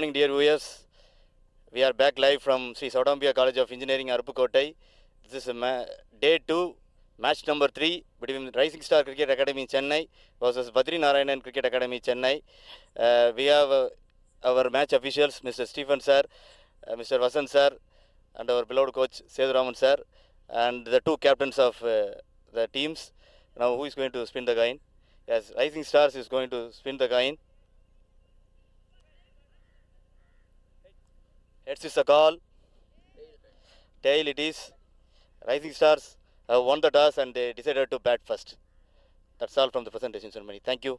morning, dear viewers. We are back live from Sri Saudambia College of Engineering, Aruppukkottai. This is day 2, match number 3 between Rising Star Cricket Academy, Chennai versus Badri Narayanan Cricket Academy, Chennai. We have our match officials, Mr. Stephen sir, Mr. Vasan sir, and our beloved coach, Seduraman sir, and the two captains of the teams. Now, who is going to spin the coin? Yes, Rising Stars is going to spin the coin. Heads is a call. Tail it is. Rising Stars have won the toss and they decided to bat first. That's all from the presentation ceremony. Thank you.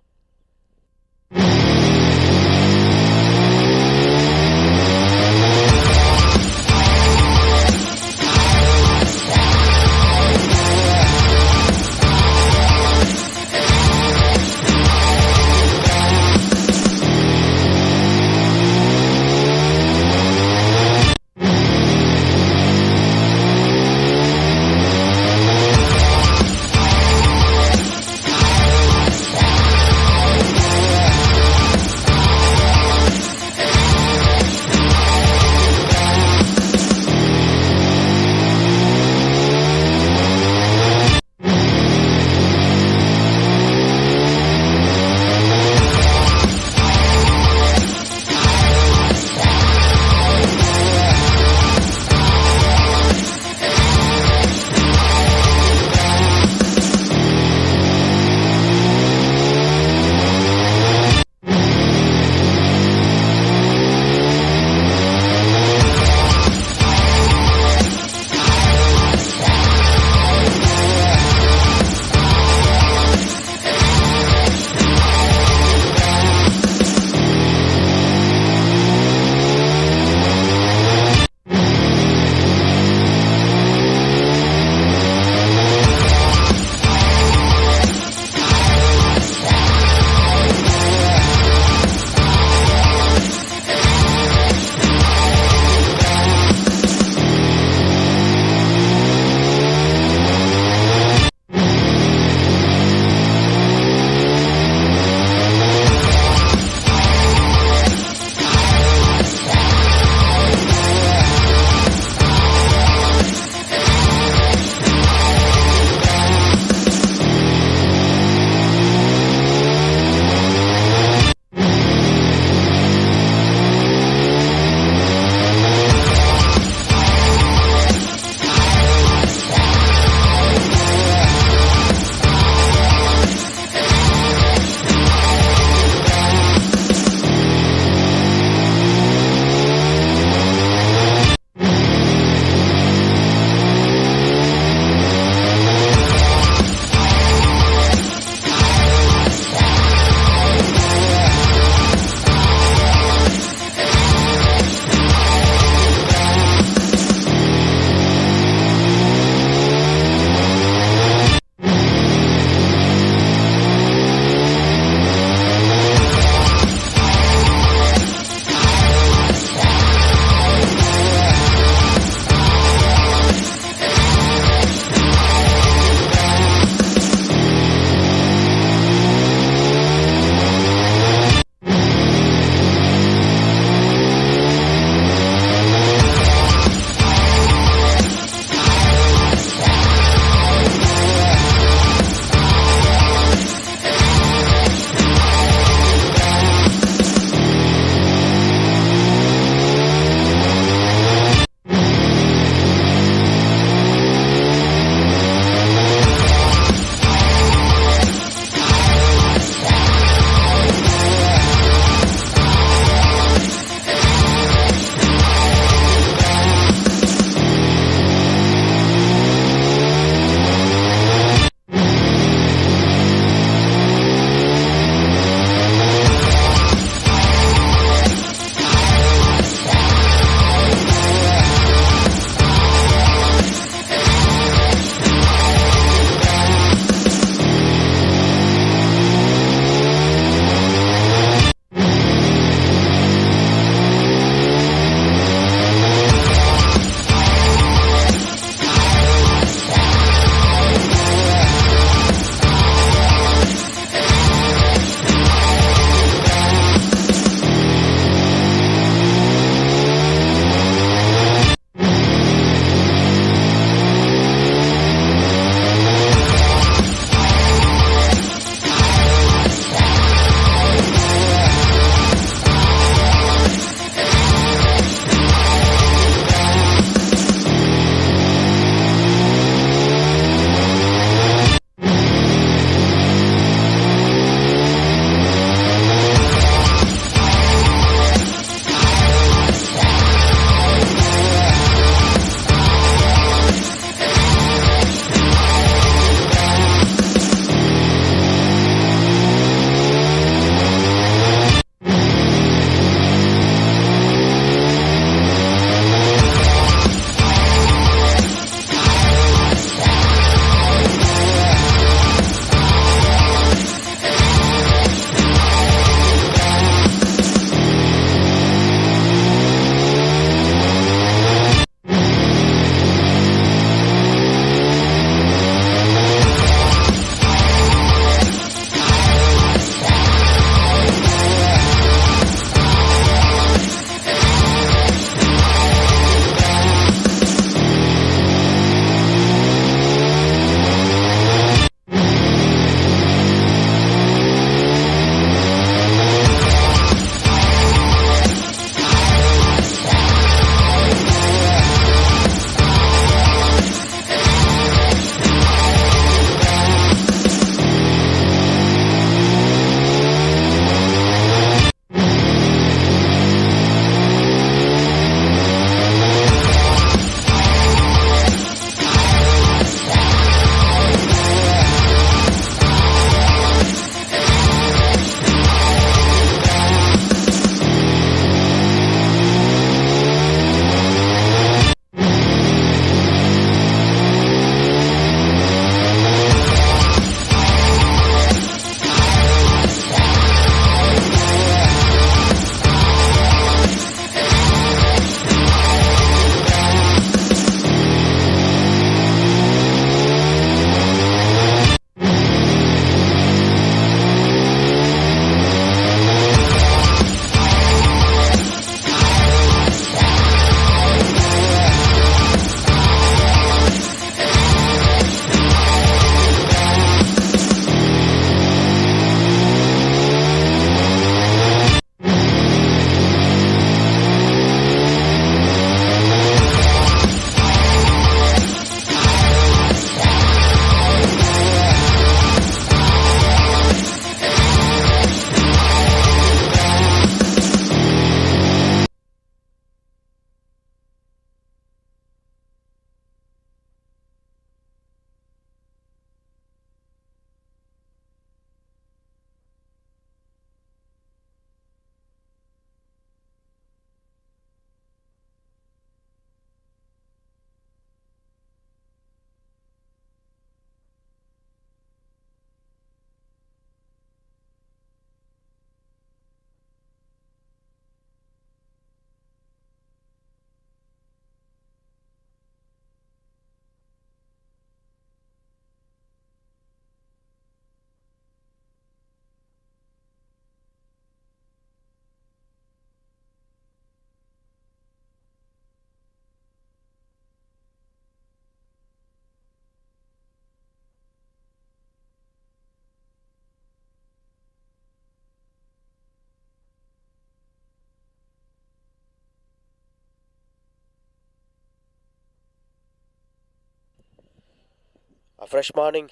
Fresh morning.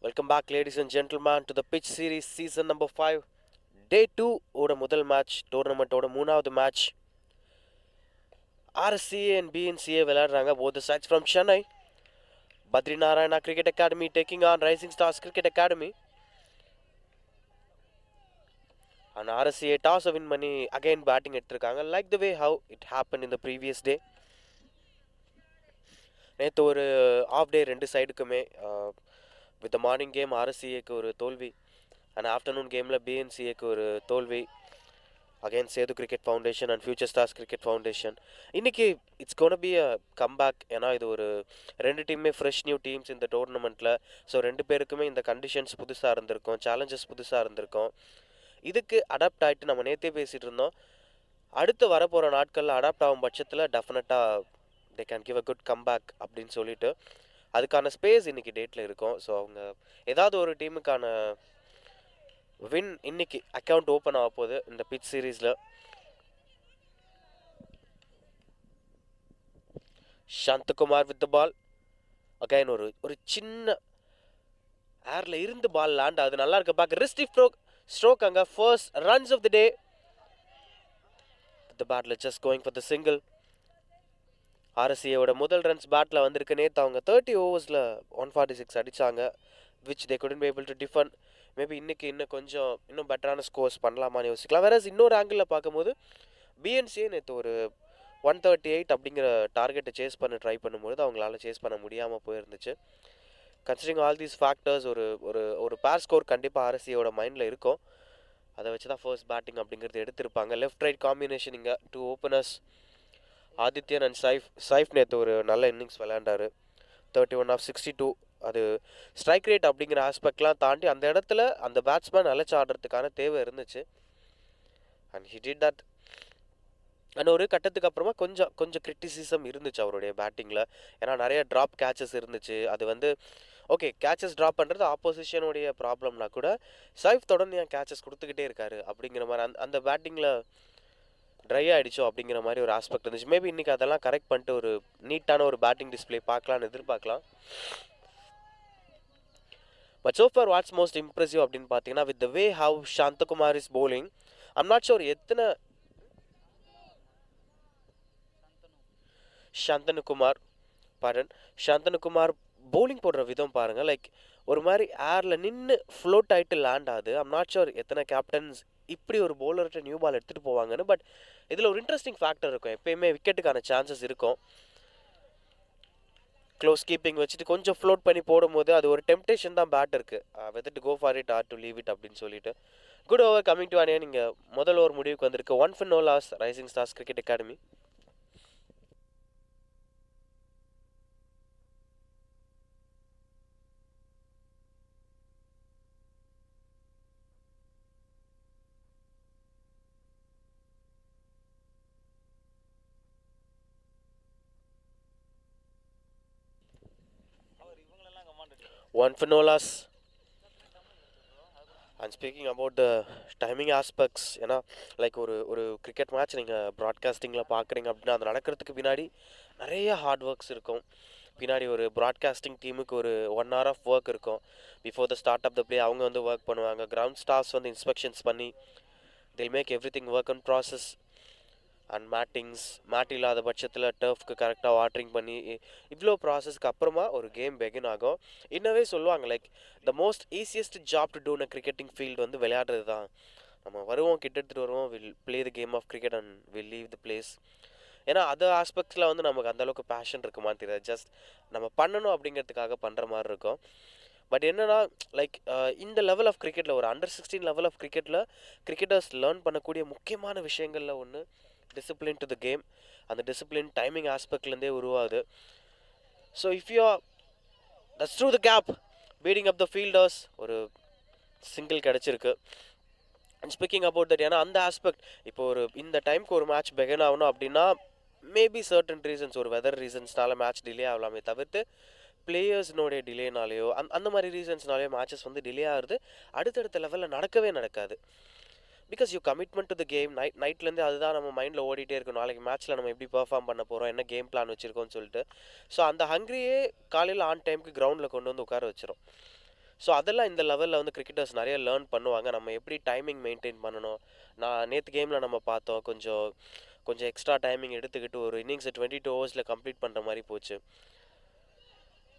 Welcome back, ladies and gentlemen, to the pitch series season number 5. Day 2 ஓட முதல் match, டோர்னமெண்ட்டோட மூணாவது match. RSCA and BNCA விளையாடுறாங்க, both the sides from Chennai. Badri Narayana Cricket Academy taking on Rising Stars Cricket Academy. And RSCA toss win பண்ணி again batting எடுத்திருக்காங்க, like the way how it happened in the previous day. நேற்று ஒரு off day ரெண்டு சைடுக்குமே with the morning game RSCAக்கு ஒரு தோல்வி and afternoon கேமில் BNCAக்கு ஒரு தோல்வி again Sethu cricket foundation and future stars cricket foundation. இன்றைக்கி it's gonna be a comeback. ஏன்னா இது ஒரு ரெண்டு டீமுமே ஃப்ரெஷ் நியூ டீம்ஸ் இந்த டோர்னமெண்ட்டில். ஸோ ரெண்டு பேருக்குமே இந்த கண்டிஷன்ஸ் புதுசாக இருந்திருக்கும், சேலஞ்சஸ் புதுசாக இருந்திருக்கும். இதுக்கு அடாப்ட் ஆகிட்டு நம்ம நேற்றே பேசிகிட்டு இருந்தோம், அடுத்து வரப்போகிற நாட்களில் அடாப்ட் ஆகும் பட்சத்தில் டெஃபினட்டாக they can give a good comeback அப்படின்னு சொல்லிட்டு அதுக்கான ஸ்பேஸ் இன்றைக்கி டேட்டில் இருக்கும். ஸோ அவங்க ஏதாவது ஒரு டீமுக்கான வின் இன்னைக்கு அக்கௌண்ட் ஓப்பன் ஆக போகுது இந்த பிச் சீரீஸில். Santhakumar with the ball. Again ஒரு சின்ன ஏரில் இருந்து பால் லேண்ட் ஆகுது, நல்லா இருக்க பார்க்க. ரிஸ்டி ஸ்ட்ரோக் அங்கே first runs of the day. The பேட்டில் just going for the single. RSCAவோட முதல் ரன்ஸ் பேட்டில் வந்திருக்கு. நேற்று அவங்க 30 ஓவர்ஸில் 146 அடித்தாங்க, which they couldn't be able to defend. Maybe இன்றைக்கி இன்னும் பெட்டரான ஸ்கோர்ஸ் பண்ணலாமான்னு யோசிக்கலாம். வேற இன்னொரு ஆங்கிளில் பார்க்கும்போது BNCA நேற்று ஒரு 138 அப்படிங்கிற டார்கெட்டை சேஸ் பண்ண ட்ரை பண்ணும்போது அவங்களால சேஸ் பண்ண முடியாமல் போயிருந்துச்சு. கன்சிடரிங் ஆல் தீஸ் ஃபேக்டர்ஸ் ஒரு ஒரு ஒரு பேர் ஸ்கோர் கண்டிப்பாக RSCAவோட மைண்டில் இருக்கும். அதை வச்சு தான் ஃபர்ஸ்ட் பேட்டிங் அப்படிங்கிறது எடுத்திருப்பாங்க. லெஃப்ட் ரைட் காம்பினேஷன் இங்கே two openers Adithyan and Saif நேற்று ஒரு நல்ல இன்னிங்ஸ் விளையாண்டார். 31 ஆஃப் 62. அது ஸ்ட்ரைக் ரேட் அப்படிங்கிற ஆஸ்பெக்ட்லாம் தாண்டி அந்த இடத்துல அந்த பேட்ஸ்மேன் அழைச்சி ஆடுறதுக்கான தேவை இருந்துச்சு. And he did that. And ஒரு கட்டத்துக்கு அப்புறமா கொஞ்சம் கிரிட்டிசிசம் இருந்துச்சு அவருடைய பேட்டிங்கில். ஏன்னா நிறைய ட்ராப் கேச்சஸ் இருந்துச்சு. அது ஓகே, கேச்சஸ் ட்ராப் பண்ணுறது ஆப்போசிஷனுடைய ப்ராப்ளம்னா கூட சைஃப் தொடர்ந்து ஏன் கேச்சஸ் கொடுத்துக்கிட்டே இருக்காரு அப்படிங்கிற மாதிரி அந்த பேட்டிங்கில் ட்ரை ஆகிடுச்சோ அப்படிங்கிற மாதிரி ஒரு ஆஸ்பெக்ட் இருந்துச்சு. மேபி இன்றைக்கி அதெல்லாம் கரெக்ட் பண்ணிட்டு ஒரு நீட்டான ஒரு பேட்டிங் டிஸ்பிளே பார்க்கலான்னு எதிர்பார்க்கலாம். But so far what's most impressive அப்படின்னு பார்த்தீங்கன்னா, with the way how Santhakumar is bowling, I'm not sure எத்தனை சாந்தனுக்குமார் bowling போடுற விதம் பாருங்கள். லைக் ஒரு மாதிரி ஏரில் நின்று ஃப்ளோட் ஆகிட்டு லேண்ட் ஆகுது. I'm not sure எத்தனை கேப்டன்ஸ் இப்படி ஒரு பவுலர்கிட்ட நியூ பால் எடுத்துகிட்டு போவாங்கன்னு. பட் இதில் ஒரு இன்ட்ரெஸ்டிங் ஃபேக்டர் இருக்கும், எப்பயுமே விக்கெட்டுக்கான சான்சஸ் இருக்கும். க்ளோஸ் கீப்பிங் வச்சுட்டு கொஞ்சம் ஃப்ளோட் பண்ணி போடும்போது அது ஒரு டெம்டேஷன் தான் பேட்டருக்கு, whether to go for it or to leave it அப்படின்னு சொல்லிட்டு. Good over coming to an end. நீங்கள் முதல் ஓவர் முடிவுக்கு வந்திருக்கு. 1 for no loss rising stars cricket academy. One for no loss. And speaking about the timing aspects, ஏன்னா like ஒரு cricket match நீங்கள் ப்ராட்காஸ்டிங்கில் பார்க்குறீங்க அப்படின்னா அது நடக்கிறதுக்கு பின்னாடி நிறைய ஹார்ட் ஒர்க்ஸ் இருக்கும். பின்னாடி ஒரு ப்ராட்காஸ்டிங் டீமுக்கு ஒரு 1 hour ஆஃப் ஒர்க் இருக்கும். Before the start of the play அவங்க ஒர்க் பண்ணுவாங்க. கிரவுண்ட் ஸ்டாஃப்ஸ் இன்ஸ்பெக்ஷன்ஸ் பண்ணி till make everything work and process. And mat இல்லாத பட்சத்தில் டர்ஃப்க்கு கரெக்டாக வாட்டரிங் பண்ணி இவ்வளோ ப்ராசஸ்க்கு அப்புறமா ஒரு கேம் பெகின் ஆகும். இன்னவே சொல்லுவாங்க like the most easiest job to do in cricketing field விளையாடுறது தான். நம்ம வருவோம், கிட்ட வருவோம், will play the game of cricket and will leave the place. ஏன்னா அதர் ஆஸ்பெக்ட்ஸில் நமக்கு அந்தளவுக்கு பேஷன் இருக்குமான்னு தெரியாது. ஜஸ்ட் நம்ம பண்ணணும் அப்படிங்கிறதுக்காக பண்ணுற மாதிரி இருக்கும். பட் என்னன்னா லைக் இந்த லெவல் ஆஃப் கிரிக்கெட்டில் ஒரு அண்டர் 16 லெவல் ஆஃப் கிரிக்கெட்டில் கிரிக்கெட்டர்ஸ் லேர்ன் பண்ணக்கூடிய முக்கியமான விஷயங்களில் ஒன்று டிசிப்ளின் டு த கேம். அந்த டிசிப்ளின் டைமிங் ஆஸ்பெக்ட்லேருந்தே உருவாகுது. So if you that's through the gap beating up the fielders ஒரு சிங்கிள் கிடச்சிருக்கு. அண்ட் ஸ்பீக்கிங் அபவுட் தட், ஏன்னா அந்த ஆஸ்பெக்ட் இப்போ இந்த டைமுக்கு ஒரு மேட்ச் பெகன் ஆகணும் அப்படின்னா மேபி சர்டன் ரீசன்ஸ், ஒரு வெதர் ரீசன்ஸ்னால மேட்ச் டிலே ஆகலாமே தவிர்த்து பிளேயர்ஸ்னுடைய டிலேனாலேயோ அந்த மாதிரி ரீசன்ஸ்னாலேயோ மேட்சஸ் டிலே ஆகுது அடுத்தடுத்த லெவலில் நடக்கவே நடக்காது. Because you commitment to the game. நைட்லேருந்து அதுதான் நம்ம மைண்டில் ஓடிட்டே இருக்கும். நாளைக்கு மேட்ச்சில் நம்ம எப்படி பெர்ஃபார்ம் பண்ண போகிறோம், என்ன கேம் பிளான் வச்சுருக்கோம்னு சொல்லிட்டு. ஸோ அந்த ஹங்க்ரியே காலையில் ஆன் டைமுக்கு கிரவுண்டில் கொண்டு வந்து உட்கார வச்சிரும். ஸோ அதெல்லாம் இந்த லெவலில் வந்து கிரிக்கெட்டர்ஸ் நிறைய லேர்ன் பண்ணுவாங்க. நம்ம எப்படி டைமிங் மெயின்டைன் பண்ணணும். நேற்று கேமில் நம்ம பார்த்தோம், கொஞ்சம் எக்ஸ்ட்ரா டைமிங் எடுத்துக்கிட்டு ஒரு இன்னிங்ஸை 22 ஓவர்ஸில் கம்ப்ளீட் பண்ணுற மாதிரி போச்சு.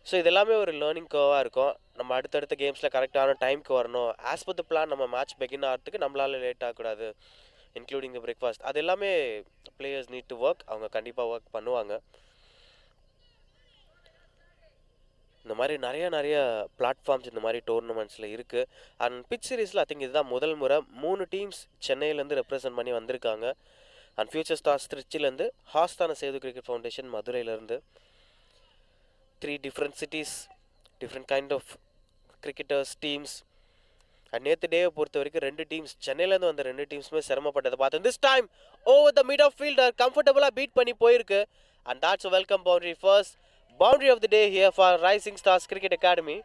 ஸோ இதெல்லாமே ஒரு லேர்னிங் கர்வாக இருக்கும். நம்ம அடுத்தடுத்த கேம்ஸில் கரெக்டான டைமுக்கு வரணும். ஆஸ் பர் த பிளான் நம்ம மேட்ச் பெகின் ஆகிறதுக்கு நம்மளால் லேட் ஆகக்கூடாது, இன்க்ளூடிங் த பிரேக்ஃபாஸ்ட். அது எல்லாமே பிளேயர்ஸ் நீட் டு ஒர்க். அவங்க கண்டிப்பாக ஒர்க் பண்ணுவாங்க. இந்த மாதிரி நிறைய பிளாட்ஃபார்ம்ஸ் இந்த மாதிரி டோர்னமெண்ட்ஸில் இருக்குது. அண்ட் பிச் சீரீஸில் ஐ திங்க் இதுதான் முதல் முறை 3 டீம்ஸ் சென்னையிலேருந்து ரெப்ரசென்ட் பண்ணி வந்திருக்காங்க. அண்ட் ஃபியூச்சர் ஸ்டார்ஸ் திருச்சிலேருந்து, ஹாஸ்தான சேது கிரிக்கெட் ஃபவுண்டேஷன் மதுரையிலேருந்து. 3 different cities, different kind of cricketers, teams. And நேற்று டேவை பொறுத்த வரைக்கும் 2 டீம்ஸ், சென்னையிலேருந்து வந்த 2 டீம்ஸுமே சிரமப்பட்டதை பார்த்தேன். This time over the mid off fielder கம்ஃபர்டபுளாக பீட் பண்ணி போயிருக்கு. And that's welcome boundary. First boundary of the day here for rising stars cricket Academy.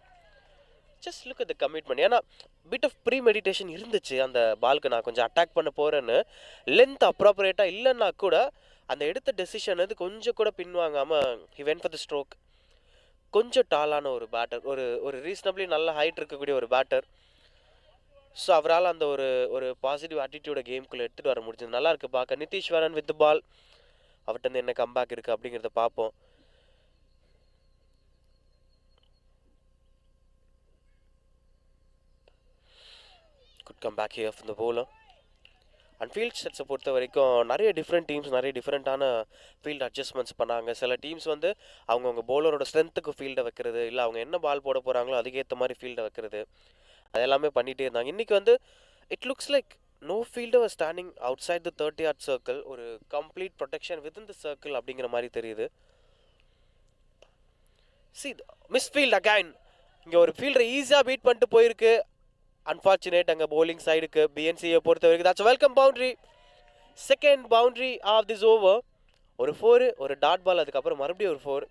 Just look at the commitment. ஏன்னா பிட் ஆஃப் ப்ரீ மெடிடேஷன் இருந்துச்சு. அந்த பாலுக்கு நான் கொஞ்சம் attack பண்ண போகிறேன்னு லென்த் அப்ராப்ரியேட்டாக இல்லைன்னா கூட அந்த எடுத்த டெசிஷன் வந்து கொஞ்சம் கூட பின்வாங்காமல் he went for the stroke. கொஞ்சம் டாலான ஒரு பேட்டர், ஒரு ரீசனபிளி நல்ல ஹைட் இருக்கக்கூடிய ஒரு பேட்டர். ஸோ அவரால் அந்த ஒரு பாசிட்டிவ் ஆட்டிடியூட கேம்குள்ளே எடுத்துகிட்டு வர முடிஞ்சது. நல்லா இருக்குது பார்க்க. நிதிஷ்வரன் வித் பால், அவர்கிட்ட என்ன கம்பேக் இருக்குது அப்படிங்கிறத பார்ப்போம். Good comeback here from the bowler. And field செட்ஸை பொறுத்த வரைக்கும் நிறைய டிஃப்ரெண்ட் டீம்ஸ் நிறைய டிஃப்ரெண்ட்டான ஃபீல்டு அட்ஜஸ்ட்மெண்ட்ஸ் பண்ணாங்க. சில டீம்ஸ் வந்து அவங்கவுங்க பவுலரோட ஸ்ட்ரென்த்துக்கு ஃபீல்டை வைக்கிறது, இல்லை அவங்க என்ன பால் போட போகிறாங்களோ அதுக்கேற்ற மாதிரி ஃபீல்டை வைக்கிறது, அதெல்லாமே பண்ணிகிட்டே இருந்தாங்க. இன்றைக்கி வந்து it looks like no fielder was standing outside the 30-yard circle. ஒரு complete protection within the circle அப்படிங்கிற மாதிரி தெரியுது. Misfield again. இங்கே ஒரு ஃபீல்டரை ஈஸியாக பீட் பண்ணிட்டு போயிருக்கு. அன்ஃபார்ச்சுனேட் அங்கே bowling சைடுக்கு BNCA பொறுத்த வரைக்கும். that's a welcome boundary. Second boundary of this over. ஒரு 4, ஒரு டாட் பால், அதுக்கப்புறம் மறுபடியும் ஒரு 4.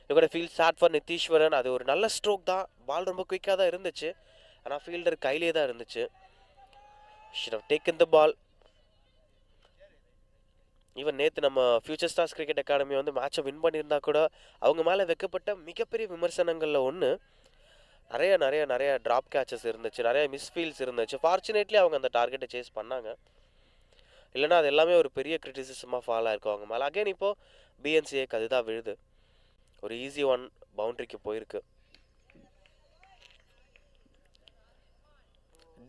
இவரோட ஃபீல்ட் ஸ்டார்ட் ஃபார் நிதிஷ்வரன். அது ஒரு நல்ல ஸ்ட்ரோக் தான். பால் ரொம்ப குயிக்காக தான் இருந்துச்சு, ஆனால் ஃபீல்டர் கையிலே தான் இருந்துச்சு. should have taken the ball. Even நேற்று நம்ம ஃபியூச்சர் ஸ்டார்ஸ் கிரிக்கெட் அகாடமி வந்து மேட்சை வின் பண்ணியிருந்தா கூட அவங்க மேலே வைக்கப்பட்ட மிகப்பெரிய விமர்சனங்களில் ஒன்று நிறைய ட்ராப் கேச்சஸ் இருந்துச்சு, நிறைய மிஸ்ஃபீல்ட்ஸ் இருந்துச்சு. ஃபார்ச்சுனேட்லி அவங்க அந்த டார்கெட்டை சேஸ் பண்ணாங்க. இல்லைனா அது எல்லாமே ஒரு பெரிய கிரிட்டிசிசமாக ஃபால் ஆயிருக்கும் அவங்க மேலே. அகைன் இப்போது BNCAக்கு அதுதான் விழுது. ஒரு ஈஸி ஒன் பவுண்ட்ரிக்கு போயிருக்கு.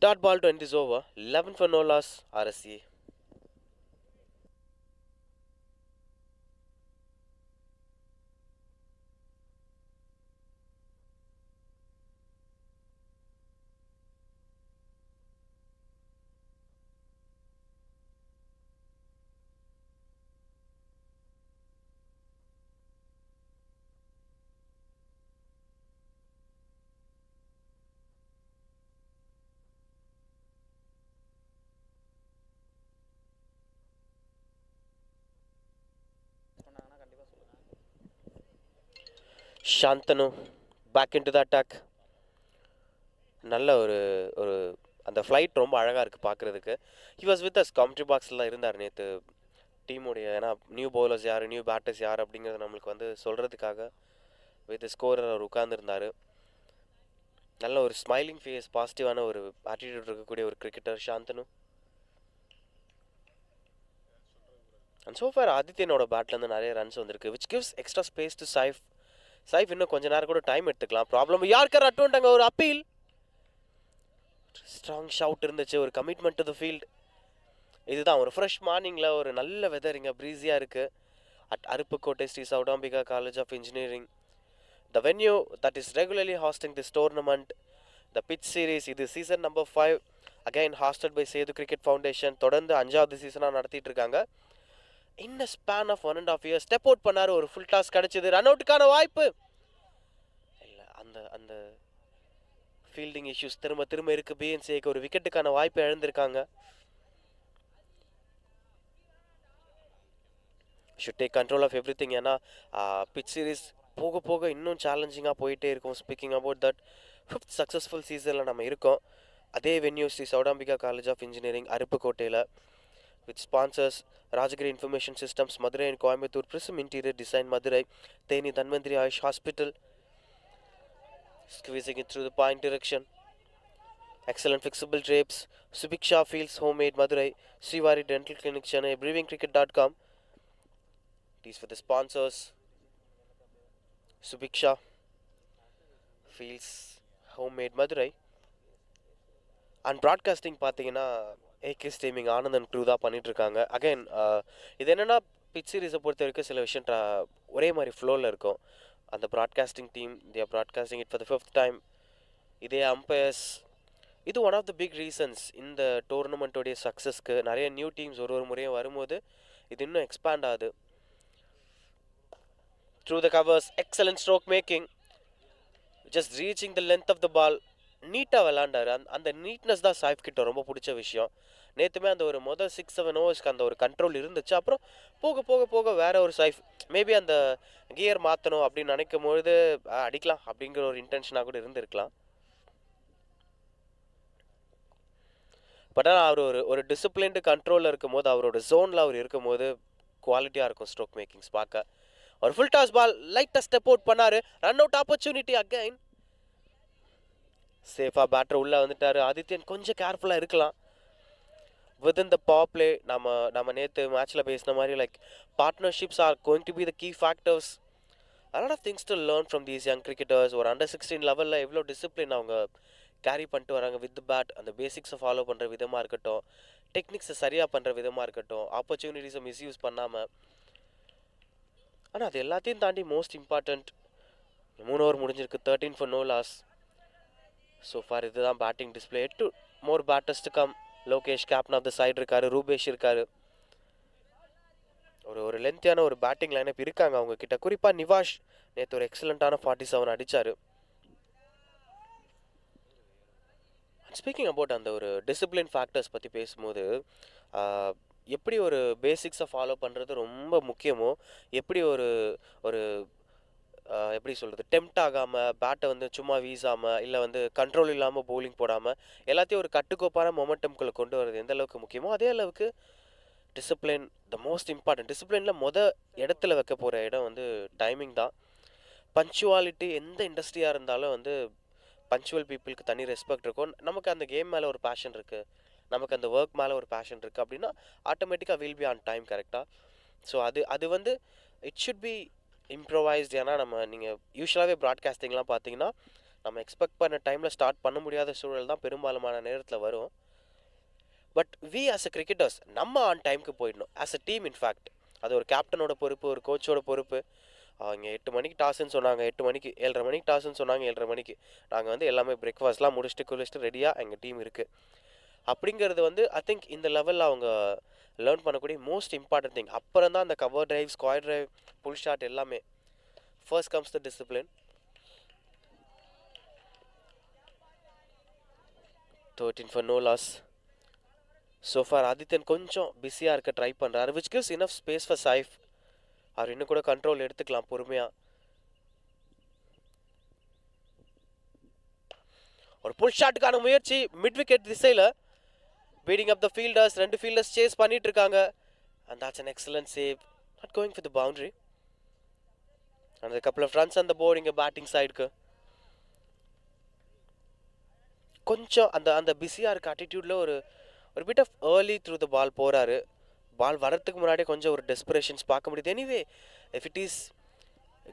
Dot ball to end this over. 11 for no loss RSCA. Shantanu back in to the attack. நல்ல ஒரு அந்த ஃப்ளைட் ரொம்ப அழகாக இருக்குது பார்க்குறதுக்கு. He was with us commentary பாக்ஸில் இருந்தார் நேற்று டீமுடைய. ஏன்னா நியூ பவுலர்ஸ் யார், நியூ பேட்டர்ஸ் யார் அப்படிங்கிறத நம்மளுக்கு வந்து சொல்கிறதுக்காக வித் ஸ்கோரர் அவர் உட்கார்ந்துருந்தார். நல்ல ஒரு ஸ்மைலிங் ஃபேஸ், பாசிட்டிவான ஒரு ஆட்டிடியூட் இருக்கக்கூடிய ஒரு கிரிக்கெட்டர் சாந்தனு. அண்ட் சோஃபார் ஆதித்யனோட பேட்லேருந்து நிறைய ரன்ஸ் வந்திருக்கு, which gives extra space to Saif. இன்னும் கொஞ்ச நேரம் கூட டைம் எடுத்துக்கலாம். ப்ராப்ளம் யார்கர் அட்டுன்ட்டாங்க. ஒரு அப்பீல், ஸ்ட்ராங் ஷவுட் இருந்துச்சு, ஒரு கமிட்மெண்ட் டு த ஃபீல்ட். இதுதான் ஒரு ஃப்ரெஷ் மார்னிங்கில் ஒரு நல்ல வெதர் இங்கே ப்ரீஸியாக இருக்குது at Aruppukottai Sri Chowdambika college of engineering. The venue that is regularly hosting this tournament, the pitch series. இது season number 5, again hosted by Sethu cricket foundation. தொடர்ந்து 5வது சீசனாக நடத்திட்டு இருக்காங்க. In a span of 1.5 years step out பண்ணார். ஒரு ஃபுல் டாஸ் கிடச்சிது, run அவுட்டுக்கான வாய்ப்பு இல்லை. அந்த ஃபீல்டிங் இஷ்யூஸ் திரும்ப இருக்குது. BNCAக்கு ஒரு விக்கெட்டுக்கான வாய்ப்பு இழந்திருக்காங்க. Should take control of everything. ஏன்னா பிச் சீரீஸ் போக இன்னும் சேலஞ்சிங்காக போயிட்டே இருக்கும். Speaking about that 5th successful சீசனில் நம்ம இருக்கோம். அதே venue Sri Chowdambika college of engineering அருப்புக்கோட்டையில் with sponsors Rajagiri information systems Madurai and Coimbatore, prism interior design Madurai, Theni Dhanvantari Ayush hospital, squeezing it through the point direction, excellent fixable drapes, Subiksha Fields Homemade Madurai, Srivari Dental Clinic Chennai, BrewingCricket.com. These for the sponsors, Subiksha Fields Homemade Madurai. And broadcasting பார்த்தீங்கன்னா AK streaming Anandan crew தான் பண்ணிகிட்ருக்காங்க. Again இது என்னென்னா pitch சீரிஸை பொறுத்த வரைக்கும் சில விஷயம் ஒரே மாதிரி ஃப்ளோவில் இருக்கும். அந்த broadcasting team they are broadcasting it for the 5th time. இதே அம்பையர்ஸ், இது one of the big reasons இந்த டோர்னமெண்ட்டோடைய சக்ஸஸ்க்கு. நிறைய நியூ டீம்ஸ் ஒரு முறையும் வரும்போது இது இன்னும் எக்ஸ்பேண்ட் ஆகுது. Through the covers, excellent stroke making, just reaching the length of the ball. நீட்டாக விளாண்டாரு. அந்த நீட்னஸ் தான் சாய்ஃப் கிட்ட ரொம்ப பிடிச்ச விஷயம். நேற்றுமே அந்த ஒரு மொதல் 6-7 ஓவர்ஸ்க்கு அந்த ஒரு கண்ட்ரோல் இருந்துச்சு. அப்புறம் போக போக போக வேற ஒரு சாய்ஃப் மேபி அந்த கியர் மாற்றணும் அப்படின்னு நினைக்கும் பொழுது அடிக்கலாம் அப்படிங்கிற ஒரு இன்டென்ஷனாக கூட இருந்திருக்கலாம். பட் ஆனால் அவர் ஒரு டிசிப்ளின்டு கண்ட்ரோலில் இருக்கும் போது, அவரோட ஜோனில் அவர் இருக்கும் போது குவாலிட்டியாக இருக்கும் ஸ்ட்ரோக் மேக்கிங்ஸ் பார்க்க. ஒரு ஃபுல் டாஸ் பால் லைட்டாக ஸ்டெப் அவுட் பண்ணார். Run out opportunity again. சேஃபாக பேட்டர் உள்ளே வந்துட்டார். ஆதித்யன் கொஞ்சம் கேர்ஃபுல்லாக இருக்கலாம். வித்தின் த பவர் பிளே நம்ம நேற்று மேட்ச்சில் பேசின மாதிரி like partnerships are going to be the key factors. A lot of things to learn from these young cricketers. ஒரு அண்டர் 16 லெவலில் எவ்வளோ டிசிப்ளின் அவங்க கேரி பண்ணிட்டு வராங்க வித் பேட். அந்த பேசிக்ஸை ஃபாலோ பண்ணுற விதமாக இருக்கட்டும், டெக்னிக்ஸை சரியாக பண்ணுற விதமாக இருக்கட்டும், ஆப்பர்ச்சுனிட்டிஸை மிஸ்யூஸ் பண்ணாமல். ஆனால் அது எல்லாத்தையும் தாண்டி மோஸ்ட் இம்பார்ட்டண்ட் 3 ஓவர் முடிஞ்சிருக்கு. 13 for no loss. So far இதுதான் batting display. 8 more batters to come. Lokesh captain of the side இருக்காரு, ரூபேஷ் இருக்காரு. ஒரு லென்த்தியான ஒரு பேட்டிங் லைனப் இருக்காங்க அவங்க கிட்ட. குறிப்பாக நிவாஷ் நேற்று ஒரு எக்ஸலண்ட்டான 47 அடித்தார். ஸ்பீக்கிங் அபவுட் அந்த ஒரு டிசிப்ளின் ஃபேக்டர்ஸ் பற்றி பேசும்போது, எப்படி ஒரு பேசிக்ஸை ஃபாலோ பண்ணுறது ரொம்ப முக்கியமோ, எப்படி ஒரு எப்படி சொல்கிறது, டெம்ப்ட் ஆகாமல் பேட்டை வந்து சும்மா வீசாமல், இல்லை வந்து கண்ட்ரோல் இல்லாமல் பவுலிங் போடாமல் எல்லாத்தையும் ஒரு கட்டுக்கோப்பான மொமெண்டம்குள்ளே கொண்டு வரது எந்த அளவுக்கு முக்கியமோ, அதே அளவுக்கு டிசிப்ளின் த மோஸ்ட் இம்பார்ட்டன்ட். டிசிப்ளினில் இடத்துல வைக்க போகிற இடம் வந்து டைமிங் தான். பங்க்சுவாலிட்டி எந்த இண்டஸ்ட்ரியாக இருந்தாலும் வந்து பங்க்சுவல் பீப்புளுக்கு தனி ரெஸ்பெக்ட் இருக்கும். நமக்கு அந்த கேம் மேலே ஒரு பேஷன் இருக்குது, நமக்கு அந்த ஒர்க் மேலே ஒரு பேஷன் இருக்குது அப்படின்னா ஆட்டோமேட்டிக்காக வில் பி ஆன் டைம் கரெக்டாக. ஸோ அது வந்து இட் ஷுட் பி இம்ப்ரோவைஸ்ட். ஏன்னா நீங்கள் யூஸ்வலாகவே ப்ராட்காஸ்டிங்லாம் பார்த்தீங்கன்னா நம்ம எக்ஸ்பெக்ட் பண்ண டைமில் ஸ்டார்ட் பண்ண முடியாத சூழல் தான் பெரும்பாலுமான நேரத்தில் வரும். But we as a cricketers நம்ம ஆன் டைமுக்கு போயிடணும். ஆஸ் அ டீம் இன்ஃபேக்ட் அது ஒரு கேப்டனோட பொறுப்பு, ஒரு கோச்சோட பொறுப்பு. அவங்க 8 மணிக்கு டாஸ்ன்னு சொன்னாங்க, 8 மணிக்கு 7:30 மணிக்கு டாஸ்ன்னு சொன்னாங்க, 7:30 மணிக்கு நாங்கள் வந்து எல்லாமே பிரேக்ஃபாஸ்ட்லாம் குளிச்சுட்டு ரெடியாக எங்கள் டீம் இருக்குது அப்படிங்கிறது வந்து ஐ திங்க் இந்த லெவலில் அவங்க லேர்ன் பண்ணக்கூடிய மோஸ்ட் இம்பார்ட்டன்ட் திங். அப்புறம் தான் அந்த cover drive, square drive, pull shot எல்லாமே. First comes the discipline. 13 for no loss. So far Adithyan கொஞ்சம் பிஸியாக இருக்க ட்ரை பண்ணுறாரு, which gives enough space for Saif. அவர் இன்னும் கூட கண்ட்ரோல் எடுத்துக்கலாம் பொறுமையாக. ஒரு புல் ஷாட்டுக்கான முயற்சி மிட் விக்கெட் திசையில். Beating up the fielders, 2 fielders chase பண்ணிட்டு இருக்காங்க. And that's an excellent save, not going for the boundary. And a couple of runs on the board இங்கே பேட்டிங் சைடுக்கு. கொஞ்சம் அந்த பிஸியாக இருக்க அட்டிடியூடில் ஒரு bit of early through the ball போகிறாரு. பால் வரத்துக்கு முன்னாடியே கொஞ்சம் ஒரு டெஸ்பிரேஷன்ஸ் பார்க்க முடியுது. Anyway if it is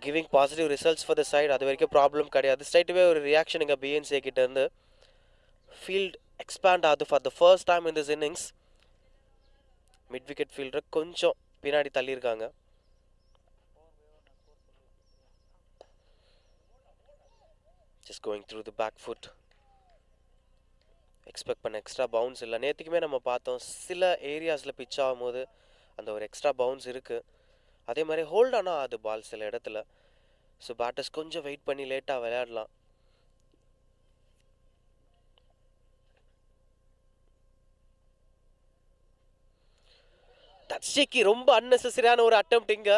giving positive results for the side, அது வரைக்கும் ப்ராப்ளம் கிடையாது. ஸ்ட்ரைட்டுவே ஒரு ரியாக்ஷன் இங்கே BNCA கிட்டேருந்து. ஃபீல்ட் எக்ஸ்பேண்ட் ஆகுது for the first time in this innings. Mid wicket ஃபீல்டரை கொஞ்சம் பின்னாடி தள்ளியிருக்காங்க. Just going through the back foot. Expect பண்ண எக்ஸ்ட்ரா பவுன்ஸ் இல்லை. நேற்றுக்குமே நம்ம பார்த்தோம் சில ஏரியாஸில் பிச் ஆகும்போது அந்த ஒரு எக்ஸ்ட்ரா பவுன்ஸ் இருக்குது. அதே மாதிரி ஹோல்ட் ஆனால் அது பால் சில இடத்துல. ஸோ பேட்டர்ஸ் கொஞ்சம் வெயிட் பண்ணி லேட்டாக விளையாடலாம். தட்சிக்கு ரொம்ப அன்னெசரியான ஒரு அட்டெம்ப்ட் இங்கே.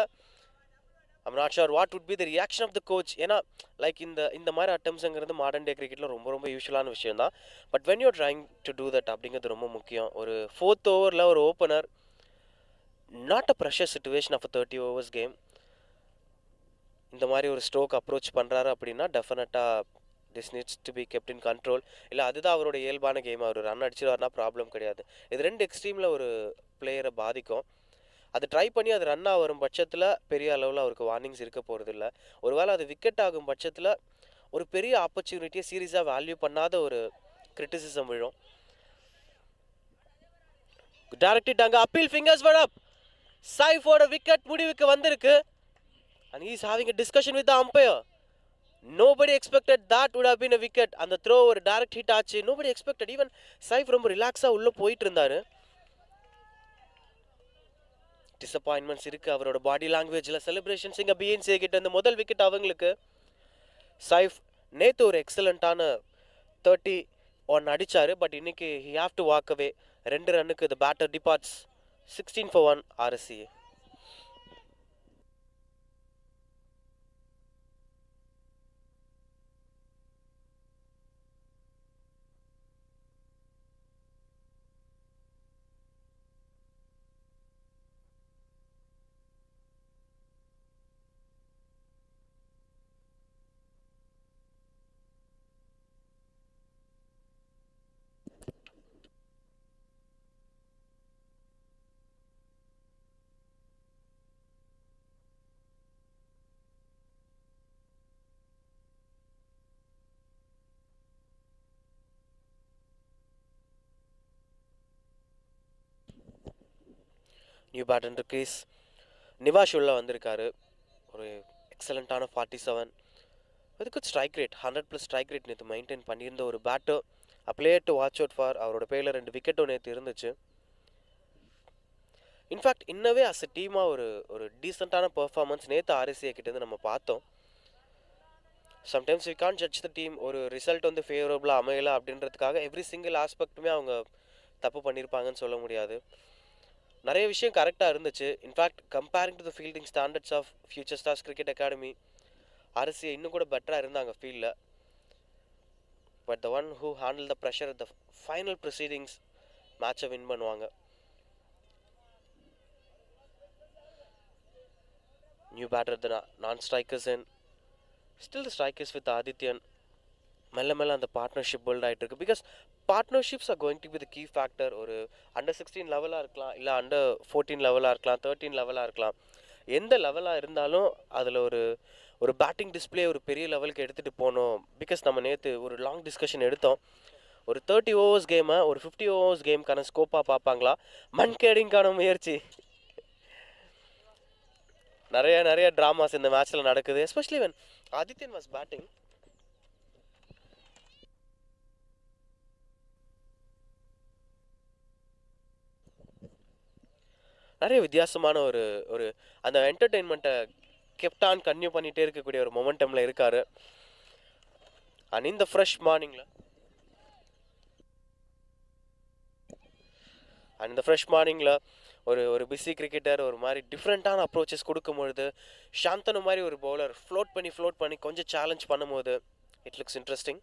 I'm not sure what would be the reaction of the coach. ஏன்னா லைக் இந்த மாதிரி அட்டம்ஸுங்கிறது மாடர்ன் டே கிரிக்கெட்டில் ரொம்ப ரொம்ப யூஸ்வலான விஷயம் தான். But when you're trying to do that அப்படிங்கிறது ரொம்ப முக்கியம். ஒரு 4th ஓவரில் ஒரு opener, not a pressure situation of a 30 overs game, இந்த மாதிரி ஒரு ஸ்ட்ரோக் அப்ரோச் பண்ணுறாரு அப்படின்னா டெஃபினட்டாக this needs to be kept in control. இல்லை அதுதான் அவரோட இயல்பான கேம். அவர் ரன் அடிச்சிடுவார்னா ப்ராப்ளம் கிடையாது. இது 2 எக்ஸ்ட்ரீமில் ஒரு பிளேயரை பாதிக்கும். அது ட்ரை பண்ணி அது ரன்னாக வரும் பட்சத்தில் பெரிய அளவில் அவருக்கு வார்னிங்ஸ் இருக்க போகிறது இல்லை. ஒருவேளை அது விக்கெட் ஆகும் பட்சத்தில் ஒரு பெரிய ஆப்பர்ச்சுனிட்டியை சீரியஸாக வேல்யூ பண்ணாத ஒரு கிரிட்டிசிசம் விழும். டைரக்டிட்டாங்க, அப்பீல் ஃபிங்கர்ஸ் வர் அப். சைஃபோட விக்கெட் முடிவுக்கு வந்திருக்கு. and he is having a discussion with the umpire. Nobody expected that would have been a wicket. அந்த த்ரோ ஒரு டைரக்ட் ஹிட் ஆச்சு. nobody expected. ஈவன் சைஃப் ரொம்ப ரிலாக்ஸாக உள்ளே போயிட்டு இருந்தார். டிசப்பாயின்மெண்ட்ஸ் இருக்குது அவரோட பாடி லாங்குவேஜில். செலிப்ரேஷன்ஸ் இங்கே BNCA கிட்ட இருந்து முதல் விக்கெட் அவங்களுக்கு. சைஃப் நேற்று ஒரு எக்ஸலண்ட்டான 31 அடித்தார். பட் இன்னைக்கு he have to walk away. 2 ரன்னுக்கு the batter departs. 16 for 1 RSCA. New batter crease Nivash உள்ள வந்திருக்காரு. ஒரு எக்ஸலண்ட்டான 47 அதுக்கு ஸ்ட்ரைக் ரேட் 100+ ஸ்ட்ரைக் ரேட் நேற்று மெயின்டைன் பண்ணியிருந்த ஒரு batter. Player to watch out for. அவரோட பேரில் 2 விக்கெட்டும் நேற்று இருந்துச்சு. இன்ஃபேக்ட் இன்னவே அஸ் எ டீமாக ஒரு டீசெண்டான பெர்ஃபார்மன்ஸ் நேற்று RSCA கிட்டேருந்து நம்ம பார்த்தோம். Sometimes we can't judge the team. ஒரு ரிசல்ட் வந்து ஃபேவரபுளாக அமையலை அப்படின்றதுக்காக எவ்ரி சிங்கிள் ஆஸ்பெக்ட்டுமே அவங்க தப்பு பண்ணியிருப்பாங்கன்னு சொல்ல முடியாது. நிறைய விஷயம் கரெக்டாக இருந்துச்சு. In fact comparing to the fielding standards of Future stars cricket Academy, RSCA இன்னும் கூட பெட்டராக இருந்தாங்க ஃபீல்டில். But the one who handle the pressure the final proceedings மேட்சை வின் பண்ணுவாங்க. New batter the non strikers and still the strikers with Adithyan. மெல்ல மெல்ல அந்த பார்ட்னர்ஷிப் பில்ட் ஆகிட்டு இருக்கு. Because partnerships are going to be the key factor. ஒரு under 16 லெவலாக இருக்கலாம், இல்லை அண்டர் 14 லெவலாக இருக்கலாம், 13 லெவலாக இருக்கலாம். எந்த லெவலாக இருந்தாலும் அதில் ஒரு பேட்டிங் டிஸ்பிளே ஒரு பெரிய லெவலுக்கு எடுத்துகிட்டு போகணும். பிகாஸ் நம்ம நேற்று ஒரு லாங் டிஸ்கஷன் எடுத்தோம். ஒரு 30 ஓவர்ஸ் கேமை ஒரு 50 ஓவர்ஸ் கேமுக்கான ஸ்கோப்பாக பார்ப்பாங்களா? மண்கேடிங்கான முயற்சி. நிறைய ட்ராமாஸ் இந்த மேட்ச்சில் நடக்குது. Especially when Adithyan was batting. நிறைய வித்தியாசமான ஒரு அந்த என்டர்டெயின்மெண்ட்டை கெப்டான் கன்யூ பண்ணிகிட்டே இருக்கக்கூடிய ஒரு மொமெண்டமில் இருக்கார். அண்ட் இந்த ஃப்ரெஷ் மார்னிங்கில் ஒரு பிஸி கிரிக்கெட்டர் ஒரு மாதிரி டிஃப்ரெண்ட்டான அப்ரோச்சஸ் கொடுக்கும்பொழுது, சாந்தனு மாதிரி ஒரு பவுலர் ஃப்ளோட் பண்ணி கொஞ்சம் சேலஞ்ச் பண்ணும்போது இட் லுக்ஸ் இன்ட்ரெஸ்டிங்.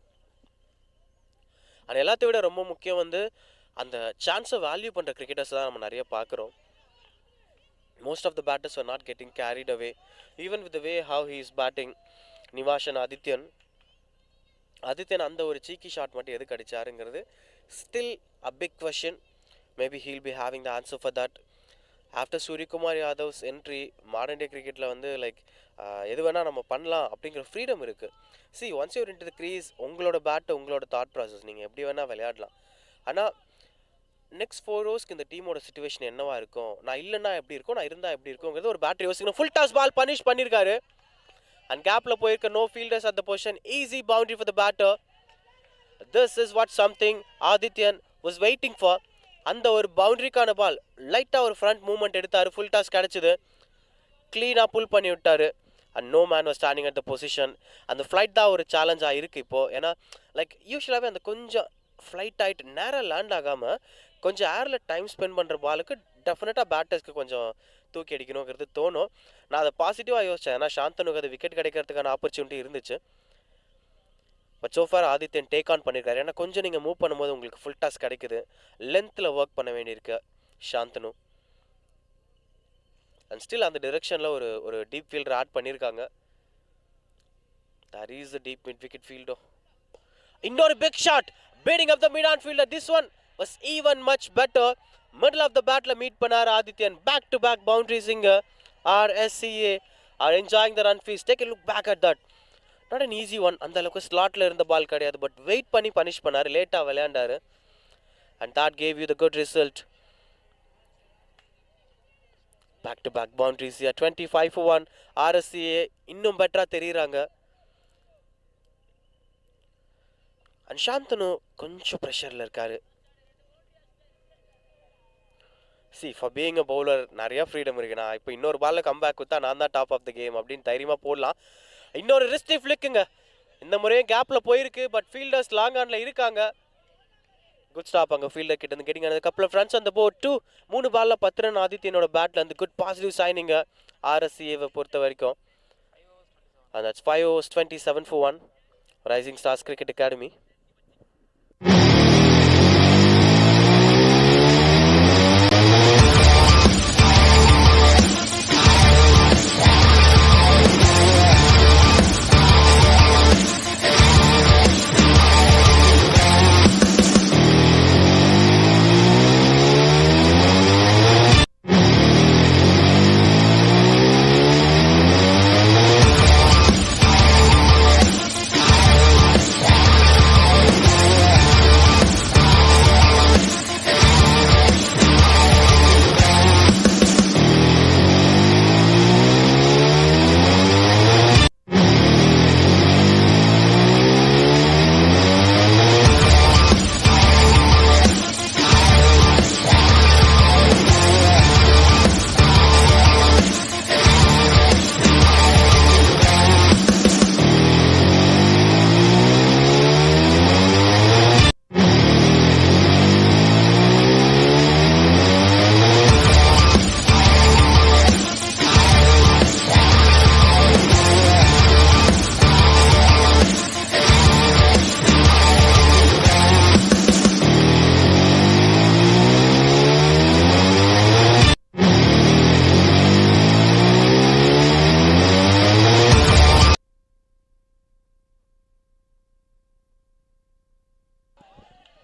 அண்ட் எல்லாத்தையும் விட ரொம்ப முக்கியம் வந்து அந்த சான்ஸை வேல்யூ பண்ணுற கிரிக்கெட்டர்ஸ் தான் நம்ம நிறைய பார்க்குறோம். Most of the batters were not getting carried away. Even with the way how he is batting, Nivash and Adityan அந்த ஒரு சீக்கி ஷாட் மட்டும் எதுக்கு அடிச்சாருங்கிறது still a big question. Maybe he'll be having the answer for that. After Suryakumar Yadav's entry, modern day cricketல வந்து like எது வேணால் நம்ம பண்ணலாம் அப்படிங்கிற ஃப்ரீடம் இருக்குது. See, once you're into the crease, உங்களோட பேட்டு உங்களோட தாட் ப்ராசஸ், நீங்கள் எப்படி வேணால் விளையாடலாம். ஆனால் நெக்ஸ்ட் 4 ஓவர்ஸ்க்கு இந்த டீமோட சிச்சுவேஷன் என்னவா இருக்கும், நான் இல்லைன்னா எப்படி இருக்கும், நான் இருந்தால் எப்படி இருக்குங்கிறது ஒரு பேட்டரி யோசிக்கணும். ஃபுல் டாஸ் பால் பனிஷ் பண்ணியிருக்காரு. அண்ட் கேப்பில் போயிருக்க no fielders at the position. Easy boundary for the batter. This is what something Adithyan was waiting for. அந்த ஒரு பவுண்டரிக்கான பால் லைட்டாக ஒரு ஃப்ரண்ட் மூவ்மெண்ட் எடுத்தார். ஃபுல் டாஸ் கிடச்சிது. க்ளீனாக புல் பண்ணி விட்டார். And no man was standing at the position. அந்த ஃப்ளைட் தான் ஒரு சேலஞ்சாக இருக்குது இப்போது. ஏன்னா லைக் யூஸ்வலாகவே அந்த கொஞ்சம் ஃப்ளைட் ஆகிட்டு நேராக லேண்ட் ஆகாமல் கொஞ்சம் ஏரில் டைம் ஸ்பெண்ட் பண்ணுற பாலுக்கு டெஃபினட்டாக பேட்டர்ஸ்க்கு கொஞ்சம் தூக்கி அடிக்கணுங்கிறது தோணும். நான் அதை பாசிட்டிவாக யோசித்தேன். ஏன்னா சாந்தனுக்கு அது விக்கெட் கிடைக்கிறதுக்கான ஆப்பர்ச்சுனிட்டி இருந்துச்சு. But so far Adithyan take on பண்ணியிருக்காரு. ஏன்னா கொஞ்சம் நீங்கள் மூவ் பண்ணும்போது உங்களுக்கு ஃபுல் டாஸ் கிடைக்குது. லென்த்தில் ஒர்க் பண்ண வேண்டியிருக்கு சாந்தனு. அண்ட் ஸ்டில் அந்த டிரெக்ஷனில் ஒரு டீப் ஃபீல்டர் ஆட் பண்ணியிருக்காங்க. That is the deep mid-wicket fielder. Indoor big shot, beating up the mid-on fielder. This one was even much better. Middle of the bat la meet பண்ணார் Adityan. Back-to-back boundaries இங்க. RSCA are enjoying the run feast. Take a look back at that. Not an easy one. அந்த அளவுக்கு ஸ்லாட்ல இருந்த பால் கிடையாது. But wait பண்ணி punish பண்ணார். லேட்டாக விளையாண்டாரு. And that gave you the good result. Back-to-back boundaries here. 25 for 1. RSCA இன்னும் பெட்டராக தெரியுறாங்க. And Shantanu கொஞ்சம் ப்ரெஷரில் இருக்காரு. ஃபார் பீயிங் அ பவுலர் நிறையா ஃப்ரீடம் இருக்கு. நான் இப்போ இன்னொரு பாலில் கம்பேக் கொடுத்தா நான் தான் டாப் ஆஃப் த கேம் அப்படின்னு தைரியமாக போடலாம். இன்னொரு ரிஸ்டி ஃப்ளிக்குங்க. இந்த முறையும் கேப்பில் போயிருக்கு. பட் ஃபீல்டர்ஸ் லாங் ஆனில் இருக்காங்க. குட் ஸ்டாப் அங்கே ஃபீல்டர் கிட்ட இருந்து கெட்டிங் கப்பல் ஃப்ரெண்ட்ஸ் அந்த போர்ட் 2 3 பாலில் 10 ரன் ஆதித்யனோட பேட்டில் இருந்து குட் பாசிட்டிவ் சைனிங்க RSCAவை பொறுத்த வரைக்கும். And that's 5 overs 27 for 1. Rising stars cricket academy.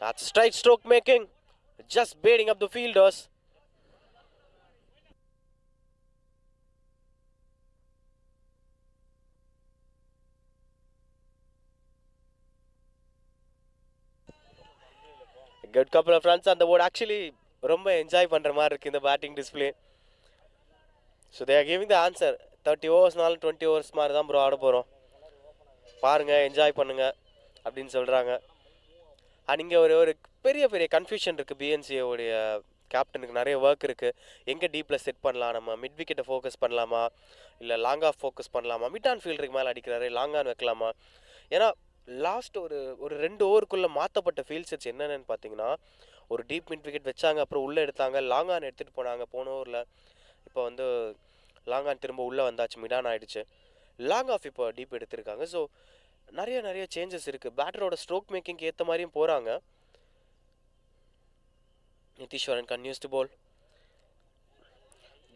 That's straight stroke making, just baiting up the fielders. Good couple of runs on the board. Actually, ரொம்ப என்ஜாய் பண்ணுற மாதிரி இருக்குது இந்த batting display. So they are giving the answer. 30 ஓவர்ஸ்னாலும் 20 overs மாதிரி தான் bro ஆட போகிறோம். பாருங்கள், என்ஜாய் பண்ணுங்கள் அப்படின்னு சொல்கிறாங்க. அண்ட் இங்கே ஒரு பெரிய பெரிய கன்ஃபியூஷன் இருக்குது. BNCA கேப்டனுக்கு நிறைய ஒர்க் இருக்குது. எங்கே டீப்பில் செட் பண்ணலாம், நம்ம மிட் விக்கெட்டை ஃபோக்கஸ் பண்ணலாமா, இல்லை லாங் ஆஃப் ஃபோக்கஸ் பண்ணலாமா, மிட் ஆன் ஃபீல்டருக்கு மேலே அடிக்கிறாரு, லாங் ஆன் வைக்கலாமா. ஏன்னா லாஸ்ட் ஒரு 2 ஓவருக்குள்ளே மாற்றப்பட்ட ஃபீல்ட் செட்ஸ் என்னென்னு பார்த்தீங்கன்னா, ஒரு டீப் மிட் விக்கெட் வச்சாங்க, அப்புறம் உள்ளே எடுத்தாங்க, லாங் ஆன் எடுத்துகிட்டு போனாங்க போன ஓவரில். இப்போ லாங் ஆன் திரும்ப உள்ளே வந்தாச்சு, மிட் ஆன் ஆகிடுச்சு. லாங் ஆஃப் இப்போ டீப் எடுத்திருக்காங்க. ஸோ நிறைய சேஞ்சஸ் இருக்குது. பேட்டரோட ஸ்ட்ரோக் மேக்கிங்க்கு ஏற்ற மாதிரியும் போகிறாங்க. Nitishwaran continues to bowl.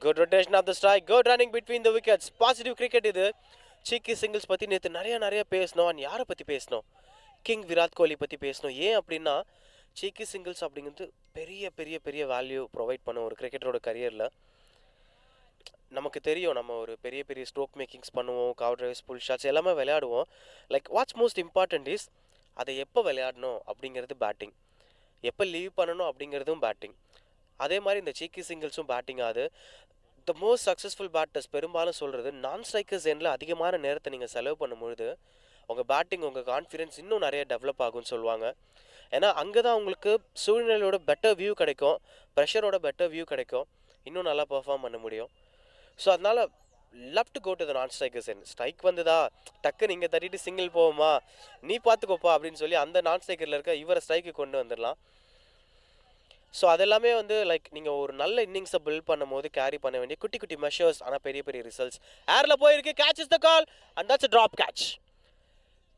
Good rotation of the strike, good running between the wickets. Positive cricket இது. சீக்கி சிங்கிள்ஸ் பற்றி நேற்று நிறைய பேசணும். அண்ட் யாரை பற்றி பேசணும்? கிங் விராட் கோலி பற்றி பேசணும். ஏன் அப்படின்னா, சீக்கி சிங்கிள்ஸ் அப்படிங்கிறது பெரிய வேல்யூ ப்ரொவைட் பண்ண ஒரு கிரிக்கெட்டரோட கரியரில். நமக்கு தெரியும், நம்ம ஒரு பெரிய ஸ்ட்ரோக் மேக்கிங்ஸ் பண்ணுவோம், கவர் டிரைவ்ஸ், புல் ஷாட்ஸ் எல்லாமே விளையாடுவோம். Like what's most important is அதை எப்போ விளையாடணும் அப்படிங்கிறது பேட்டிங், எப்போ லீவ் பண்ணணும் அப்படிங்கிறதும் பேட்டிங். அதே மாதிரி இந்த சீக்கி சிங்கிள்ஸும் பேட்டிங் ஆகுது. த மோஸ்ட் சக்ஸஸ்ஃபுல் பேட்டர்ஸ் பெரும்பாலும் சொல்கிறது, நான் ஸ்ட்ரைக்கர்ஸ் எண்டில் அதிகமான நேரத்தை நீங்கள் செலவு பண்ணும்பொழுது உங்கள் பேட்டிங், உங்கள் கான்ஃபிடென்ஸ் இன்னும் நிறைய டெவலப் ஆகும்னு சொல்லுவாங்க. ஏன்னா அங்கே தான் உங்களுக்கு சூழ்நிலையோட பெட்டர் வியூ கிடைக்கும், ப்ரெஷரோட பெட்டர் வியூ கிடைக்கும், இன்னும் நல்லா பெர்ஃபார்ம் பண்ண முடியும். ஸோ அதனால் love to go to the non striker's end. Strike வந்துதா டக்கு நீங்கள் தட்டிட்டு சிங்கிள் போவோமா, நீ பார்த்துக்கோப்பா அப்படின்னு சொல்லி அந்த நான் ஸ்ட்ரைக்கரில் இருக்க இவரை ஸ்ட்ரைக்கு கொண்டு வந்துடலாம். ஸோ அதெல்லாமே வந்து லைக் நீங்கள் ஒரு நல்ல இன்னிங்ஸை பில்ட் பண்ணும் போது கேரி பண்ண வேண்டிய குட்டி குட்டி மெஷர்ஸ், ஆனால் பெரிய பெரிய ரிசல்ட்ஸ். ஏரில் போயிருக்கு, catch is the call and that's a drop catch.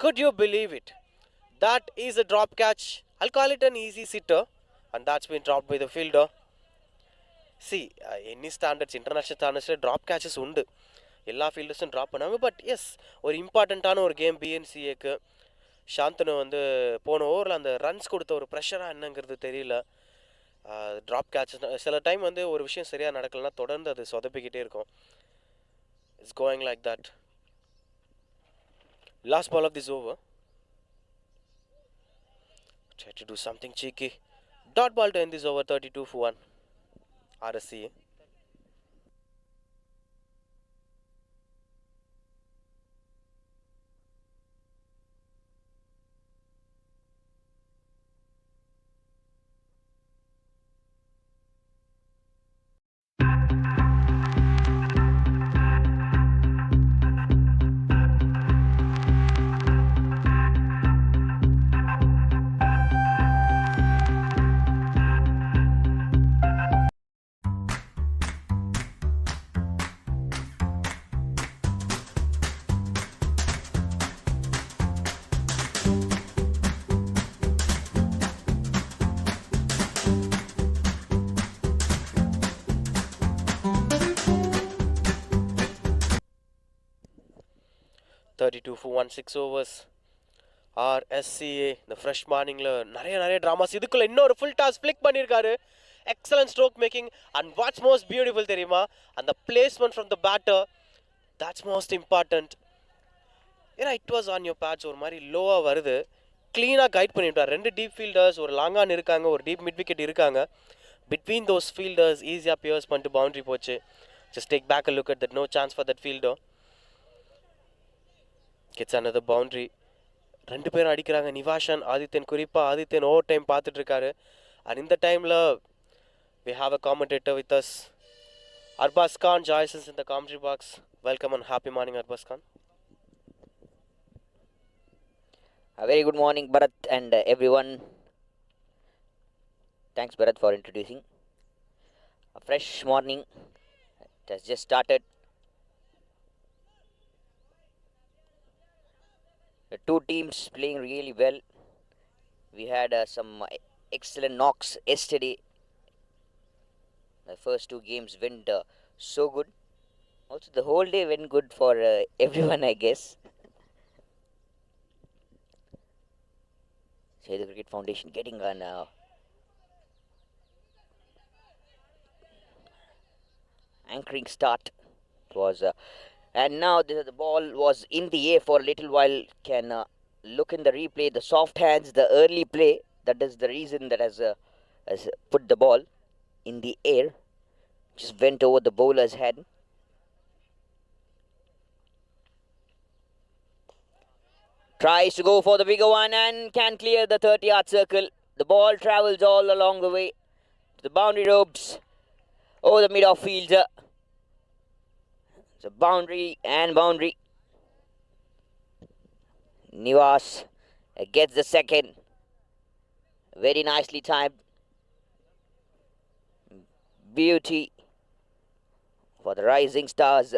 Good you believe it? That is a drop catch. I'll call it an easy sitter, and that's been dropped by the fielder. See, any standards, international standards, drop catches உண்டு, எல்லா ஃபீல்டர்ஸும் drop பண்ணாங்க. But S, ஒரு இம்பார்ட்டண்ட்டான ஒரு game பிஎன்சிஏக்கு Shantanu வந்து போன ஓவரில் அந்த ரன்ஸ் கொடுத்த ஒரு ப்ரெஷராக என்னங்கிறது தெரியல. ட்ராப் கேட்சஸ் சில டைம் வந்து ஒரு விஷயம் சரியாக நடக்கலைன்னா தொடர்ந்து அது சொதப்பிக்கிட்டே இருக்கும். It's going like that. Last ball of this over. Try to do something cheeky. Dot ball to end this over, 32 for 1. RSCA. For 1, 6 overs. RSCA இந்த ஃப்ரெஷ் மார்னிங்கில் நிறைய ட்ராமாஸ். இதுக்குள்ளே இன்னொரு ஃபுல் டாஸ் ஃப்ளிக் பண்ணியிருக்காரு. Excellent stroke making. And what's most beautiful தெரியுமா, அந்த placement from the batter, that's most important. ஏன்னா it was on your patch, ஒரு மாதிரி லோவாக வருது, க்ளீனாக கைட் பண்ணிவிட்டார். 2 டீப் ஃபீல்டர்ஸ், ஒரு லாங்கான் இருக்காங்க, ஒரு டீப் மிட் விக்கெட் இருக்காங்க. பிட்வீன் தோஸ் ஃபீல்டர்ஸ் ஈஸியாக பியர்ஸ் பண்ணிட்டு பவுண்ட்ரி போச்சு. Just take back a look at that, no chance for that fielder. Gets another boundary. 2 பேரும் அடிக்கிறாங்க, நிவாஷன் ஆதித்யன். குறிப்பாக ஆதித்யன் ஓவர் டைம் பார்த்துட்ருக்காரு. அண்ட் இந்த டைமில் we have a commentator with us. Arbaz Khan joins us in the commentary box. Welcome and happy morning, Arbaz Khan. A very good morning, Bharat, and everyone. Thanks, Bharat, for introducing. A fresh morning. It has just started. The 2 teams playing really well. We had some excellent knocks yesterday. The first 2 games went so good. Also, the whole day went good for everyone, I guess. So, the Cricket Foundation getting an anchoring start. It was and now the ball was in the air for a little while. Can look in the replay, the soft hands, the early play, that is the reason that has put the ball in the air. Just went over the bowler's head. Tries to go for the bigger one and can clear the 30-yard circle. The ball travels all along the way to the boundary ropes over the mid-off fielder. So boundary and boundary. Nivas gets the second. Very nicely timed. Beauty for the Rising Stars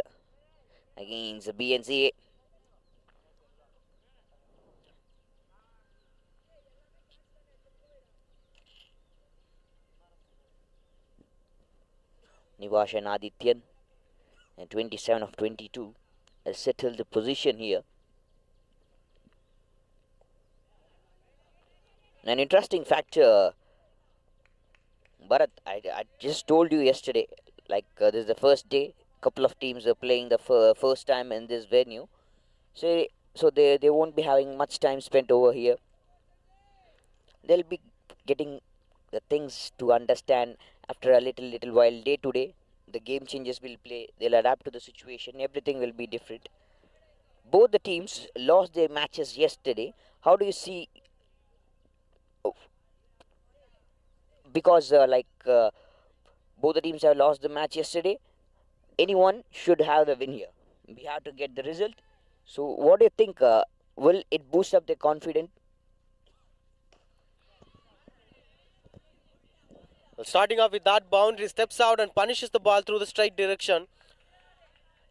against the BNCA. Nivash and Adityan, and 27 of 22 has settled the position here. An interesting factor, Bharat, I just told you yesterday, like this is the first day, couple of teams are playing the first time in this venue. So they won't be having much time spent over here. They'll be getting the things to understand after a little while. Day to day, the game changes will play. They'll adapt to the situation. Everything will be different. Both the teams lost their matches yesterday. How do you see? Because both the teams have lost the match yesterday, anyone should have the win here. We have to get the result. So what do you think? Will it boost up their confidence? Well, starting off with that boundary, steps out and punishes the ball through the straight direction.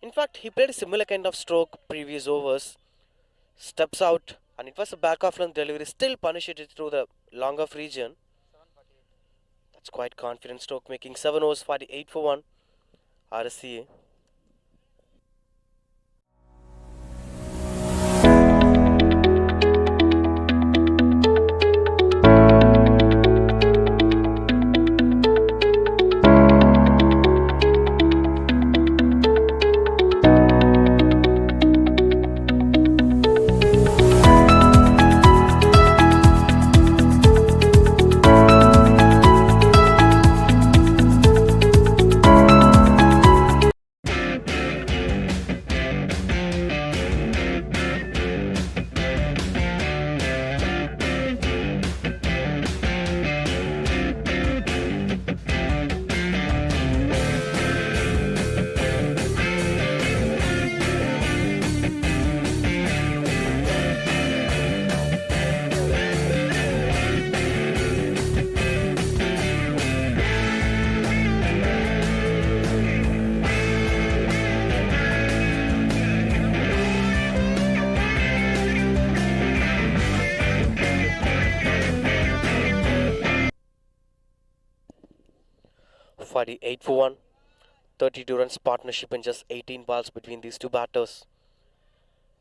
In fact, he played a similar kind of stroke previous overs. Steps out and it was a back off length delivery, still punished it through the long off region. That's quite confident stroke, making 7 overs 48 for 1. RSCA. Eight for 1. 32 runs partnership in just 18 balls between these two batters.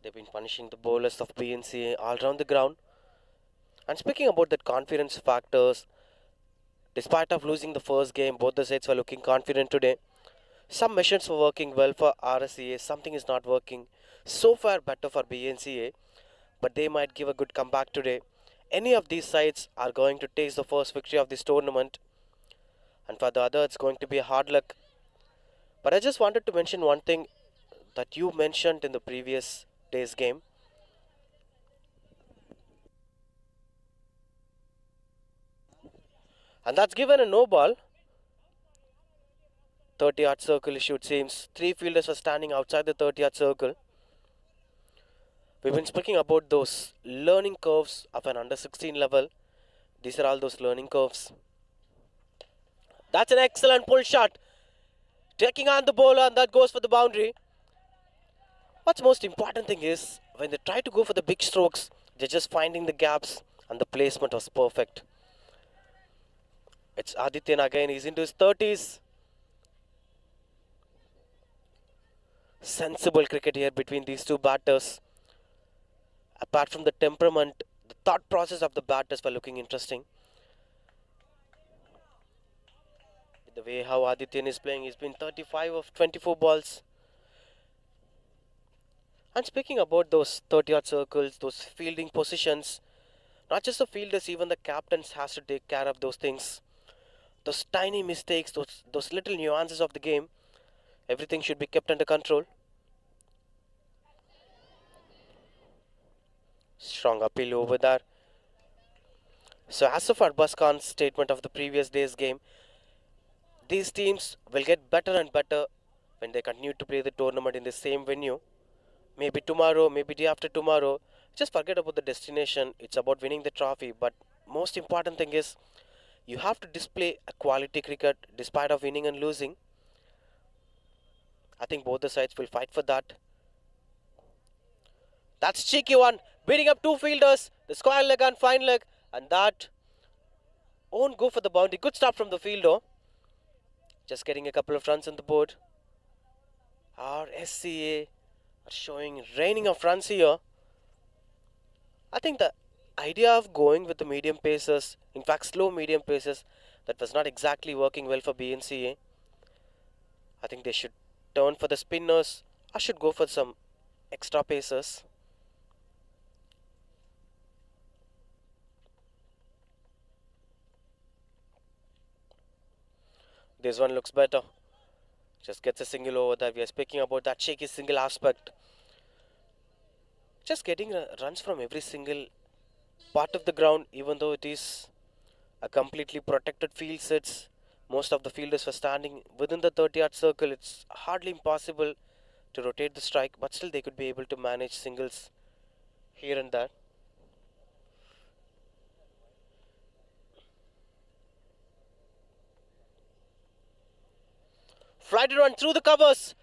They've been punishing the bowlers of BNCA all around the ground. And speaking about that confidence factors, despite of losing the first game, both the sides were looking confident today. Some measures were working well for RSCA, something is not working so far better for BNCA, but they might give a good comeback today. Any of these sides are going to taste the first victory of this tournament, and for the other it's going to be a hard luck. But I just wanted to mention one thing that you mentioned in the previous day's game. And that's given a no ball. 30-yard circle issue, it seems. 3 fielders were standing outside the 30-yard circle. We've been speaking about those learning curves of an under 16 level. These are all those learning curves. That's an excellent pull shot. Taking on the bowler, and that goes for the boundary. What's most important thing is, when they try to go for the big strokes, they're just finding the gaps, and the placement was perfect. It's Adityan again, he's into his 30s. Sensible cricket here between these two batters. Apart from the temperament, the thought process of the batters were looking interesting. The way how Adityan is playing, he's been 35 of 24 balls. And speaking about those 30-yard circles, those fielding positions, not just the fielders, even the captains has to take care of those things. Those tiny mistakes, those little nuances of the game, everything should be kept under control. Strong appeal over there. So as of Arbaz Khan's statement of the previous day's game, these teams will get better and better when they continue to play the tournament in the same venue. Maybe tomorrow, maybe day after tomorrow. Just forget about the destination. It's about winning the trophy. But most important thing is, you have to display a quality cricket despite of winning and losing. I think both the sides will fight for that. That's cheeky one. Beating up 2 fielders. The square leg and fine leg. And that won't go for the boundary. Good stop from the fielder. Just getting a couple of runs on the board. RSCA are showing raining of runs here. I think the idea of going with the medium paces, in fact slow medium paces, that was not exactly working well for BNCA. I think they should turn for the spinners or should go for some extra paces. This one looks better. Just gets a single over there. We are speaking about that shaky single aspect. Just getting runs from every single part of the ground, even though it is a completely protected field sits. Most of the fielders were standing within the 30-yard circle. It's hardly impossible to rotate the strike, but still they could be able to manage singles here and there. Flighted one through the covers.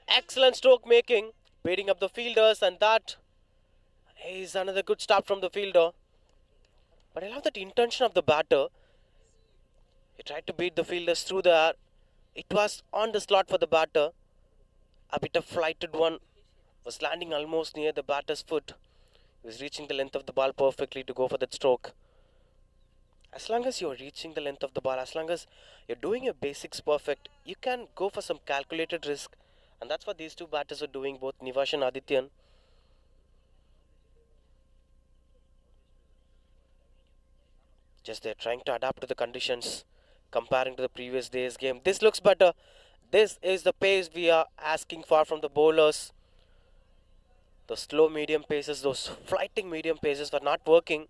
Excellent stroke making, beating up the fielders, and that is another good start from the fielder. But I love that intention of the batter. He tried to beat the fielders through the air. It was on the slot for the batter. A bit of flighted one was landing almost near the batter's foot. He was reaching the length of the ball perfectly to go for that stroke. As long as you're reaching the length of the ball, as long as you're doing your basics perfect, you can go for some calculated risk. And that's what these two batters are doing, both Nivash and Adityan. Just they're trying to adapt to the conditions, comparing to the previous day's game. This looks better. This is the pace we are asking for from the bowlers. The slow medium paces, those flighting medium paces were not working.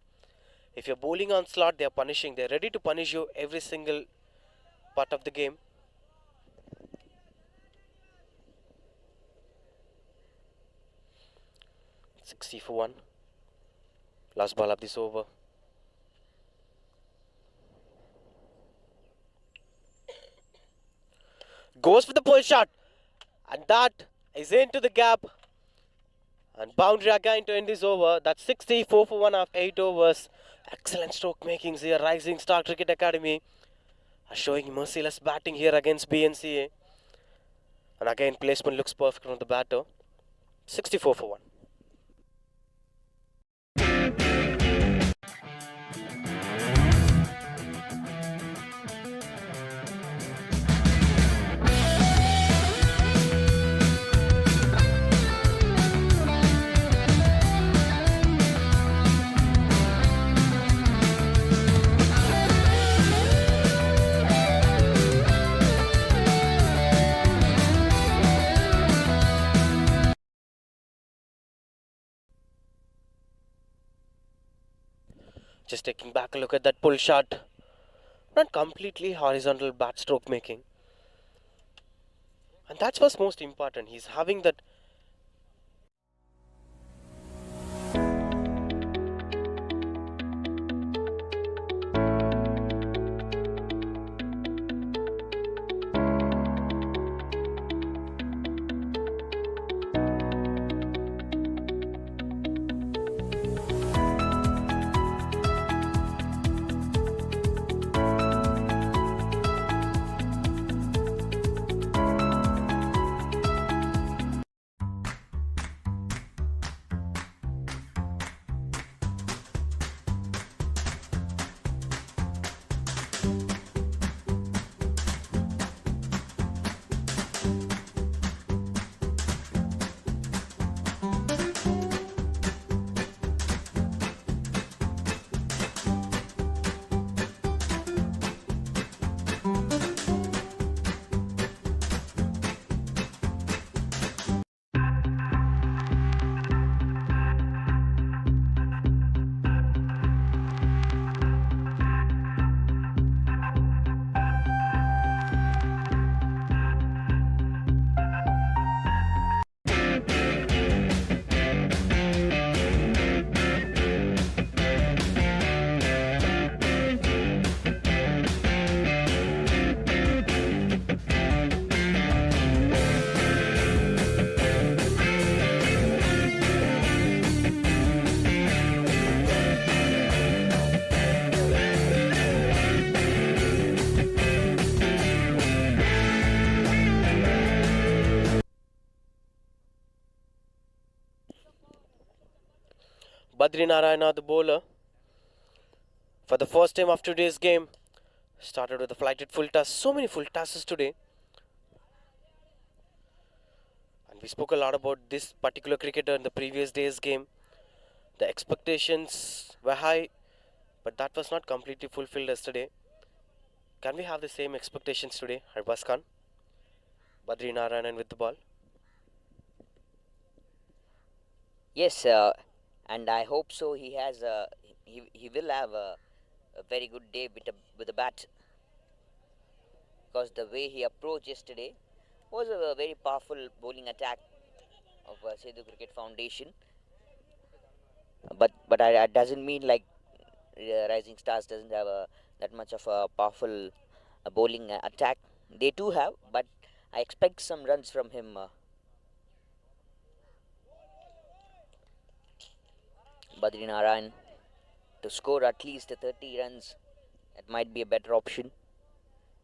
If you're bowling on slot, they are punishing. They're ready to punish you every single part of the game. Sixty for one. Last ball of this over. Goes for the pull shot, and that is into the gap. And boundary again to end this over. That's 64 for 1 of 8 overs. Excellent stroke makings here. Rising Star Cricket Academy are showing merciless batting here against BNCA. And again, placement looks perfect from the batter. 64 for 1. Just taking back a look at that pull shot. Not completely horizontal bat stroke making. And that's what's most important. He's having that Badri Narayana, the bowler, for the first time of today's game, started with a flighted full toss. So many full tosses today. And we spoke a lot about this particular cricketer in the previous day's game. The expectations were high, but that was not completely fulfilled yesterday. Can we have the same expectations today, Harbaz Khan? Badri Narayanan with the ball. Yes, and I hope so. He has he will have a very good day with the bat, because the way he approached yesterday was a very powerful bowling attack of Sedu Cricket Foundation. But it doesn't mean like Rising Stars doesn't have that much of a powerful bowling attack. They do have, but I expect some runs from him. Badrinarayan to score at least 30 runs. That might be a better option.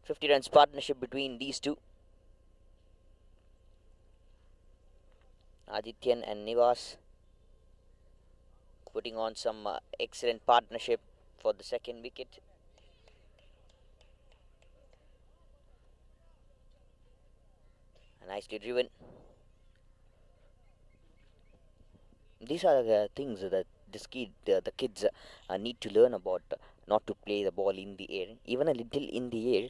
50 runs partnership between these two. Adityan and Nivas putting on some excellent partnership for the second wicket. Nicely driven. These are the things that the kids need to learn about. Not to play the ball in the air. Even a little in the air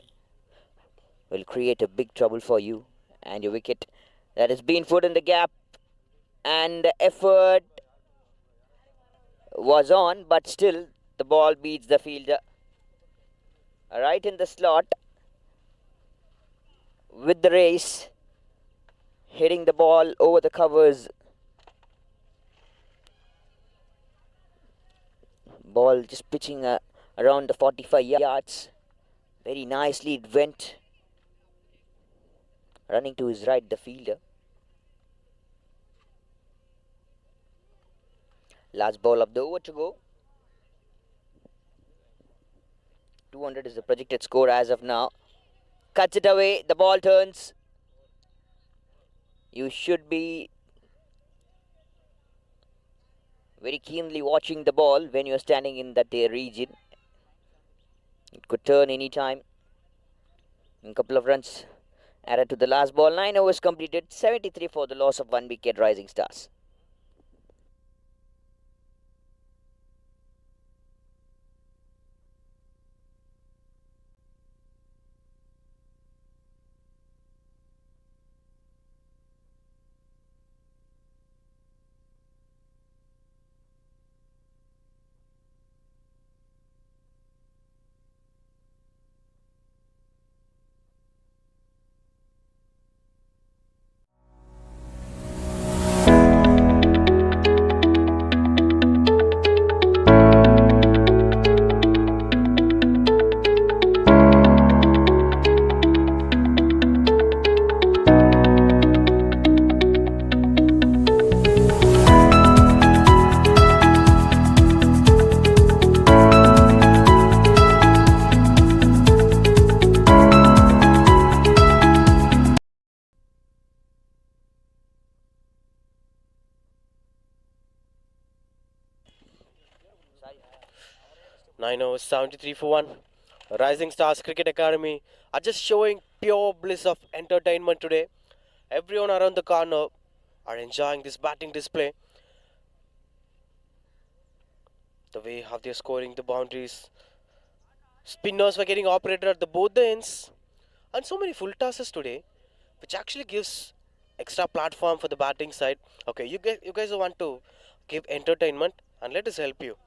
will create a big trouble for you and your wicket. That has been put in the gap, and the effort was on, but still the ball beats the fielder right in the slot with the race, hitting the ball over the covers. Ball just pitching around the 45 yards. Very nicely it went. Running to his right, the fielder. Last ball of the over to go. 200 is the projected score as of now. Cuts it away. The ball turns. You should be very keenly watching the ball when you're standing in that region. It could turn any time. A couple of runs added to the last ball. 9 overs completed. 73 for the loss of 1 wicket. Rising Stars. Nine overs, 73 for 1. Rising Stars Cricket Academy are just showing pure bliss of entertainment today. Everyone around the corner are enjoying this batting display. The way how they're scoring the boundaries. Spinners were getting operated at the both the ends. And so many full tosses today, which actually gives extra platform for the batting side. Okay, you guys want to give entertainment, and let us help you.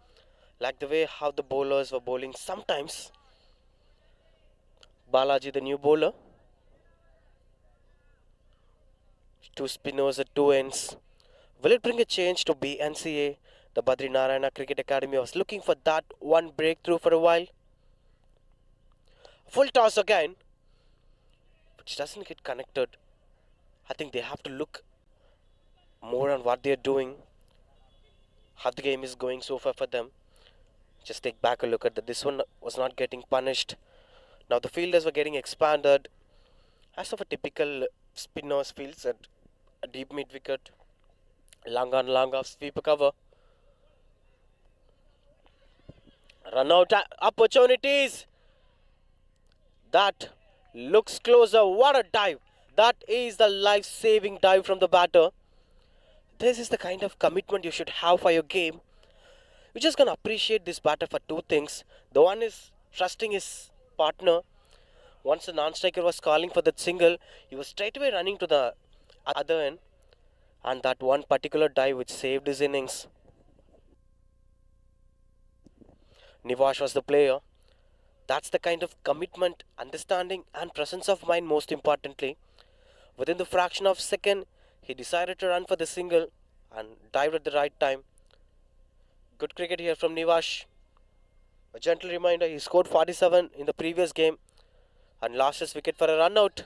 Like the way how the bowlers were bowling sometimes. Balaji, the new bowler. Two spinners at two ends. Will it bring a change to BNCA? The Badrinarayana Cricket Academy was looking for that one breakthrough for a while. Full toss again, which doesn't get connected. I think they have to look more on what they're doing, how the game is going so far for them. Just take back a look at that. This one was not getting punished. Now the fielders were getting expanded. As of a typical spinner's fields at a deep mid wicket. Long on long off sweeper cover. Run out opportunities. That looks closer. What a dive. That is the life-saving dive from the batter. This is the kind of commitment you should have for your game. You're just going to appreciate this batter for two things. The one is trusting his partner. Once the non-striker was calling for that single, he was straight away running to the other end. And that one particular dive which saved his innings. Nivash was the player. That's the kind of commitment, understanding and presence of mind most importantly. Within the fraction of a second, he decided to run for the single and dived at the right time. Good cricket here from Nivash. A gentle reminder, he scored 47 in the previous game and lost his wicket for a run out.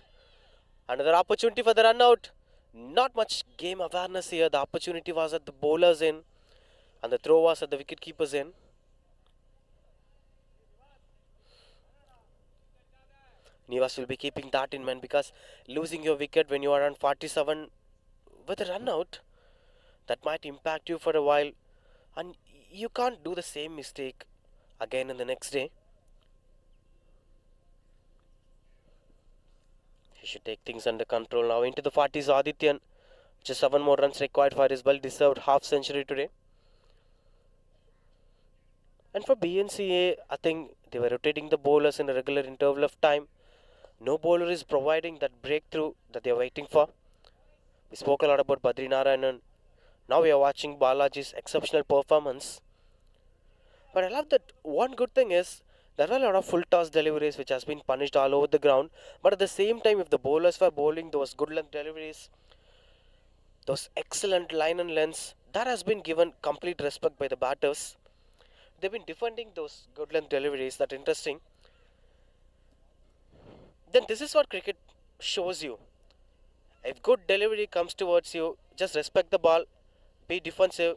Another opportunity for the run out. Not much game awareness here. The opportunity was at the bowler's end and the throw was at the wicketkeeper's end. Nivas will be keeping that in mind because losing your wicket when you are on 47 with a run out, that might impact you for a while, and you can't do the same mistake again in the next day. He should take things under control now. Into the 40s, Adityan. Just 7 more runs required for his well-deserved half century today. And for BNCA, I think they were rotating the bowlers in a regular interval of time. No bowler is providing that breakthrough that they are waiting for. We spoke a lot about Badri Narayanan. Now we are watching Balaji's exceptional performance. But I love that one good thing is there were a lot of full toss deliveries which has been punished all over the ground. But at the same time, if the bowlers were bowling those good length deliveries, those excellent line and lengths, that has been given complete respect by the batters. They've been defending those good length deliveries. That's interesting. Then this is what cricket shows you. If good delivery comes towards you, just respect the ball, be defensive.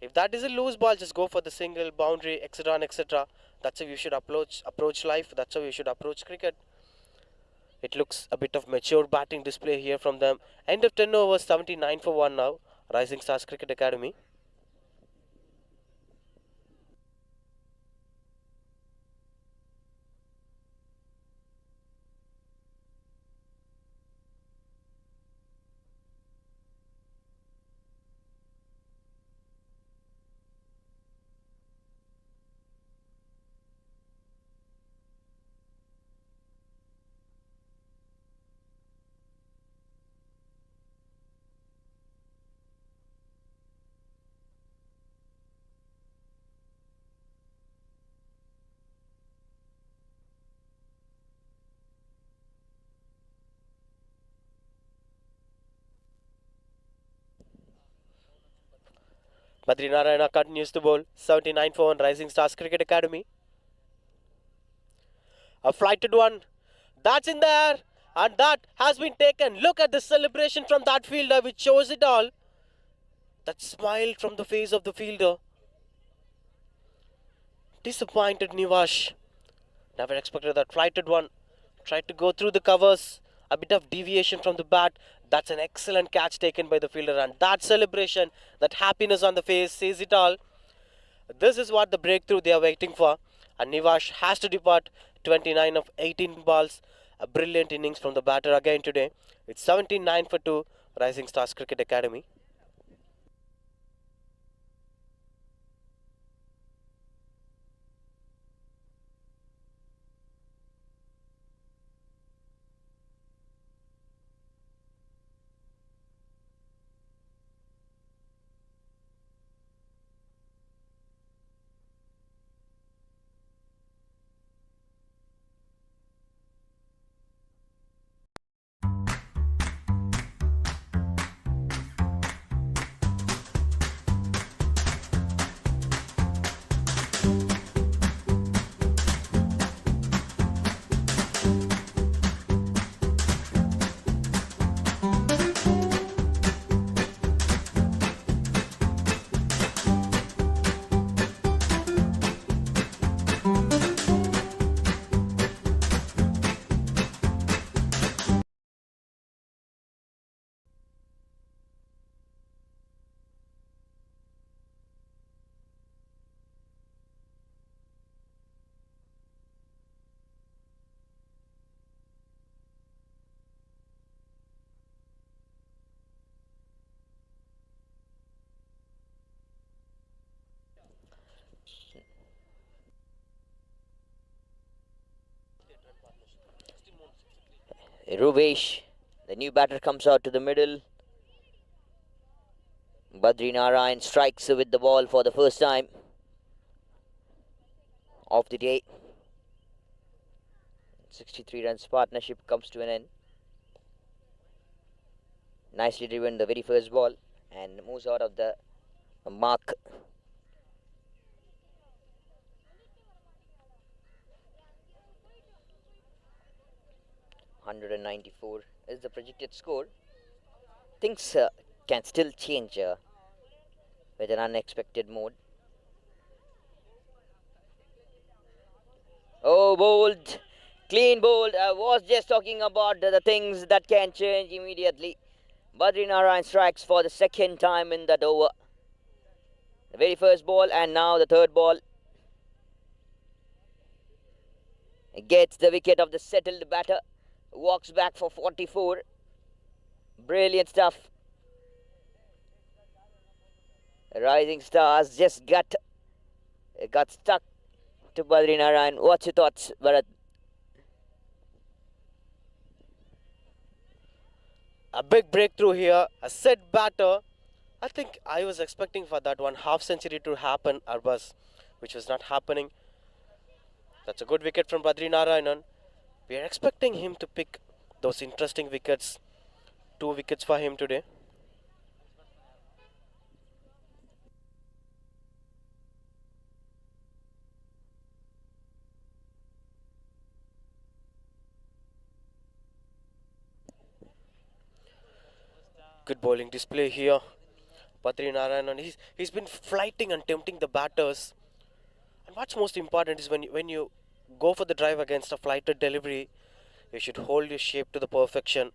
If that is a loose ball, just go for the single, boundary, etc. etc. That's how you should approach life. That's how you should approach cricket. It looks a bit of mature batting display here from them. End of 10 overs, 79 for 1 now. Rising Stars Cricket Academy. Badri Narayana continues to bowl. 79 for 1, Rising Stars Cricket Academy. A flighted one. That's in there. And that has been taken. Look at the celebration from that fielder which shows it all. That smile from the face of the fielder. Disappointed Nivash. Never expected that flighted one. Tried to go through the covers. A bit of deviation from the bat. That's an excellent catch taken by the fielder. And that celebration, that happiness on the face says it all. This is what the breakthrough they are waiting for. And Nivash has to depart. 29 of 18 balls. A brilliant innings from the batter again today. It's 79 for 2. Rising Stars Cricket Academy. Rubesh, the new batter, comes out to the middle. Badri Narayan strikes with the ball for the first time of the day. 63 runs partnership comes to an end. Nicely driven the very first ball and moves out of the mark. $194. is the projected score. Things can still change with an unexpected mode. Oh, bold. Clean bold. I was just talking about the things that can change immediately. Badrinarayan strikes for the second time in that over. The very first ball and now the third ball. He gets the wicket of the settled batter. Walks back for 44. Brilliant stuff. Rising Stars just got stuck to Badrinarayan. What's your thoughts, Bharat? A big breakthrough here, a set batter. I think I was expecting for that one half century to happen, Arbas, which was not happening. That's a good wicket from Badri Narayanan. We are expecting him to pick those interesting wickets. 2 wickets for him today. Good bowling display here. Badri Narayanan, he's been flighting and tempting the batters. And what's most important is when you go for the drive against a flighted delivery, you should hold your shape to the perfection.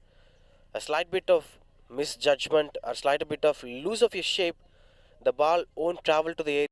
A slight bit of misjudgment or slight bit of loose of your shape, the ball won't travel to the area.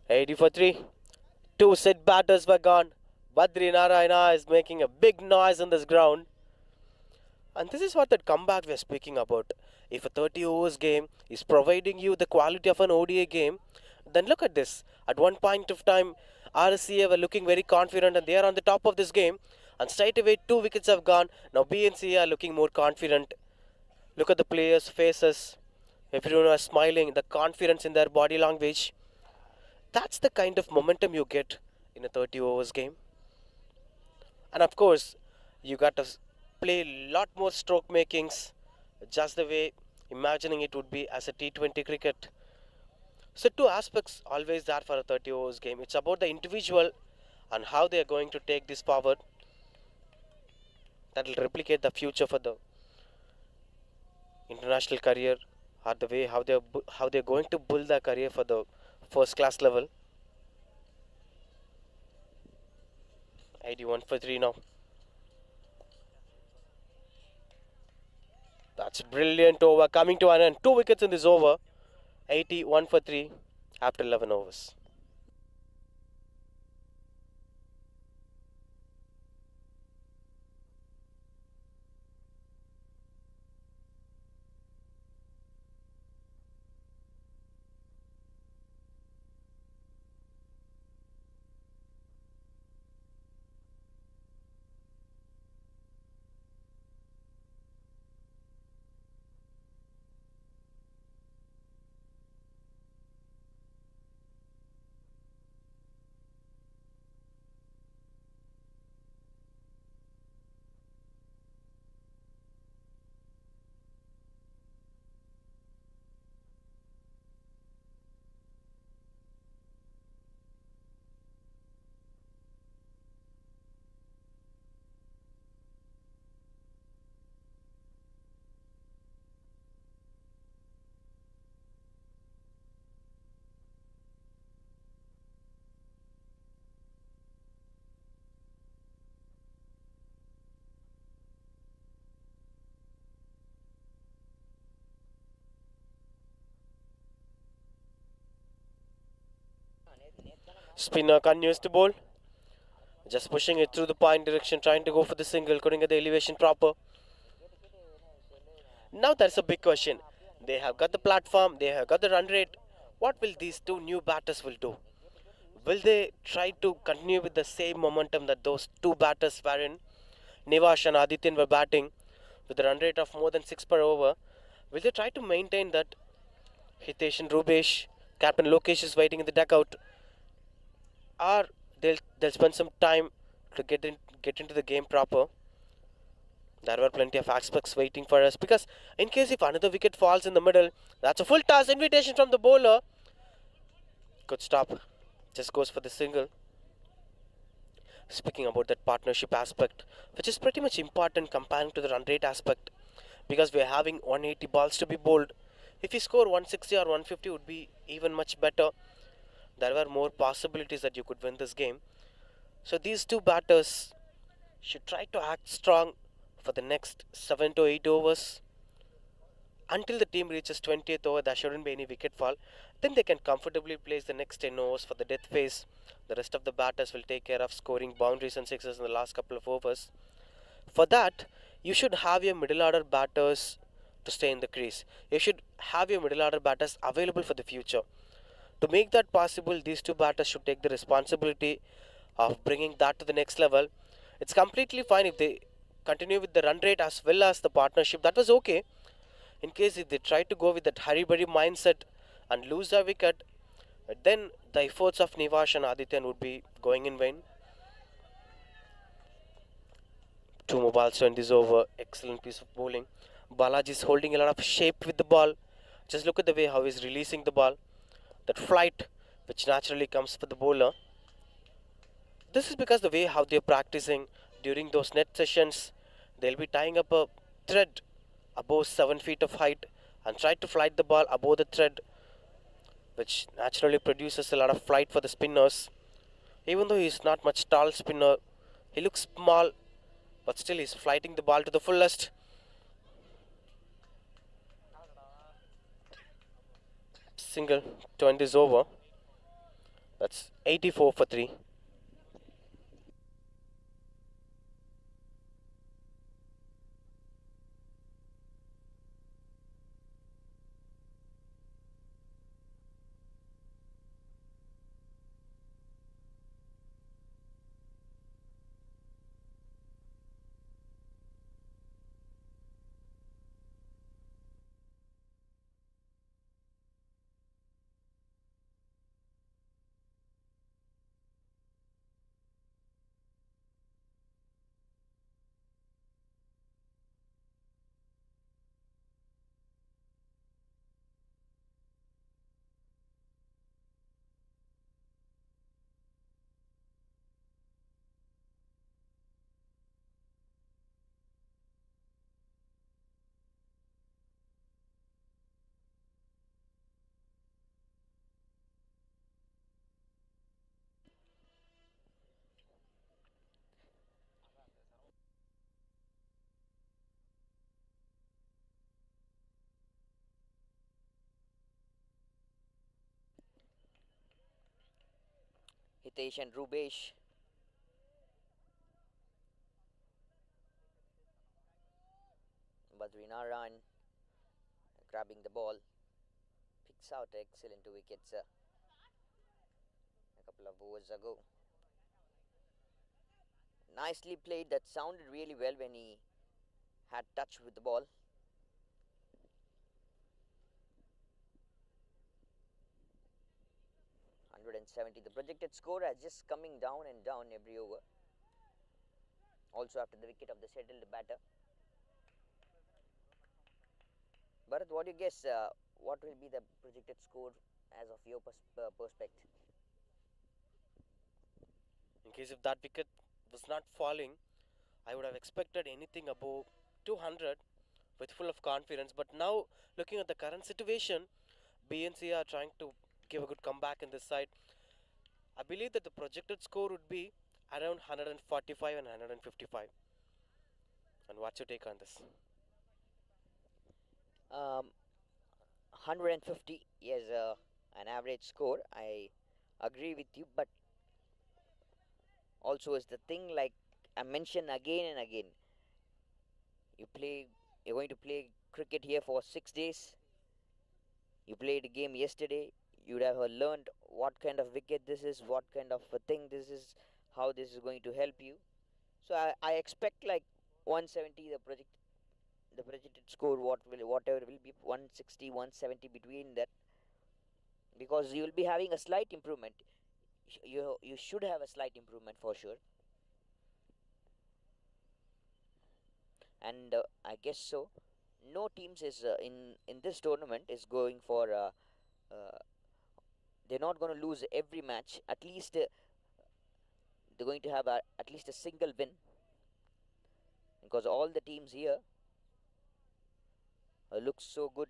Eighty for 3. 2 set batters were gone. Badri Narayana is making a big noise on this ground. And this is what that comeback we are speaking about. If a 30 overs game is providing you the quality of an ODI game, then look at this. At one point of time, RSCA were looking very confident and they are on the top of this game. And straight away 2 wickets have gone. Now BNCA are looking more confident. Look at the players' faces. Everyone is smiling, the confidence in their body language. That's the kind of momentum you get in a 30 overs game. And of course, you got to play a lot more stroke makings, just the way imagining it would be as a T20 cricket. So 2 aspects always there for a 30 overs game. It's about the individual and how they are going to take this forward. That will replicate the future for the international career, or the way how they're going to build their career for the first class level. 81 for 3 now. That's brilliant over coming to an end. 2 wickets in this over. 81 for 3 after 11 overs. Spinner continues to bowl. Just pushing it through the point direction, trying to go for the single, couldn't get the elevation proper. Now that's a big question. They have got the platform, they have got the run rate. What will these two new batters will do? Will they try to continue with the same momentum that those two batters were in? Nivash and Adityan were batting with a run rate of more than 6 per over. Will they try to maintain that? Hitesh and Rubesh, Captain Lokesh is waiting in the dugout. Or they'll spend some time to get into the game proper. There were plenty of aspects waiting for us because in case if another wicket falls in the middle, that's a full toss invitation from the bowler. Good stop. Just goes for the single. Speaking about that partnership aspect, which is pretty much important comparing to the run rate aspect, because we're having 180 balls to be bowled. If you score 160 or 150 would be even much better. There were more possibilities that you could win this game. So these two batters should try to act strong for the next 7 to 8 overs. Until the team reaches 20th over, there shouldn't be any wicket fall. Then they can comfortably place the next 10 overs for the death phase. The rest of the batters will take care of scoring boundaries and sixes in the last couple of overs. For that, you should have your middle order batters to stay in the crease. You should have your middle order batters available for the future. To make that possible, these two batters should take the responsibility of bringing that to the next level. It's completely fine if they continue with the run rate as well as the partnership. That was okay. In case if they try to go with that hurry-burry mindset and lose their wicket, then the efforts of Nivash and Adityan would be going in vain. Two more balls to end this over. Excellent piece of bowling. Balaji is holding a lot of shape with the ball. Just look at the way how he's releasing the ball. That flight which naturally comes for the bowler. This is because the way how they're practicing during those net sessions, they'll be tying up a thread above 7 feet of height and try to flight the ball above the thread, which naturally produces a lot of flight for the spinners. Even though he's not much tall spinner, he looks small, but still he's flighting the ball to the fullest. Single to end this over. That's 84 for 3. Hitesh and Rubesh. Badrinaran grabbing the ball. Picks out excellent 2 wickets a couple of overs ago. Nicely played. That sounded really well when he had touch with the ball. .170. The projected score is just coming down and down every over. Also after the wicket of the settled batter. Bharat, what do you guess? What will be the projected score as of your perspective? In case if that wicket was not falling, I would have expected anything above 200 with full of confidence. But now, looking at the current situation, BNCA are trying to give a good comeback in this side. I believe that the projected score would be around 145 and 155. And what's your take on this? 150 is an average score. I agree with you, but also is the thing, like I mentioned again and again. You're going to play cricket here for 6 days. You played a game yesterday. You'd have learned what kind of wicket this is, what kind of a thing this is, how this is going to help you. So I expect like 170 the projected score, whatever will be 160 170 between that, because you will be having a slight improvement. You should have a slight improvement for sure, and I guess so. No teams is in this tournament is going for uh, they're not going to lose every match. At least they're going to have at least a single win, because all the teams here look so good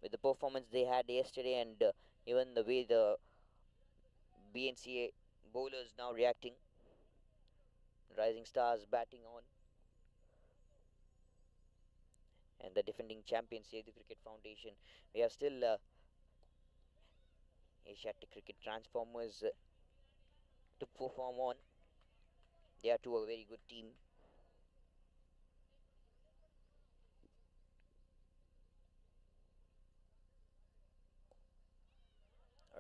with the performance they had yesterday, and even the way the BNCA bowlers now reacting. Rising Stars batting on, and the defending champions here, the Cricket Foundation. We have still Asiatic Cricket Transformers to perform on. They are too a very good team.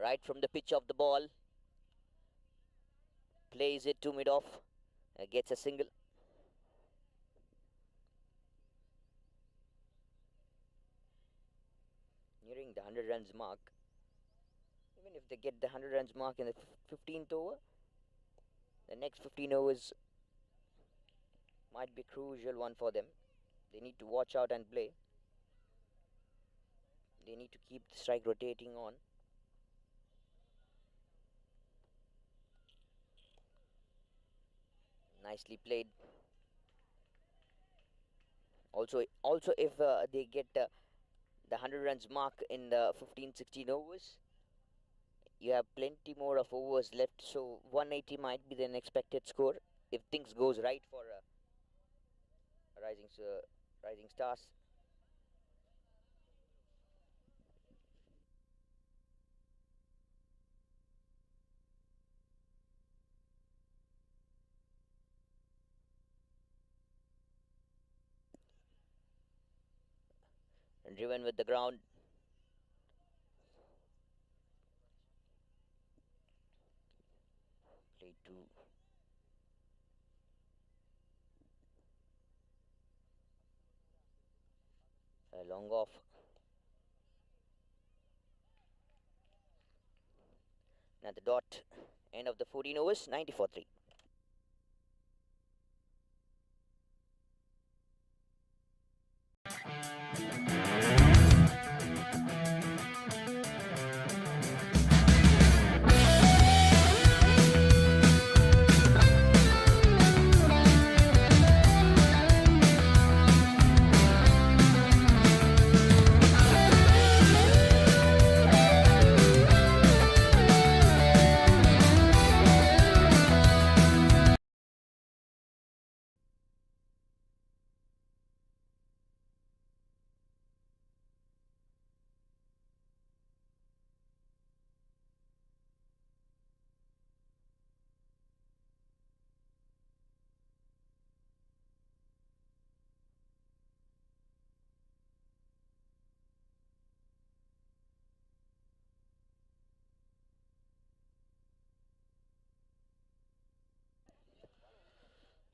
Right from the pitch of the ball, plays it to mid off, gets a single. Nearing the 100 runs mark. Even if they get the 100 runs mark in the 15th over, the next 15 overs might be a crucial one for them. They need to watch out and play. They need to keep the strike rotating on. Nicely played. Also, if they get the 100 runs mark in the 15-16 overs, you have plenty more of overs left. So 180 might be the expected score if things goes right for rising rising stars. And driven with the ground. Played to long off. And at the dot, end of the 14 overs, 90 for 3.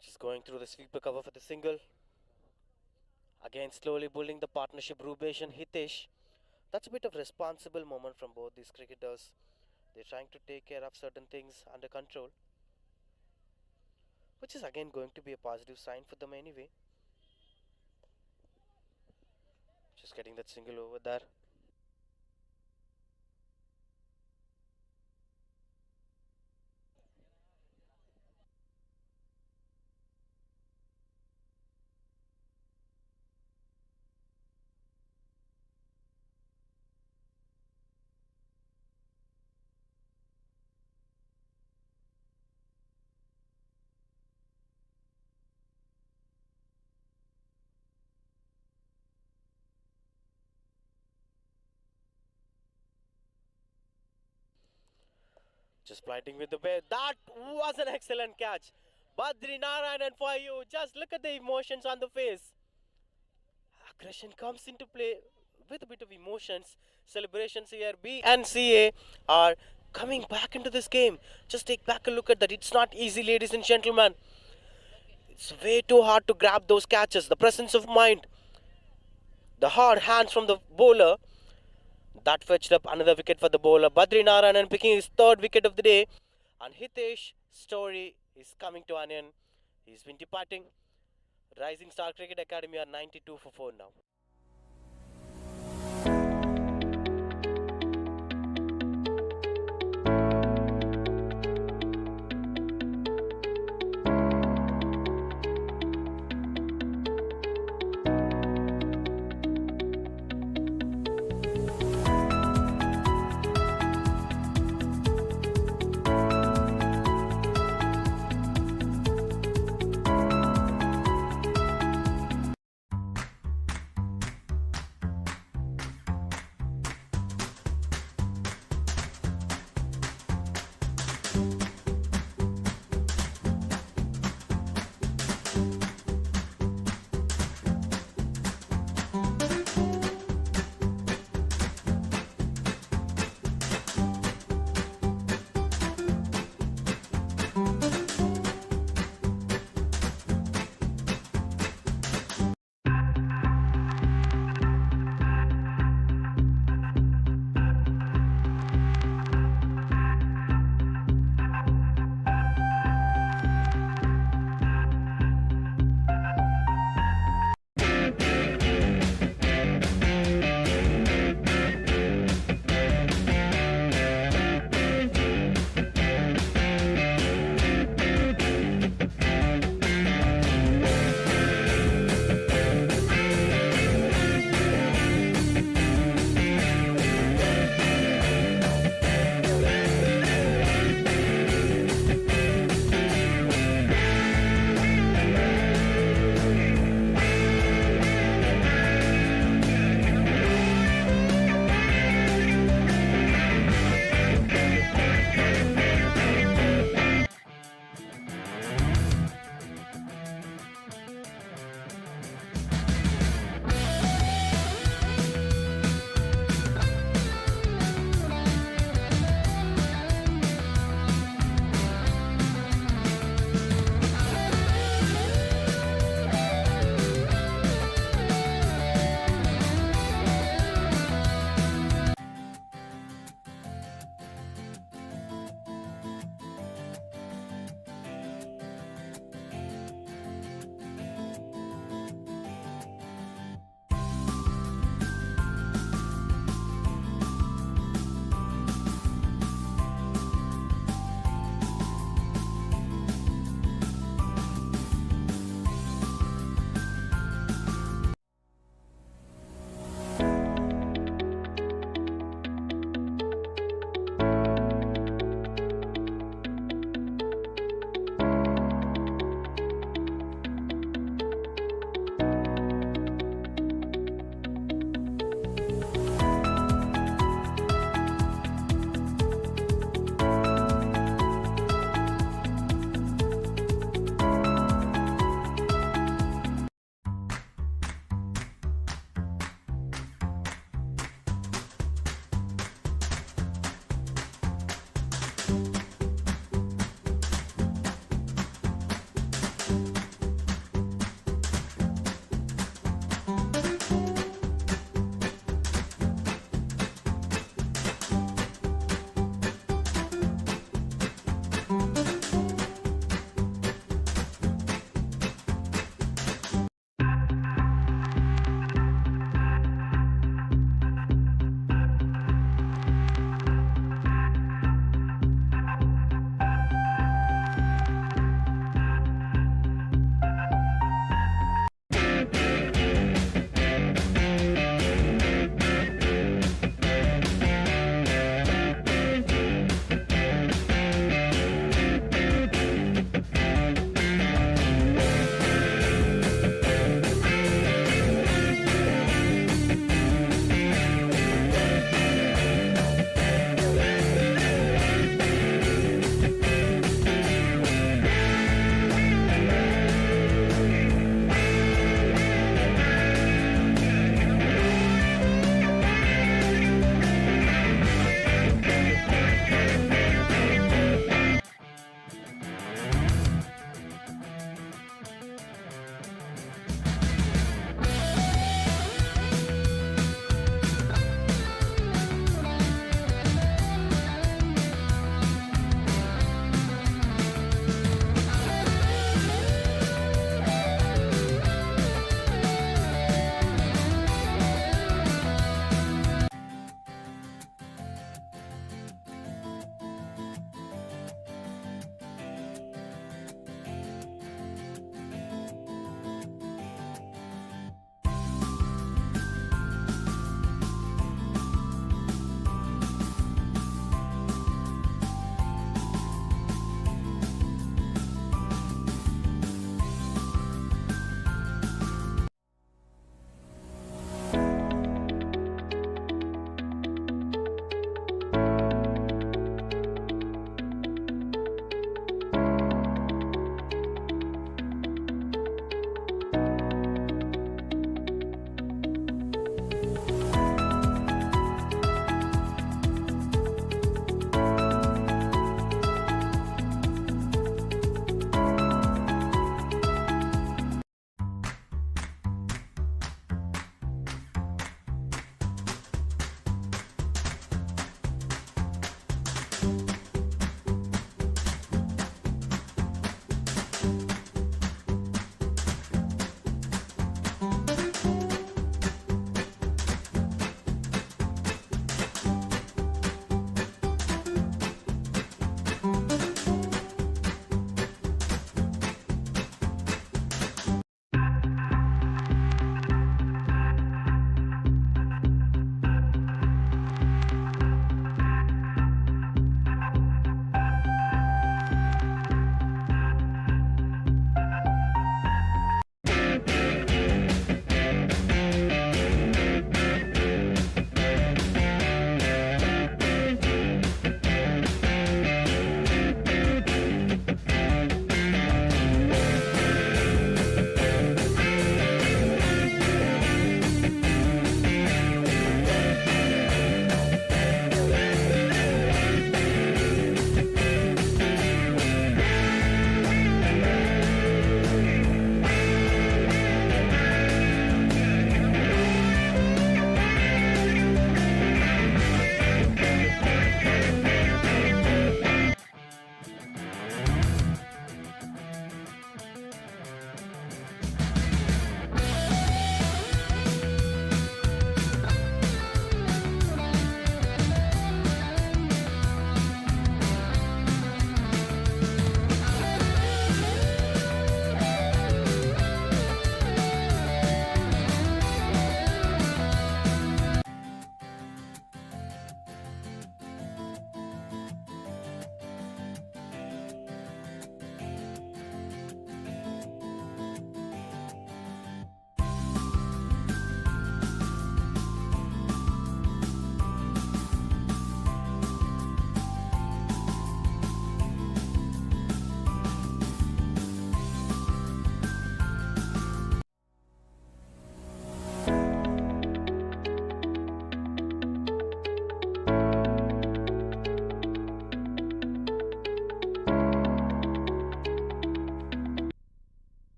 Just going through the sweeper cover for the single. Again, slowly building the partnership, Rubesh and Hitesh. That's a bit of responsible moment from both these cricketers. They're trying to take care of certain things under control, which is again going to be a positive sign for them anyway. Just getting that single over there. Just fighting with the bear. That was an excellent catch. Badri Narayanan for you. Just look at the emotions on the face. Aggression comes into play with a bit of emotions. Celebrations here. BNCA are coming back into this game. Just take back a look at that. It's not easy, ladies and gentlemen. It's way too hard to grab those catches. The presence of mind. The hard hands from the bowler. That fetched up another wicket for the bowler. Badri Narayanan picking his third wicket of the day. And Hitesh's story is coming to an end. He's been departing. Rising Star Cricket Academy are 92 for 4 now.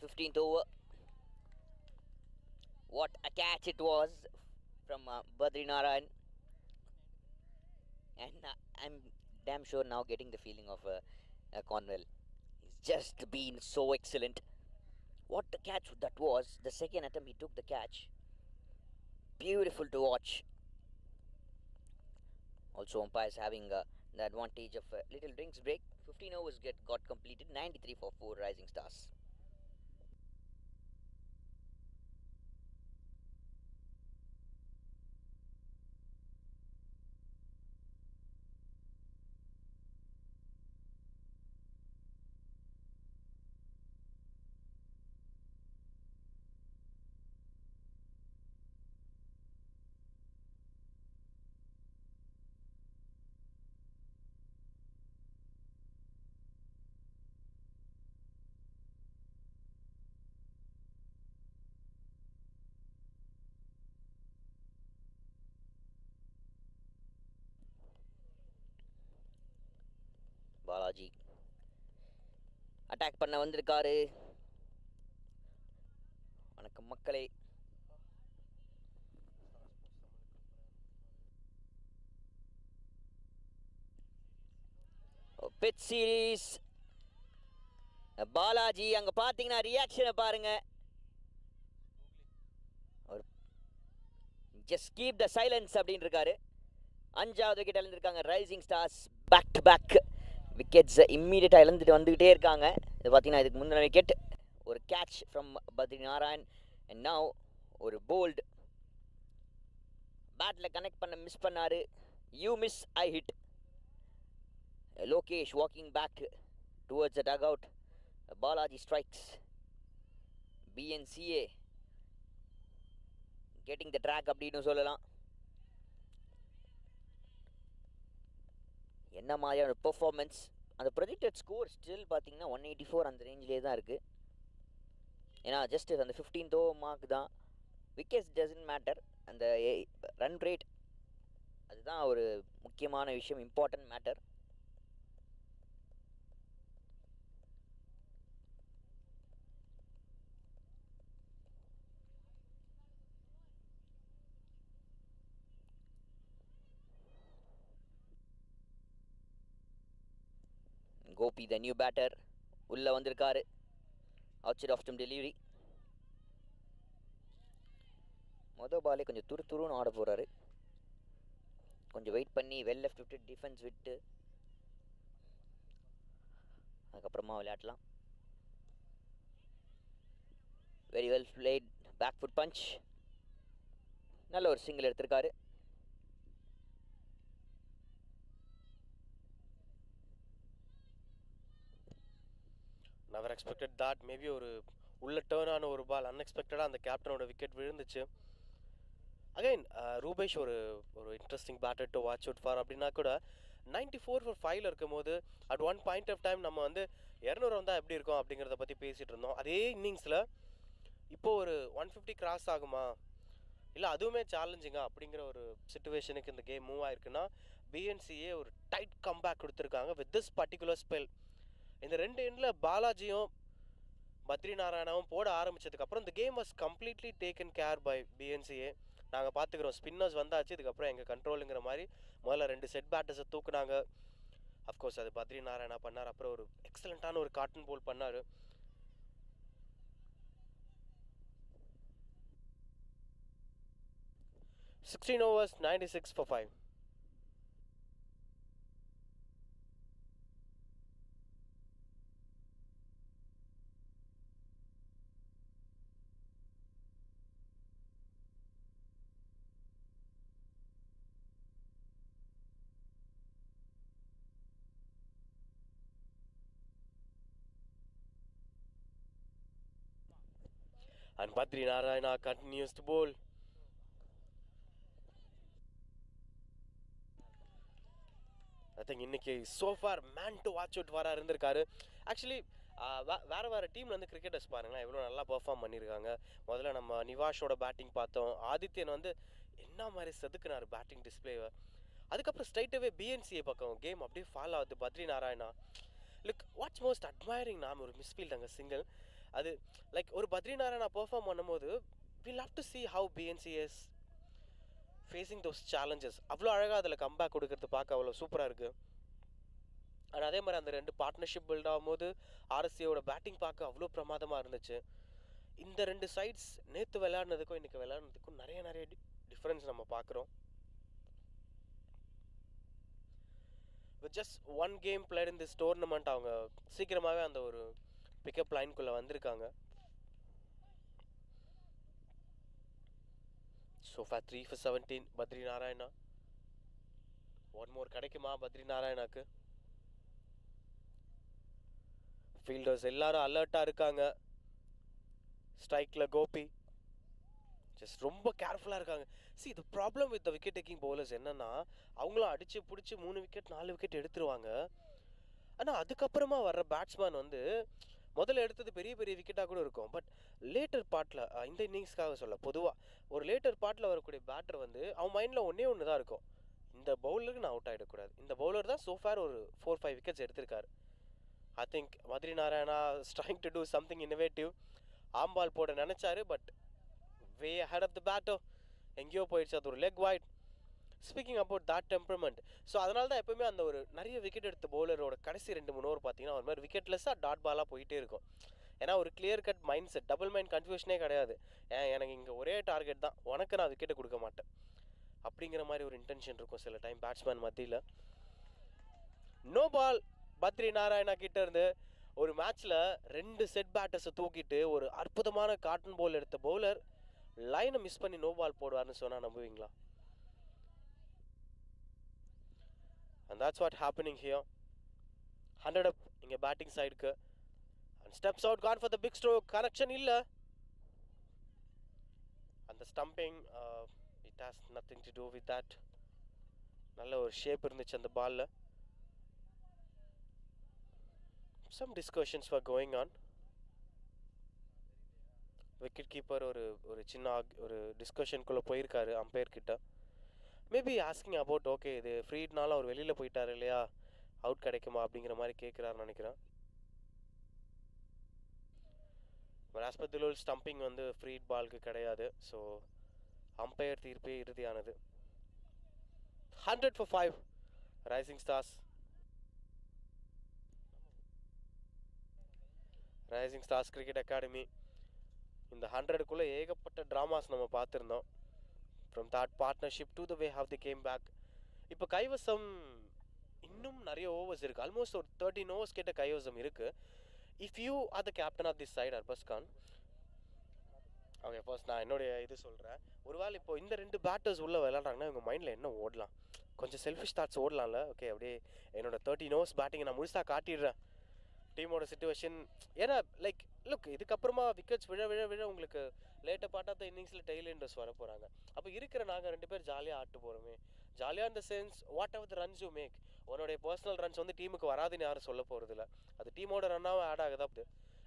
15th over. What a catch it was from Badri Narayan. And I'm damn sure now getting the feeling of Cornwell. He's just been so excellent. What a catch that was. The second attempt he took the catch. Beautiful to watch. Also umpires having the advantage of a little drinks break. 15 overs got completed. 93 for 4 Rising Stars. Balaji attack பண்ண வந்திருக்காரு. வணக்கம் மக்களே. Pitch series. Balaji அங்க பாத்தீங்கன்னா ரியாக்ஷனை பாருங்க. Just keep the silence அப்படின்னு இருக்காரு. 5வது விக்கெட் இழந்திருக்காங்க rising stars. Back to back wickets இம்மீடியட்டாக இழந்துட்டு வந்துக்கிட்டே இருக்காங்க. இது பார்த்தீங்கன்னா இதுக்கு முந்தின விக்கெட் ஒரு catch from Badri Narayan. And now ஒரு போல்டு. பேட்டில் கனெக்ட் பண்ண மிஸ் பண்ணாரு. You miss I hit. Lokesh walking back towards the dugout. Balaji strikes. BNCA getting the track அப்படின்னு சொல்லலாம். என்ன மாதிரியான பெர்ஃபார்மன்ஸ். அந்த ப்ரொஜெக்டட் ஸ்கோர் ஸ்டில் பார்த்தீங்கன்னா 184 அந்த ரேஞ்சிலே தான் இருக்குது. ஏன்னா ஜஸ்ட் அந்த 15th ஓவர் மார்க் தான். Wickets doesn't matter. அந்த ரன் ரேட் அதுதான் ஒரு முக்கியமான விஷயம், important matter. Gopi the new batter உள்ளே வந்திருக்காரு. Outside of stump delivery. மொதல் பாலே கொஞ்சம் துருன்னு ஆட போகிறாரு. கொஞ்சம் வெயிட் பண்ணி வெல் லெஃப்ட் விட்டு டிஃபென்ஸ் விட்டு அதுக்கப்புறமா விளையாடலாம். Very well played. Back foot punch. நல்ல ஒரு சிங்கிள் எடுத்திருக்காரு. Never expected thought. மேபி ஒரு உள்ள டேர்ன் ஆன ஒரு பால் அன்எக்ஸ்பெக்டடாக அந்த கேப்டனோட விக்கெட் விழுந்துச்சு. அகைன் ரூபேஷ் ஒரு interesting batter to watch out for. அப்படின்னா கூட 94 for 5 இருக்கும் போது at one point of time நம்ம வந்து 200 வந்தால் எப்படி இருக்கும் அப்படிங்கிறத பற்றி பேசிகிட்டு இருந்தோம். அதே இன்னிங்ஸில் இப்போது ஒரு 150 கிராஸ் ஆகுமா இல்லை அதுவுமே சேலஞ்சிங்கா அப்படிங்கிற ஒரு சிச்சுவேஷனுக்கு இந்த கேம் மூவ் ஆயிருக்குன்னா BNCA ஒரு டைட் கம்பேக் கொடுத்துருக்காங்க வித் திஸ் பர்டிகுலர் ஸ்பெல். இந்த 2 எண்டில் பாலாஜியும் பத்ரி நாராயணாவும் போட ஆரம்பித்ததுக்கப்புறம் இந்த game was completely taken care bye BNCA. நாங்கள் பார்த்துக்குறோம், ஸ்பின்னர்ஸ் வந்தாச்சு, இதுக்கப்புறம் எங்கள் கண்ட்ரோலுங்கிற மாதிரி முதல்ல 2 செட் பேட்டர்ஸை தூக்குனாங்க. அஃப்கோர்ஸ் அது பத்ரி நாராயணா பண்ணார். அப்புறம் ஒரு எக்ஸலண்ட்டான ஒரு காட்டன் போல் பண்ணார். Sixteen overs, 96 for 5. And Badri Narayana continues to bowl. I think இன்னைக்கு so far man to watch out வர இருந்திருக்காரு. ஆக்சுவலி வேறு டீமில் வந்து கிரிக்கெட்டர்ஸ் பாருங்களேன் எவ்வளோ நல்லா பெர்ஃபார்ம் பண்ணியிருக்காங்க. முதல்ல நம்ம நிவாஷோட பேட்டிங் பார்த்தோம். ஆதித்யன் வந்து என்ன மாதிரி செதுக்குனார் பேட்டிங் டிஸ்பிளேவை. அதுக்கப்புறம் ஸ்ட்ரைட்டாகவே BNCA பக்கம் கேம் அப்படியே ஃபாலோ ஆகுது. Badri Narayana look what's most admiring. நாம் ஒரு மிஸ்ஃபீல்ட் அங்கே சிங்கிள் அது லைக் ஒரு பத்ரிநாராயணா பெர்ஃபார்ம் பண்ணும்போது we'll have to see how BNCA is facing those challenges. அவ்வளோ அழகாக அதில் கம்பேக் கொடுக்கறது பார்க்க அவ்வளோ சூப்பராக இருக்குது. ஆனால் அதே மாதிரி அந்த 2 பார்ட்னர்ஷிப் பில்ட் ஆகும்போது RSCAவோட பேட்டிங் பார்க்க அவ்வளோ பிரமாதமாக இருந்துச்சு. இந்த 2 சைட்ஸ் நேற்று விளையாடுனதுக்கும் இன்றைக்கி விளையாடுனதுக்கும் நிறைய டிஃப்ரென்ஸ் நம்ம பார்க்குறோம். With just 1 game played in this tournament அவங்க சீக்கிரமாகவே அந்த ஒரு பிக்கப் லைனுக்குள்ளே வந்திருக்காங்க. Sofa 3 for 17 Badri Narayana. One more கிடைக்குமா பத்ரி நாராயணாக்கு? ஃபீல்டர்ஸ் எல்லாரும் அலர்ட்டாக இருக்காங்க. ஸ்ட்ரைக்கில் கோபி ஜஸ்ட் ரொம்ப கேர்ஃபுல்லாக இருக்காங்க. See the problem with the wicket taking bowlers என்னென்னா அவங்களும் அடித்து பிடிச்சி 3 விக்கெட் 4 விக்கெட் எடுத்துருவாங்க. ஆனால் அதுக்கப்புறமா வர்ற பேட்ஸ்மேன் வந்து முதல்ல எடுத்தது பெரிய விக்கெட்டாக கூட இருக்கும். பட் லேட்டர் பார்ட்டில் இந்த இன்னிங்ஸ்க்காக சொல்ல பொதுவாக ஒரு லேட்டர் பார்ட்டில் வரக்கூடிய பேட்டர் வந்து அவன் மைண்டில் ஒன்று தான் இருக்கும், இந்த பவுலருக்கு நான் அவுட் ஆகிடக்கூடாது. இந்த பவுலர் தான் சோஃபார் ஒரு 4-5 விக்கெட்ஸ் எடுத்திருக்காரு. I think Badri Narayana is trying to do something innovative. Arm ball போட நினச்சாரு, but way head of the batter எங்கேயோ போயிடுச்சு. அது ஒரு leg wide. Speaking about that temperament, so அதனால தான் எப்போவுமே அந்த ஒரு நிறைய விக்கெட் எடுத்த பவுலரோட கடைசி 2-3 ஓவர் பார்த்தீங்கன்னா ஒரு மாதிரி விக்கெட்லெஸ்ஸாக டாட் பாலாக போயிட்டே இருக்கும். ஏன்னா ஒரு clear cut mind set, double mind கன்ஃபியூஷனே கிடையாது. எனக்கு இங்கே ஒரே டார்கெட் தான், உனக்கு நான் விக்கெட்டை கொடுக்க மாட்டேன் அப்படிங்கிற மாதிரி ஒரு இன்டென்ஷன் இருக்கும் சில டைம் பேட்ஸ்மேன் மத்தியில். நோ பால் பத்ரி நாராயணா கிட்ட இருந்து ஒரு மேட்ச்சில் 2 செட் பேட்டர்ஸை தூக்கிட்டு ஒரு அற்புதமான காட்டன் பால் எடுத்த பவுலர் லைனை மிஸ் பண்ணி நோ பால் போடுவார்னு சொன்னால் நம்புவீங்களா? And that's what happening here. 100 up இங்கே பேட்டிங் சைடுக்கு. And steps out, gone for the big stroke. Connection இல்லை. அந்த stumping it has nothing to do with that. நல்ல ஒரு ஷேப் இருந்துச்சு அந்த பாலில். Some discussions were going on. Wicket keeper ஒரு சின்ன ஒரு டிஸ்கஷனுக்குள்ளே போயிருக்காரு அம்பையர் கிட்ட. மேபி ஆஸ்கிங் அபவுட் ஓகே இது ஃப்ரீட்னால அவர் வெளியில் போயிட்டார் இல்லையா, அவுட் கிடைக்குமா அப்படிங்கிற மாதிரி கேட்குறாருன்னு நினைக்கிறேன். ராஸ்பத்திலூல் ஸ்டம்பிங் வந்து ஃப்ரீட் பாலுக்கு கிடையாது. ஸோ அம்பையர் தீர்ப்பே இறுதியானது. 100 for 5 rising stars. Rising stars cricket academy. இந்த 100க்குள்ளே ஏகப்பட்ட ட்ராமாஸ் நம்ம பார்த்துருந்தோம். From that partnership to the way how they came back. இப்போ கைவசம் இன்னும் நிறைய ஓவர்ஸ் இருக்குது. ஆல்மோஸ்ட் ஒரு 13 ஓவர்ஸ் கிட்ட கைவசம் இருக்குது. If you are the captain of this side Arbaz Khan, okay first நான் என்னுடைய இது சொல்கிறேன். ஒருவேளை இப்போ இந்த 2 பேட்டர்ஸ் உள்ளே விளையாடுறாங்கன்னா இவங்க மைண்டில் என்ன ஓடலாம், கொஞ்சம் செல்ஃபிஷ் தாட்ஸ் ஓடலாம்ல. ஓகே அப்படியே என்னோட 13 ஓவர்ஸ் பேட்டிங்கை நான் முழுசாக காட்டிடுறேன் டீமோட சிச்சுவேஷன். ஏன்னா லைக் லுக் இதுக்கப்புறமா விக்கெட்ஸ் விழ உங்களுக்கு லேட்டர் பார்ட் ஆஃப் த இன்னிங்ஸில் டெய்ல் எண்டர்ஸ் வர போகிறாங்க. அப்போ இருக்கிற நாங்கள் 2 பேர் ஜாலியாக ஆட்டு போகிறோமே. ஜாலியாக இந்த sense whatever the runs you make, உன்னுடைய பர்சனல் ரன்ஸ் வந்து டீமுக்கு வராதுன்னு யாரும் சொல்ல போகிறதில்ல, அது டீமோட ரன்னாகவும் ஆட் ஆகுதா.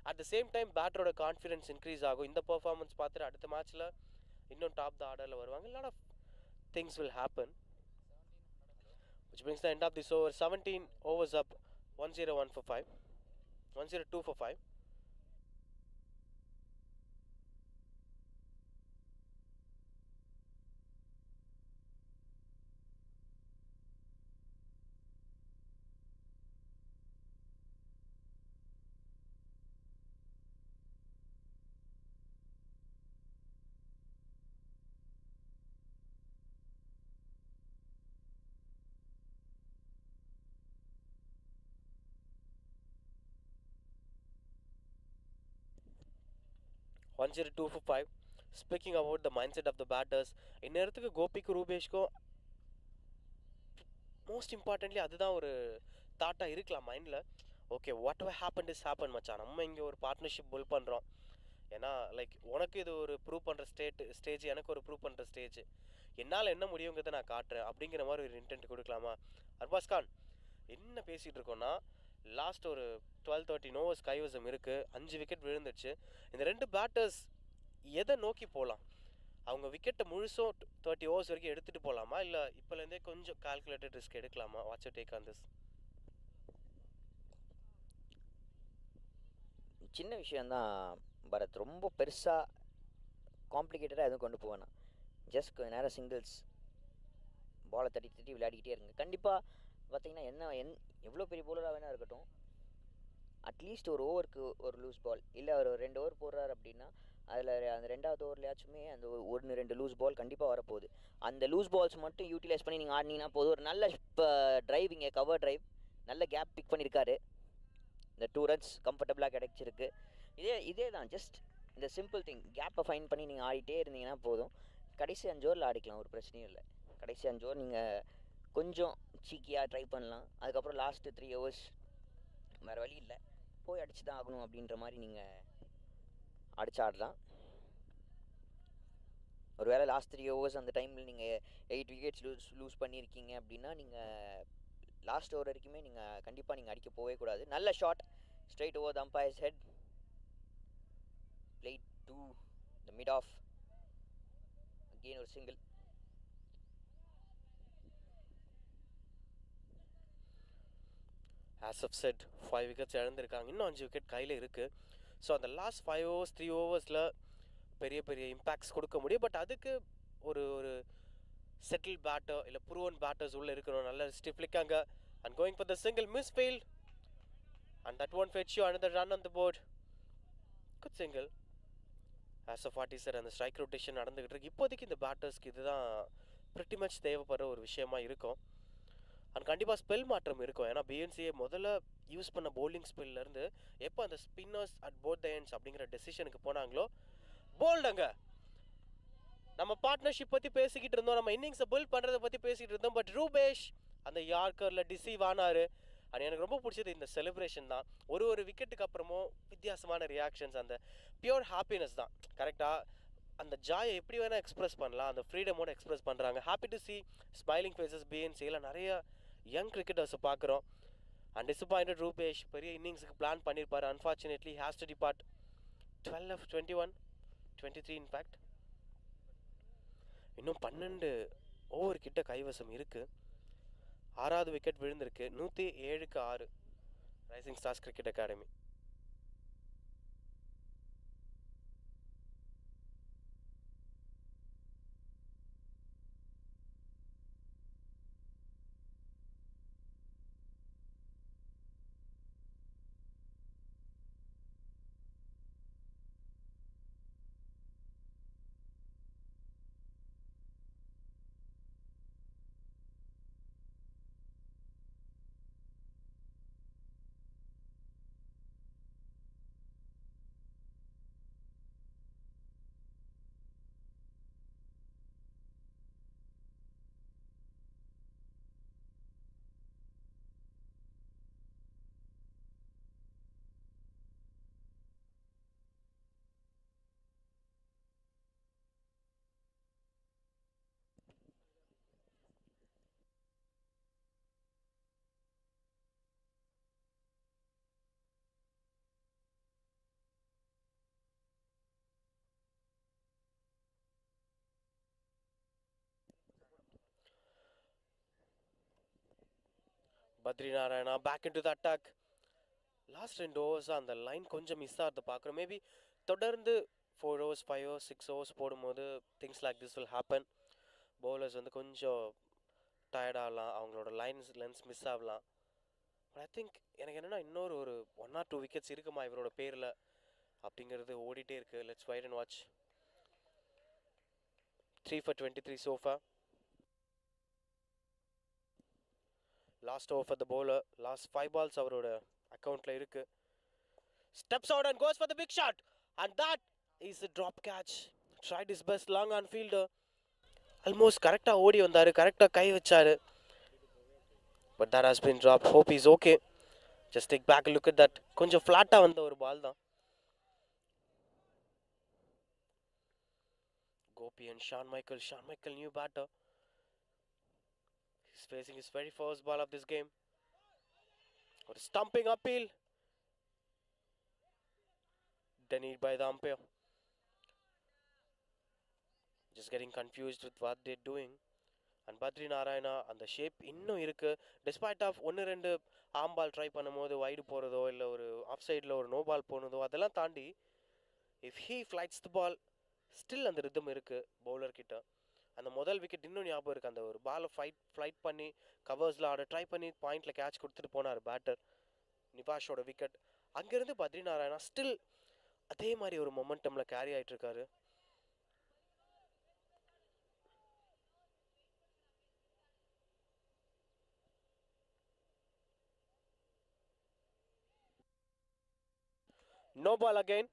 அட் த சேம் டைம் பேட்டரோட கான்ஃபிடன்ஸ் இன்க்ரீஸ் ஆகும். இந்த பர்ஃபார்மன்ஸ் பார்த்துட்டு அடுத்த மேட்ச்சில் இன்னும் டாப் த ஆர்டரில் வருவாங்க. Lot of things will happen, which brings the end of this over. 17 overs up, 101 for 5, 102 for 5. $102 for 5. Speaking about the mindset of the batters, இந்நேரத்துக்கு கோபிக்கும் ரூபேஷ்க்கும் மோஸ்ட் இம்பார்ட்டன்ட்லி அதுதான் ஒரு தாட்டாக இருக்கலாம் மைண்டில். Okay what ever happen is happen மச்சான், நம்ம இங்கே ஒரு partnership புல் பண்ணுறோம். ஏன்னா லைக் உனக்கு இது ஒரு ப்ரூவ் பண்ணுற ஸ்டேஜ், எனக்கு ஒரு ப்ரூவ் பண்ணுற ஸ்டேஜ், என்னால் என்ன முடியுங்கிறத நான் காட்டுறேன் அப்படிங்கிற மாதிரி ஒரு இன்டென்ட் கொடுக்கலாமா. அர்பாஸ் கான் என்ன பேசிகிட்டு இருக்கோன்னா, லாஸ்ட் ஒரு 12-13 ஓவர்ஸ் கைவசம் இருக்குது, 5 விக்கெட் விழுந்துச்சு. இந்த 2 பேட்டர்ஸ் எதை நோக்கி போகலாம், அவங்க விக்கெட்டை முழுசும் 30 ஓவர்ஸ் வரைக்கும் எடுத்துகிட்டு போகலாமா, இல்லை இப்போலேருந்தே கொஞ்சம் கால்குலேட்டட் ரிஸ்க் எடுக்கலாமா? What's you take on this? சின்ன விஷயந்தான் பரத், ரொம்ப பெருசாக காம்ப்ளிகேட்டடாக எதுவும் கொண்டு போவேணாம். ஜஸ்ட் கொஞ்ச நேரம் சிங்கிள்ஸ் பாலை தட்டி தட்டி விளையாடிக்கிட்டே இருங்க. கண்டிப்பாக பார்த்தீங்கன்னா எவ்வளோ பெரிய பவுலராக வேணா இருக்கட்டும், அட்லீஸ்ட் ஒரு ஓவருக்கு ஒரு லூஸ் பால், இல்லை ஒரு 2 ஓவர் போடுறாரு அப்படின்னா அதில் அந்த 2வது ஓவர்லையாச்சுமே அந்த 1-2 லூஸ் பால் கண்டிப்பாக வரப்போகுது. அந்த லூஸ் பால்ஸ் மட்டும் யூட்டிலைஸ் பண்ணி நீங்கள் ஆடினீங்கன்னா போதும். ஒரு நல்ல டிரைவிங்க, கவர் டிரைவ், நல்ல கேப் பிக் பண்ணியிருக்காரு. இந்த 2 ரன்ஸ் கம்ஃபர்டபுளாக கிடைச்சிருக்கு. இதே தான், ஜஸ்ட் இந்த சிம்பிள் திங், கேப்பை ஃபைன் பண்ணி நீங்கள் ஆடிட்டே இருந்தீங்கன்னா போதும். கடைசி 5 ஓவரில் ஆடிக்கலாம், ஒரு பிரச்சனையும் இல்லை. கடைசி 5 ஓவர் நீங்கள் கொஞ்சம் சீக்கியாக ட்ரை பண்ணலாம். அதுக்கப்புறம் லாஸ்ட்டு 3 ஹவர்ஸ் வேறு வழி இல்லை, போய் அடிச்சு தான் ஆகணும் அப்படின்ற மாதிரி நீங்கள் அடிச்சு ஆடலாம். ஒரு வேளை லாஸ்ட் 3 ஹவர்ஸ் அந்த டைமில் நீங்கள் 8 விக்கெட்ஸ் லூஸ் பண்ணியிருக்கீங்க அப்படின்னா நீங்கள் லாஸ்ட் ஓவர் வரைக்குமே நீங்கள் கண்டிப்பாக நீங்கள் அடிக்க போகவே கூடாது. நல்ல shot straight over the umpire's head, played to the mid off, again ஒரு single. As of set 5 wickets இழந்திருக்காங்க, இன்னும் 5 விக்கெட் கையில் இருக்குது. ஸோ அந்த லாஸ்ட் 5 ஓவர்ஸ் 3 ஓவர்ஸில் பெரிய பெரிய இம்பேக்ட்ஸ் கொடுக்க முடியும். பட் அதுக்கு ஒரு ஒரு செட்டில் பேட்டர் இல்லை ப்ரூவன் பேட்டர்ஸ் உள்ளே இருக்கணும். நல்ல ஸ்டிஃப்லிக்காங்க and going for the single, misfield and that one fetch you another run on the board. Good single. As of what is sir, அந்த ஸ்ட்ரைக் ரொட்டேஷன் நடந்துகிட்டு இருக்கு. இப்போதைக்கு இந்த பேட்டர்ஸ்க்கு இதுதான் pretty மச் தேவைப்படுற ஒரு விஷயமா இருக்கும். அண்ட் கண்டிப்பாக ஸ்பெல் மாற்றம் இருக்கும். ஏன்னா BNCA முதல்ல யூஸ் பண்ண பவுலிங் ஸ்பெல்லேருந்து எப்போ அந்த spinners at both the ends அப்படிங்கிற டெசிஷனுக்கு போனாங்களோ, போல்டுங்க. நம்ம பார்ட்னர்ஷிப் பற்றி பேசிக்கிட்டு இருந்தோம், நம்ம இன்னிங்ஸை பில்ட் பண்ணுறதை பற்றி பேசிக்கிட்டு இருந்தோம். பட் ரூபேஷ் அந்த யார்க்கரில் டிசீவ் ஆனார். அண்ட் எனக்கு ரொம்ப பிடிச்சது இந்த செலிப்ரேஷன் தான். ஒரு விக்கெட்டுக்கு அப்புறமும் வித்தியாசமான ரியாக்ஷன்ஸ், அந்த பியூர் ஹாப்பினஸ் தான். கரெக்டாக அந்த ஜாயை எப்படி வேணால் எக்ஸ்பிரஸ் பண்ணலாம், அந்த ஃப்ரீடமோடு எக்ஸ்பிரஸ் பண்ணுறாங்க. Happy to see smiling faces. BNCAல நிறைய யங் கிரிக்கெட்டர்ஸை பார்க்குறோம். அண்ட் டிசப்பாயிண்டட் ரூபேஷ் பெரிய இன்னிங்ஸுக்கு பிளான் பண்ணியிருப்பார். Unfortunately has to depart. 12 of 21, 23 in fact. இன்னும் 12 ஓவர் கிட்ட கைவசம் இருக்குது. 6வது விக்கெட் விழுந்திருக்கு. 107க்கு 6 rising stars cricket academy. Badrinarayana back in to the attack. Last 2 ஓவர்ஸாக அந்த லைன் கொஞ்சம் மிஸ் ஆகிறத பார்க்குறோம். மேபி தொடர்ந்து 4 ஓவர்ஸ் 5 ஓவர்ஸ் 6 ஓவர்ஸ் போடும்போது things like this will happen. Bowlers வந்து கொஞ்சம் டயர்டாகலாம், அவங்களோட லென்ஸ் மிஸ் ஆகலாம். பட் ஐ திங்க் எனக்கு என்னென்னா இன்னொரு ஒரு 1 or 2 விக்கெட்ஸ் இருக்குமா இவரோட பேரில் அப்படிங்கிறது ஓடிட்டே இருக்குது. Let's wait and watch. 3 for 23 so far. Last over for the bowler. Last 5 balls அவரோட அக்கௌண்ட்டில் இருக்குது. Steps out and goes for the big shot and that is a drop catch. Tried his best long on fielder. Almost கரெக்டாக ஓடி வந்தார், கரெக்டாக கை வச்சார். But that has been dropped. Hope he's okay. Just take back a look at that. கொஞ்சம் ஃப்ளாட்டாக வந்த ஒரு பால் தான். Gopi and Shawn Michael. Shawn Michael, new batter. He's facing his very first ball of this game. Got a stumping appeal. Denied by the umpire. Just getting confused with what they're doing. And Badri Narayana அந்த shape இன்னும் இருக்குது. Despite of 1-2 ஆம்பால் try பண்ணும்போது wide போகிறதோ இல்லை ஒரு of சைடில் ஒரு no பால் போனதோ அதெல்லாம் தாண்டி if he flights the ball still அந்த ரிதம் இருக்குது பவுலர்கிட்ட. அந்த முதல் விக்கெட் இன்னும் ஞாபகம் இருக்குது. அந்த ஒரு பாலை ஃப்ளைட் பண்ணி கவர்ஸில் ஆட ட்ரை பண்ணி பாயிண்டில் கேட்ச் கொடுத்துட்டு போனார் பேட்டர் நிவாஷோட விக்கெட். அங்கேருந்து பத்ரி நாராயணா ஸ்டில் அதே மாதிரி ஒரு மொமெண்டமில் carry ஆகிட்டுருக்காரு. No ball again.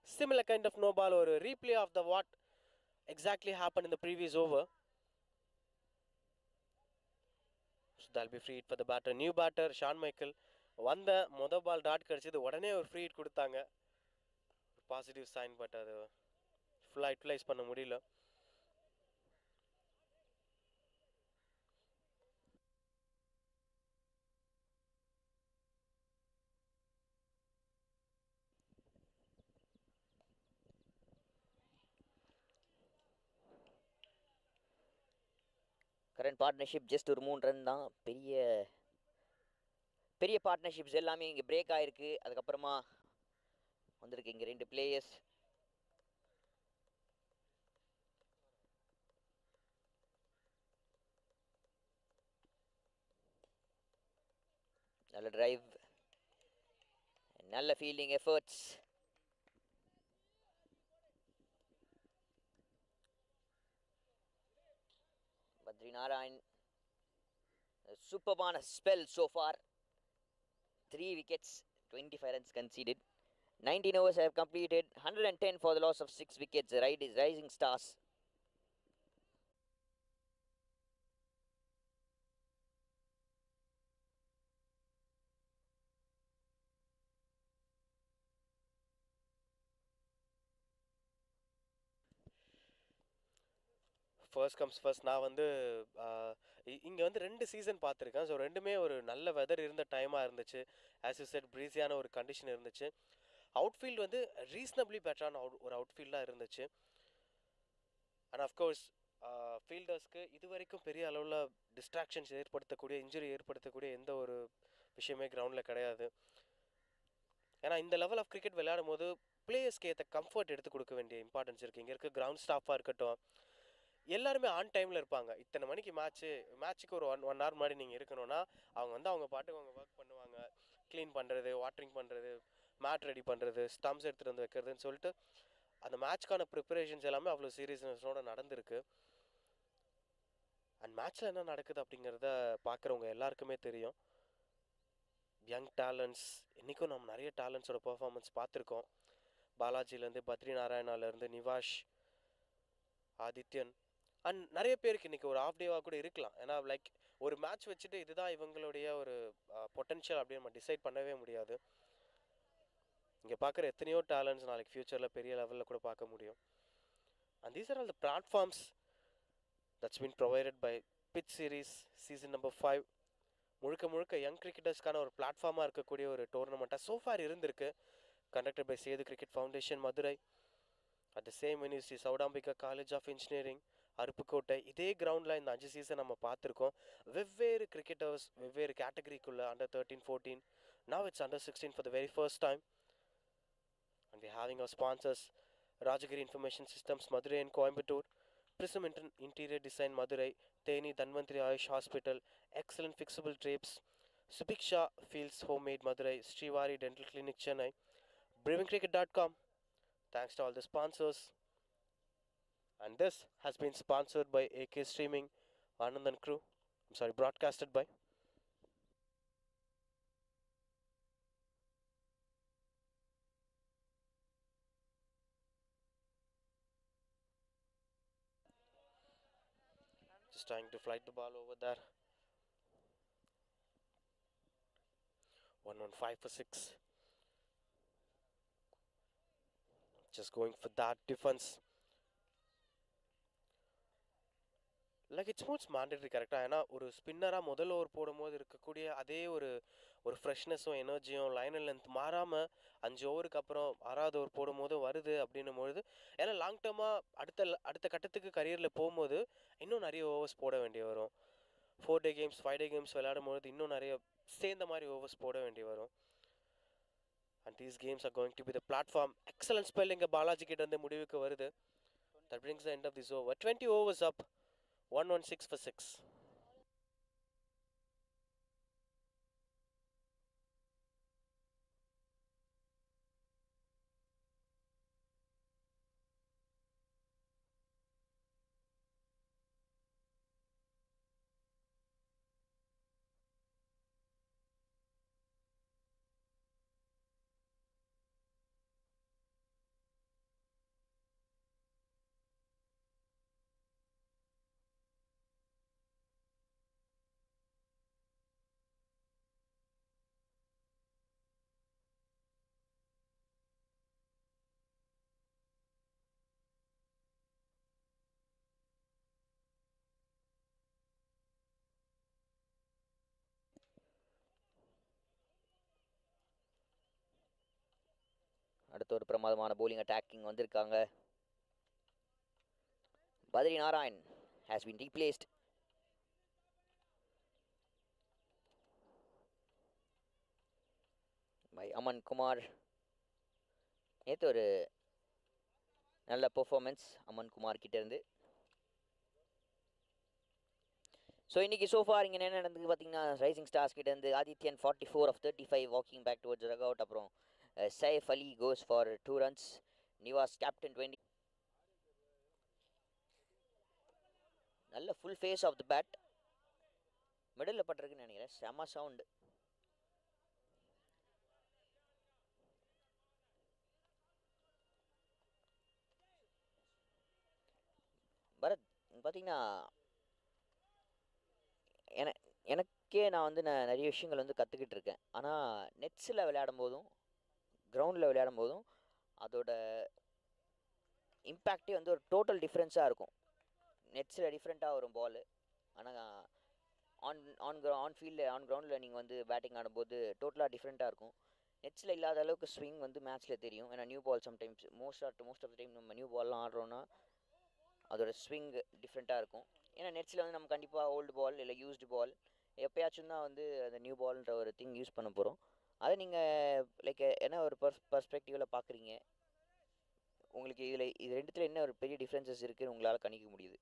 Similar kind of no ball or a replay of the what exactly happened in the previous over. So that'll be free hit for the batter. New batter, Sean Michael. வந்த மொதல் பால் dot கிடச்சிது, உடனே ஒரு free hit கொடுத்தாங்க. Positive sign, but அது ஃபுல்லாக utilise பண்ண முடியல. கரண்ட் பார்ட்னர்ஷிப் ஜஸ்ட் ஒரு 3 ரன் தான். பெரிய பார்ட்னர்ஷிப்ஸ் எல்லாமே இங்கே பிரேக் ஆகிருக்கு. அதுக்கப்புறமா வந்திருக்கு இங்கே 2 பிளேயர்ஸ். நல்ல டிரைவ், நல்ல fielding efforts. Badri Narayan superb spell so far. 3 wickets, 25 runs conceded. 19 overs have completed, 110 for the loss of 6 wickets. The ride is rising stars. First comes first. நான் வந்து இங்கே வந்து 2 சீசன் பார்த்துருக்கேன். ஸோ ரெண்டுமே ஒரு நல்ல வெதர் இருந்த டைமாக இருந்துச்சு. ஆஸ் யூ செட் ப்ரீஸியான ஒரு கண்டிஷன் இருந்துச்சு. அவுட்ஃபீல்டு வந்து ரீசனபிளி பெட்டரான ஒரு அவுட்ஃபீல்டாக இருந்துச்சு. அண்ட் அஃப்கோர்ஸ் ஃபீல்டர்ஸ்க்கு இது வரைக்கும் பெரிய அளவில் டிஸ்ட்ராக்ஷன்ஸ் ஏற்படுத்தக்கூடிய, இன்ஜுரி ஏற்படுத்தக்கூடிய எந்த ஒரு விஷயமே கிரவுண்டில் கிடையாது. ஏன்னா இந்த லெவல் ஆஃப் கிரிக்கெட் விளையாடும் போது பிளேயர்ஸ்க்கு ஏற்ற கம்ஃபர்ட் எடுத்து கொடுக்க வேண்டிய இம்பார்ட்டன்ஸ் இருக்குது. இங்கே இருக்க கிரவுண்ட் ஸ்டாஃபாக இருக்கட்டும், எல்லாருமே ஆன் டைமில் இருப்பாங்க. இத்தனை மணிக்கு மேட்ச்சுக்கு ஒரு ஒன் ஹவர் முன்னாடி நீங்கள் இருக்கணும்னா அவங்க வந்து அவங்க பாட்டுக்கு அவங்க ஒர்க் பண்ணுவாங்க. க்ளீன் பண்ணுறது, வாட்டரிங் பண்ணுறது, மேட் ரெடி பண்ணுறது, ஸ்டம்ப்ஸ் எடுத்துகிட்டு வந்து வைக்கிறதுன்னு சொல்லிட்டு அந்த மேட்ச்க்கான ப்ரிப்பரேஷன்ஸ் எல்லாமே அவ்வளோ சீரியஸ்னஸோடு நடந்திருக்கு. அண்ட் மேட்ச்சில் என்ன நடக்குது அப்படிங்கிறத பார்க்குறவங்க எல்லாருக்குமே தெரியும். யங் டேலண்ட்ஸ், இன்றைக்கும் நம்ம நிறைய டேலண்ட்ஸோட பர்ஃபார்மன்ஸ் பார்த்துருக்கோம். பாலாஜிலேருந்து, பத்ரி நாராயணாலேருந்து, நிவாஷ், ஆதித்யன் அண்ட் நிறைய பேருக்கு இன்றைக்கி ஒரு ஆஃப் டேவாக கூட இருக்கலாம். ஏன்னா லைக் ஒரு மேட்ச் வச்சுட்டு இதுதான் இவங்களுடைய ஒரு பொட்டென்ஷியல் அப்படின்னு நம்ம டிசைட் பண்ணவே முடியாது. இங்கே பார்க்குற எத்தனையோ டேலண்ட்ஸ் நாளைக்கு ஃப்யூச்சரில் பெரிய லெவலில் கூட பார்க்க முடியும். And these are all the platforms that's been provided by pitch series season number 5. முழுக்க யங் கிரிக்கெட்டர்ஸ்க்கான ஒரு பிளாட்ஃபார்மாக இருக்கக்கூடிய ஒரு டோர்னமெண்ட்டாக சோஃபார் இருந்திருக்கு. Conducted by Sethu cricket foundation, Madurai. At the same university Chowdambika college of engineering, Aruppukottai. இதே கிரவுண்டில் இந்த 5 சீசன் நம்ம பார்த்துருக்கோம். வெவ்வேறு கிரிக்கெட்டர்ஸ் வெவ்வேறு கேட்டகரிக்குள்ளே, under 13, 14, now it's under 16 for the very first time. And we're having our sponsors, Rajagiri Information Systems, Madurai and Coimbatore, Prism Interior Design, Madurai, Theni Dhanvantri Ayush Hospital, Excellent Fixable Drapes, Subiksha Fields Homemade, Madurai, Srivari Dental Clinic, Chennai, BrewingCricket.com. Thanks to all the sponsors. And this has been sponsored by AK Streaming, Anand and Crew. Broadcasted by just trying to flight the ball over there. 115 for 6. Just going for that defense. Like it's modes mandatory கரெக்டாக. ஏன்னா ஒரு ஸ்பின்னராக முதல் over போடும்போது இருக்கக்கூடிய அதே ஒரு ஃப்ரெஷ்னஸும் எனர்ஜியும் line and length மாறாமல் 5 ஓவருக்கு அப்புறம் 6வது ஓவர் போடும்போதும் வருது அப்படின்னும்பொழுது, ஏன்னா லாங் டேர்மாக அடுத்த கட்டத்துக்கு கரியரில் போகும்போது இன்னும் நிறைய ஓவர்ஸ் போட வேண்டிய வரும். 4 டே கேம்ஸ் 5 டே கேம்ஸ் விளையாடும்போது இன்னும் நிறைய சேர்ந்த மாதிரி ஓவர்ஸ் போட வேண்டி வரும். And these games are going to be the platform. Excellent spell இங்கே பாலாஜி கிட்ட இருந்து முடிவுக்கு வருது. That brings the end of this over. 20 overs up. 116 for 6. அடுத்த ஒரு பிரமாதமான bowling attacking வந்திருக்காங்க. Badri Narayan has been replaced. by Aman Kumar. நேற்று ஒரு நல்ல பெர்ஃபார்மன்ஸ் அமன் குமார் கிட்டேருந்து. ஸோ இன்றைக்கி சோஃபார் இங்கே என்ன நடந்தது பார்த்தீங்கன்னா, ரைசிங் ஸ்டார்ஸ் கிட்டேருந்து Adithyan 44 of 35 walking back towards dugout. அப்புறம் Saif Ali goes for 2 runs. Nivas captain 20. நல்ல full face of the bat middle பட்டிருக்குன்னு நினைக்கிறேன். செம சவுண்டு. பரத் பார்த்தீங்கன்னா எனக்கே நான் நிறைய விஷயங்கள் கற்றுக்கிட்டு இருக்கேன். ஆனால் நெட்ஸில் விளையாடும் போதும் கிரவுண்டில் விளையாடும் போதும் அதோட இம்பேக்டே ஒரு டோட்டல் டிஃப்ரென்ஸாக இருக்கும். நெட்ஸில் டிஃப்ரெண்ட்டாக வரும் பால். ஆனால் ஆன் கிரவுண்டில் நீங்கள் பேட்டிங் ஆடும்போது டோட்டலாக டிஃப்ரெண்ட்டாக இருக்கும். நெட்ஸில் இல்லாத அளவுக்கு ஸ்விங் மேட்ச்சில் தெரியும். ஏன்னா new ball sometimes most of the time நம்ம நியூ பால்லாம் ஆடுறோன்னா அதோட ஸ்விங் டிஃப்ரெண்ட்டாக இருக்கும். ஏன்னா நெட்ஸில் நம்ம கண்டிப்பாக ஓல்டு பால் இல்லை யூஸ்டு பால் எப்போயாச்சும் தான் அந்த நியூ பால்ன்ற ஒரு திங் யூஸ் பண்ண போகிறோம். அதை நீங்கள் லைக் என்ன ஒரு பர்ஸ்பெக்டிவில் பார்க்குறீங்க? உங்களுக்கு இது ரெண்டுத்தில் என்ன ஒரு பெரிய டிஃப்ரென்சஸ் இருக்குதுன்னு உங்களால் கணிக்க முடியுது?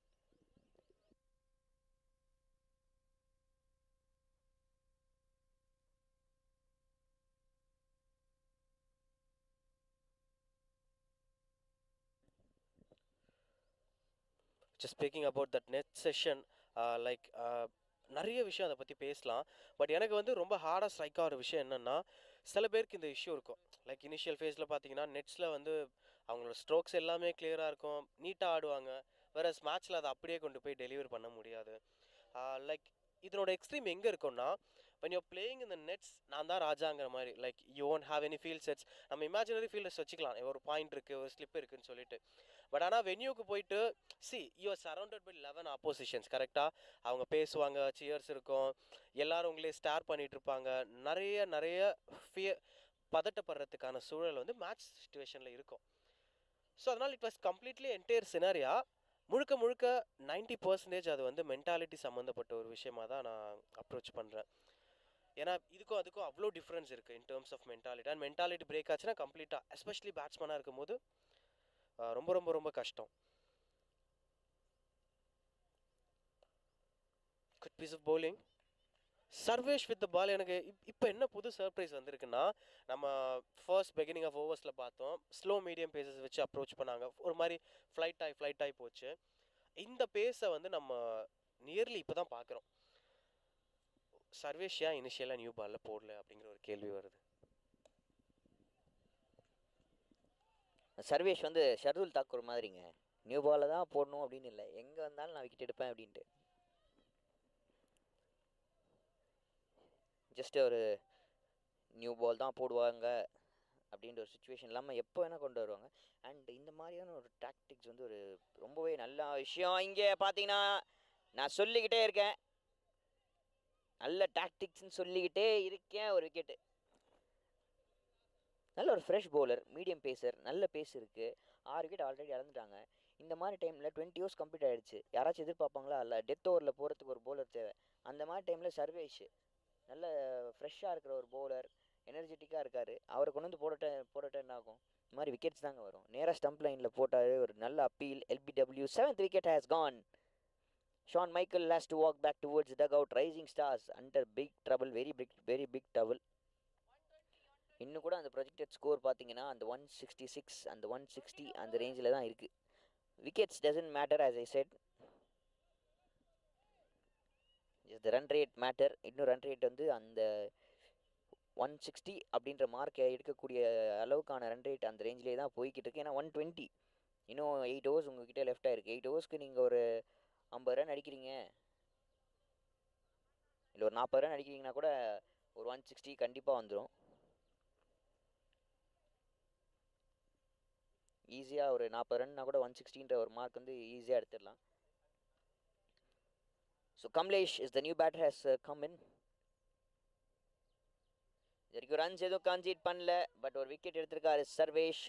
Just speaking about that net session, like நிறைய விஷயம் அதை பற்றி பேசலாம். பட் எனக்கு ரொம்ப ஹார்டாக ஸ்ட்ரைக் ஆகிற விஷயம் என்னென்னா, சில பேருக்கு இந்த இஷ்யூ இருக்கும். லைக் இனிஷியல் ஃபேஸில் பார்த்தீங்கன்னா நெட்ஸில் அவங்களோட ஸ்ட்ரோக்ஸ் எல்லாமே கிளியராக இருக்கும், நீட்டாக ஆடுவாங்க. வேறு மேட்ச்சில் அதை அப்படியே கொண்டு போய் டெலிவர் பண்ண முடியாது. லைக் இதனோட எக்ஸ்ட்ரீம் எங்கே இருக்கும்னா, when you're playing in the nets, நான் தான் ராஜாங்கிற மாதிரி. Like you won't have any field sets. நம்ம இமேஜினரி ஃபீல்டர்ஸ் வச்சுக்கலாம், ஒரு பாயிண்ட் இருக்குது, ஒரு ஸ்லிப் இருக்குதுன்னு சொல்லிட்டு. பட் ஆனால் வென்யூக்கு போயிட்டு you are surrounded by 11 oppositions. கரெக்டாக அவங்க பேசுவாங்க, சியர்ஸ் இருக்கும், எல்லோரும் உங்களே ஸ்டார் பண்ணிகிட்டு இருப்பாங்க. நிறைய பதட்டப்படுறதுக்கான சூழல் மேட்ச் சுச்சுவேஷனில் இருக்கும். ஸோ அதனால் it was completely entire scenario முழுக்க 90% அது மென்டாலிட்டி சம்மந்தப்பட்ட ஒரு விஷயமாக தான் நான் அப்ரோச் பண்ணுறேன். ஏன்னா இதுக்கும் அதுக்கும் அவ்வளோ டிஃப்ரென்ஸ் இருக்குது in terms of mentality. And mentality break ஆச்சுன்னா கம்ப்ளீட்டாக, எஸ்பெஷலி பேட்ஸ்மேனாக இருக்கும்போது ரொம்ப கஷ்டம். Good piece of bowling. Sarvesh with the ball. எனக்கு இப்போ என்ன புது சர்ப்ரைஸ் வந்திருக்குன்னா, நம்ம ஃபர்ஸ்ட் பிகினிங் ஆஃப் ஓவர்ஸில் பார்த்தோம், ஸ்லோ மீடியம் பேசஸ் வச்சு அப்ரோச் பண்ணாங்க. ஒரு மாதிரி ஃப்ளைட் ஆகி போச்சு. இந்த பேஸை நம்ம நியர்லி இப்போ தான் பார்க்குறோம். சர்வேஷ் ஏன் இனிஷியலாக நியூ பாலில் போடல அப்படிங்கிற ஒரு கேள்வி வருது. சர்வேஷ் ஷர்துல் தாக்கூர் மாதிரிங்க, நியூ பாலில் தான் போடணும் அப்படின்னு இல்லை, எங்கே வந்தாலும் நான் விக்கெட் எடுப்பேன் அப்படின்ட்டு. ஜஸ்ட் ஒரு நியூ பால் தான் போடுவாங்க அப்படின்ற ஒரு சுச்சுவேஷன் இல்லாமல் எப்போ வேணால் கொண்டு வருவாங்க. அண்ட் இந்த மாதிரியான ஒரு டாக்டிக்ஸ் ஒரு ரொம்பவே நல்ல விஷயம். இங்கே பார்த்தீங்கன்னா நான் சொல்லிக்கிட்டே இருக்கேன், நல்ல டாக்டிக்ஸ்ன்னு சொல்லிக்கிட்டே இருக்கேன். ஒரு விக்கெட்டு. நல்ல ஒரு ஃப்ரெஷ் பவுலர், மீடியம் பேசர், நல்ல பேஸ் இருக்குது. 6 விக்கெட் ஆல்ரெடி இழந்துட்டாங்க. இந்த மாதிரி டைமில் 20 ஓவர்ஸ் கம்ப்ளீட் ஆகிடுச்சு. யாராச்சும் எதிர்பார்ப்பாங்களா? இல்லை, டெத் ஓவரில் போகிறதுக்கு ஒரு பவுலர் தேவை. அந்த மாதிரி டைமில் சர்வேஷ் நல்ல ஃப்ரெஷ்ஷாக இருக்கிற ஒரு பவுலர், எனர்ஜெட்டிக்காக இருக்கார். அவரை கொண்டு வந்து போடட்ட என்ன ஆகும்? இந்த மாதிரி விக்கெட்ஸ் தாங்க வரும். நேராக ஸ்டம்ப் லைனில் போட்டார். ஒரு நல்ல appeal. LBW 7th wicket has gone. Shaun Michael has to walk back towards the dugout. Rising Stars under big trouble, very big trouble. இன்னும் கூட அந்த ப்ரொஜெக்டட் ஸ்கோர் பார்த்தீங்கன்னா அந்த 166 அந்த 160 அந்த ரேஞ்சில் தான் இருக்குது. Wickets doesn't matter as I said. Just the run rate matter. இன்னும் ரன் ரேட் வந்து அந்த 160 அப்படின்ற மார்க்கை எடுக்கக்கூடிய அளவுக்கான ரன் ரேட் அந்த ரேஞ்சிலே தான் போய்கிட்டு இருக்கு. ஏன்னா 120 இன்னும் 8 ஓவர்ஸ் உங்ககிட்ட லெஃப்ட் ஆயிருக்கு. 8 ஓவர்ஸ்க்கு நீங்கள் ஒரு 50 ரன் அடிக்கிறீங்க, இல்லை ஒரு 40 ரன் அடிக்கிறீங்கன்னா கூட ஒரு 160 கண்டிப்பாக வந்துடும். ஈஸியாக ஒரு 40 ரன்னா கூட 160ன்ற ஒரு மார்க் வந்து ஈஸியாக எடுத்துடலாம். So Kamlesh is the new batter has come in. இது வரைக்கும் ரன்ஸ் எதுவும் கன்சீட் பண்ணல, பட் ஒரு விக்கெட் எடுத்திருக்காரு சர்வேஷ்,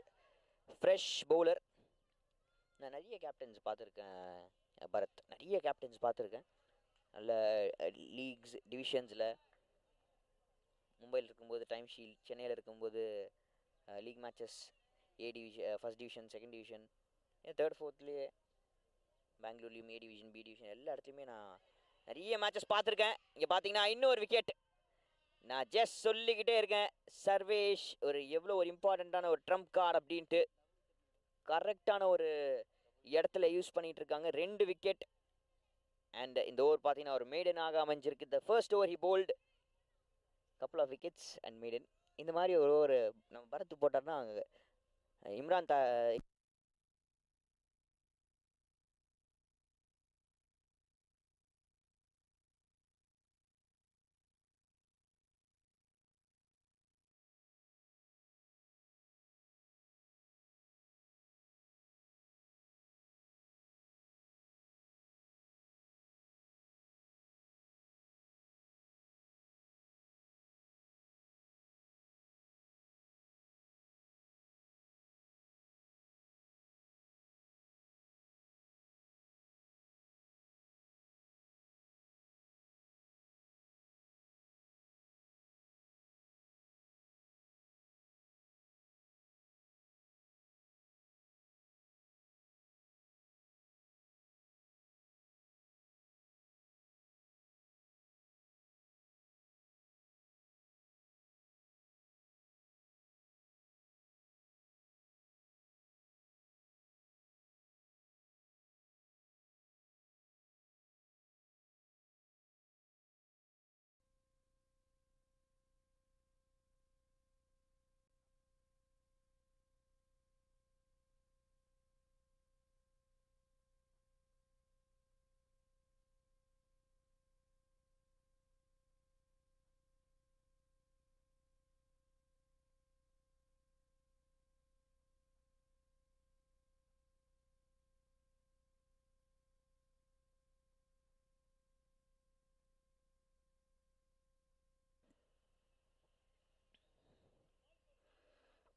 ஃப்ரெஷ் பவுலர். நான் நிறைய கேப்டன்ஸ் பார்த்துருக்கேன் பரத், நிறைய கேப்டன்ஸ் பார்த்துருக்கேன். நல்ல லீக்ஸ் டிவிஷன்ஸில் மும்பையில் இருக்கும்போது டைம் ஷீல்ட், சென்னையில் இருக்கும்போது league matches, A division, first division, second division, third ஃபோர்த்லேயே பெங்களூர்லேயும் ஏ டிவிஷன், பி டிவிஷன் எல்லா இடத்துலையுமே நான் நிறைய மேட்சஸ் பார்த்துருக்கேன். இங்கே பார்த்தீங்கன்னா இன்னொரு விக்கெட். நான் ஜஸ்ட் சொல்லிக்கிட்டே இருக்கேன், சர்வேஷ் ஒரு எவ்வளோ ஒரு இம்பார்ட்டண்ட்டான ஒரு ட்ரம்ப் கார்டு அப்படின்ட்டு கரெக்டான ஒரு இடத்துல யூஸ் பண்ணிகிட்டு இருக்காங்க. 2 விக்கெட். அண்ட் இந்த ஓவர் பார்த்தீங்கன்னா ஒரு மேடனாக அமைஞ்சிருக்கு. The first over he bowled couple of wickets and maiden. இந்த மாதிரி ஒரு நம்ம பரத்து போட்டார்னா இம்ரான்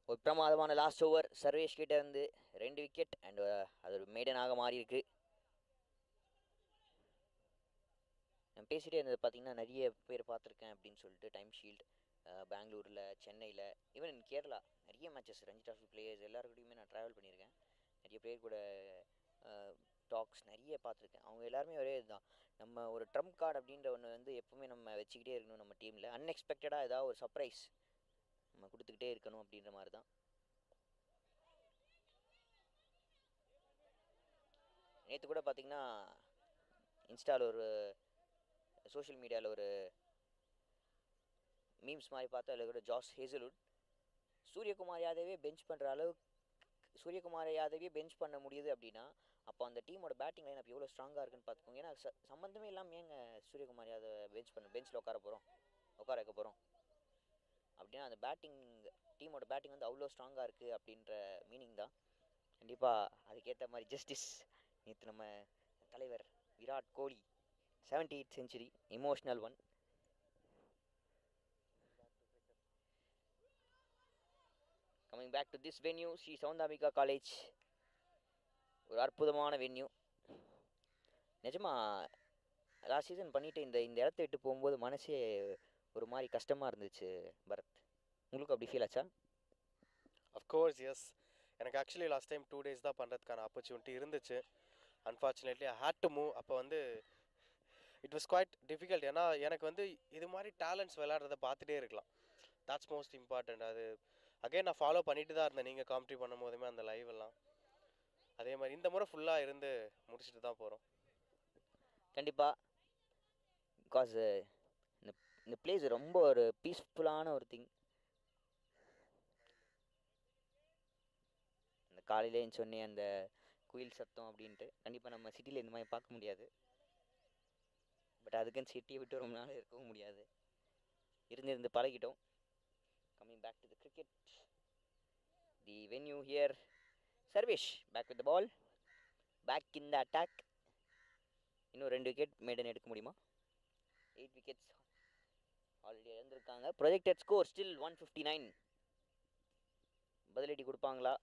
ஒரு பிரமாதமான லாஸ்ட் ஓவர் சர்வேஷ் கிட்ட இருந்து 2 விக்கெட் அண்ட் அது ஒரு மேடனாக மாறி இருக்கு. நான் பேசிகிட்டே இருந்தது பார்த்தீங்கன்னா நிறைய பேர் பார்த்துருக்கேன் அப்படின்னு சொல்லிட்டு. டைம் ஷீல்ட், பெங்களூரில், சென்னையில், ஈவன் இன் கேரளா நிறைய மேட்சஸ், ரஞ்சி ட்ராஃபி பிளேயர்ஸ் எல்லாருக்கூடையுமே நான் ட்ராவல் பண்ணியிருக்கேன். நிறைய பேர் கூட டாக்ஸ் நிறைய பார்த்துருக்கேன். அவங்க எல்லாருமே ஒரே இதுதான், நம்ம ஒரு ட்ரம்ப் கார்டு அப்படின்ற ஒன்று வந்து எப்போவுமே நம்ம வச்சுக்கிட்டே இருக்கணும் நம்ம டீமில். அன்எக்ஸ்பெக்டடாக ஏதாவது ஒரு சர்ப்ரைஸ் நம்ம கொடுத்துக்கிட்டே இருக்கணும் அப்படின்ற மாதிரி தான். நேற்று கூட பார்த்திங்கன்னா இன்ஸ்டாவில் ஒரு சோஷியல் மீடியாவில் ஒரு மீம்ஸ் மாதிரி பார்த்தா அதில் கூட ஜாஸ் ஹேசல்வுட் சூரியகுமார் யாதவே பெஞ்ச் பண்ண முடியுது அப்படின்னா அப்போ அந்த டீமோட பேட்டிங் லைன் அப்போ எவ்வளோ ஸ்ட்ராங்காக இருக்குன்னு பார்த்துக்கோங்க. ஏன்னா சம்மந்தமே இல்லாமல் ஏங்க சூரியகுமார் யாதவ் பெஞ்சில் உட்கார வைக்க போகிறோம் அப்படின்னா அந்த டீமோட பேட்டிங் வந்து அவ்வளோ ஸ்ட்ராங்காக இருக்குது அப்படின்ற மீனிங் தான். கண்டிப்பாக அதுக்கேற்ற மாதிரி ஜஸ்டிஸ் நேற்று நம்ம தலைவர் Virat Kohli 78th century, emotional one. Coming back to this venue, Sri Saundamika College, ஒரு அற்புதமான வென்யூ. நிஜமா லாஸ்ட் சீசன் பண்ணிட்டு இந்த இந்த இடத்த விட்டு போகும்போது மனசே ஒரு மாதிரி கஷ்டமாக இருந்துச்சு பரத். உங்களுக்கு அப்படி ஃபீல் ஆச்சா? Of course yes. எனக்கு ஆக்சுவலி லாஸ்ட் டைம் 2 days தான் பண்ணுறதுக்கான ஆப்பர்ச்சுனிட்டி இருந்துச்சு. Unfortunately I had to move. அப்போ வந்து இட் வாஸ் குவைட் டிஃபிகல்ட். ஏன்னா எனக்கு வந்து இது மாதிரி டேலண்ட்ஸ் விளையாடுறத பார்த்துட்டே இருக்கலாம். That's most important. அது அகைன் நான் ஃபாலோ பண்ணிட்டு தான் இருந்தேன் நீங்கள் காமெண்ட்ரி பண்ணும் போதுமே அந்த லைவ் எல்லாம். அதே மாதிரி இந்த முறை ஃபுல்லாக இருந்து முடிச்சுட்டு தான் போகிறோம். கண்டிப்பாக. பிகாஸ் இந்த இந்த பிளேஸ் ரொம்ப ஒரு பீஸ்ஃபுல்லான ஒரு திங். அந்த காலையிலேன்னு சொன்னேன் அந்த குயில் சத்தம் அப்படின்ட்டு கண்டிப்பாக நம்ம சிட்டியில் இந்த மாதிரி பார்க்க முடியாது. பட் அதுக்குன்னு சிட்டியை விட்டு ரொம்ப நாள் இருக்கவும் முடியாது. இருந்து பழகிட்டோம். Coming back to the cricket, the venue here, Sarvesh back with the ball, back in the attack. இன்னும் 2 wicket மேடன் எடுக்க முடியுமா? 8 wickets ஆல்ரெடி இழந்திருக்காங்க. Projected score still 159. பதிலடி கொடுப்பாங்களா?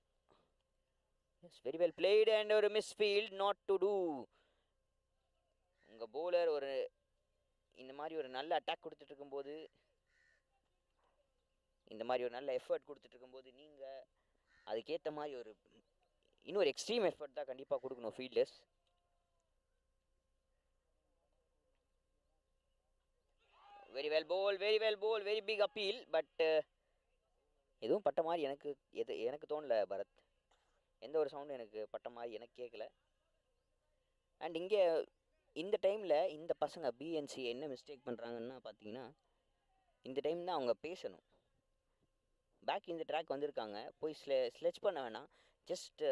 Yes, very well played and ஒரு misfield, not to do. உங்கள் bowler ஒரு இந்த மாதிரி ஒரு நல்ல அட்டாக் கொடுத்துட்டு இருக்கும்போது, இந்த மாதிரி ஒரு நல்ல எஃபர்ட் கொடுத்துட்டு இருக்கும்போது நீங்கள் அதுக்கேற்ற மாதிரி ஒரு இன்னொரு எக்ஸ்ட்ரீம் எஃபர்ட் தான் கண்டிப்பாக கொடுக்கணும் fielders. Very well bowled, very well bowled, very big appeal. But எதுவும் பட்ட மாதிரி எனக்கு தோணல பரத். எந்த ஒரு சவுண்டும் எனக்கு பட்ட மாதிரி எனக்கு கேட்கல. அண்ட் இங்கே இந்த டைமில் இந்த பசங்க BNCA என்ன மிஸ்டேக் பண்ணுறாங்கன்னா பார்த்தீங்கன்னா, இந்த டைம் தான் அவங்க பேசணும். பேக் இந்த ட்ராக் வந்திருக்காங்க, போய் ஸ்லெட்ச் பண்ண வேணாம். ஜஸ்ட்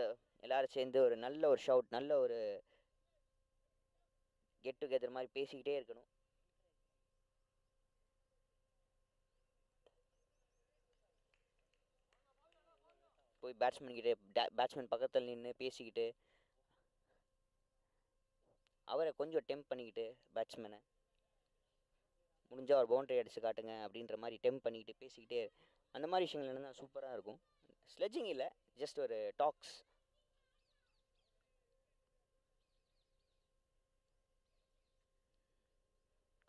எல்லோரும் சேர்ந்து ஒரு நல்ல ஒரு ஷவுட், நல்ல ஒரு கெட் டுகெதர் மாதிரி பேசிக்கிட்டே இருக்கணும். போய் பேட்ஸ்மேன் பக்கத்தில் நின்று பேசிக்கிட்டு அவரை கொஞ்சம் டெம்ப் பண்ணிக்கிட்டு பேட்ஸ்மேனை முடிஞ்சால் ஒரு பவுண்டரி அடித்து காட்டுங்க அப்படின்ற மாதிரி டெம்ப் பண்ணிக்கிட்டு பேசிக்கிட்டே அந்த மாதிரி விஷயங்கள் இருந்தால் சூப்பராக இருக்கும். ஸ்லெட்ஜிங் இல்லை, ஜஸ்ட் ஒரு டாக்ஸ்.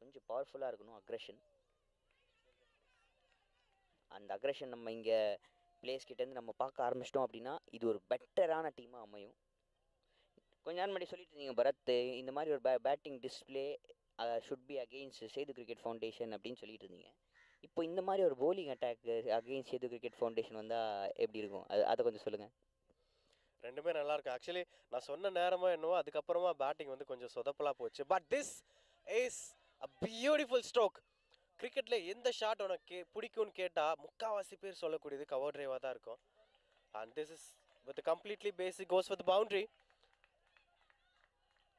கொஞ்சம் பவர்ஃபுல்லாக இருக்கணும் அக்ரெஷன். அந்த அக்ரெஷன் நம்ம இங்கே பிளேஸ் கிட்டேருந்து நம்ம பார்க்க ஆரம்பிச்சிட்டோம் அப்படின்னா இது ஒரு பெட்டரான டீமாக அமையும். கொஞ்ச நேரம் முன்னாடி சொல்லிட்டு இருந்தீங்க பரத், இந்த மாதிரி ஒரு batting display should be against Sethu cricket foundation அப்படின்னு சொல்லிட்டு இருந்தீங்க. இப்போ இந்த மாதிரி ஒரு bowling attack against Sethu cricket foundation வந்தால் எப்படி இருக்கும்? அதை கொஞ்சம் சொல்லுங்கள். ரெண்டுமே நல்லா இருக்கும். ஆக்சுவலி நான் சொன்ன நேரமோ என்னவோ அதுக்கப்புறமா பேட்டிங் வந்து கொஞ்சம் சொதப்பலாக போச்சு. But this is a beautiful stroke. கிரிக்கெட்டில் எந்த ஷாட் உனக்கு பிடிக்கும்னு கேட்டால் முக்கால்வாசி பேர் சொல்லக்கூடியது கவர் டிரைவாக தான் இருக்கும். And this is with completely basic goes with boundary.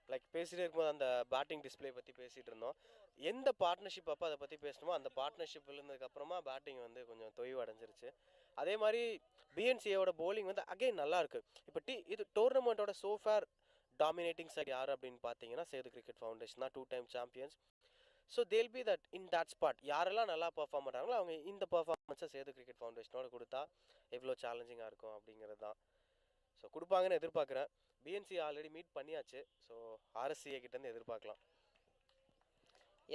Like பேசிகிட்டே இருக்கும்போது அந்த பேட்டிங் டிஸ்பிளே பற்றி பேசிகிட்டு இருந்தோம். எந்த பார்ட்னர்ஷிப் அப்போ அதை பற்றி பேசணுமோ அந்த பார்ட்னர்ஷிப் இருந்ததுக்கப்புறமா பேட்டிங் வந்து கொஞ்சம் தொய்வு அடைஞ்சிருச்சு. அதே மாதிரி BNCAவோட bowling வந்து அகைன் நல்லா இருக்குது. இப்போ இது டோர்னமெண்ட்டோட சோஃபேர் டாமினேட்டிங் சைட் யார் அப்படின்னு பார்த்தீங்கன்னா சேது கிரிக்கெட் ஃபவுண்டேஷன் தான், 2 time champions. So they'll be that in that spot யாரெல்லாம் நல்லா பர்ஃபார்ம் பண்ணுறாங்களோ அவங்க இந்த பர்ஃபார்மன்ஸை சேது கிரிக்கெட் ஃபவுண்டேஷனோட கொடுத்தா எவ்வளோ சேலஞ்சிங்காக இருக்கும் அப்படிங்கிறது தான். ஸோ கொடுப்பாங்கன்னு எதிர்பார்க்குறேன். BNCA ஆல்ரெடி மீட் பண்ணியாச்சு. ஸோ RSCA கிட்டேருந்து எதிர்பார்க்கலாம்.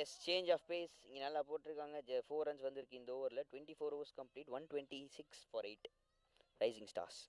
எஸ், சேஞ்ச் ஆஃப் பேஸ் இங்கே நல்லா போட்டிருக்காங்க. 4 runs வந்திருக்கு இந்த ஓவரில். 24 overs complete, 126 for 8 rising stars.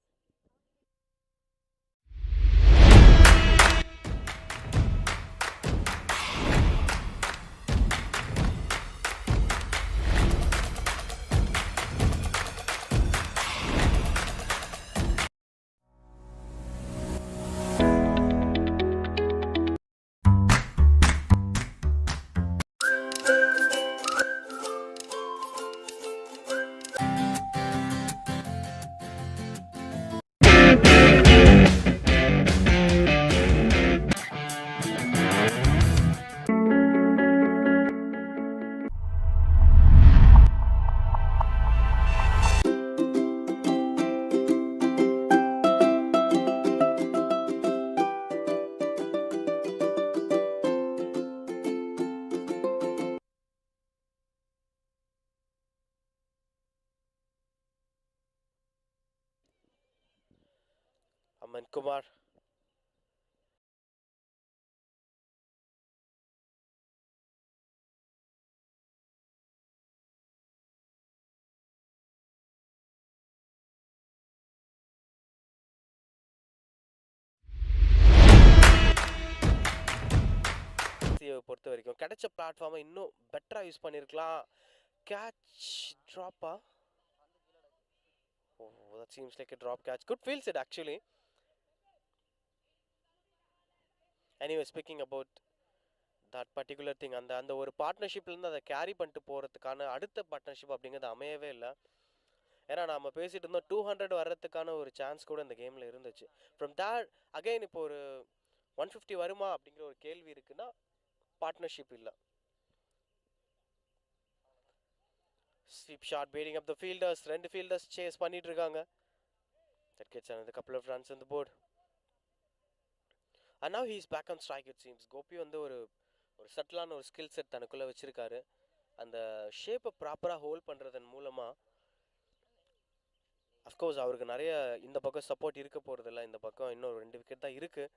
and Kumar. பொறுத்த வரைக்கும் கிடைச்ச பிளாட்ஃபார்மை இன்னும் பெட்டராக யூஸ் பண்ணியிருக்கலாம். Catch ட்ராப்பா? Oh, that seems like a drop catch. Good field set actually. Anyway, speaking about that particular thing, அந்த ஒரு பார்ட்னர்ஷிப்லேருந்து அதை கேரி பண்ணிட்டு போகிறதுக்கான அடுத்த பார்ட்னர்ஷிப் அப்படிங்கிறது அமையவே இல்லை. ஏன்னா நம்ம பேசிகிட்டு இருந்தோம் 200 வர்றதுக்கான ஒரு சான்ஸ் கூட இந்த கேமில் இருந்துச்சு. ஃப்ரம் தேட் அகைன் இப்போ ஒரு 150 வருமா அப்படிங்கிற ஒரு கேள்வி இருக்குன்னா பார்ட்னர்ஷிப் இல்லை. Sweep shot beating up the fielders. 2 fielders chase பண்ணிட்டு இருக்காங்க. That gets another couple of runs on the board. And now he's back on strike it seems. Gopi வந்து ஒரு சட்டிலான ஒரு ஸ்கில் செட் தனக்குள்ளே வச்சுருக்காரு. அந்த ஷேப்பை ப்ராப்பராக ஹோல்ட் பண்ணுறதன் மூலமாக அஃப்கோர்ஸ் அவருக்கு நிறைய இந்த பக்கம் சப்போர்ட் இருக்க போகிறதில்ல. இந்த பக்கம் இன்னும் 2 விக்கெட் தான் இருக்குது.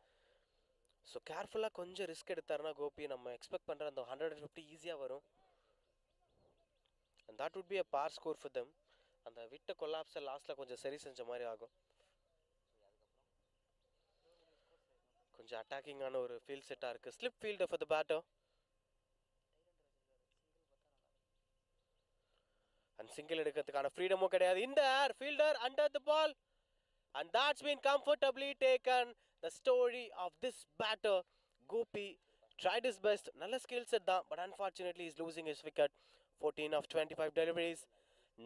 ஸோ கேர்ஃபுல்லாக கொஞ்சம் ரிஸ்க் எடுத்தாருன்னா கோபி நம்ம எக்ஸ்பெக்ட் பண்ணுற அந்த 150 ஈஸியாக வரும். and that would be a par score for them. அந்த விட்ட கொலாப்ஸை லாஸ்ட்டில் கொஞ்சம் சரி செஞ்ச மாதிரி ஆகும். கொஞ்சம் அட்டாக்கிங்கான ஒரு ஃபீல்ட் செட்டாக இருக்குது. Slip fielder for the batter. And single எடுக்கிறதுக்கான ஃப்ரீடமும் கிடையாது. இந்த air fielder under the ball and that's been comfortably taken. The story of this batter Gopi tried his best. நல்ல ஸ்கில் செட் தான், but unfortunately he's losing his wicket. 14 of 25 deliveries.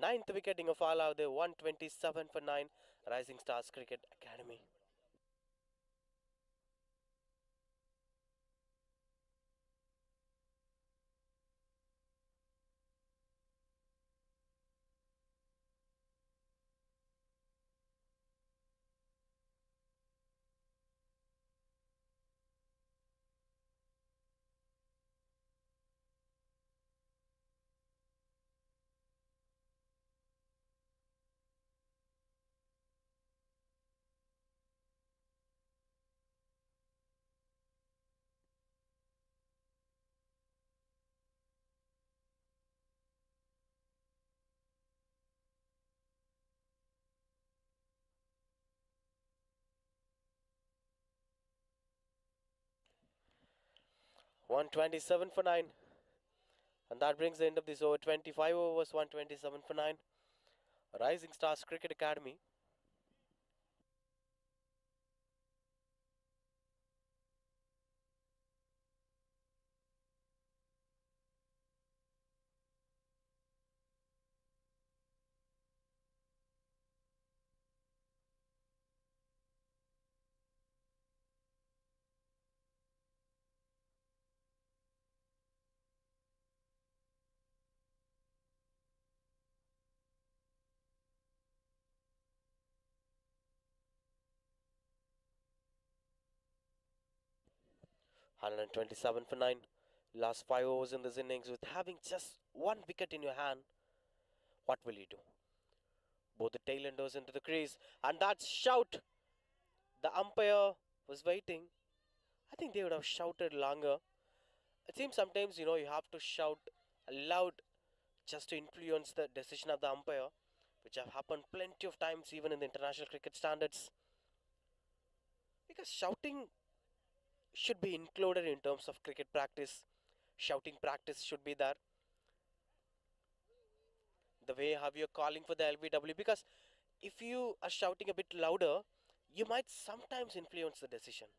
9th wicket இங்க fall ஆகுது. 127 for 9. Rising Stars Cricket Academy. .127 for 9. And that brings the end of this over. 25 overs, 127 for 9. Rising Stars Cricket Academy. .127 for 9. Last 5 overs in this innings with having just 1 wicket in your hand. What will you do? Both the tailenders into the crease. And that shout. The umpire was waiting. I think they would have shouted longer. It seems sometimes, you have to shout loud just to influence the decision of the umpire, which have happened plenty of times even in the international cricket standards. Because shouting should be included in terms of cricket practice. Shouting practice should be there. The way how you're calling for the LBW, because if you are shouting a bit louder, you might sometimes influence the decision.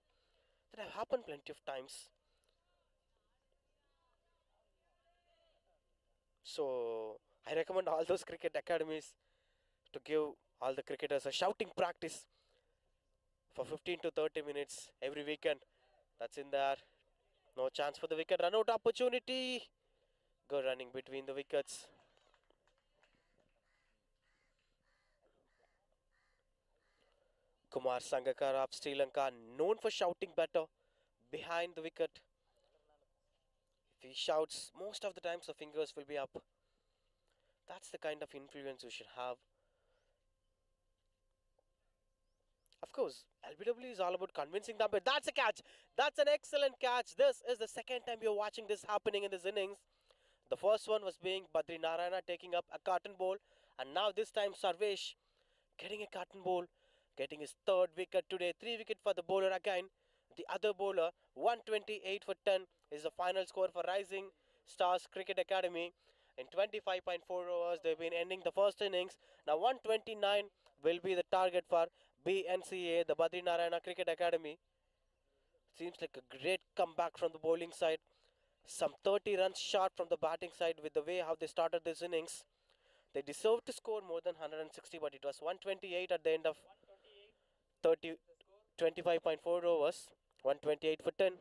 That have happened plenty of times. So I recommend all those cricket academies to give all the cricketers a shouting practice for 15 to 30 minutes every weekend. That's in there. No chance for the wicket. Run out opportunity. Good running between the wickets. Kumar Sangakkara of Sri Lanka, known for shouting better behind the wicket. If he shouts, most of the times the fingers will be up. That's the kind of influence you should have. Of course, LBW is all about convincing them, but that's a catch. That's an excellent catch. This is the second time you're watching this happening in this innings. The first one was being Badri Narayana taking up a cotton ball, and now this time Sarvesh getting a cotton ball, getting his third wicket today. 3 wicket for the bowler again. The other bowler, 128 for 10 is the final score for Rising Stars Cricket Academy. In 25.4 overs, they've been ending the first innings. Now 129 will be the target for BNCA, the Badri Narayana Cricket Academy. Seems like a great comeback from the bowling side. Some 30 runs short from the batting side with the way how they started this innings. They deserved to score more than 160, but it was 128 at the end of 25.4 overs. 128 for 10.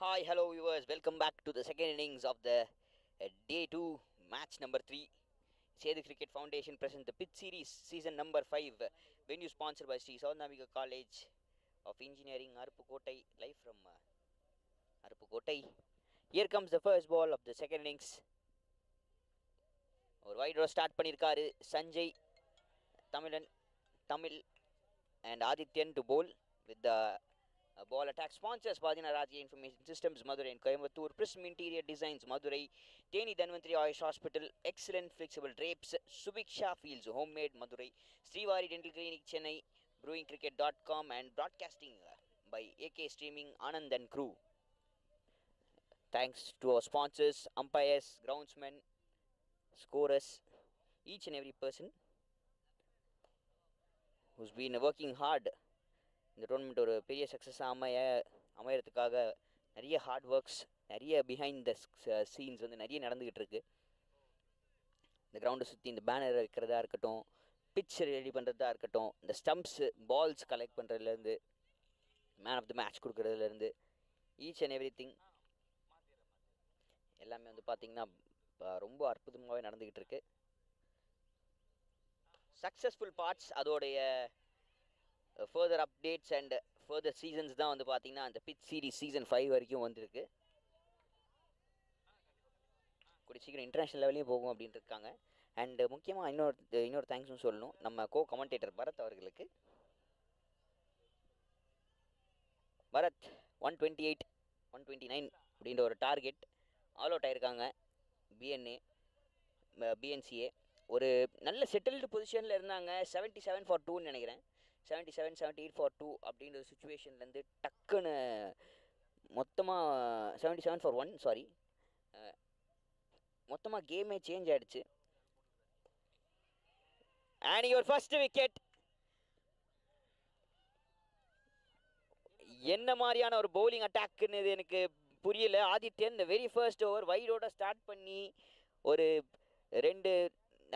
Hi, hello viewers. Welcome back to the second innings of the day 2 match number 3. Sedu Cricket Foundation presents the pitch series season number 5. Venue sponsored by Sri Saudnamika College of Engineering, Aruppukkottai. Live from Aruppukkottai. Here comes the first ball of the second innings. ஒரு white row start பண்ணியிருக்காரு Sanjay Tamil and Adityan to bowl with the ball attack. Sponsors Padina Raji Information Systems Madurai and Coimbatore, Prism Interior Designs Madurai, Teni Dhanvantri Ayush Hospital, Excellent Flexible Drapes, Subiksha Fields Homemade Madurai, Srivari Dental Clinic Chennai, BrewingCricket.com and broadcasting by AK Streaming Anand and crew. Thanks to our sponsors, umpires, groundsmen, scorers, each and every person who's been working hard. இந்த tournament ஒரு பெரிய சக்ஸஸாக அமையறதுக்காக நிறைய heart works, நிறைய behind the scenes வந்து நிறைய நடந்துக்கிட்டு இருக்கு. இந்த கிரவுண்டை சுற்றி இந்த பேனர் வைக்கிறதா இருக்கட்டும், பிட்ச் ரெடி பண்ணுறதா இருக்கட்டும், இந்த ஸ்டம்ப்ஸு பால்ஸ் கலெக்ட் பண்ணுறதுலேருந்து, மேன் ஆஃப் த மேட்ச் கொடுக்குறதுலேருந்து, ஈச் அண்ட் எவ்ரி திங் எல்லாமே வந்து பார்த்திங்கன்னா ரொம்ப அற்புதமாகவே நடந்துக்கிட்டு இருக்கு. சக்ஸஸ்ஃபுல் பார்ட்ஸ், அதோடைய further updates and further seasons தான் வந்து பார்த்தீங்கன்னா அந்த பிச் சீரிஸ் சீசன் 5 வரைக்கும் வந்திருக்கு. கூடிய சீக்கிரம் இன்டர்நேஷ்னல் லெவலையும் போகும் அப்படின்ட்டு இருக்காங்க. அண்ட் முக்கியமாக இன்னொரு தேங்க்ஸும் சொல்லணும் நம்ம கமெண்டேட்டர் பரத் அவர்களுக்கு. பரத் 128 129 அப்படின்ற ஒரு டார்கெட் ஆல் அவுட் ஆயிருக்காங்க. BNCA ஒரு நல்ல செட்டில்டு பொசிஷனில் இருந்தாங்க. 77 for 2ன்னு நினைக்கிறேன். 77 78 for 2 அப்படின்ற ஒரு சுச்சுவேஷன்லேருந்து டக்குன்னு மொத்தமாக 77 for 1 சாரி மொத்தமாக கேமே சேஞ்ச் ஆகிடுச்சு. And your first wicket. என்ன மாதிரியான ஒரு பவுலிங் அட்டாக்குன்னு இது எனக்கு புரியல. ஆதித்யன் இந்த வெரி ஃபர்ஸ்ட் ஓவர் வைடோட ஸ்டார்ட் பண்ணி ஒரு 2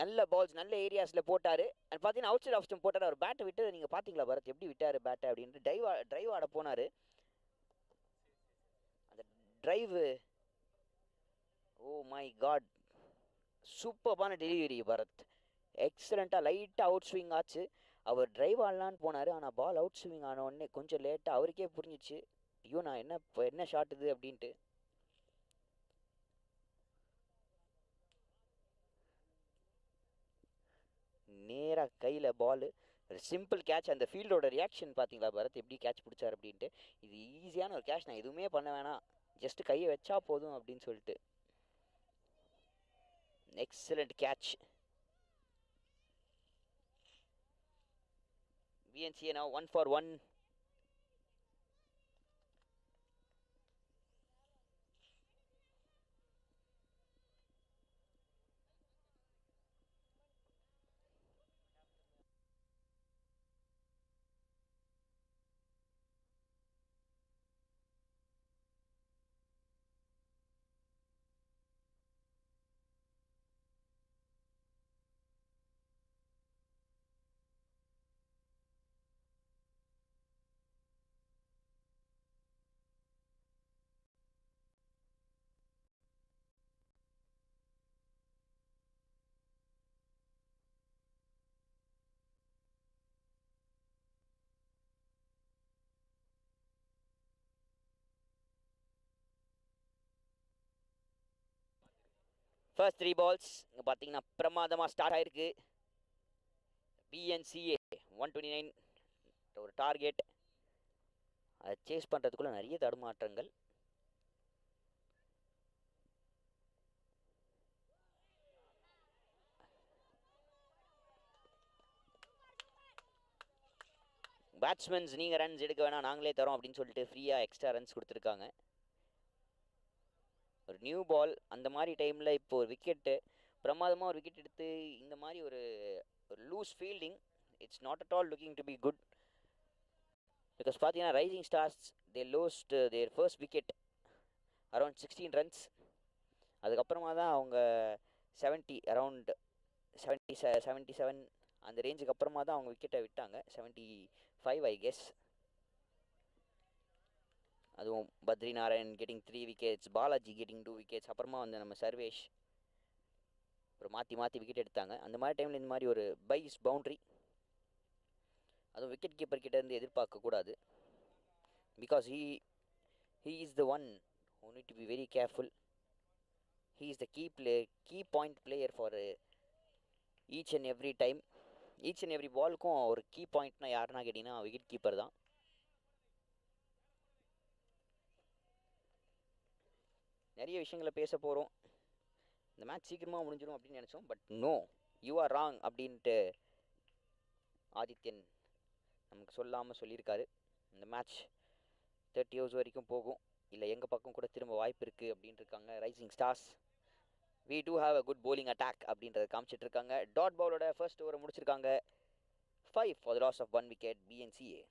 நல்ல பால்ஸ் நல்ல ஏரியாஸில் போட்டார். அண்ட் பார்த்தீங்கன்னா அவுட் சைட் ஆஃப் ஸ்டம்ப் போட்டார். அவர் பேட்டை விட்டு நீங்கள் பார்த்தீங்களா பரத் எப்படி விட்டார் பேட்டை அப்படின்ட்டு ட்ரைவ் ஆட போனார். அந்த ட்ரைவு ஓ மை காட் சூப்பர்பான டெலிவரி பரத். எக்ஸலண்ட்டாக லைட்டாக அவுட் ஸ்விங் ஆச்சு. அவர் ட்ரைவ் ஆடலான்னு போனார். ஆனால் பால் அவுட் ஸ்விங் ஆன உடனே கொஞ்சம் லேட்டாக அவருக்கே புரிஞ்சிச்சு, ஐயோ நான் என்ன ஷாட் இது அப்படின்ட்டு. நேராக கையில் பால், ஒரு சிம்பிள் கேட்ச். அந்த ஃபீல்டோட ரியாக்ஷன் பார்த்தீங்களா பரத் எப்படி கேட்ச் பிடிச்சார் அப்படின்ட்டு. இது ஈஸியான ஒரு கேட்ச், நான் எதுவுமே பண்ண வேணாம், ஜஸ்ட்டு கையை வச்சா போதும் அப்படின்னு சொல்லிட்டு. Excellent catch. BNCA now 1 for 1. First 3 balls இங்கே பார்த்தீங்கன்னா பிரமாதமாக ஸ்டார்ட் ஆகிருக்கு. BNCA 129 ஒரு டார்கெட். அதை சேஸ் பண்ணுறதுக்குள்ளே நிறைய தடுமாற்றங்கள். பேட்ஸ்மென்ஸ் நீங்கள் ரன்ஸ் எடுக்க வேணாம் நாங்களே தரோம் அப்படின்னு சொல்லிட்டு ஃப்ரீயாக எக்ஸ்ட்ரா ரன்ஸ் கொடுத்துருக்காங்க. ஒரு நியூ பால் அந்த மாதிரி டைமில் இப்போ ஒரு விக்கெட்டு பிரமாதமாக ஒரு விக்கெட் எடுத்து இந்த மாதிரி ஒரு loose fielding it's not at all looking to be good. Because பார்த்தீங்கன்னா rising stars they lost their first wicket around 16 runs. அதுக்கப்புறமா தான் அவங்க 70 அரவுண்ட் 77 அந்த ரேஞ்சுக்கு அப்புறமா தான் அவங்க விக்கெட்டை விட்டாங்க. 75 ஐ கெஸ். அதுவும் Badri Narayan getting 3 wickets, Balaji getting 2 wickets, அப்புறமா வந்து நம்ம சர்வேஷ் அப்புறம் மாற்றி விக்கெட் எடுத்தாங்க. அந்த மாதிரி டைமில் இந்த மாதிரி ஒரு பைஸ் பவுண்ட்ரி, அதுவும் விக்கெட் கீப்பர் கிட்டேருந்து எதிர்பார்க்கக்கூடாது. Because he is the one who need to be very careful. He is the key point player for each and every time. Each and every பாலுக்கும் ஒரு கீ பாயிண்ட்னா யாருன்னா கேட்டிங்கன்னா விக்கெட் கீப்பர் தான். நிறைய விஷயங்களை பேச போகிறோம். இந்த மேட்ச் சீக்கிரமாக முடிஞ்சிடும் அப்படின்னு நினச்சோம். But no, you are wrong அப்படின்ட்டு ஆதித்யன் நமக்கு சொல்லாமல் சொல்லியிருக்காரு. இந்த மேட்ச் 30 ஓவர்ஸ் வரைக்கும் போகும், இல்லை எங்கள் பக்கம் கூட திரும்ப வாய்ப்பு இருக்குது அப்படின்ட்டு இருக்காங்க rising stars. we do have a good bowling attack அப்படின்றத காமிச்சிட்டு இருக்காங்க. டாட் பாலோட ஃபர்ஸ்ட் ஓவரை முடிச்சிருக்காங்க. 5 for the loss of 1 wicket, BNCA.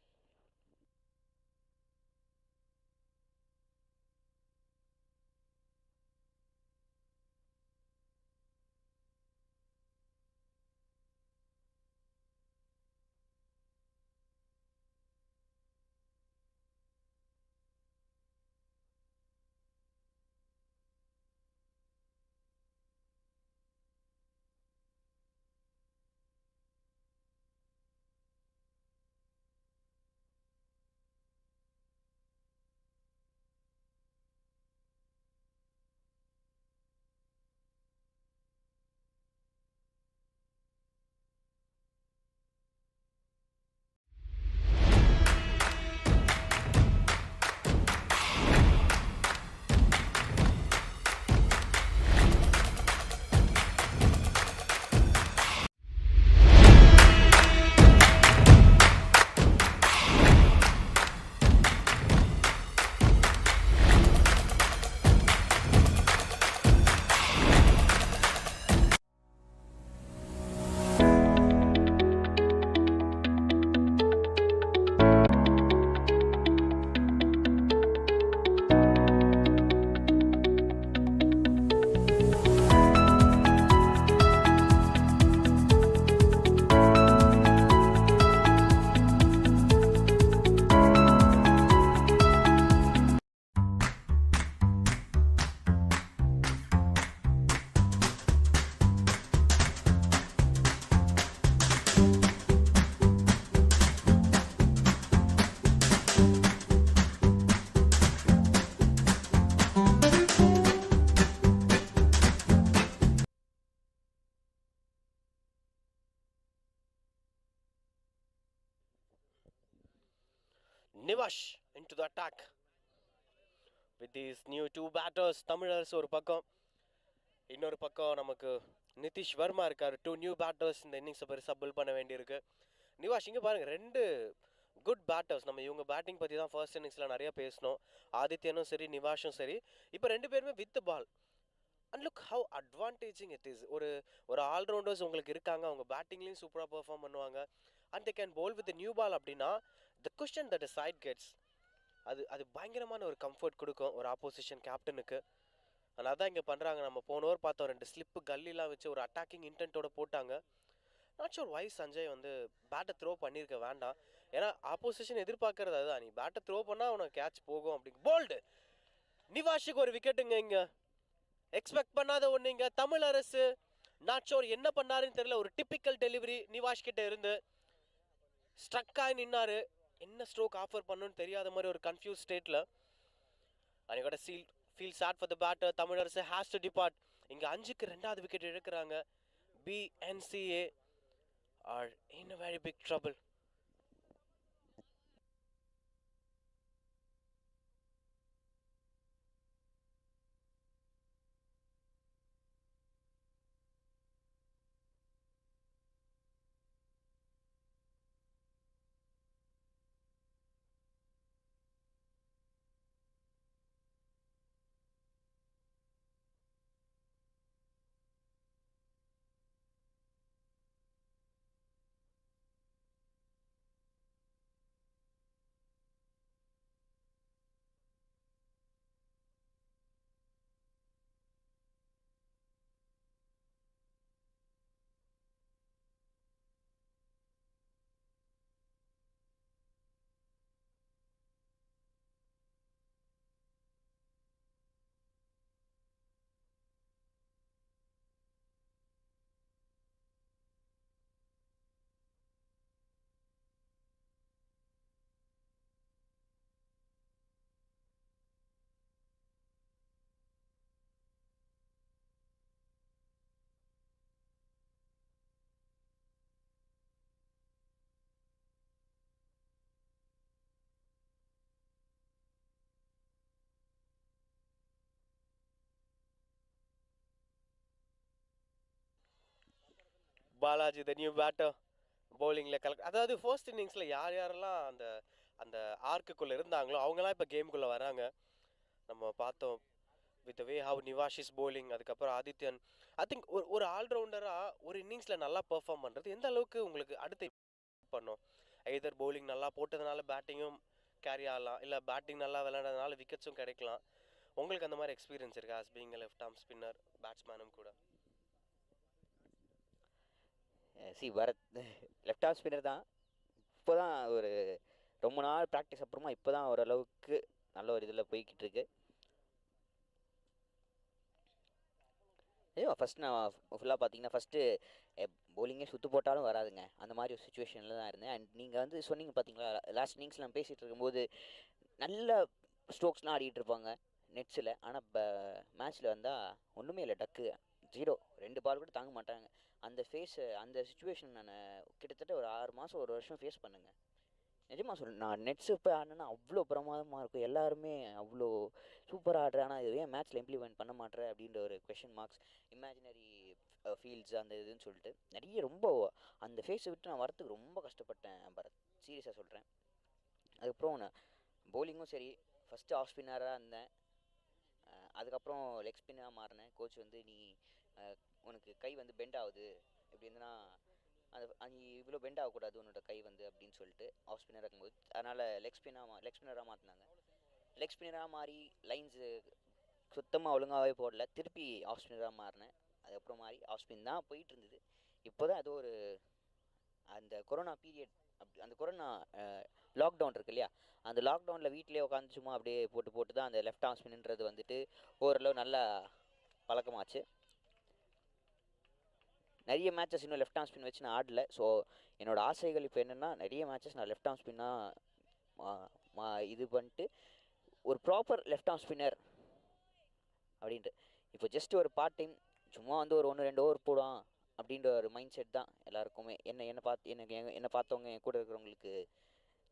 Nivash into the attack with these new 2 batters. Tamilarasu ஒரு பக்கம், இன்னொரு பக்கம் நமக்கு நிதிஷ் வர்மா இருக்கார். 2 நியூ பேட்டர்ஸ் இந்த இன்னிங்ஸை பெருசாக பில் பண்ண வேண்டியிருக்கு. நிவாஷ் இங்கே பாருங்கள், 2 குட் பேட்டர்ஸ். நம்ம இவங்க பேட்டிங் பற்றி தான் ஃபர்ஸ்ட் இன்னிங்ஸில் நிறைய பேசணும். ஆதித்யனும் சரி நிவாஷும் சரி, இப்போ 2 பேருமே with ball. And look how advantaging it is. ஒரு ஆல்ரவுண்டர்ஸ் உங்களுக்கு இருக்காங்க, அவங்க பேட்டிங்லேயும் சூப்பராக பெர்ஃபார்ம் பண்ணுவாங்க. And they can bowl with new ball அப்படின்னா the question that side gets, அது பயங்கரமான ஒரு கம்ஃபர்ட் கொடுக்கும் ஒரு ஆப்போசிஷன் கேப்டனுக்கு. அதனால தான் இங்கே பண்ணுறாங்க. நம்ம போன ஓவர் பார்த்தோம், 2 ஸ்லிப்பு கல்லிலாம் வச்சு ஒரு அட்டாக்கிங் இன்டென்ட்டோட போட்டாங்க. நாட் ஷோர் வை சஞ்சய் வந்து பேட்டை த்ரோ பண்ணியிருக்க வேண்டாம். ஏன்னா ஆப்போசிஷன் எதிர்பார்க்கறது அதுதான், நீ பேட்டை த்ரோ பண்ணால் உனக்கு கேட்ச் போகும் அப்படின்னு. போல்டு நிவாஷுக்கு ஒரு விக்கெட்டுங்க. இங்கே எக்ஸ்பெக்ட் பண்ணாத ஒன்றுங்க. தமிழரசு நாட் ஷோர் என்ன பண்ணாருன்னு தெரியல, ஒரு டிப்பிக்கல் டெலிவரி நிவாஷ் கிட்ட இருந்து ஸ்ட்ரக் ஆகி நின்னாரு. என்ன ஸ்ட்ரோக் ஆஃபர் பண்ணணும்னு தெரியாத மாதிரி ஒரு கன்ஃபியூஸ் ஸ்டேட்டில். அண்ட் கூட feel sad for the batter. Tamilarasu has to depart. இங்கே 5க்கு 2வது விக்கெட் இழக்கிறாங்க. BNCA are in a very big trouble. Balaji the new batter பவுலிங்கில் கலெக்ட். அதாவது ஃபர்ஸ்ட் இன்னிங்ஸில் யார் யாரெல்லாம் அந்த அந்த ஆர்க்குள்ளே இருந்தாங்களோ அவங்களாம் இப்போ கேமுக்குள்ளே வராங்க. நம்ம பார்த்தோம் வித் வே ஹவ் நிவாஷிஸ் bowling, அதுக்கப்புறம் ஆதித்யன். ஐ திங்க் ஒரு ஆல்ரவுண்டராக ஒரு இன்னிங்ஸில் நல்லா பெர்ஃபார்ம் பண்ணுறது எந்த அளவுக்கு உங்களுக்கு அடுத்து பண்ணோம்? எதர் bowling நல்லா போட்டதுனால பேட்டிங்கும் கேரி ஆகலாம், இல்லை பேட்டிங் நல்லா விளையாடுறதுனால விக்கெட்ஸும் கிடைக்கலாம். உங்களுக்கு அந்த மாதிரி எக்ஸ்பீரியன்ஸ் இருக்கா as being left arm spinner பேட்ஸ்மேனும் கூட? பரத் லெஃப்ட் ஆஃப் ஸ்பின்னர் தான். இப்போ தான் ஒரு ரொம்ப நாள் ப்ராக்டிஸ் அப்புறமா இப்போ தான் ஓரளவுக்கு நல்ல ஒரு இதில் போய்கிட்டு இருக்கு. ஃபஸ்ட் நான் ஃபுல்லாக பார்த்தீங்கன்னா ஃபஸ்ட்டு bowling சுற்று போட்டாலும் வராதுங்க, அந்த மாதிரி ஒரு சுச்சுவேஷனில் தான் இருந்தேன். அண்ட் நீங்கள் வந்து சொன்னீங்க பார்த்தீங்களா, லாஸ்ட் இன்னிங்ஸில் நான் பேசிகிட்டு இருக்கும்போது நல்ல ஸ்ட்ரோக்ஸ்லாம் ஆடிட்டு இருப்பாங்க நெட்ஸில். ஆனால் இப்போ மேட்ச்சில் வந்தால் ஒன்றுமே இல்லை, டக்கு 0, 2 பால் கூட தாங்க மாட்டாங்க. அந்த அந்த சுச்சுவேஷன் நான் கிட்டத்தட்ட ஒரு 6 மாதம் 1 வருஷம் ஃபேஸ் பண்ணுங்க. நிஜமாக சொல்கிறேன், நான் நெட்ஸ் இப்போ ஆடினா அவ்வளோ பிரமாதமாக இருக்கும், எல்லாருமே அவ்வளோ சூப்பராக ஆடுறேன், ஆனால் இது ஏன் மேட்ச்சில் இம்ப்ளிமெண்ட் பண்ண மாட்டேறேன் அப்படின்ற ஒரு கொஷின் மார்க்ஸ், இமேஜினரி ஃபீல்ட்ஸ் அந்த இதுன்னு சொல்லிட்டு நிறைய ரொம்ப அந்த ஃபேஸை விட்டு நான் வரத்துக்கு ரொம்ப கஷ்டப்பட்டேன் பரத், சீரியஸாக சொல்கிறேன். அதுக்கப்புறம் நான் bowling-ம் சரி, ஃபஸ்ட்டு ஆஃப் ஸ்பின்னராக இருந்தேன், அதுக்கப்புறம் லெக் ஸ்பின்னராக மாறினேன். கோச் வந்து நீ உனக்கு கை வந்து பெண்ட் ஆகுது, எப்படி இருந்ததுன்னா நீ இவ்வளோ பெண்ட் ஆகக்கூடாது உன்னோட கை வந்து அப்படின்னு சொல்லிட்டு ஆஃப் ஸ்பின்னர் இருக்கும்போது, அதனால் லெக் ஸ்பின்னராக மாற்றினாங்க. லெக் ஸ்பின்னராக மாறி லைன்ஸு சுத்தமாக ஒழுங்காகவே போடல, திருப்பி ஆஃப் ஸ்பின்னராக மாறினேன். அதுக்கப்புறம் மாறி ஆஃப் ஸ்பின் தான் போயிட்டு இருந்தது. இப்போ தான் ஏதோ ஒரு அந்த கொரோனா பீரியட், அந்த கொரோனா லாக்டவுன் இருக்கு இல்லையா, அந்த லாக்டவுனில் வீட்டிலே உட்காந்து சும்மா அப்படியே போட்டு தான் அந்த லெஃப்ட் ஆர்ம் ஸ்பின்ன்றது வந்துட்டு ஓரளவு நல்லா பழக்கமாச்சு. நிறைய மேட்சஸ் இன்னும் லெஃப்ட் ஆர்ம் ஸ்பின் வச்சு நான் ஆடல. ஸோ என்னோடய ஆசைகள் இப்போ என்னென்னா, நிறைய மேட்சஸ் நான் லெஃப்ட் ஆர்ம் ஸ்பின்னாக இது பண்ணிட்டு ஒரு ப்ராப்பர் லெஃப்ட் ஆர்ம் ஸ்பின்னர் அப்படின்ட்டு. இப்போ ஜஸ்ட் ஒரு பார்ட் டைம் சும்மா வந்து ஒரு 1-2 ஓவர் போடுவான் அப்படின்ற ஒரு மைண்ட் செட் தான் எல்லாருக்குமே. என்னை பார்த்தவங்க என் கூட இருக்கிறவங்களுக்கு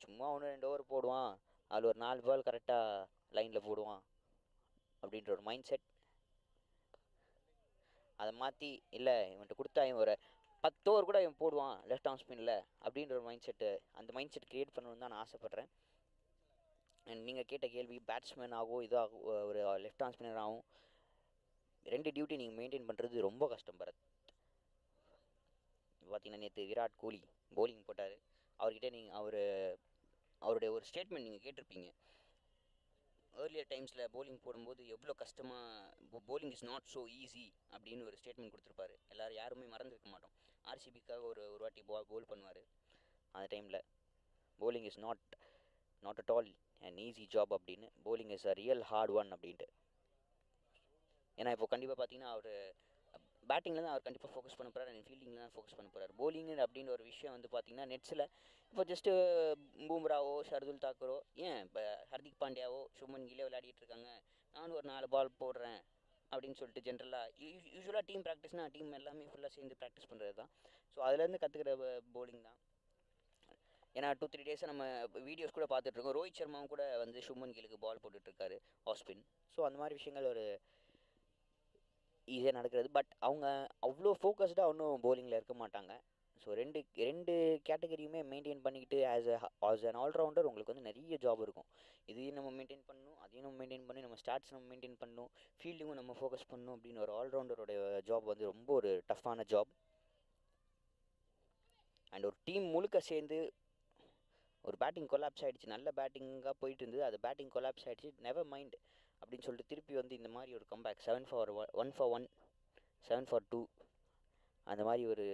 சும்மா 1-2 ஓவர் போடுவான், அதில் ஒரு 4 பால் கரெக்டாக லைனில் போடுவான் அப்படின்ற ஒரு மைண்ட் செட். அதை மாற்றி இல்லை இவன்கிட்ட கொடுத்தா இவன் ஒரு 10 ஓவர் கூட இவன் போடுவான் லெஃப்ட் ஆர்ம் ஸ்பின்னில் அப்படின்ற ஒரு மைண்ட் செட்டு, அந்த மைண்ட் செட் க்ரியேட் பண்ணணும்னு தான் நான் ஆசைப்பட்றேன். அண்ட் நீங்கள் கேட்ட கேள்வி, பேட்ஸ்மேன் ஆகும் இதாகும் ஒரு லெஃப்ட் ஆர்ம் ஸ்பின்னர் ஆகும், 2 டியூட்டி நீங்கள் மெயின்டைன் பண்ணுறது ரொம்ப கஷ்டம் பரத். பார்த்தீங்கன்னா நேற்று விராட் கோலி bowling போட்டார், அவர்கிட்ட நீங்கள் அவருடைய ஒரு ஸ்டேட்மெண்ட் நீங்கள் கேட்டிருப்பீங்க, ஏர்லியர் டைம்ஸில் bowling போடும்போது எவ்வளோ கஷ்டமாக bowling is not so easy அப்படின்னு ஒரு ஸ்டேட்மெண்ட் கொடுத்துருப்பாரு. யாருமே மறந்துருக்க மாட்டோம். ஆர்சிபிக்காக ஒரு வாட்டி போல் பண்ணுவார், அந்த டைமில் bowling is not at all an easy job அப்படின்னு, bowling is a real hard one அப்படின்ட்டு. ஏன்னா இப்போ கண்டிப்பாக பார்த்தீங்கன்னா அவர் பேட்டிங்கில் தான் அவர் கண்டிப்பாக ஃபோக்கஸ் பண்ண போகிறார், அண்ட் ஃபீல்டிங்கில் தான் ஃபோக்கஸ் பண்ண போகிறார். bowling அப்படின்ற ஒரு விஷயம் வந்து பார்த்தீங்கன்னா நெட்ஸில் இப்போ ஜஸ்ட்டு பூம்ராவோ ஷர்துல் தாக்கூரோ, ஏன் இப்போ ஹர்திக் பாண்டியாவோ சுமன் கிலே விளையாடிட்டு இருக்காங்க, நானும் ஒரு 4 பால் போடுறேன் அப்படின்னு சொல்லிட்டு ஜென்ரலாக யூஸ்வலாக டீம் ப்ராக்டிஸ்னால் டீம் எல்லாமே ஃபுல்லாக சேர்ந்து ப்ராக்டிஸ் பண்ணுறது தான். ஸோ அதுலேருந்து கற்றுக்கிற bowling தான். ஏன்னா 2-3 டேஸாக நம்ம வீடியோஸ் கூட பார்த்துட்ருக்கோம், ரோஹித் சர்மாவும் கூட வந்து சுமன் கிலுக்கு பால் போட்டுட்ருக்காரு ஆஃப் ஸ்பின். ஸோ அந்த மாதிரி விஷயங்கள் ஒரு ஈஸியாக நடக்கிறது. பட் அவங்க அவ்வளோ ஃபோக்கஸ்டாக ஒன்றும் bowlingல இருக்க மாட்டாங்க. ஸோ ரெண்டு கேட்டகரியுமே மெயின்டைன் பண்ணிக்கிட்டு ஆஸ் அன் ஆல்ரவுண்டர் உங்களுக்கு வந்து நிறைய ஜாப் இருக்கும். இதையும் நம்ம மெயின்டைன் பண்ணணும், அதையும் நம்ம மெயின்டைன் பண்ணி நம்ம ஸ்டாட்ஸ் நம்ம மெயின்டைன் பண்ணணும், ஃபீல்டிங்கும் நம்ம ஃபோக்கஸ் பண்ணணும் அப்படின்னு ஒரு ஆல்ரவுண்டரோட ஜாப் வந்து ரொம்ப ஒரு டஃப்பான ஜாப். அண்ட் ஒரு டீம் முழுக்க சேர்ந்து ஒரு பேட்டிங் கொலாப்ஸ் ஆகிடுச்சு, நல்ல பேட்டிங்காக போயிட்டு இருந்தது, அது பேட்டிங் கொலாப்ஸ் ஆகிடுச்சு, நெவர் மைண்ட் அப்படின்னு சொல்லிட்டு திருப்பி வந்து இந்த மாதிரி ஒரு கம்பேக் 7 for 1, 7 for 2 அந்த மாதிரி ஒரு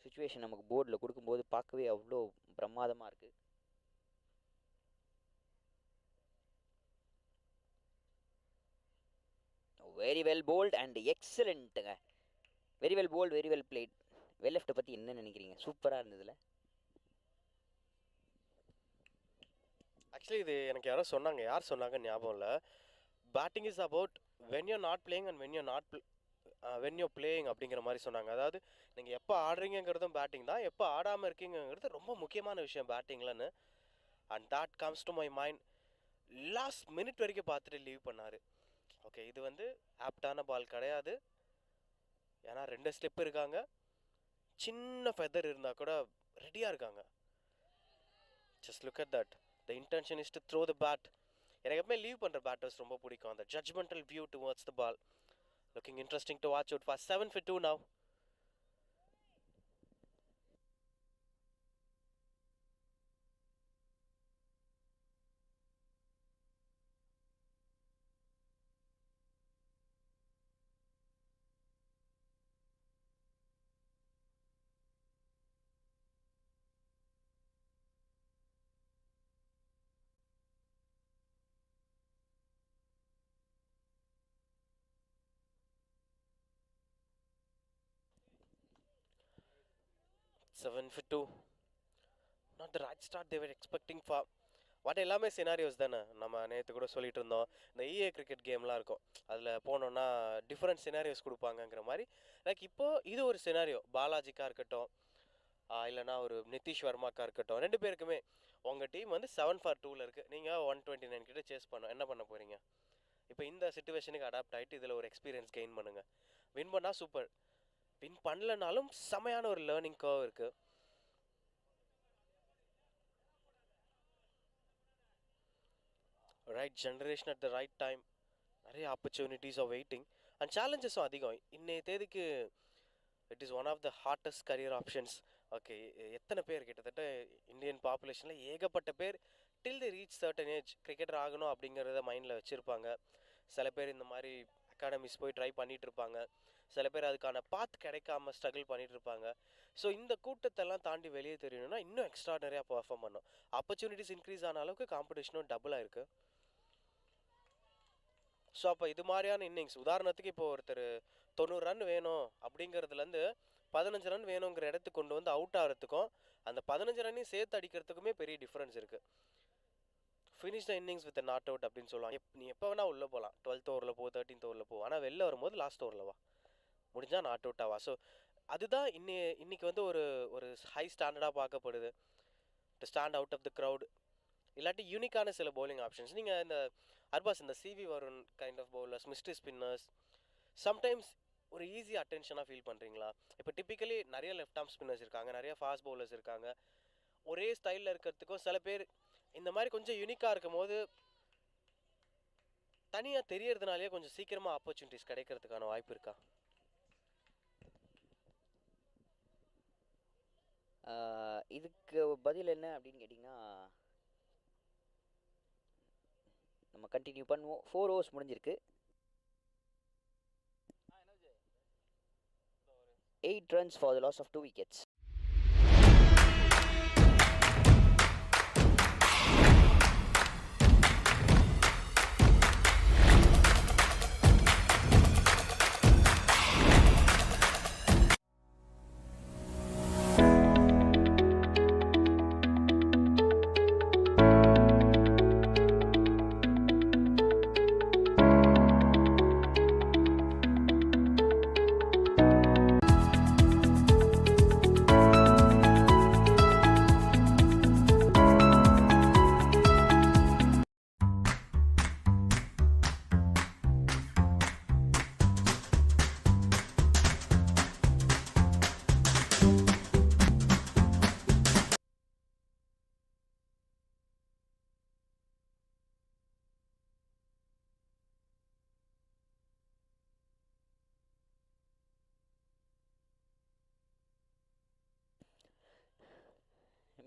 சுச்சுவேஷன் நமக்கு போர்டில் கொடுக்கும்போது பார்க்கவே அவ்வளோ பிரமாதமாக இருக்குது. வெரி வெல் போல்ட் அண்ட் எக்ஸலண்ட்டுங்க, very well bowled, very well played. Well லெஃப்ட்டை பற்றி என்ன நினைக்கிறீங்க? சூப்பராக இருந்ததுல. ஆக்சுவலி இது எனக்கு யாரோ சொன்னாங்க, யார் சொன்னாங்க ஞாபகம் இல்லை. Batting is about when you not playing and when you playing அப்படிங்கிற மாதிரி சொன்னாங்க. அதாவது நீங்கள் எப்போ ஆடுறீங்கிறதும் பேட்டிங் தான், எப்போ ஆடாமல் இருக்கீங்கிறது ரொம்ப முக்கியமான விஷயம் பேட்டிங்லன்னு. And that comes to my mind. Last minute வரைக்கும் பார்த்துட்டு லீவ் பண்ணார். ஓகே, இது வந்து ஆப்டான பால் கிடையாது, ஏன்னா 2 ஸ்லிப் இருக்காங்க, சின்ன ஃபெதர் இருந்தால் கூட ரெடியாக இருக்காங்க. Just look at that. The intention is to throw the bat. எனக்கு எப்பவுமே லீவ் பண்ணுற பேட்டர்ஸ் ரொம்ப பிடிக்கும். அந்த judgemental view towards the ball. Looking interesting to watch out for 7 for 2 now. Seven for 2. Not the right start they were expecting for. What எல்லாமே scenarios தானே. நம்ம நேற்று கூட சொல்லிட்டு இருந்தோம், இந்த EA கிரிக்கெட் கேம்லாம் இருக்கும், அதில் போனோன்னா டிஃப்ரெண்ட் சினாரியோஸ் கொடுப்பாங்கங்கிற மாதிரி. லைக் இப்போது இது ஒரு சினாரியோ. பாலாஜிக்காக இருக்கட்டும், இல்லைனா ஒரு நிதிஷ் வர்மாக்கா இருக்கட்டும், 2 பேருக்குமே உங்கள் டீம் வந்து 7 for 2 இருக்குது. நீங்கள் 129 கிட்ட சேஸ் பண்ணோம், என்ன பண்ண போகிறீங்க? இப்போ இந்த சிச்சுவேஷனுக்கு அடாப்ட் ஆகிட்டு இதில் ஒரு எக்ஸ்பீரியன்ஸ் கெயின் பண்ணுங்கள். வின் பண்ணால் சூப்பர், வின் பண்ணலனாலும் செமையான ஒரு லேர்னிங் கர்வ் இருக்குது. Right generation at the right time. நிறைய ஆப்பர்ச்சுனிட்டிஸ் ஆஃப் வெயிட்டிங் அண்ட் சேலஞ்சஸும் அதிகம். இன்னைய தேதிக்கு it is one of the hardest career options. Okay, எத்தனை பேர், கிட்டத்தட்ட இந்தியன் பாப்புலேஷனில் ஏகப்பட்ட பேர் till the reach certain age cricketer ஆகணும் அப்படிங்கிறத மைண்டில் வச்சுருப்பாங்க. சில பேர் இந்த மாதிரி அகாடமிஸ் போய் ட்ரை பண்ணிகிட்டு இருப்பாங்க, சில பேர் அதுக்கான பாத் கிடைக்காம ஸ்ட்ரகிள் பண்ணிகிட்டு இருப்பாங்க. ஸோ இந்த கூட்டத்தெல்லாம் தாண்டி வெளியே தெரியணும்னா இன்னும் எக்ஸ்ட்ராடனரியாக பர்ஃபார்ம் பண்ணும். ஆப்பர்ச்சுனிட்டிஸ் இன்க்ரீஸ் ஆன அளவுக்கு காம்படிஷனும் டபுளாக இருக்குது. ஸோ அப்போ இது மாதிரியான இன்னிங்ஸ், உதாரணத்துக்கு இப்போ ஒருத்தர் 90 ரன் வேணும் அப்படிங்கிறதுலேருந்து 15 ரன் வேணுங்கிற இடத்துக்கு கொண்டு வந்து அவுட் ஆகிறதுக்கும் அந்த 15 ரன்னையும் சேர்த்து அடிக்கிறதுக்குமே பெரிய டிஃப்ரென்ஸ் இருக்குது. Finish the innings with not out அப்படின்னு சொல்லுவாங்க. நீ எப்போ வேணால் உள்ளே போகலாம், 12th ஓவரில் போ, 13th ஓவரில் போ, ஆனால் வெளில வரும்போது லாஸ்ட் ஓவரில் வா, முடிஞ்சால் நாட் அவுட் ஆவா. ஸோ அதுதான் இன்னைக்கு வந்து ஒரு ஹை ஸ்டாண்டர்டாக பார்க்கப்படுது. To stand out of the crowd, இல்லாட்டி யூனிக்கான சில பவுலிங் ஆப்ஷன்ஸ். நீங்கள் இந்த அர்பாஸ், இந்த CV Varun kind of bowlers, mystery spinners, sometimes ஒரு ஈஸி அட்டென்ஷனாக ஃபீல் பண்ணுறீங்களா? இப்போ டிப்பிக்கலி நிறைய லெஃப்ட் ஆர்ம் ஸ்பின்னர்ஸ் இருக்காங்க, நிறைய ஃபாஸ்ட் பவுலர்ஸ் இருக்காங்க. ஒரே ஸ்டைலில் இருக்கிறதுக்கும் சில பேர் இந்த மாதிரி கொஞ்சம் யூனிக்காக இருக்கும் போது தனியாக தெரியறதுனாலே கொஞ்சம் சீக்கிரமாக ஆப்பர்ச்சுனிட்டிஸ் கிடைக்கிறதுக்கான வாய்ப்பு இருக்கா? இதுக்கு பதில் என்ன அப்படின்னு கேட்டிங்கன்னா, நம்ம கண்டினியூ பண்ணுவோம். 4 overs முடிஞ்சிருக்கு. 8 runs for the loss of 2 wickets.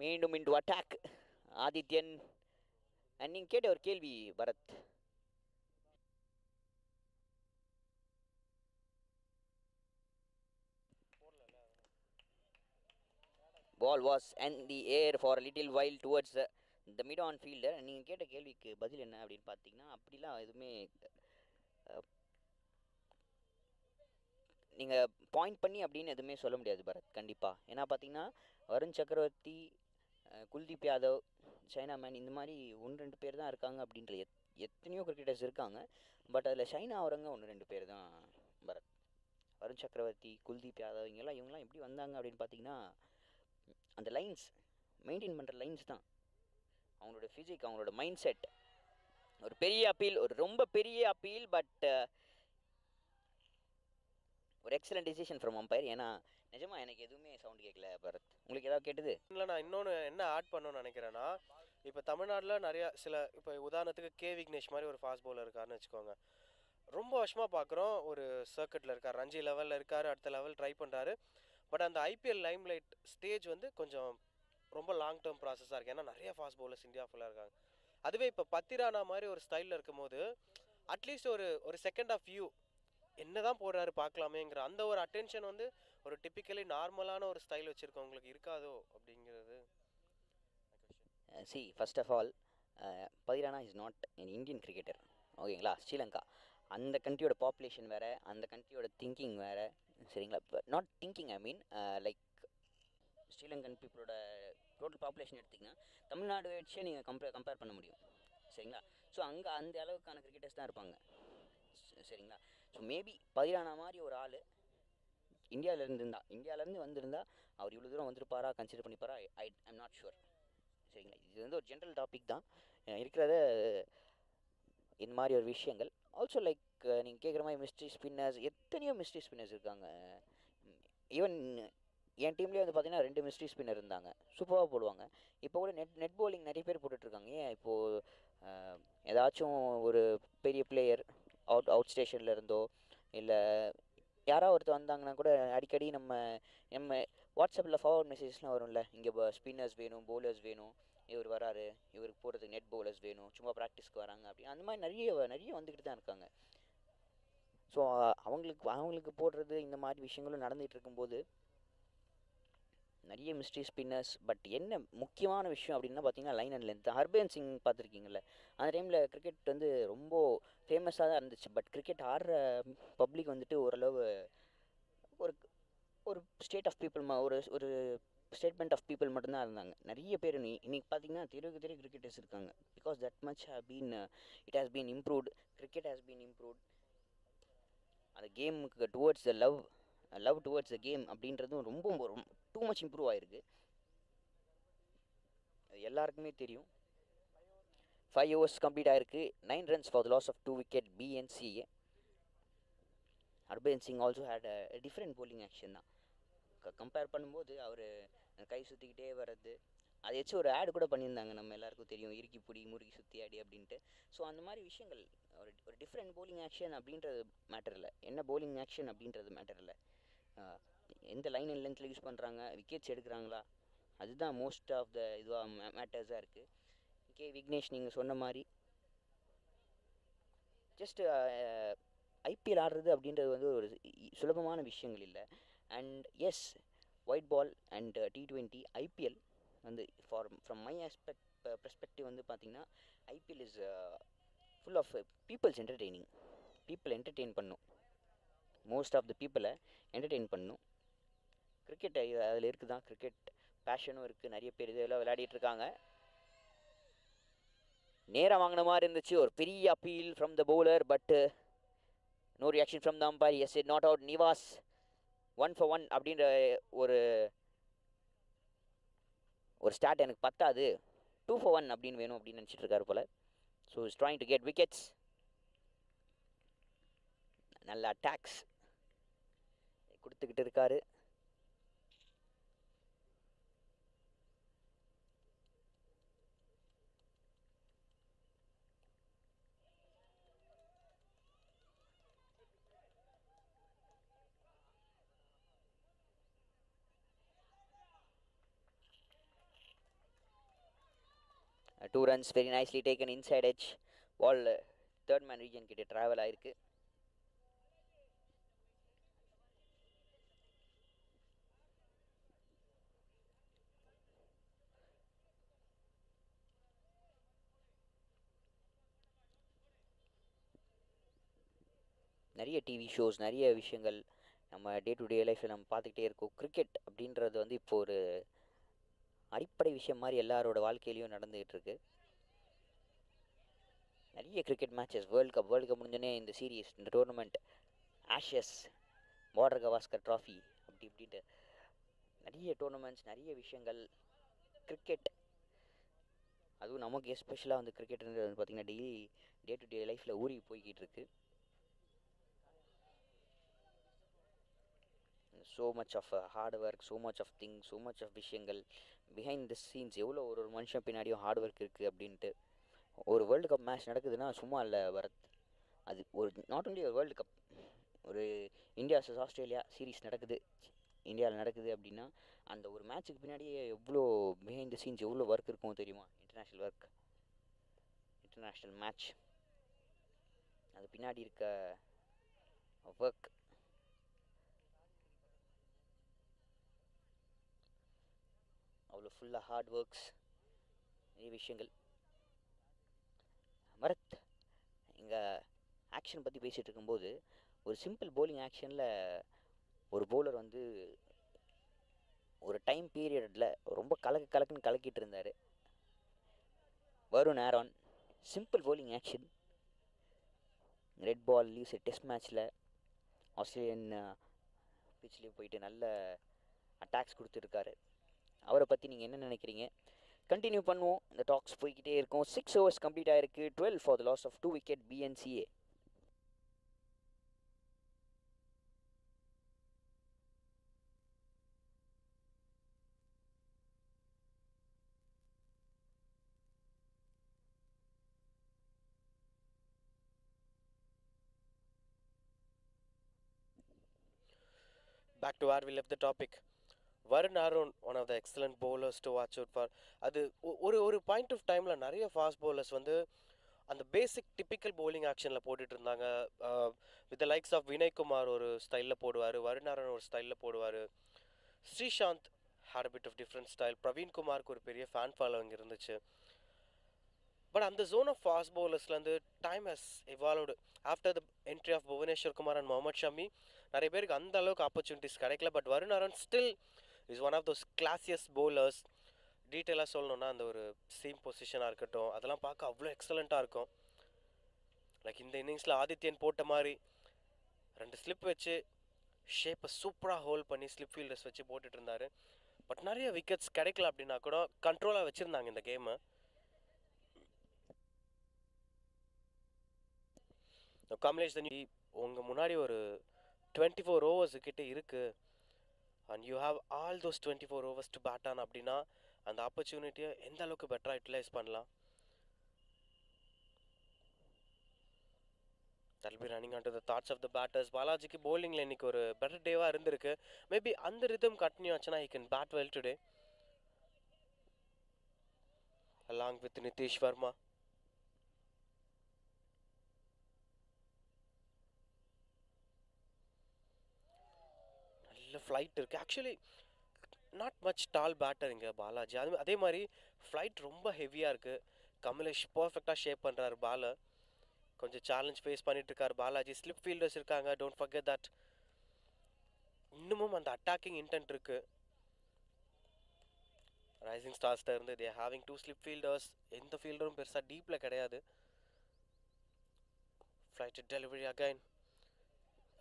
மீண்டும் இன்டு அட்டாக் ஆதித்யன். நீங்கள் கேட்ட ஒரு கேள்வி Bharat, ball was in the air for a little while towards the mid on fielder. நீங்கள் கேட்ட கேள்விக்கு பதில் என்ன அப்படின்னு பார்த்தீங்கன்னா, அப்படிலாம் எதுவுமே நீங்கள் பாயிண்ட் பண்ணி அப்படின்னு எதுவுமே சொல்ல முடியாது பரத், கண்டிப்பாக. ஏன்னா பார்த்தீங்கன்னா வருண் சக்கரவர்த்தி, குல்தீப் யாதவ், சைனா மேன், இந்த மாதிரி 1-2 பேர் தான் இருக்காங்க. அப்படின்ற எத்தனையோ கிரிக்கெட்டர்ஸ் இருக்காங்க, பட் அதில் ஷைனா அவரங்க 1-2 பேர் தான் பரத். வருண் சக்கரவர்த்தி, குல்தீப் யாதவ், இவங்கெல்லாம் எப்படி வந்தாங்க அப்படின்னு பார்த்தீங்கன்னா, அந்த லைன்ஸ் மெயின்டைன் பண்ணுற லைன்ஸ் தான், அவங்களோட ஃபிசிக், அவங்களோட மைண்ட் செட். ஒரு பெரிய அப்பீல், ஒரு ரொம்ப பெரிய அப்பீல், பட் ஒரு எக்ஸலண்ட் டிசிஷன் ஃப்ரம் அம்பையர். ஏன்னா நிஜமா எனக்கு எதுவுமே சவுண்ட் கேட்கல பரத். உங்களுக்கு ஏதாவது கேட்டுது? இல்லை, நான் இன்னொன்று என்ன ஆட் பண்ணணும்னு நினைக்கிறேன்னா, இப்போ தமிழ்நாட்டில் நிறையா இப்போ உதாரணத்துக்கு விக்னேஷ் மாதிரி ஒரு ஃபாஸ்ட் பவுலர் இருக்காருன்னு வச்சுக்கோங்க. ரொம்ப வருஷமாக பார்க்குறோம், ஒரு சர்க்கிட்டில் இருக்கார், ரஞ்சி லெவலில் இருக்கார், அடுத்த லெவல் ட்ரை பண்ணுறாரு. பட் அந்த ஐபிஎல் லைம்லைட் ஸ்டேஜ் வந்து கொஞ்சம் ரொம்ப லாங் டேர்ம் ப்ராசஸாக இருக்குது. ஏன்னா நிறைய ஃபாஸ்ட் பவுலர்ஸ் இந்தியா ஃபுல்லாக இருக்காங்க. அதுவே இப்போ பத்திரானா மாதிரி ஒரு ஸ்டைலில் இருக்கும்போது அட்லீஸ்ட் ஒரு செகண்ட் ஆஃப் வியூ என்ன தான் போடுறாரு பார்க்கலாமேங்கிற அந்த ஒரு அட்டென்ஷன் வந்து ஒரு டிப்பிக்கலி நார்மலான ஒரு ஸ்டைல் வச்சுருக்கவங்களுக்கு இருக்காதோ அப்படிங்கிறது. See first of all Pathirana is not an Indian cricketer, ஓகேங்களா? ஸ்ரீலங்கா அந்த கண்ட்ரியோட பாப்புலேஷன் வேறு, அந்த கண்ட்ரியோட திங்கிங் வேறு, சரிங்களா? Not thinking, I mean like Sri Lankan பீப்புளோட டோட்டல் பாப்புலேஷன் எடுத்திங்கன்னா தமிழ்நாடு வச்சே நீங்கள் கம்பேர் பண்ண முடியும், சரிங்களா? ஸோ அங்கே அந்த அளவுக்கான கிரிக்கெட்டர்ஸ் தான் இருப்பாங்க, சரிங்களா? ஸோ மேபி பதிரானா மாதிரி ஒரு ஆள் இந்தியாவிலேருந்து வந்திருந்தா அவர் இவ்வளோ தூரம் வந்திருப்பாரா, கன்சிடர் பண்ணிப்பாரா, ஐம் நாட் ஷுர், சரிங்களா? இது வந்து ஒரு ஜென்ரல் டாபிக் தான் இருக்கிறத இந்த மாதிரி ஒரு விஷயங்கள். ஆல்சோ லைக் நீங்கள் கேட்குற மாதிரி மிஸ்ட்ரி ஸ்பின்னர்ஸ், எத்தனையோ மிஸ்ட்ரி ஸ்பின்னர்ஸ் இருக்காங்க. ஈவன் என் டீம்லேயே வந்து பார்த்தீங்கன்னா 2 மிஸ்ட்ரி ஸ்பின்னர் இருந்தாங்க, சூப்பராக போடுவாங்க. இப்போ கூட நெட் பவுலிங் நிறைய பேர் போட்டுட்ருக்காங்க. ஏன் இப்போது ஏதாச்சும் ஒரு பெரிய பிளேயர் அவுட் ஸ்டேஷனில் இருந்தோ இல்லை யாராவது ஒருத்தர் வந்தாங்கன்னா கூட அடிக்கடி நம்ம வாட்ஸ்அப்பில் ஃபார்வர்ட் மெசேஜஸ்லாம் வரும்ல, இங்கே ஸ்பின்னர்ஸ் வேணும், பவுலர்ஸ் வேணும், இவர் வராரு, இவருக்கு போடுறதுக்கு நெட் பவுலர்ஸ் வேணும், சும்மா ப்ராக்டிஸ்க்கு வராங்க அப்படி, அந்த மாதிரி நிறைய வந்துக்கிட்டு தான் இருக்காங்க. ஸோ அவங்களுக்கு போடுறது இந்த மாதிரி விஷயங்களும் நடந்துகிட்டு இருக்கும்போது நிறைய மிஸ்ட்ரி ஸ்பின்னர்ஸ். பட் என்ன முக்கியமான விஷயம் அப்படின்னா பார்த்தீங்கன்னா லைன் அண்ட் லென்த். ஹர்பேன் சிங் பார்த்துருக்கீங்கல்ல, அந்த டைமில் கிரிக்கெட் வந்து ரொம்ப ஃபேமஸாக தான் இருந்துச்சு. பட் கிரிக்கெட் ஆடுற பப்ளிக் வந்துட்டு ஓரளவு ஒரு ஒரு ஸ்டேட் ஆஃப் பீப்புள் ஒரு ஒரு ஸ்டேட்மெண்ட் ஆஃப் பீப்புள் மட்டும்தான் இருந்தாங்க. நிறைய பேர் இன்னைக்கு பார்த்தீங்கன்னா தெரு கிரிக்கெட்டர்ஸ் இருக்காங்க. Because that much it has been improved, cricket has been improved. அந்த கேமுக்கு towards the love towards the game அப்படின்றதும் ரொம்ப டூ மச் இம்ப்ரூவ் ஆகிருக்கு, எல்லாருக்குமே தெரியும். 5 overs கம்ப்ளீட் ஆகிருக்கு, 9 runs for the loss of 2 wicket BNCA. Harben Singh also had a different bowling action தான். Compare பண்ணும்போது அவர் கை சுற்றிக்கிட்டே வர்றது, அதை வச்சு ஒரு ஆடு கூட பண்ணியிருந்தாங்க, நம்ம எல்லாருக்கும் தெரியும், இறுக்கி பிடி முறுக்கி சுற்றி ஆடி அப்படின்ட்டு. ஸோ அந்த மாதிரி விஷயங்கள் ஒரு டிஃப்ரெண்ட் போலிங் ஆக்ஷன் அப்படின்றது மேட்டர் இல்லை, என்ன போலிங் ஆக்ஷன் அப்படின்றது மேட்டர் இல்லை, எந்த லைன் அண்ட் லென்த்தில் யூஸ் பண்ணுறாங்க, விக்கெட்ஸ் எடுக்கிறாங்களா, அதுதான் மோஸ்ட் ஆஃப் த இதுவாக மேட்டர்ஸாக இருக்குது. விக்னேஷ் நீங்கள் சொன்ன மாதிரி ஜஸ்ட் ஐபிஎல் ஆடுறது அப்படின்றது வந்து ஒரு சுலபமான விஷயங்கள் இல்லை. And yes, white ball and T20 IPL வந்து ஃப்ரம் மை பெர்ஸ்பெக்டிவ் வந்து பார்த்திங்கன்னா IPL is full of people's entertaining. People entertain பண்ணும், மோஸ்ட் ஆஃப் த பீப்புளை என்டர்டெயின் பண்ணும். கிரிக்கெட் அதில் இருக்குது தான், கிரிக்கெட் பேஷனும் இருக்குது, நிறைய பேர் இதெல்லாம் விளையாடிட்டுருக்காங்க. நேரம் வாங்கின மாதிரி இருந்துச்சு, ஒரு பெரிய appeal from the bowler, but no reaction from the umpire. Yes, it not out. Nivas 1 for 1 அப்படின்ற ஒரு ஸ்டார்ட் எனக்கு பத்தாது, 2 for 1 அப்படின்னு வேணும் அப்படின்னு நினச்சிட்டு இருக்காரு போல். So is trying to get wickets. நல்ல அட்டாக்ஸ் கொடுத்துக்கிட்டு இருக்காரு. Two runs very nicely taken inside edge. Ball third man region கிட்ட ட்ராவல் ஆயிருக்கு. நிறைய டிவி ஷோஸ், நிறைய விஷயங்கள் நம்ம டே டு டே லைஃப்பில் நம்ம பார்த்துக்கிட்டே இருக்கோம். கிரிக்கெட் அப்படின்றது வந்து இப்போ ஒரு அடிப்படை விஷயம் மாதிரி எல்லாரோட வாழ்க்கையிலையும் நடந்துகிட்டு இருக்கு. நிறைய கிரிக்கெட் மேட்சஸ், வேர்ல்டு கப் முடிஞ்சோடனே இந்த சீரீஸ், இந்த tournament, Ashes, border Gavaskar trophy, அப்படி இப்படின்ட்டு நிறைய டோர்னமெண்ட்ஸ், நிறைய விஷயங்கள். கிரிக்கெட் அதுவும் நமக்கு எஸ்பெஷலாக வந்து கிரிக்கெட்டுன்றது வந்து பார்த்திங்கன்னா டெய்லி டே டு டே லைஃப்பில் ஊறி போய்கிட்டு இருக்கு. So much of hard work, so much of thing, so much of விஷயங்கள் பிஹைண்ட் தி சீன்ஸ், எவ்வளோ ஒரு மனுஷன் பின்னாடியும் ஹார்ட் ஒர்க் இருக்குது அப்படின்ட்டு. ஒரு வேர்ல்டு கப் மேட்ச் நடக்குதுன்னா சும்மா இல்லை வரத். அது ஒரு நாட் ஒன்லி ஒரு வேர்ல்டு கப், ஒரு இந்தியா vs ஆஸ்திரேலியா சீரீஸ் நடக்குது, இந்தியாவில் நடக்குது அப்படின்னா அந்த ஒரு மேட்ச்சுக்கு பின்னாடியே எவ்வளோ பிஹைண்ட் தி சீன்ஸ் எவ்வளோ ஒர்க் இருக்கும் தெரியுமா? இன்டர்நேஷ்னல் ஒர்க், இன்டர்நேஷ்னல் மேட்ச், அது பின்னாடி இருக்க ஒர்க் அவ்வளோ ஃபுல்லாக ஹார்ட் ஒர்க்ஸ், நிறைய விஷயங்கள். பரத், எங்கள் ஆக்ஷன் பற்றி பேசிகிட்டு இருக்கும்போது ஒரு சிம்பிள் bowling ஆக்ஷனில் ஒரு bowler வந்து ஒரு டைம் பீரியடில் ரொம்ப கலக்குன்னு கலக்கிட்டு இருந்தார். Varun Aaron, simple bowling action, red ball leaves test மேட்ச்சில் ஆஸ்திரேலியன் பிச்சில் போயிட்டு நல்ல அட்டாக்ஸ் கொடுத்துருக்காரு. அவரை பற்றி நீங்கள் என்ன நினைக்கிறீங்க? கண்டினியூ பண்ணுவோம், இந்த டாக்ஸ் போய்கிட்டே இருக்கும். 6 overs கம்ப்ளீட் ஆகிருக்கு. 12 for the loss of 2 wicket BNCA. Back to where we left the topic. Varun Aaron, one of the excellent bowlers to watch out for. அது ஒரு பாயிண்ட் ஆஃப் டைமில் நிறைய ஃபாஸ்ட் bowlers வந்து அந்த பேசிக் typical bowling ஆக்ஷனில் போட்டுட்டு இருந்தாங்க. With the likes of Vinay Kumar ஒரு ஸ்டைலில் போடுவார், வருண் ஆரோன் ஒரு ஸ்டைலில் போடுவார், Sreesanth had a bit of different style, Praveen குமாருக்கு ஒரு பெரிய ஃபேன் ஃபாலோவிங் இருந்துச்சு. பட் அந்த ஜோன் ஆஃப் ஃபாஸ்ட் பவுலர்ஸ்லேருந்து time has evolved after the entry of Bhuvneshwar Kumar and Mohammed Shami. நிறைய பேருக்கு அந்த அளவுக்கு ஆப்பர்ச்சுனிட்டிஸ் கிடைக்கல. But Varun Aaron still is one of those classiest bowlers. டீட்டெயிலாக சொல்லணுன்னா அந்த ஒரு சீம் பொசிஷனாக இருக்கட்டும், அதெல்லாம் பார்க்க அவ்வளோ எக்ஸலண்ட்டாக இருக்கும். லைக் இந்த இன்னிங்ஸில் ஆதித்யன் போட்ட மாதிரி 2 ஸ்லிப் வச்சு ஷேப்பை சூப்பராக ஹோல்ட் பண்ணி ஸ்லிப் ஃபீல்டர்ஸ் வச்சு போட்டுட்டு இருந்தார். பட் நிறைய விக்கெட்ஸ் கிடைக்கல அப்படின்னா கூட கண்ட்ரோலாக வச்சுருந்தாங்க இந்த கேமை. கமலேஷ் தனி உங்கள் முன்னாடி ஒரு 24 overs கிட்டே இருக்குது and you have all those 24 overs to bat on அப்படின்னா அந்த ஆப்பர்ச்சுனிட்டியை எந்த அளவுக்கு பெட்டராக யூட்டிலைஸ் பண்ணலாம்? That be running on to the thoughts of the batters. பாலாஜிக்கு bowlingல இன்னைக்கு ஒரு பெட்டர் டேவாக இருந்திருக்கு. மேபி அந்த ரிதம் கண்டினியூ ஆச்சுன்னா he can bat well today along with Nitish Varma. நல்ல ஃப்ளைட் இருக்குது. Actually not much tall batter இங்கே பாலாஜி. அதே மாதிரி ஃப்ளைட் ரொம்ப ஹெவியாக இருக்குது. கமலேஷ் பர்ஃபெக்டாக ஷேப் பண்ணுறாரு பாலை. கொஞ்சம் சேலஞ்ச் ஃபேஸ் பண்ணிட்டு இருக்காரு பாலாஜி. ஸ்லிப் ஃபீல்டர்ஸ் இருக்காங்க, டோன்ட் ஃபர்கெட் தட். இன்னமும் அந்த அட்டாக்கிங் இன்டென்ட் இருக்குது ரைசிங் ஸ்டார்ஸ்ட இருந்து. They having 2 slip fielders. எந்த ஃபீல்டரும் பெருசாக டீப்பில் கிடையாது. Flight delivery again,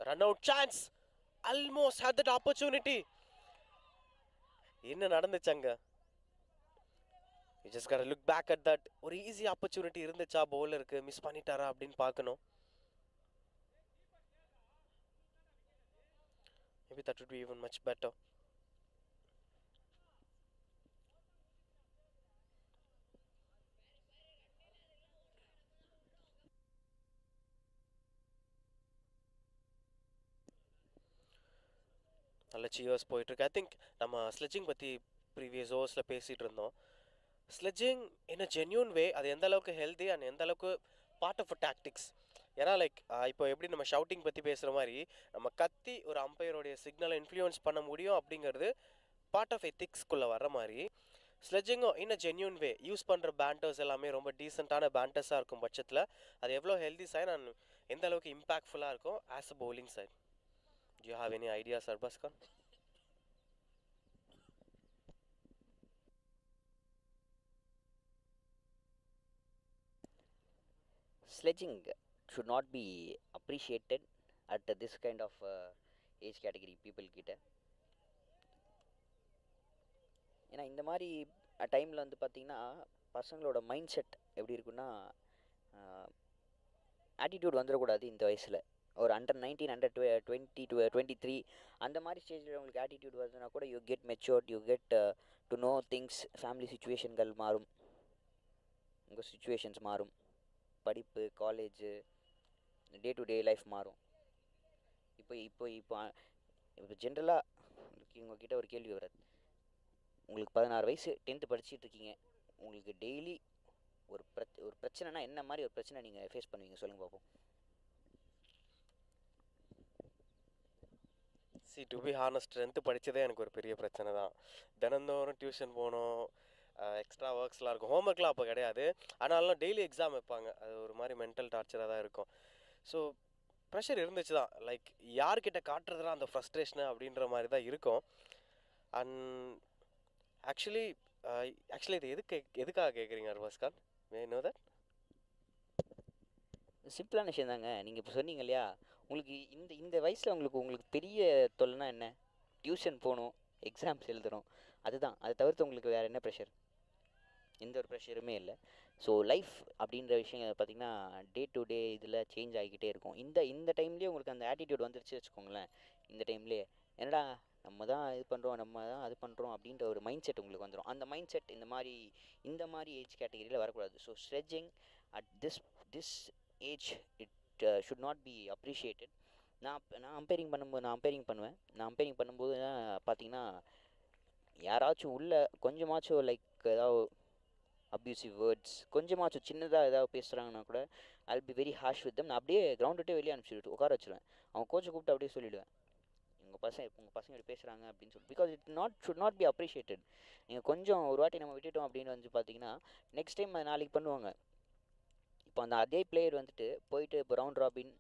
run out chance, almost had that opportunity. என்ன நடந்துச்சாங்க? You just got look back at that. ஒரு ஈஸி ஆப்பர்ச்சுனிட்டி இருந்துச்சா பவுலருக்கு, மிஸ் பண்ணிட்டாரா அப்படின்னு பார்க்கணும். Maybe that would be even much better. நல்ல சியர்ஸ் போயிட்டுருக்கு. ஐ திங்க் நம்ம ஸ்லெட்ஜிங் பற்றி ப்ரீவியஸ் ஓவர்ஸில் பேசிகிட்டு இருந்தோம். ஸ்லெட்ஜிங் இன் அ ஜென்யூன் வே அது எந்த அளவுக்கு ஹெல்தி அண்ட் எந்த அளவுக்கு பார்ட் ஆஃப் அ டாக்டிக்ஸ். ஏன்னா லைக் இப்போ எப்படி நம்ம ஷவுட்டிங் பற்றி பேசுகிற மாதிரி நம்ம கத்தி ஒரு அம்பையருடைய சிக்னலை இன்ஃப்ளூயன்ஸ் பண்ண முடியும் அப்படிங்கிறது பார்ட் ஆஃப் எத்திக்ஸ்குள்ளே வர்ற மாதிரி ஸ்லெட்ஜிங்கும் இன் அ ஜென்யூன் வே யூஸ் பண்ணுற பேண்டர்ஸ் எல்லாமே ரொம்ப டீசெண்டான பேண்டர்ஸாக இருக்கும் பட்சத்தில் அது எவ்வளோ ஹெல்தி சைட் அண்ட் எந்த அளவுக்கு இம்பாக்ட்ஃபுல்லாக இருக்கும் as a bowling side. Do you have any ideas, Arbaskan? Sledging should not be appreciated at this kind of age category people கிட்ட. ஏன்னா இந்த மாதிரி டைமில் வந்து பார்த்திங்கன்னா பசங்களோட மைண்ட் செட் எப்படி இருக்குன்னா ஆட்டிடியூட் வந்துடக்கூடாது இந்த வயசில். ஒரு அண்டர் 19 அண்டர் 20 23 அந்த மாதிரி ஸ்டேஜில் உங்களுக்கு ஆட்டிடியூட் வருதுன்னா கூட you get matured, you get to know things. Family சுச்சுவேஷன்கள் மாறும், உங்கள் சுச்சுவேஷன்ஸ் மாறும், படிப்பு, college, day to day life மாறும். இப்போ இப்போ இப்போ இப்போ ஜென்ரலாக உங்ககிட்ட ஒரு கேள்வி வராது. உங்களுக்கு 16 வயசு, 10th படிச்சுட்டு இருக்கீங்க. உங்களுக்கு டெய்லி ஒரு பிரச்சனைனா என்ன மாதிரி ஒரு பிரச்சனை நீங்கள் ஃபேஸ் பண்ணுவீங்க சொல்லுங்கள் பார்ப்போம். டு பி ஹானஸ்ட், 10th படித்ததே எனக்கு ஒரு பெரிய பிரச்சனை தான். தினந்தோறும் டியூஷன் போகணும், எக்ஸ்ட்ரா ஒர்க்ஸ்லாம் இருக்கும். ஹோம்ஒர்க்லாம் அப்போ கிடையாது, ஆனாலும் டெய்லி எக்ஸாம் வைப்பாங்க. அது ஒரு மாதிரி மென்டல் டார்ச்சராக தான் இருக்கும். ஸோ ப்ரெஷர் இருந்துச்சு தான். லைக் யார்கிட்ட காட்டுறதுலாம் அந்த ஃப்ரஸ்ட்ரேஷனு அப்படின்ற மாதிரி தான் இருக்கும். அண்ட் ஆக்சுவலி இது எதுக்காக கேட்குறீங்க அர்வாஸ் கான்? மே நோ தட்? சிம்பிளான விஷயம் தாங்க. நீங்கள் இப்போ சொன்னீங்க இல்லையா, உங்களுக்கு இந்த வயசில் உங்களுக்கு பெரிய தொல்லைனா என்ன? டியூஷன் போகணும், எக்ஸாம்ஸ் எழுதணும், அதுதான். அதை தவிர்த்து உங்களுக்கு வேறு என்ன ப்ரெஷர்? எந்த ஒரு ப்ரெஷருமே இல்லை. ஸோ லைஃப் அப்படின்ற விஷயம் பார்த்திங்கன்னா டே டு டே இதில் சேஞ்ச் ஆகிக்கிட்டே இருக்கும். இந்த டைம்லேயே உங்களுக்கு அந்த ஆட்டிடியூட் வந்துருச்சு வச்சுக்கோங்களேன். இந்த டைம்லேயே என்னடா நம்ம தான் இது பண்ணுறோம், நம்ம தான் அது பண்ணுறோம் அப்படின்ற ஒரு மைண்ட் செட் உங்களுக்கு வந்துடும். அந்த மைண்ட் செட் இந்த மாதிரி ஏஜ் கேட்டகரியில் வரக்கூடாது. So stretching at this age it should not be appreciated. நான் அம்பைரிங் பண்ணுவேன். நான் அம்பைரிங் பண்ணும்போது பார்த்தீங்கன்னா யாராச்சும் உள்ள கொஞ்சமாச்சும் லைக் ஏதாவது அப்யூசிவ் வேர்ட்ஸ் கொஞ்சமாச்சும் சின்னதாக ஏதாவது பேசுகிறாங்கன்னா கூட I'll be very harsh with them. நான் அப்படியே கிரவுண்ட் விட்டே வெளியே அனுப்பிச்சிட்டு உட்கார வச்சுருவேன். அவங்க கோச்சை கூப்பிட்டு அப்படியே சொல்லிவிடுவேன், உங்கள் பசங்க இப்படி பேசுகிறாங்க அப்படின்னு சொல்லி. Because should not be appreciated. நீங்கள் கொஞ்சம் ஒரு வாட்டி நம்ம விட்டுட்டோம் அப்படின்னு வந்து பார்த்தீங்கன்னா நெக்ஸ்ட் டைம் அது நாளைக்கு பண்ணுவாங்க. இப்போ அந்த அதே பிளேயர் வந்துட்டு போயிட்டு இப்போ round robin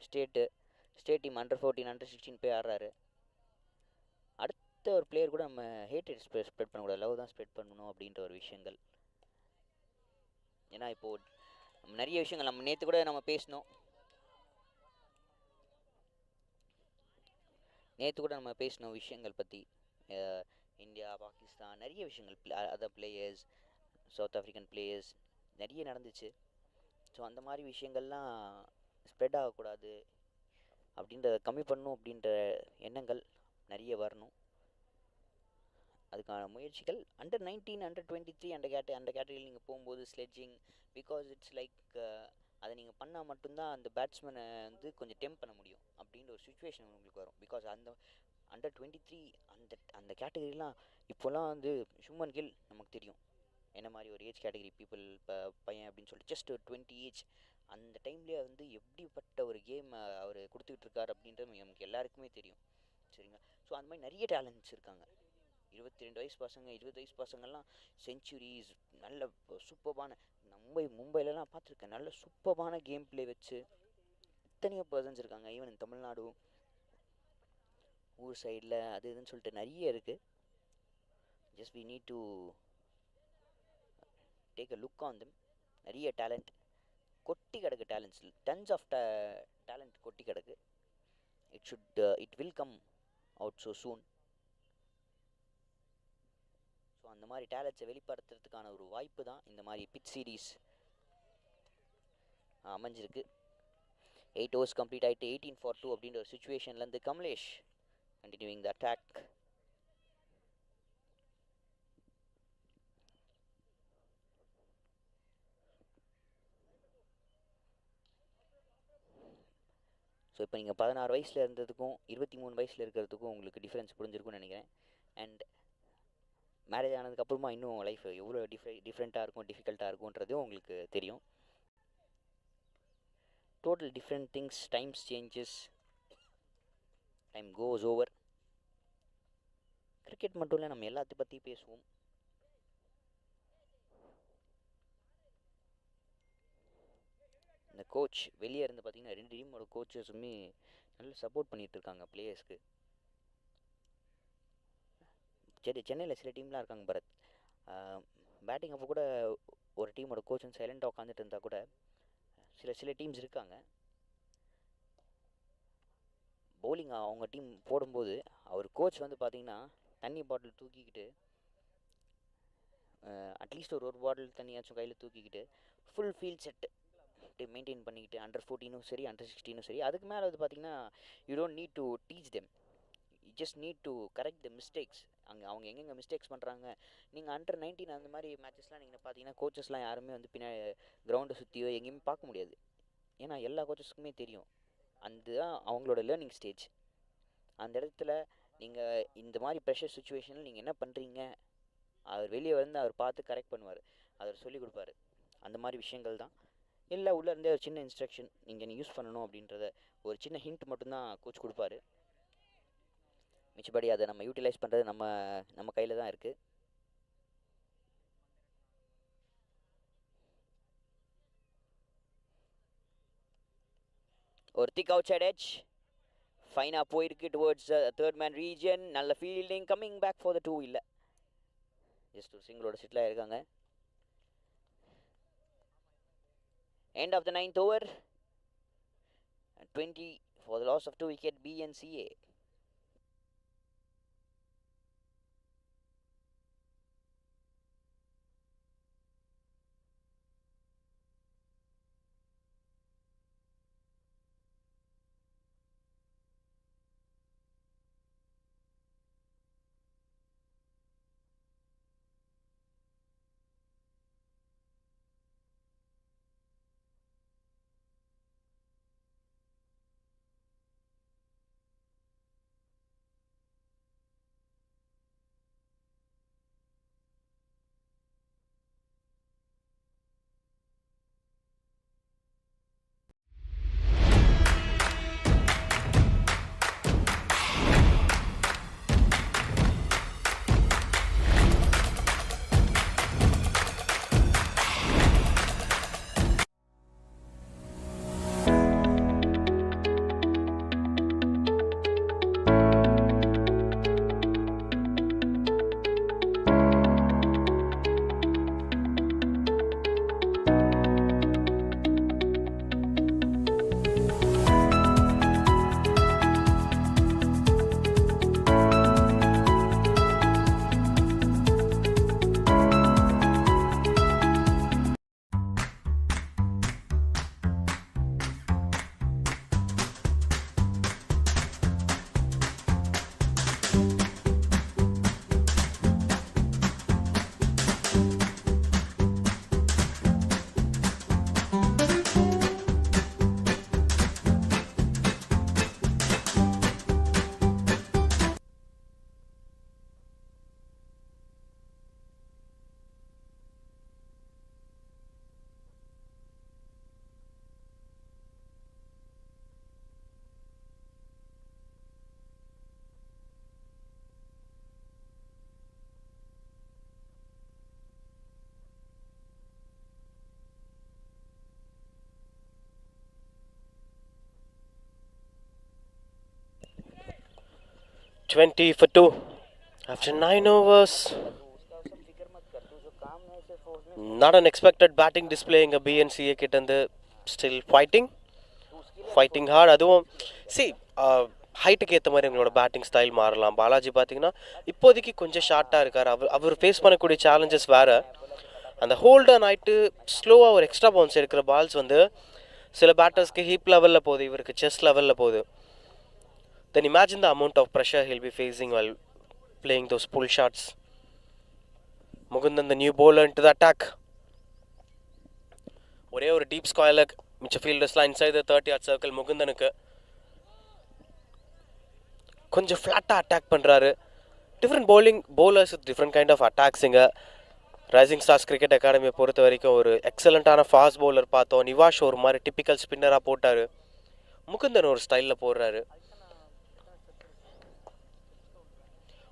state team under 14 under 16 போய் ஆடுறாரு. அடுத்த ஒரு பிளேயர் கூட நம்ம ஹேட்டட் ஸ்ப்ரெட் பண்ணக்கூடாது, லவ் தான் ஸ்ப்ரெட் பண்ணணும் அப்படின்ற ஒரு விஷயங்கள். ஏன்னா இப்போது நிறைய விஷயங்கள் நம்ம நேற்று கூட நம்ம பேசினோம். விஷயங்கள் பற்றி இந்தியா, பாகிஸ்தான், நிறைய விஷயங்கள், other players, south African players நிறைய நடந்துச்சு. ஸோ அந்த மாதிரி விஷயங்கள்லாம் ஸ்ப்ரெட் ஆகக்கூடாது, அப்படின்றத கம்மி பண்ணணும் அப்படின்ற எண்ணங்கள் நிறைய வரணும். அதுக்கான முயற்சிகள் அண்டர் 19 அண்டர் 23 அந்த கேட்டகரியில் நீங்கள் போகும்போது ஸ்லெட்ஜிங், பிகாஸ் இட்ஸ் லைக் அதை நீங்கள் பண்ணால் மட்டும்தான் அந்த பேட்ஸ்மேனை வந்து கொஞ்சம் டெம்ப் பண்ண முடியும் அப்படின்ற ஒரு சுச்சுவேஷன் உங்களுக்கு வரும். பிகாஸ் அந்த அண்டர் 23 அந்த கேட்டகரிலாம் இப்போலாம் வந்து ஹியூமன் கில் நமக்கு தெரியும் என்ன மாதிரி ஒரு ஏஜ் கேட்டகரி பீப்புள் பையன் அப்படின்னு சொல்லிட்டு ஜஸ்ட் ஒரு 20 ஏஜ். அந்த டைம்லேயே வந்து எப்படிப்பட்ட ஒரு கேம் அவர் கொடுத்துக்கிட்டு இருக்கார் அப்படின்றது நமக்கு எல்லாருக்குமே தெரியும், சரிங்களா? ஸோ அந்த மாதிரி நிறைய டேலண்ட்ஸ் இருக்காங்க. 22 வயசு பசங்க, 20 வயசு பசங்கள்லாம் செஞ்சுரிஸ், நல்ல சூப்பர்பான மும்பைலலாம் பார்த்துருக்கேன், நல்ல சூப்பர்பான கேம் பிளே வச்சு எத்தனையோ பர்சன்ஸ் இருக்காங்க. ஈவன் தமிழ்நாடு ஊர் சைடில் அது இதுன்னு சொல்லிட்டு நிறைய இருக்குது. Just we need to take a look on them. நிறைய டேலண்ட் கொட்டி கிடக்கு, டேலண்ட்ஸ் டன்ஸ் ஆஃப் டேலண்ட் கொட்டி கிடக்கு. It will come out so soon. So அந்த மாதிரி டேலண்ட்ஸை வெளிப்படுத்துறதுக்கான ஒரு வாய்ப்பு தான் இந்த மாதிரி பிச் சீரீஸ் அமைஞ்சிருக்கு. 8 overs கம்ப்ளீட் ஆகிட்டு 18 for 2 அப்படின்ற ஒரு சுச்சுவேஷன்லேருந்து Kamlesh continuing the attack. So இப்போ நீங்கள் 16 வயசில் இருந்ததுக்கும் 23 வயசில் இருக்கிறதுக்கும் உங்களுக்கு டிஃப்ரென்ஸ் புரிஞ்சிருக்கும்னு நினைக்கிறேன். அண்ட் மேரேஜ் ஆனதுக்கப்புறமா இன்னும் லைஃப் எவ்வளோ டிஃப்ரெண்ட்டாக இருக்கும், டிஃபிகல்ட்டாக இருக்கும்ன்றதும் உங்களுக்கு தெரியும். Total different things, times changes, time goes over. Cricket மட்டும் இல்லை, நம்ம எல்லாத்தையும் பற்றி பேசுவோம். இந்த கோச் வெளியே இருந்து பார்த்தீங்கன்னா 2 டீமோட கோச்சஸுமே நல்லா சப்போர்ட் பண்ணிகிட்டு இருக்காங்க பிளேயர்ஸ்க்கு. சரி, சென்னையில் சில டீம்லாம் இருக்காங்க பரத், பேட்டிங் அப்போ கூட ஒரு டீமோட கோச் வந்து சைலண்ட்டாக உட்காந்துட்டு இருந்தால் கூட சில டீம்ஸ் இருக்காங்க பவுலிங் அவங்க டீம் போடும்போது அவர் கோச் வந்து பார்த்திங்கன்னா தண்ணி பாட்டில் தூக்கிக்கிட்டு அட்லீஸ்ட் ஒரு பாட்டில் தண்ணியாச்சும் கையில் தூக்கிக்கிட்டு ஃபுல் ஃபீல்ட் செட்டு மெயின்டைன் பண்ணிக்கிட்டு அண்டர் 14 சரி அண்டர் 16 சரி அதுக்கு மேலே வந்து பார்த்தீங்கன்னா you don't need to teach them, you just need to correct the mistakes. அவங்க எங்கெங்கே மிஸ்டேக்ஸ் பண்ணுறாங்க. நீங்கள் அண்டர் 19 அந்த மாதிரி மேட்சஸ்லாம் நீங்கள் பார்த்தீங்கன்னா கோச்சஸ்லாம் யாருமே வந்து பின்னாடி கிரவுண்டை சுற்றியோ எங்கேயுமே பார்க்க முடியாது. ஏன்னா எல்லா கோச்சஸ்க்குமே தெரியும் அதுதான் அவங்களோட லேர்னிங் ஸ்டேஜ். அந்த இடத்துல நீங்கள் இந்த மாதிரி ப்ரெஷர் சுச்சுவேஷனில் நீங்கள் என்ன பண்ணுறீங்க, அவர் வெளியே வந்து அவர் பார்த்து கரெக்ட் பண்ணுவார், அவர் சொல்லிக் கொடுப்பாரு. அந்த மாதிரி விஷயங்கள் தான். இல்லை உள்ளே இருந்தே ஒரு சின்ன இன்ஸ்ட்ரக்ஷன் நீங்கள் யூஸ் பண்ணணும் அப்படின்றத ஒரு சின்ன ஹிண்ட் மட்டும்தான் கோச் கொடுப்பாரு. மிச்சபடி அதை நம்ம யூட்டிலைஸ் பண்ணுறது நம்ம கையில் தான் இருக்குது. ஒரு திக் அவுட் சைட் எட்ஜ் ஃபைனாக போயிருக்கு டுவர்ட்ஸ் தேர்ட் மேன் ரீஜன். நல்ல fielding, coming back for the 2 இல்லை, ஜஸ்ட் ஒரு சிங்கிளோட செட்டில் இருக்காங்க. End of the 9th over, 20 for the loss of 2 wicket BNCA. Twenty for 2 after 9 overs. Not an expected batting display இங்கே BNCA கிட்டேருந்து. Still fighting hard. அதுவும் ஹைட்டுக்கு ஏற்ற மாதிரி எங்களோட பேட்டிங் ஸ்டைல் மாறலாம். பாலாஜி பார்த்தீங்கன்னா இப்போதைக்கு கொஞ்சம் ஷார்ட்டாக இருக்கார். அவர் ஃபேஸ் பண்ணக்கூடிய சேலஞ்சஸ் வேறு. அந்த ஹோல்டன் ஆகிட்டு ஸ்லோவாக ஒரு எக்ஸ்ட்ரா பவுன்ஸ் எடுக்கிற பால்ஸ் வந்து சில பேட்டர்ஸ்க்கு ஹீப் லெவலில் போகுது, இவருக்கு செஸ்ட் லெவலில் போகுது. Then imagine the amount of pressure he'll be facing while playing those pull shots. Mukundan, the new bowler, into the attack. ஒரே ஒரு டீப் ஸ்கொயர், மிச்ச ஃபீல்டர்ஸ்லாம் இன்சைட் த 30-yard சர்க்கிள். முகுந்தனுக்கு கொஞ்சம் ஃப்ளாட்டாக அட்டாக் பண்ணுறாரு. Different bowlers with different kind of attacks. இங்கே rising stars cricket அகாடமியை பொறுத்த வரைக்கும் ஒரு எக்ஸலண்ட்டான ஃபாஸ்ட் பவுலர் பார்த்தோம். நிவாஷ் ஒரு மாதிரி டிப்பிக்கல் ஸ்பின்னராக போட்டார். முகுந்தன் ஒரு ஸ்டைலில் போடுறாரு.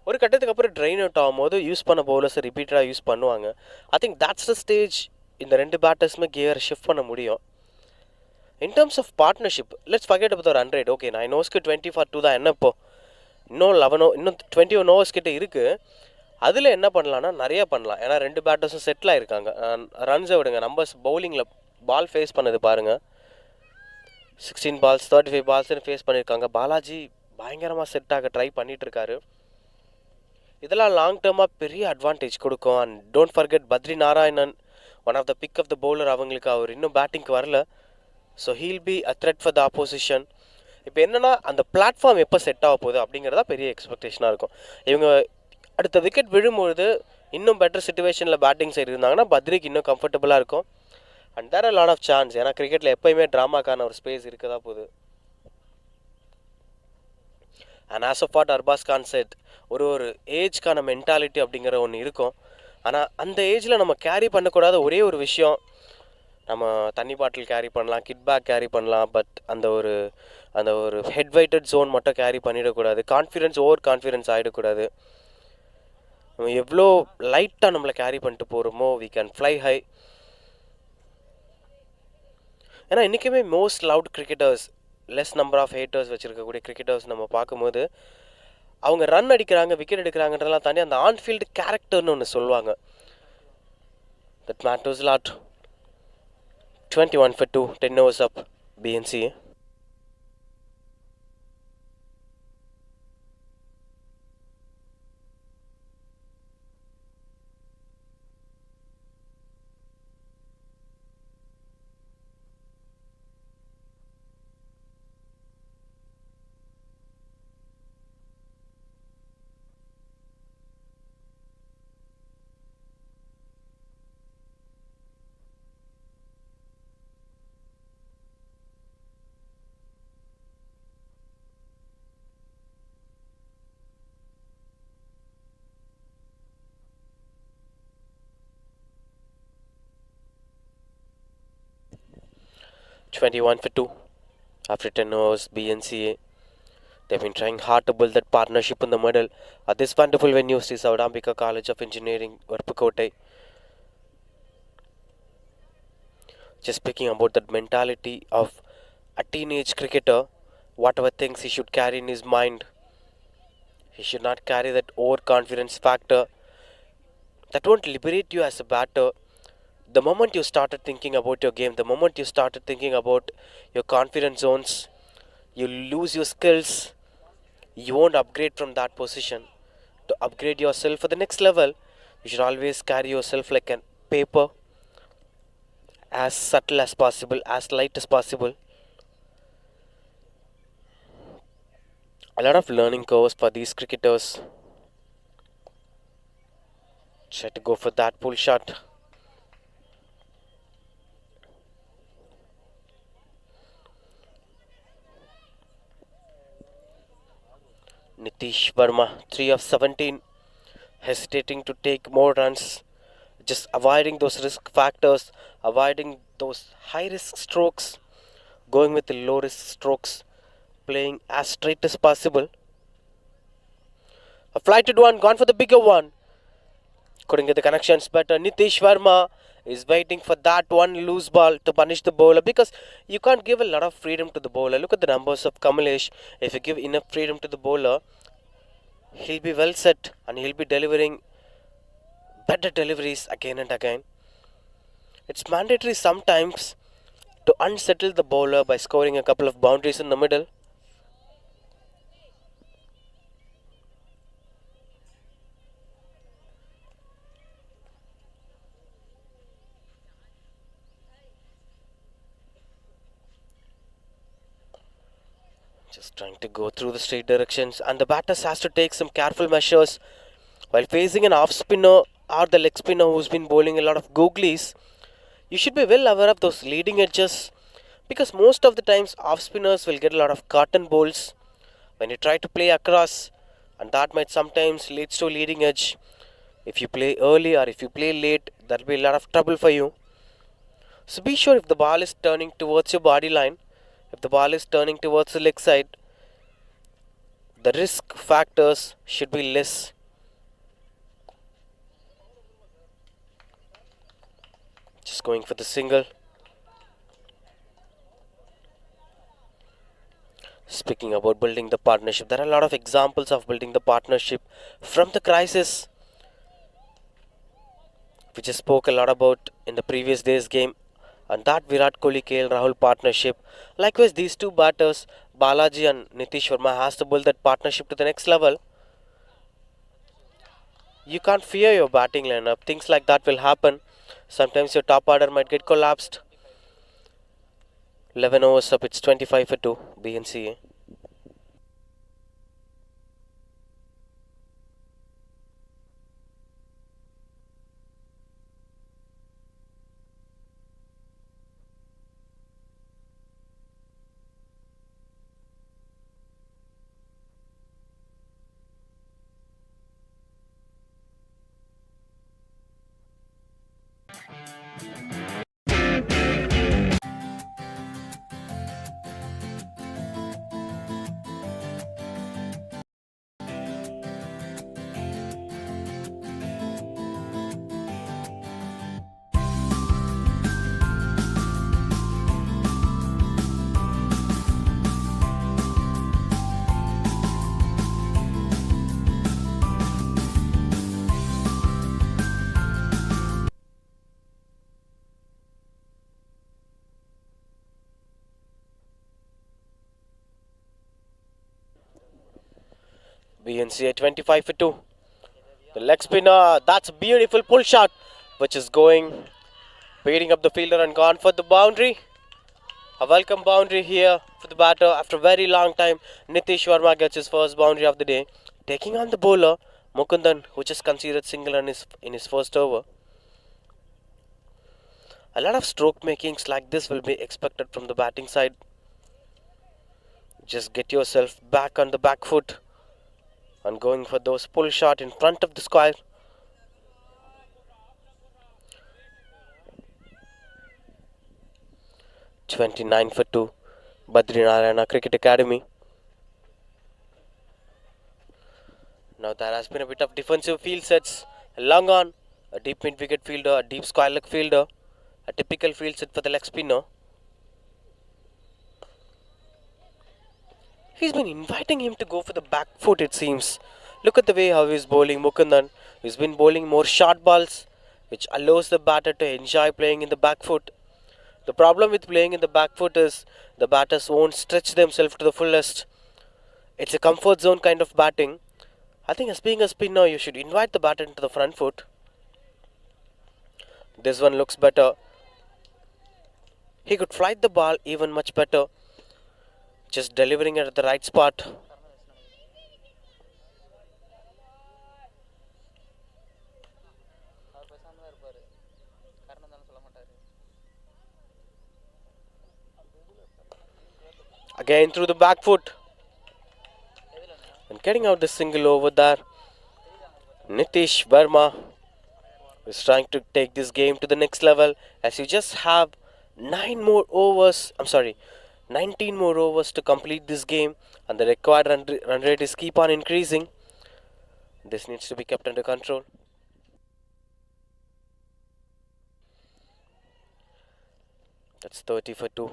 ஒரு கட்டத்துக்கு அப்புறம் ட்ரெயின் அவுட் ஆகும்போது யூஸ் பண்ண பவுலர்ஸை ரிப்பீட்டடாக யூஸ் பண்ணுவாங்க. I think that's the stage இந்த ரெண்டு பேட்டர்ஸுமே கியர் ஷிஃப்ட் பண்ண முடியும். In terms of partnership, let's forget about ஒரு 100. ஓகே, 9 ஓவர்ஸ்க்கு 20 for 2 தான். என்ன இப்போ இன்னும் 21 ஓவர்ஸ் கிட்ட இருக்குது. அதில் என்ன பண்ணலான்னா நிறைய பண்ணலாம். ஏன்னா ரெண்டு பேட்டர்ஸும் செட்டில் ஆகிருக்காங்க. ரன்ஸை விடுங்க, நம்பர்ஸ் பவுலிங்கில் பால் ஃபேஸ் பண்ணது பாருங்கள். 16 balls 35 balls ஃபேஸ் பண்ணியிருக்காங்க. பாலாஜி பயங்கரமாக செட் ஆக ட்ரை பண்ணிகிட்ருக்காரு. இதெல்லாம் லாங் டேர்மாக பெரிய அட்வான்டேஜ் கொடுக்கும். And don't forget Badri Narayanan, one of the big of the bowler. அவங்களுக்கு அவர் இன்னும் பேட்டிங்க்கு வரல. So he'll be a threat for the opposition. இப்போ என்னென்னா அந்த பிளாட்ஃபார்ம் எப்போ செட் ஆக போகுது அப்படிங்கிறதா பெரிய எக்ஸ்பெக்டேஷனாக இருக்கும். இவங்க அடுத்த விக்கெட் விழும்பொழுது இன்னும் பெட்டர் சுச்சுவேஷனில் பேட்டிங் சைடு இருந்தாங்கன்னா பத்ரிக்கு இன்னும் கம்ஃபர்டபுளாக இருக்கும். And there lot of chance. ஏன்னா கிரிக்கெட்டில் எப்போயுமே ட்ராமாக்கான ஒரு ஸ்பேஸ் இருக்க தான் போகுது. And as of what Arbaaz Khan said, ஒரு ஏஜ்க்கான மென்டாலிட்டி அப்படிங்கிற ஒன்று இருக்கும். ஆனால் அந்த ஏஜில் நம்ம கேரி பண்ணக்கூடாத ஒரே ஒரு விஷயம், நம்ம தண்ணி பாட்டில் கேரி பண்ணலாம், கிட் பேக் கேரி பண்ணலாம், பட் அந்த ஒரு ஹெட் வெயிட்டட் ஜோன் மட்டும் கேரி பண்ணிடக்கூடாது. ஓவர் கான்ஃபிடென்ஸ் ஆகிடக்கூடாது. நம்ம எவ்வளோ லைட்டாக நம்மளை கேரி பண்ணிட்டு போகிறோமோ வி கேன் ஃப்ளை ஹை. ஏன்னா இன்றைக்குமே most loved cricketers, less number of haters வச்சுருக்கக்கூடிய கிரிக்கெட்டர்ஸ் நம்ம பார்க்கும்போது அவங்க ரன் அடிக்கிறாங்க, விக்கெட் எடுக்கிறாங்கன்றதெல்லாம் தாண்டி அந்த ஆன்ஃபீல்டு கேரக்டர்னு ஒன்று சொல்லுவாங்க. That matters lot. 21 for 2, 10 overs up, BNCA. $21 for 2 after 10 overs, BNCA. They've been trying hard to build that partnership in the middle at this wonderful venue, Sri Saudambika College of Engineering, Varpukotai. Just speaking about that mentality of a teenage cricketer, whatever things he should carry in his mind, he should not carry that overconfidence factor. That won't liberate you as a batter. The moment you started thinking about your game, the moment you started thinking about your confidence zones, you lose your skills. You won't upgrade from that position. To upgrade yourself for the next level, you should always carry yourself like a paper, as subtle as possible, as light as possible. A lot of learning curves for these cricketers. Try to go for that pull shot. Nitish Verma, 3 of 17, hesitating to take more runs, just avoiding those risk factors, avoiding those high risk strokes, going with the low risk strokes, playing as straight as possible. A flighted one, gone for the bigger one. Couldn't get the connections better. Nitish Verma is waiting for that one loose ball to punish the bowler, because you can't give a lot of freedom to the bowler. Look at the numbers of Kamalesh. If you give enough freedom to the bowler, he'll be well set and he'll be delivering better deliveries again and again. It's mandatory sometimes to unsettle the bowler by scoring a couple of boundaries in the middle. Just trying to go through the straight directions, and the batters has to take some careful measures while facing an off spinner or the leg spinner who's been bowling a lot of googlies. You should be well aware of those leading edges, because most of the times off spinners will get a lot of cotton bowls when you try to play across, and that might sometimes lead to leading edge. If you play early or if you play late, that will be a lot of trouble for you. So be sure if the ball is turning towards your body line, if the ball is turning towards the leg side, the risk factors should be less. Just going for the single. Speaking about building the partnership, there are a lot of examples of building the partnership from the crisis, we just spoke a lot about in the previous day's game, and that Virat Kohli KL Rahul partnership. Likewise, these two batters, Balaji and Nitish Verma, has to build that partnership to the next level. You can't fear your batting lineup. Things like that will happen. Sometimes your top order might get collapsed. 11 overs up, it's 25 for 2, BNCA. BNCA 25 for 2. The leg spinner, that's a beautiful pull shot, which is going, beating up the fielder and gone for the boundary. A welcome boundary here for the batter after a very long time. Nitish Sharma gets his first boundary of the day, taking on the bowler Mukundan, who just conceded single in his first over. A lot of stroke makings like this will be expected from the batting side. Just get yourself back on the back foot and going for those pull shot in front of the square. "29 for 2, Badrinarayana Cricket Academy." Now there has been a bit of defensive field sets. A long on, a deep mid wicket fielder, a deep square leg fielder, a typical field set for the leg spinner. He's been inviting him to go for the back foot, it seems. Look at the way how he's bowling Mukundan. He's been bowling more short balls, which allows the batter to enjoy playing in the back foot. The problem with playing in the back foot is the batters won't stretch themselves to the fullest. It's a comfort zone kind of batting. I think as being a spinner, you should invite the batter into the front foot. This one looks better. He could flight the ball even much better. Just delivering it at the right spot. Again through the back foot. And getting out the single over there. Nitish Verma is trying to take this game to the next level, as you just have 19 more overs to complete this game, and the required run rate is keep on increasing. This needs to be kept under control. That's 30 for 2.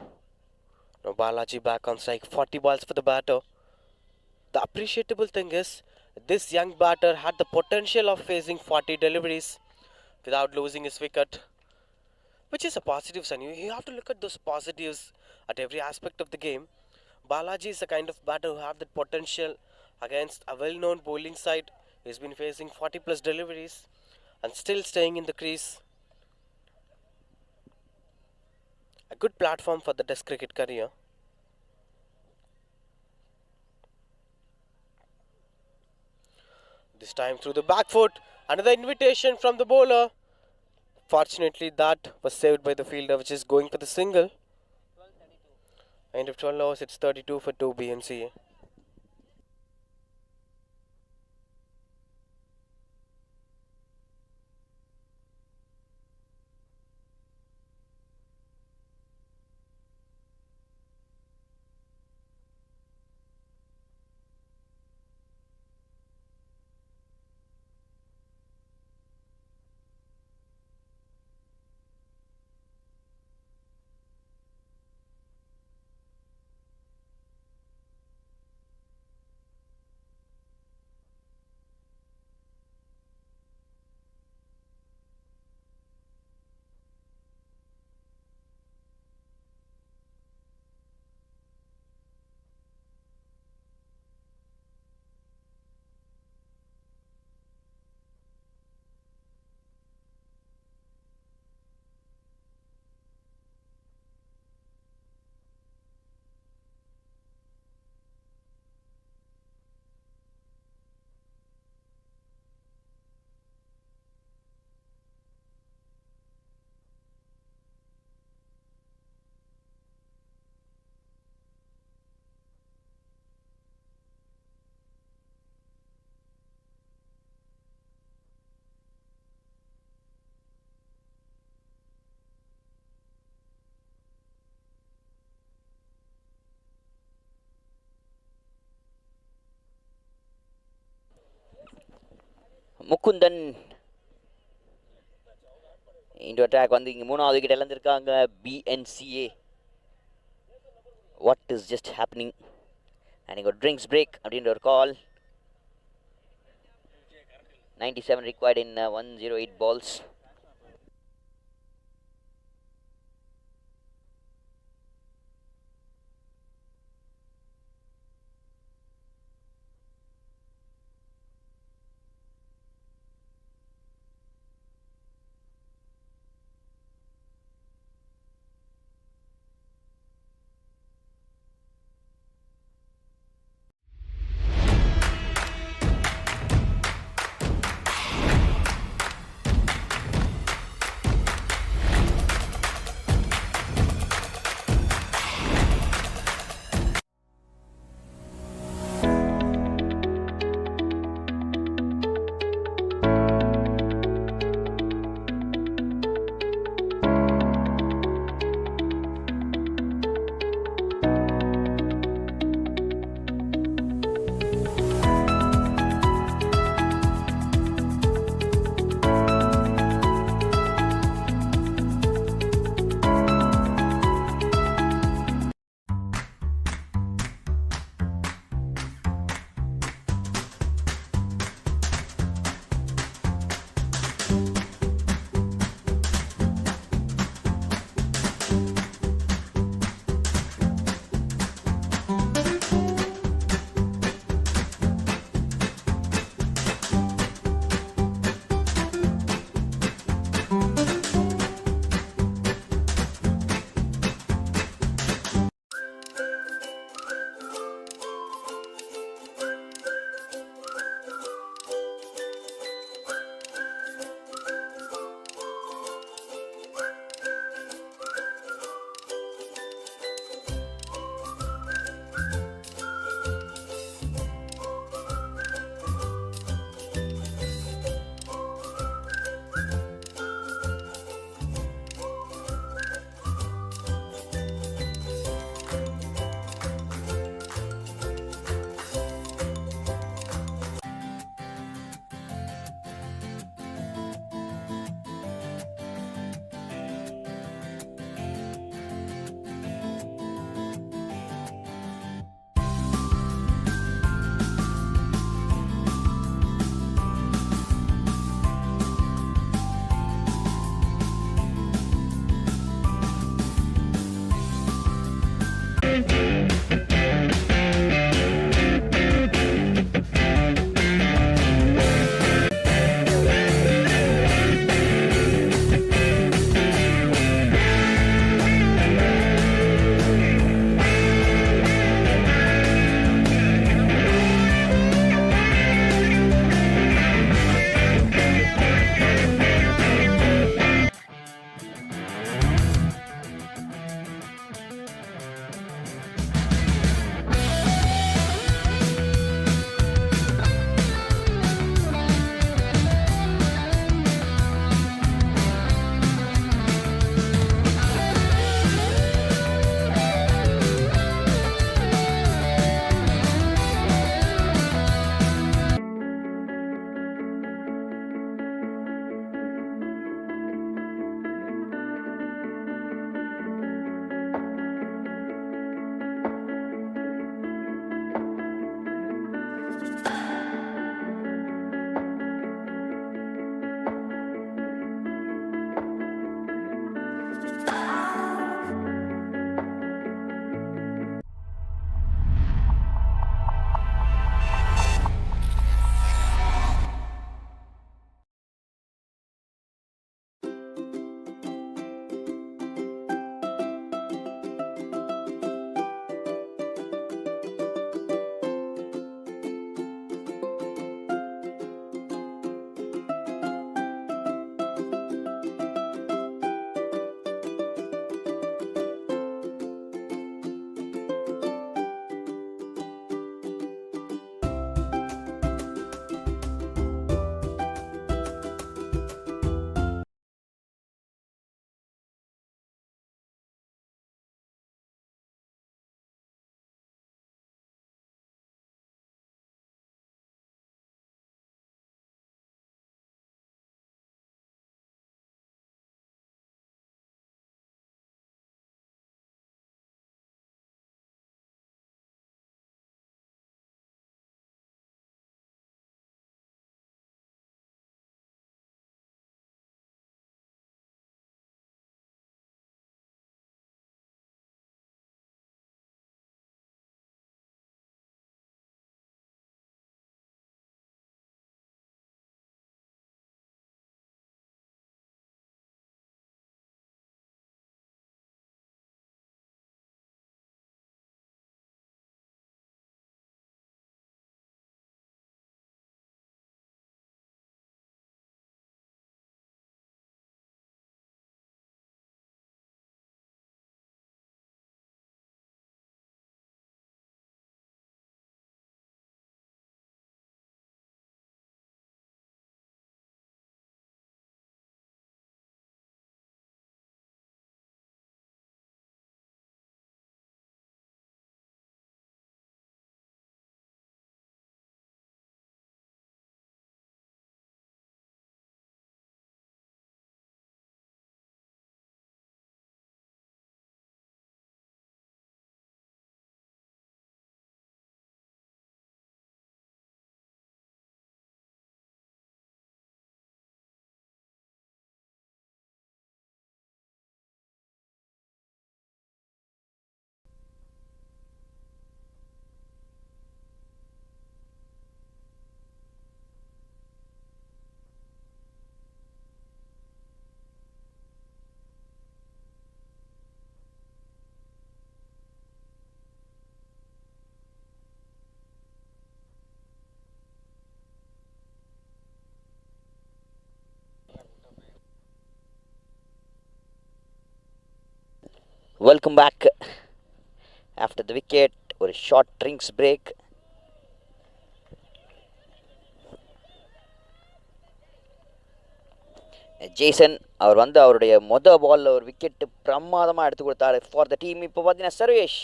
Now Balaji back on strike, 40 balls for the batter. The appreciable thing is, this young batter had the potential of facing 40 deliveries without losing his wicket, which is a positive sign. You have to look at those positives at every aspect of the game. Balaji is a kind of batter who have that potential against a well-known bowling side. He's been facing 40 plus deliveries and still staying in the crease. A good platform for the Test cricket career. This time through the back foot. Another invitation from the bowler. Fortunately, that was saved by the fielder, which is going for the single. End of 12 overs, it's 32 for 2 BNCA. Mukundan into attack வந்து இங்கே 3வது wicket இழந்திருக்காங்க BNCA. What is just happening? And he got drinks break அப்படின்ற ஒரு கால். 97 required in 108 balls. Welcome back after the wicket. ஒரு short drinks break. Jason அவர் வந்து அவருடைய பாலில் ஒரு விக்கெட்டு பிரமாதமாக எடுத்து கொடுத்தாரு ஃபார் த டீம். இப்போ பார்த்தீங்கன்னா Sarvesh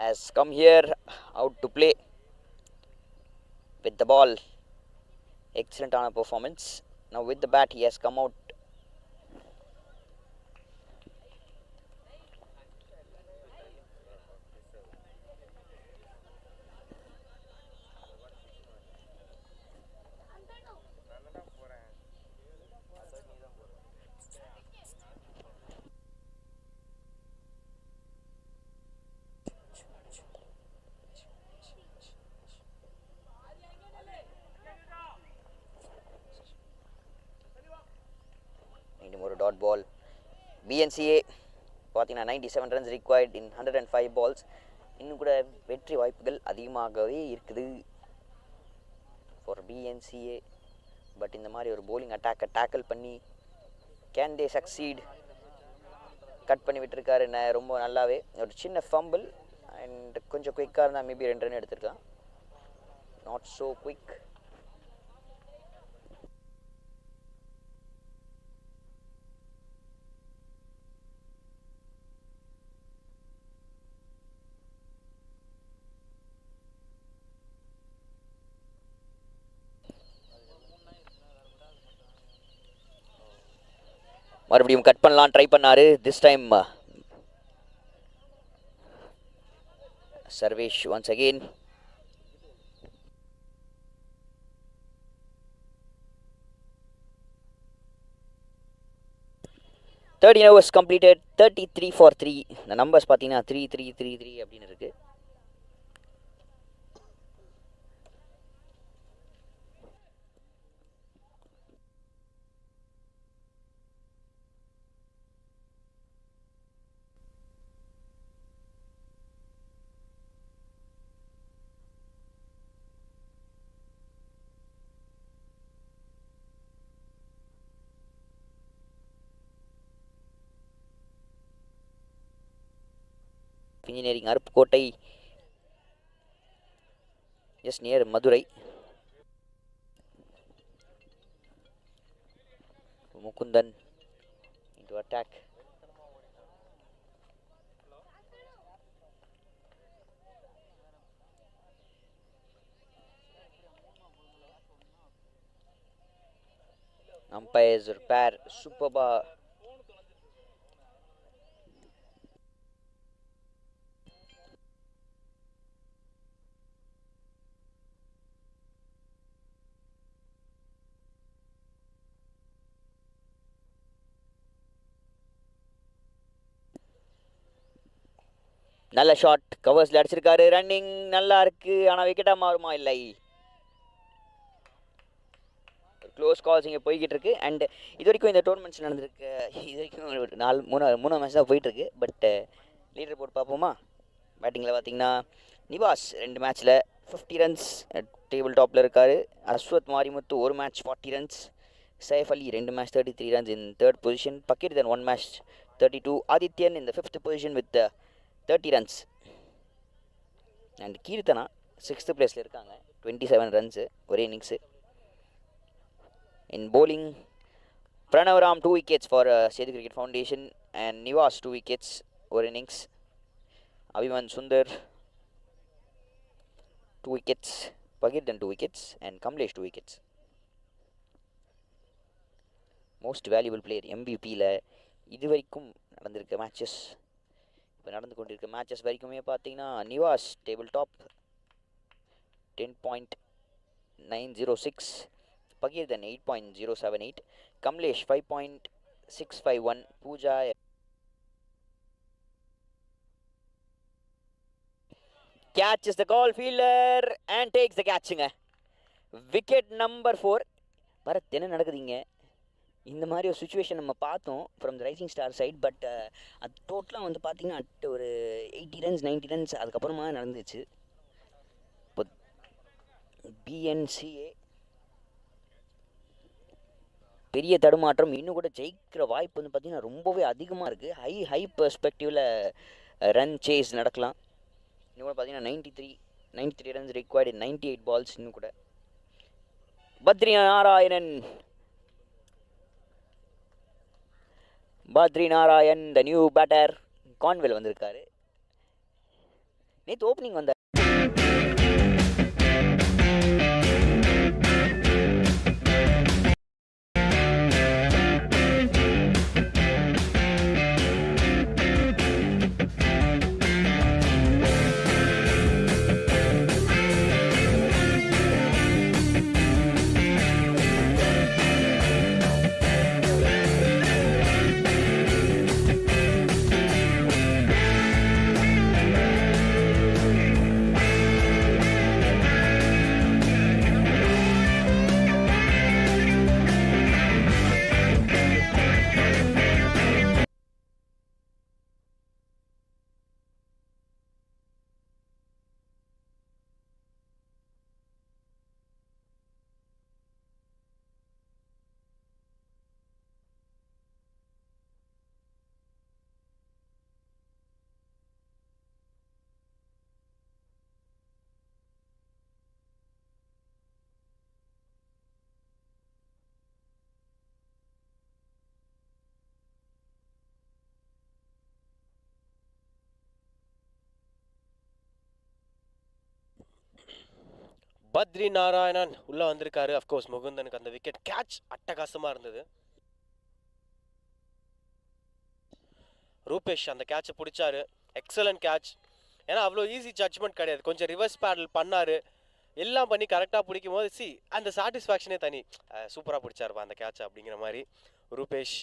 has come here out to play with the ball. எக்ஸலண்ட்டான performance. Now with the bat he has come out. ஒரு டாட் பால். BNCA பார்த்தீங்கன்னா 97 ரன்ஸ் ரிக்வயர்ட் இன் 105 பால்ஸ். இன்னும் கூட வெற்றி வாய்ப்புகள் அதிகமாகவே இருக்குது ஃபார் BNCA. பட் இந்த மாதிரி ஒரு போலிங் அட்டாக்கை டேக்கிள் பண்ணி கேன் தே சக்சீட் கட் பண்ணி விட்டுருக்காரு ரொம்ப நல்லாவே. ஒரு சின்ன ஃபம்பிள் அண்ட் கொஞ்சம் குயிக்காக இருந்தால் மேபி 2 ரன் எடுத்திருக்கான். Not so quick. மறுபடியும் கட் பண்ணலாம் ட்ரை பண்ணாரு. This time Sarvesh once again. overs completed, 33 for 3. இந்த நம்பர்ஸ் பார்த்தீங்கன்னா 3-3-3-3 அப்படின்னு இருக்கு. Engineering Aruppukottai, just near Madurai. Mukundan into attack. umpires ஒரு pair சூப்பர்பா. நல்ல ஷாட் கவர்ஸில் அடிச்சிருக்காரு. ரன்னிங் நல்லா இருக்கு. ஆனால் விக்கெட்டாக மாறுமா? இல்லை. க்ளோஸ் கால்ஸ் இங்கே போய்கிட்டு இருக்கு. அண்ட் இது வரைக்கும் இந்த டோர்னமெண்ட்ஸ் நடந்திருக்கு. இது வரைக்கும் ஒரு மூணு மேட்ச் தான் போயிட்டுருக்கு. பட் லீடர் போர்ட் பார்ப்போமா? பேட்டிங்கில் பார்த்தீங்கன்னா நிவாஸ் 2 மேட்ச்சில் 50 ரன்ஸ் டேபிள் டாப்பில் இருக்கார். Ashwath Marimuthu 1 match 40 runs. Saif Ali 2 match 33 runs in 3rd position. Bhagirathan 1 match 32. Adityan இந்த 5th position with 30 runs. And Keerthana 6th பிளேஸில் இருக்காங்க, 27 ரன்ஸு ஒரே innings. In bowling, Pranavaram 2 wickets for Sethu cricket foundation and Nivas 2 wickets ஒரு innings. Abhiman Sundar 2 wickets, Bhagirathan 2 wickets and Kamlesh 2 wickets. Most valuable player MVP-யில் இது வரைக்கும் நடந்திருக்க matches, இப்போ நடந்து கொண்டிருக்க மேட்சஸ் வரைக்குமே பார்த்தீங்கன்னா Nivas table top 10.906, Bhagirathan 8.078, Kamlesh 5.651, Pooja catches the call fielder and takes the catchங்க. Wicket number 4. பரத் என்ன நடக்குதுங்க? இந்த மாதிரி ஒரு சுச்சுவேஷன் நம்ம பார்த்தோம் from the rising star side. But அது டோட்டலாக வந்து பார்த்தீங்கன்னா ஒரு 80 ரன்ஸ் 90 ரன்ஸ் அதுக்கப்புறமா நடந்துச்சு. இப்போ BNCA பெரிய தடுமாற்றம். இன்னும் கூட ஜெயிக்கிற வாய்ப்பு வந்து பார்த்திங்கன்னா ரொம்பவே அதிகமாக இருக்குது. ஹை பெர்ஸ்பெக்டிவில் ரன் சேஸ் நடக்கலாம். இன்னும் கூட பார்த்தீங்கன்னா 93 ரன்ஸ் ரிக்வயர்டு இன் 98 பால்ஸ். இன்னும் கூட Badri Narayan the new batter. Cornwall வந்திருக்காரு. நேற்று ஓப்பனிங் வந்தார். பத்ரி நாராயணன் உள்ளே வந்திருக்காரு. அஃப்கோர்ஸ் முகுந்தனுக்கு அந்த விக்கெட் கேட்ச் அட்டகாசமாக இருந்தது. ரூபேஷ் அந்த கேட்சை பிடிச்சாரு. Excellent catch. ஏன்னா அவ்வளோ ஈஸி ஜட்ஜ்மெண்ட் கிடையாது. கொஞ்சம் ரிவர்ஸ் பேடல் பண்ணார். எல்லாம் பண்ணி கரெக்டாக பிடிக்கும் போது அந்த சாட்டிஸ்ஃபேக்ஷனே தனி. சூப்பராக பிடிச்சாருப்பா அந்த கேட்ச் அப்படிங்கிற மாதிரி. Rupesh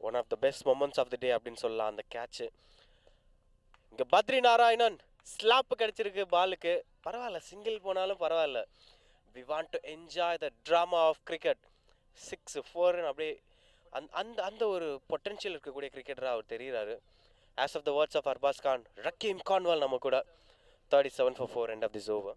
one of the best moments of the day அப்படின்னு சொல்லலாம் அந்த கேட்சு. இங்கே பத்ரி நாராயணன் ஸ்லாப் கிடச்சிருக்கு பாலுக்கு. பரவாயில்ல, சிங்கிள் போனாலும் பரவாயில்ல. We want to enjoy the drama of cricket. 6-4 அப்படியே அந்த அந்த ஒரு பொட்டன்ஷியல் இருக்கக்கூடிய கிரிக்கெட்டராக அவர் தெரிகிறாரு. As of the words of Arbaaz Khan, Rahkeem Cornwall நம்ம கூட. 37 for 4 end of this over.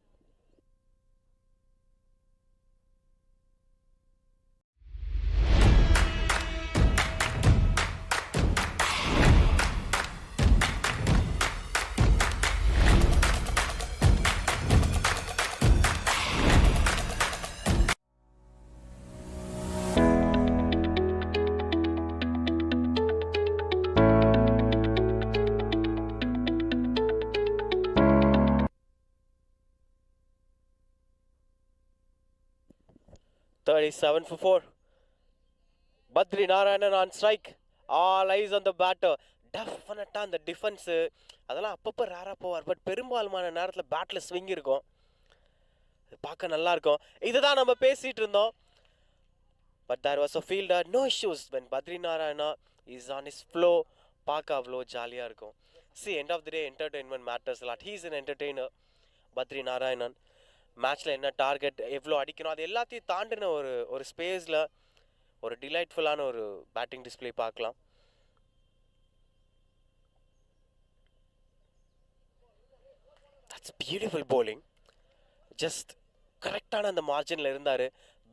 Thirty-seven for 4. Badri Narayanan on strike. All eyes on the batter. டெஃபினட்டாக அந்த டிஃபென்ஸு அதெல்லாம் அப்பப்போ ரேராக போவார். பட் பெரும்பாலுமான நேரத்தில் பேட்டில் ஸ்விங் இருக்கும். அது பார்க்க நல்லாயிருக்கும். இதை தான் நம்ம பேசிகிட்டு இருந்தோம். But there was a fielder. No issues when Badri Narayana is on is flow. பார்க்க அவ்வளோ ஜாலியாக இருக்கும். End of the day entertainment matters lot. He is an entertainer Badri Narayanan. மேட்ச்சில் என்ன டார்கெட், எவ்வளோ அடிக்கணும், அது எல்லாத்தையும் தாண்டின ஒரு ஸ்பேஸில் ஒரு டிலைட்ஃபுல்லான ஒரு பேட்டிங் டிஸ்பிளே பார்க்கலாம். That's beautiful bowling. ஜஸ்ட் கரெக்டான அந்த மார்ஜினில் இருந்தார்.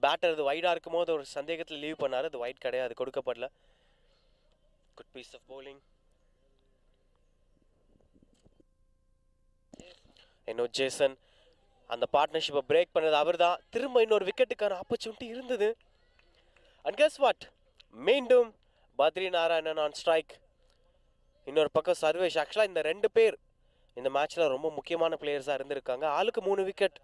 பேட்டர் அது வைடாக இருக்கும் போது ஒரு சந்தேகத்தில் லீவ் பண்ணார். அது வைட் கிடையாது, கொடுக்கப்படல. Good piece of bowling. இன்னும் ஜேசன் அந்த பார்ட்னர்ஷிப்பை பிரேக் பண்ணது அவர் தான். திரும்ப இன்னொரு விக்கெட்டுக்கான ஆப்பர்ச்சுனிட்டி இருந்தது. அண்ட் கெஸ் வாட், மீண்டும் பத்ரி நாராயணன் ஆன் ஸ்ட்ரைக். இன்னொரு பக்கம் சர்வேஷ். ஆக்சுவலாக இந்த 2 பேர் இந்த மேட்ச்சில் ரொம்ப முக்கியமான பிளேயர்ஸாக இருந்திருக்காங்க. ஆளுக்கு 3 விக்கெட்.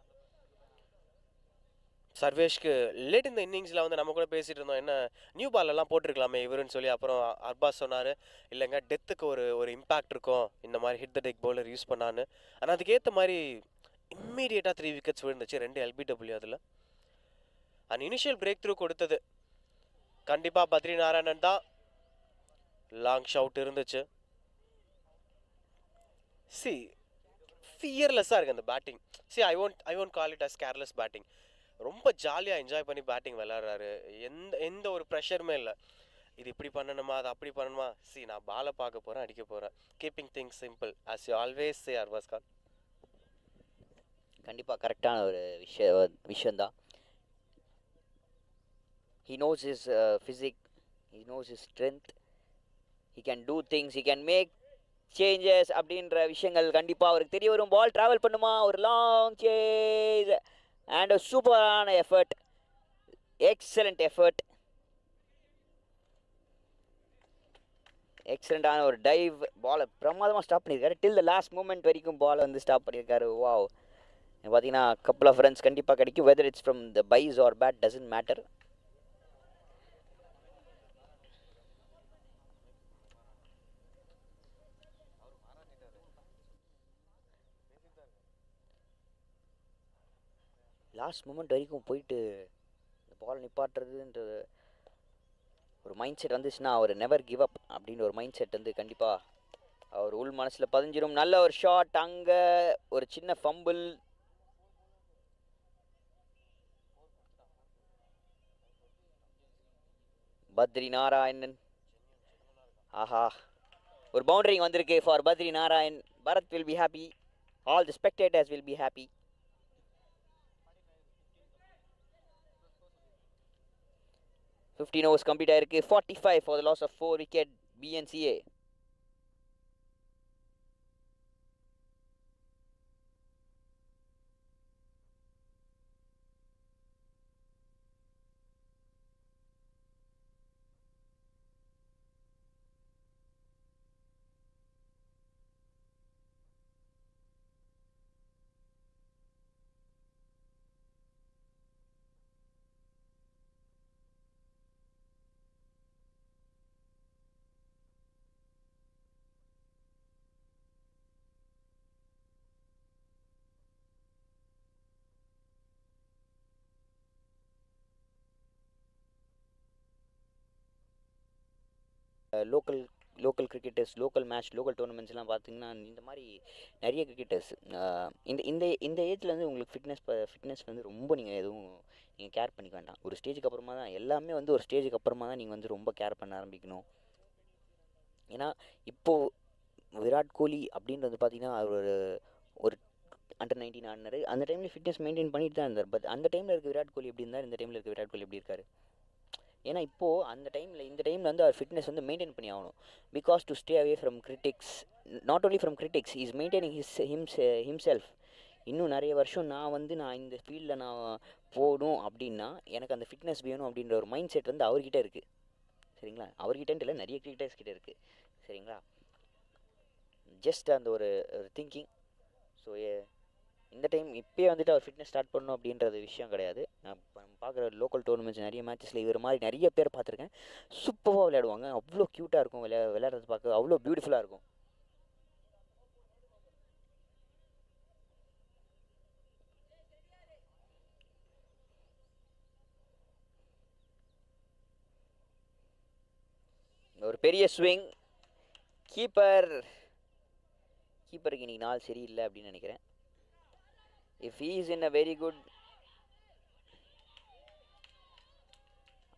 சர்வேஷ்க்கு லேட் இந்த இன்னிங்ஸில் வந்து நம்ம கூட பேசிகிட்டு இருந்தோம், என்ன நியூ பாலெல்லாம் போட்டிருக்கலாமே இவருன்னு சொல்லி. அப்புறம் அர்பாஸ் சொன்னார், இல்லைங்க டெத்துக்கு ஒரு இம்பேக்ட் இருக்கும் இந்த மாதிரி hit the tech bowler use பண்ணான்னு. ஆனால் அதுக்கேற்ற மாதிரி இம்மீடியட்டாக 3 விக்கெட்ஸ் விழுந்துச்சு. 2 LBW அதில். அண்ட் இனிஷியல் பிரேக் த்ரூ கொடுத்தது கண்டிப்பாக பத்ரி நாராயணன் தான். லாங் ஷவுட் இருந்துச்சு. ஃபியர்லெஸ்ஸாக இருக்குது அந்த batting. I won't call it as careless batting. ரொம்ப ஜாலியாக என்ஜாய் பண்ணி பேட்டிங் விளாட்றாரு. எந்த ஒரு ப்ரெஷருமே இல்லை. இது இப்படி பண்ணணுமா, அது அப்படி பண்ணணுமா. நான் பாலை பார்க்க போகிறேன், அடிக்க போகிறேன். Keeping things simple as you always say Arbaaz Khan. கண்டிப்பாக கரெக்டான ஒரு விஷயந்தான். He knows his physique, he knows his strength, he can do things, he can make changes அப்படின்ற விஷயங்கள் கண்டிப்பாக அவருக்கு தெரிய வரும். பால் ட்ராவல் பண்ணுமா, ஒரு லாங் சேஸ் அண்ட் சூப்பரான எஃபர்ட், எக்ஸலண்ட் எஃபர்ட், எக்ஸலண்டான ஒரு டைவ். பாலை பிரமாதமாக ஸ்டாப் பண்ணியிருக்காரு. டில் த லாஸ்ட் மூமெண்ட் வரைக்கும் பாலை வந்து ஸ்டாப் பண்ணியிருக்காரு. வாவ், பார்த்தீங்கன்னா கப்புள் ஆஃப் ரன்ஸ் கண்டிப்பாக கிடைக்கும். Whether it's from the byes or bat doesn't matter. Last moment வரைக்கும் போயிட்டு இந்த பால் நிப்பாட்டுறதுன்ற ஒரு மைண்ட் செட் வந்துச்சுன்னா அவர் நெவர் கிவ் அப் அப்படின்னு ஒரு மைண்ட் செட் வந்து கண்டிப்பாக அவர் உள் மனசில் பதிஞ்சிடும். நல்ல ஒரு ஷாட், அங்கே ஒரு சின்ன ஃபம்பிள். பத்ரி நாராயணன், ஆஹா, ஒரு பவுண்டரிங் வந்திருக்கு for Badri Narayan. Bharath will be happy, all the spectators will be happy. 15 overs complete ஆயிருக்கு. 45 for the loss of 4 wicket BNCA. Local cricketers, local match, local டோர்னமெண்ட்ஸ்லாம் பார்த்தீங்கன்னா இந்த மாதிரி நிறைய கிரிக்கெட்டர்ஸ் இந்த இந்த இந்த ஏஜில் வந்து உங்களுக்கு ஃபிட்னஸ் வந்து ரொம்ப நீங்கள் எதுவும் நீங்கள் கேர் பண்ணிக்க வேண்டாம். ஒரு ஸ்டேஜுக்கு அப்புறமா தான் எல்லாமே வந்து ஒரு ஸ்டேஜுக்கு அப்புறமா தான் நீங்கள் வந்து ரொம்ப கேர் பண்ண ஆரம்பிக்கணும். ஏன்னா இப்போது விராட் கோலி அப்படின்றது பார்த்தீங்கன்னா அவர் ஒரு அண்டர் 19 ஆடினார். அந்த டைமில் ஃபிட்னஸ் மெயின்டைன் பண்ணிட்டு தான் இருந்தார். பட் அந்த டைமில் இருக்க விராட் கோலி எப்படி இருந்தார், இந்த டைமில் இருக்க விராட் கோலி எப்படி இருக்கார்? ஏன்னா இப்போது அந்த டைமில் இந்த டைமில் வந்து அவர் ஃபிட்னஸ் வந்து மெயின்டைன் பண்ணி ஆகணும். Because to stay away from critics, not only from critics, is maintaining himself. இன்னும் நிறைய வருஷம் நான் இந்த ஃபீல்டில் நான் போகணும் அப்படின்னா எனக்கு அந்த ஃபிட்னஸ் வேணும் அப்படின்ற ஒரு மைண்ட் செட் வந்து அவர்கிட்ட இருக்குது. சரிங்களா, அவர்கிட்டன்ட்டு இல்லை, நிறைய கிரிக்கெட்டர்ஸ் கிட்டே இருக்குது. சரிங்களா, ஜஸ்ட் அந்த ஒரு திங்கிங். ஸோ இந்த டைம் இப்போயே வந்துட்டு அவர் ஃபிட்னஸ் ஸ்டார்ட் பண்ணணும் அப்படின்றது விஷயம் கிடையாது. நான் பார்க்குற லோக்கல் டோர்னமெண்ட்ஸ் நிறைய மேட்சஸில் இவர் மாதிரி நிறைய பேர் பார்த்துருக்கேன். சூப்பராக விளையாடுவாங்க, அவ்வளோ க்யூட்டாக இருக்கும், விளையாடுறது பார்க்க அவ்வளோ பியூட்டிஃபுல்லாக இருக்கும். ஒரு பெரிய ஸ்விங். கீப்பருக்கு இன்னைக்கு நாள் சரியில்லை அப்படின்னு நினைக்கிறேன். If he is in a very good,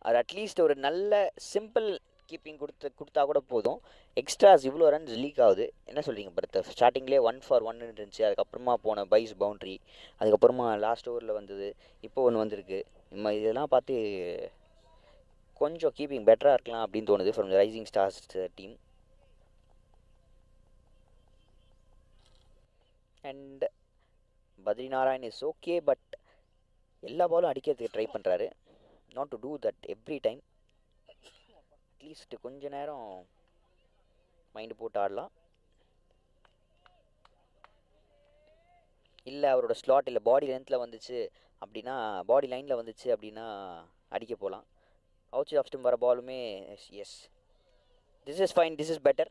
அது அட்லீஸ்ட் ஒரு நல்ல சிம்பிள் கீப்பிங் கொடுத்தா கூட போதும். எக்ஸ்ட்ராஸ் இவ்வளோ ரன்ஸ் லீக் ஆகுது. என்ன சொல்கிறீங்க பரத்? ஸ்டார்டிங்லேயே 1 for 1 இருந்துச்சு, அதுக்கப்புறமா போன பைஸ் பவுண்ட்ரி, அதுக்கப்புறமா லாஸ்ட் ஓவரில் வந்தது, இப்போ ஒன்று வந்திருக்கு. நம்ம இதெல்லாம் பார்த்து கொஞ்சம் கீப்பிங் பெட்டராக இருக்கலாம் அப்படின்னு தோணுது from the rising stars team. And Badri Narayan is okay, but எல்லா பாலும் அடிக்கிறதுக்கு ட்ரை பண்ணுறாரு. Not to do that every time. At least கொஞ்ச நேரம் மைண்டு போட்டு ஆடலாம். இல்லை அவரோட ஸ்லாட் இல்லை பாடி லென்த்தில் வந்துச்சு அப்படின்னா, பாடி லைனில் வந்துச்சு அப்படின்னா அடிக்க போகலாம். அவுட் ஆஃப் ஸ்டம் வர பாலுமே yes, this is fine, this is better.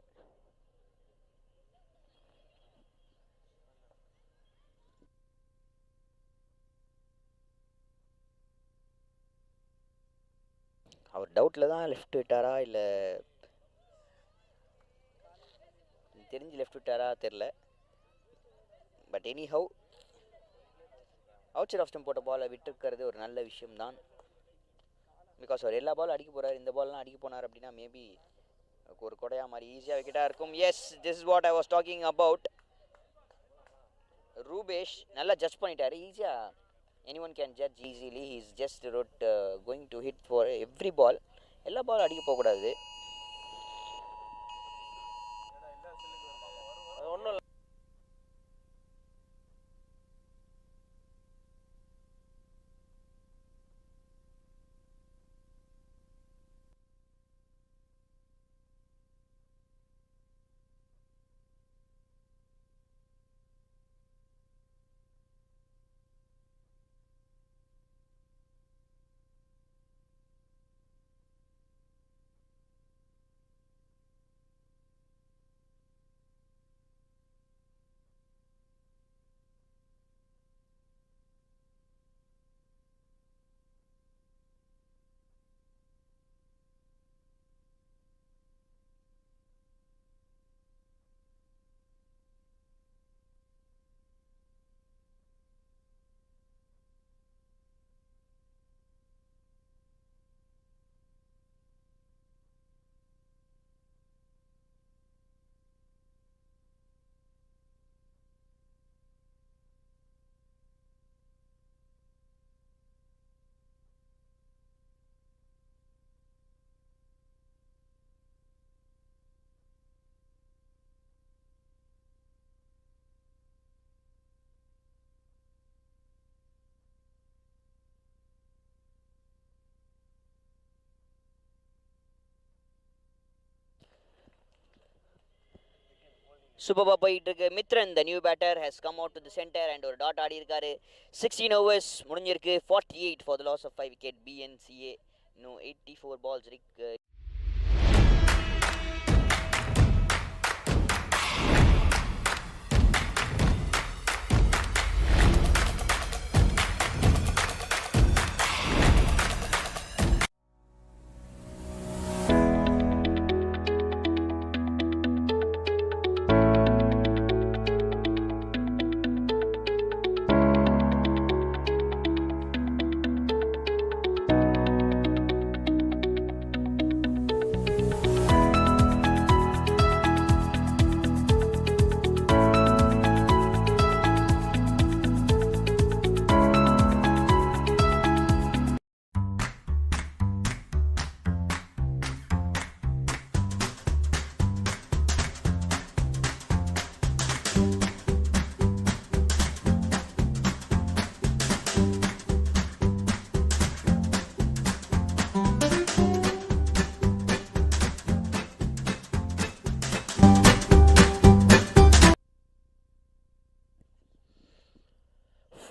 அவர் டவுட்டில் தான் லெஃப்ட் விட்டாரா இல்லை தெரிஞ்சு லெஃப்ட் விட்டாரா தெரில. But anyhow outside of stump போட்ட பாலை விட்டுருக்கிறது ஒரு நல்ல விஷயம்தான். பிகாஸ் அவர் எல்லா பாலும் அடிக்க போகிறார். இந்த பால்லாம் அடிக்க போனார் அப்படின்னா மேபி ஒரு கொடையா மாதிரி ஈஸியாக விக்கெட்டாக இருக்கும். Yes, this is what I was talking about. Rupesh நல்லா ஜட்ஜ் பண்ணிட்டாரு. ஈஸியாக anyone can judge easily. He's just going to hit for every ball. எல்லா பால் அடிக்க போகக்கூடாது. ஒன்றும் சூப்பராக போயிட்டு இருக்கு. Mithran the new batter has come out to the center and ஒரு டாட் ஆடி இருக்காரு. 16 overs முடிஞ்சிருக்கு. 48 for the loss of 5 wicket. BNCA no 84 balls.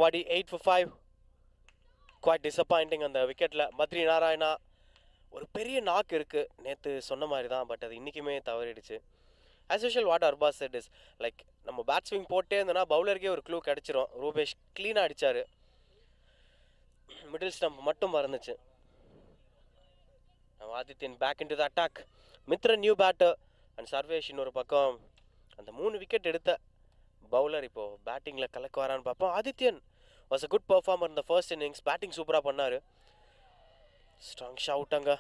$48 for 5. Quite disappointing அந்த விக்கெட்டில். பத்ரி நாராயணா ஒரு பெரிய நாக்கு இருக்குது, நேற்று சொன்ன மாதிரி தான், பட் அது இன்றைக்குமே தவறிடுச்சு. As usual what Arbaaz set is like நம்ம பேட் ஸ்விங் போட்டே இருந்தோன்னா பவுலருக்கே ஒரு க்ளூ கிடச்சிரும். ரூபேஷ் க்ளீனாக அடித்தார், மிடில் ஸ்டம்ப் மட்டும் மறந்துச்சு. Adityan back in to the attack. Mithran new batter and Sarvesh இன்னொரு பக்கம். அந்த 3 விக்கெட் எடுத்த பவுலர் இப்போது பேட்டிங்கில் கலக்க வரான்னு பார்ப்போம். Adithyan was a good performer இந்த ஃபர்ஸ்ட் இன்னிங்ஸ். பேட்டிங் சூப்பராக பண்ணார். ஸ்ட்ராங் ஷவுட் அங்கே.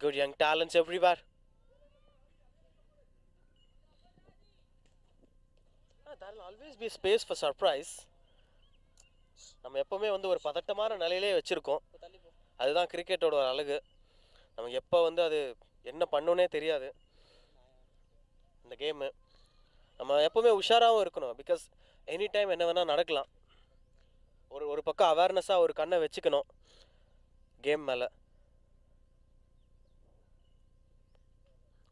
Good young talents everywhere. there will always be space for surprise. நம்ம எப்போவுமே வந்து ஒரு பதட்டமான நிலையிலே வச்சுருக்கோம். அதுதான் கிரிக்கெட்டோட ஒரு அழகு. நமக்கு எப்போ வந்து அது என்ன பண்ணுன்னே தெரியாது இந்த கேமு. நம்ம எப்போவுமே உஷாராகவும் இருக்கணும். பிகாஸ் எனி டைம் என்ன வேணால் நடக்கலாம். ஒரு பக்கம் அவேர்னஸாக ஒரு கண்ணை வச்சுக்கணும் கேம் மேலே.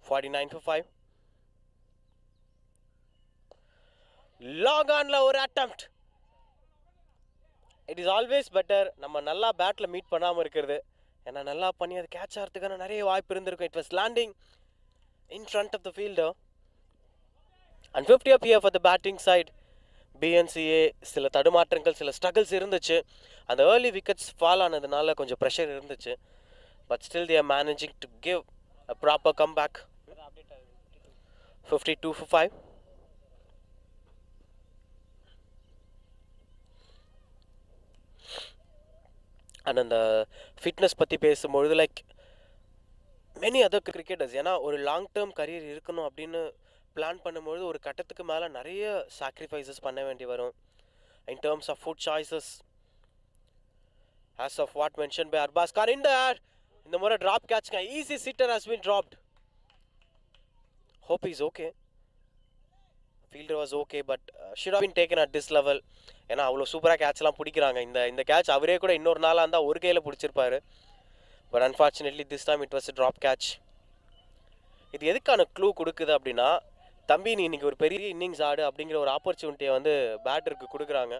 49 for 5. லாங் ஆனில் ஒரு attempt. It is always better நம்ம நல்லா பேட்டில் மீட் பண்ணாமல் இருக்கிறது. ஏன்னா நல்லா பண்ணி அது கேட்ச் ஆகிறதுக்கான நிறைய வாய்ப்பு இருந்திருக்கும். It was landing in front of the fielder. And 50 up here for the batting side. BNCA சில தடுமாற்றங்கள், சில ஸ்ட்ரகிள்ஸ் இருந்துச்சு. அந்த ஏர்லி விக்கெட்ஸ் ஃபால் ஆனதுனால கொஞ்சம் ப்ரெஷர் இருந்துச்சு. But still they are managing to give a proper comeback. 52 for 5. And அந்த fitness பற்றி பேசும்பொழுது லைக் மெனி அதர் கிரிக்கெட்டர்ஸ், ஏன்னா ஒரு லாங் டேர்ம் கரியர் இருக்கணும் அப்படின்னு பிளான் பண்ணும்பொழுது ஒரு கட்டத்துக்கு மேலே நிறைய சாக்ரிஃபைசஸ் பண்ண வேண்டி வரும். in terms of food choices. As of what mentioned by Arbaz Khan in the air. In the more drop catch, easy sitter has been dropped. Hope he's okay. Fielder was okay, but should have been taken at this level. ஏன்னா அவ்வளோ சூப்பராக கேட்ச்லாம் பிடிக்கிறாங்க. இந்த catch அவரே கூட இன்னொரு நாளாக இருந்தால் ஒரு கையில் பிடிச்சிருப்பாரு. But unfortunately this time it was drop catch. இது எதுக்கான க்ளூ கொடுக்குது அப்படின்னா, தம்பி நீ இன்னைக்கு ஒரு பெரிய இன்னிங்ஸ் ஆடு அப்படிங்கிற ஒரு ஆப்பர்ச்சுனிட்டியை வந்து பேட்டருக்கு கொடுக்குறாங்க.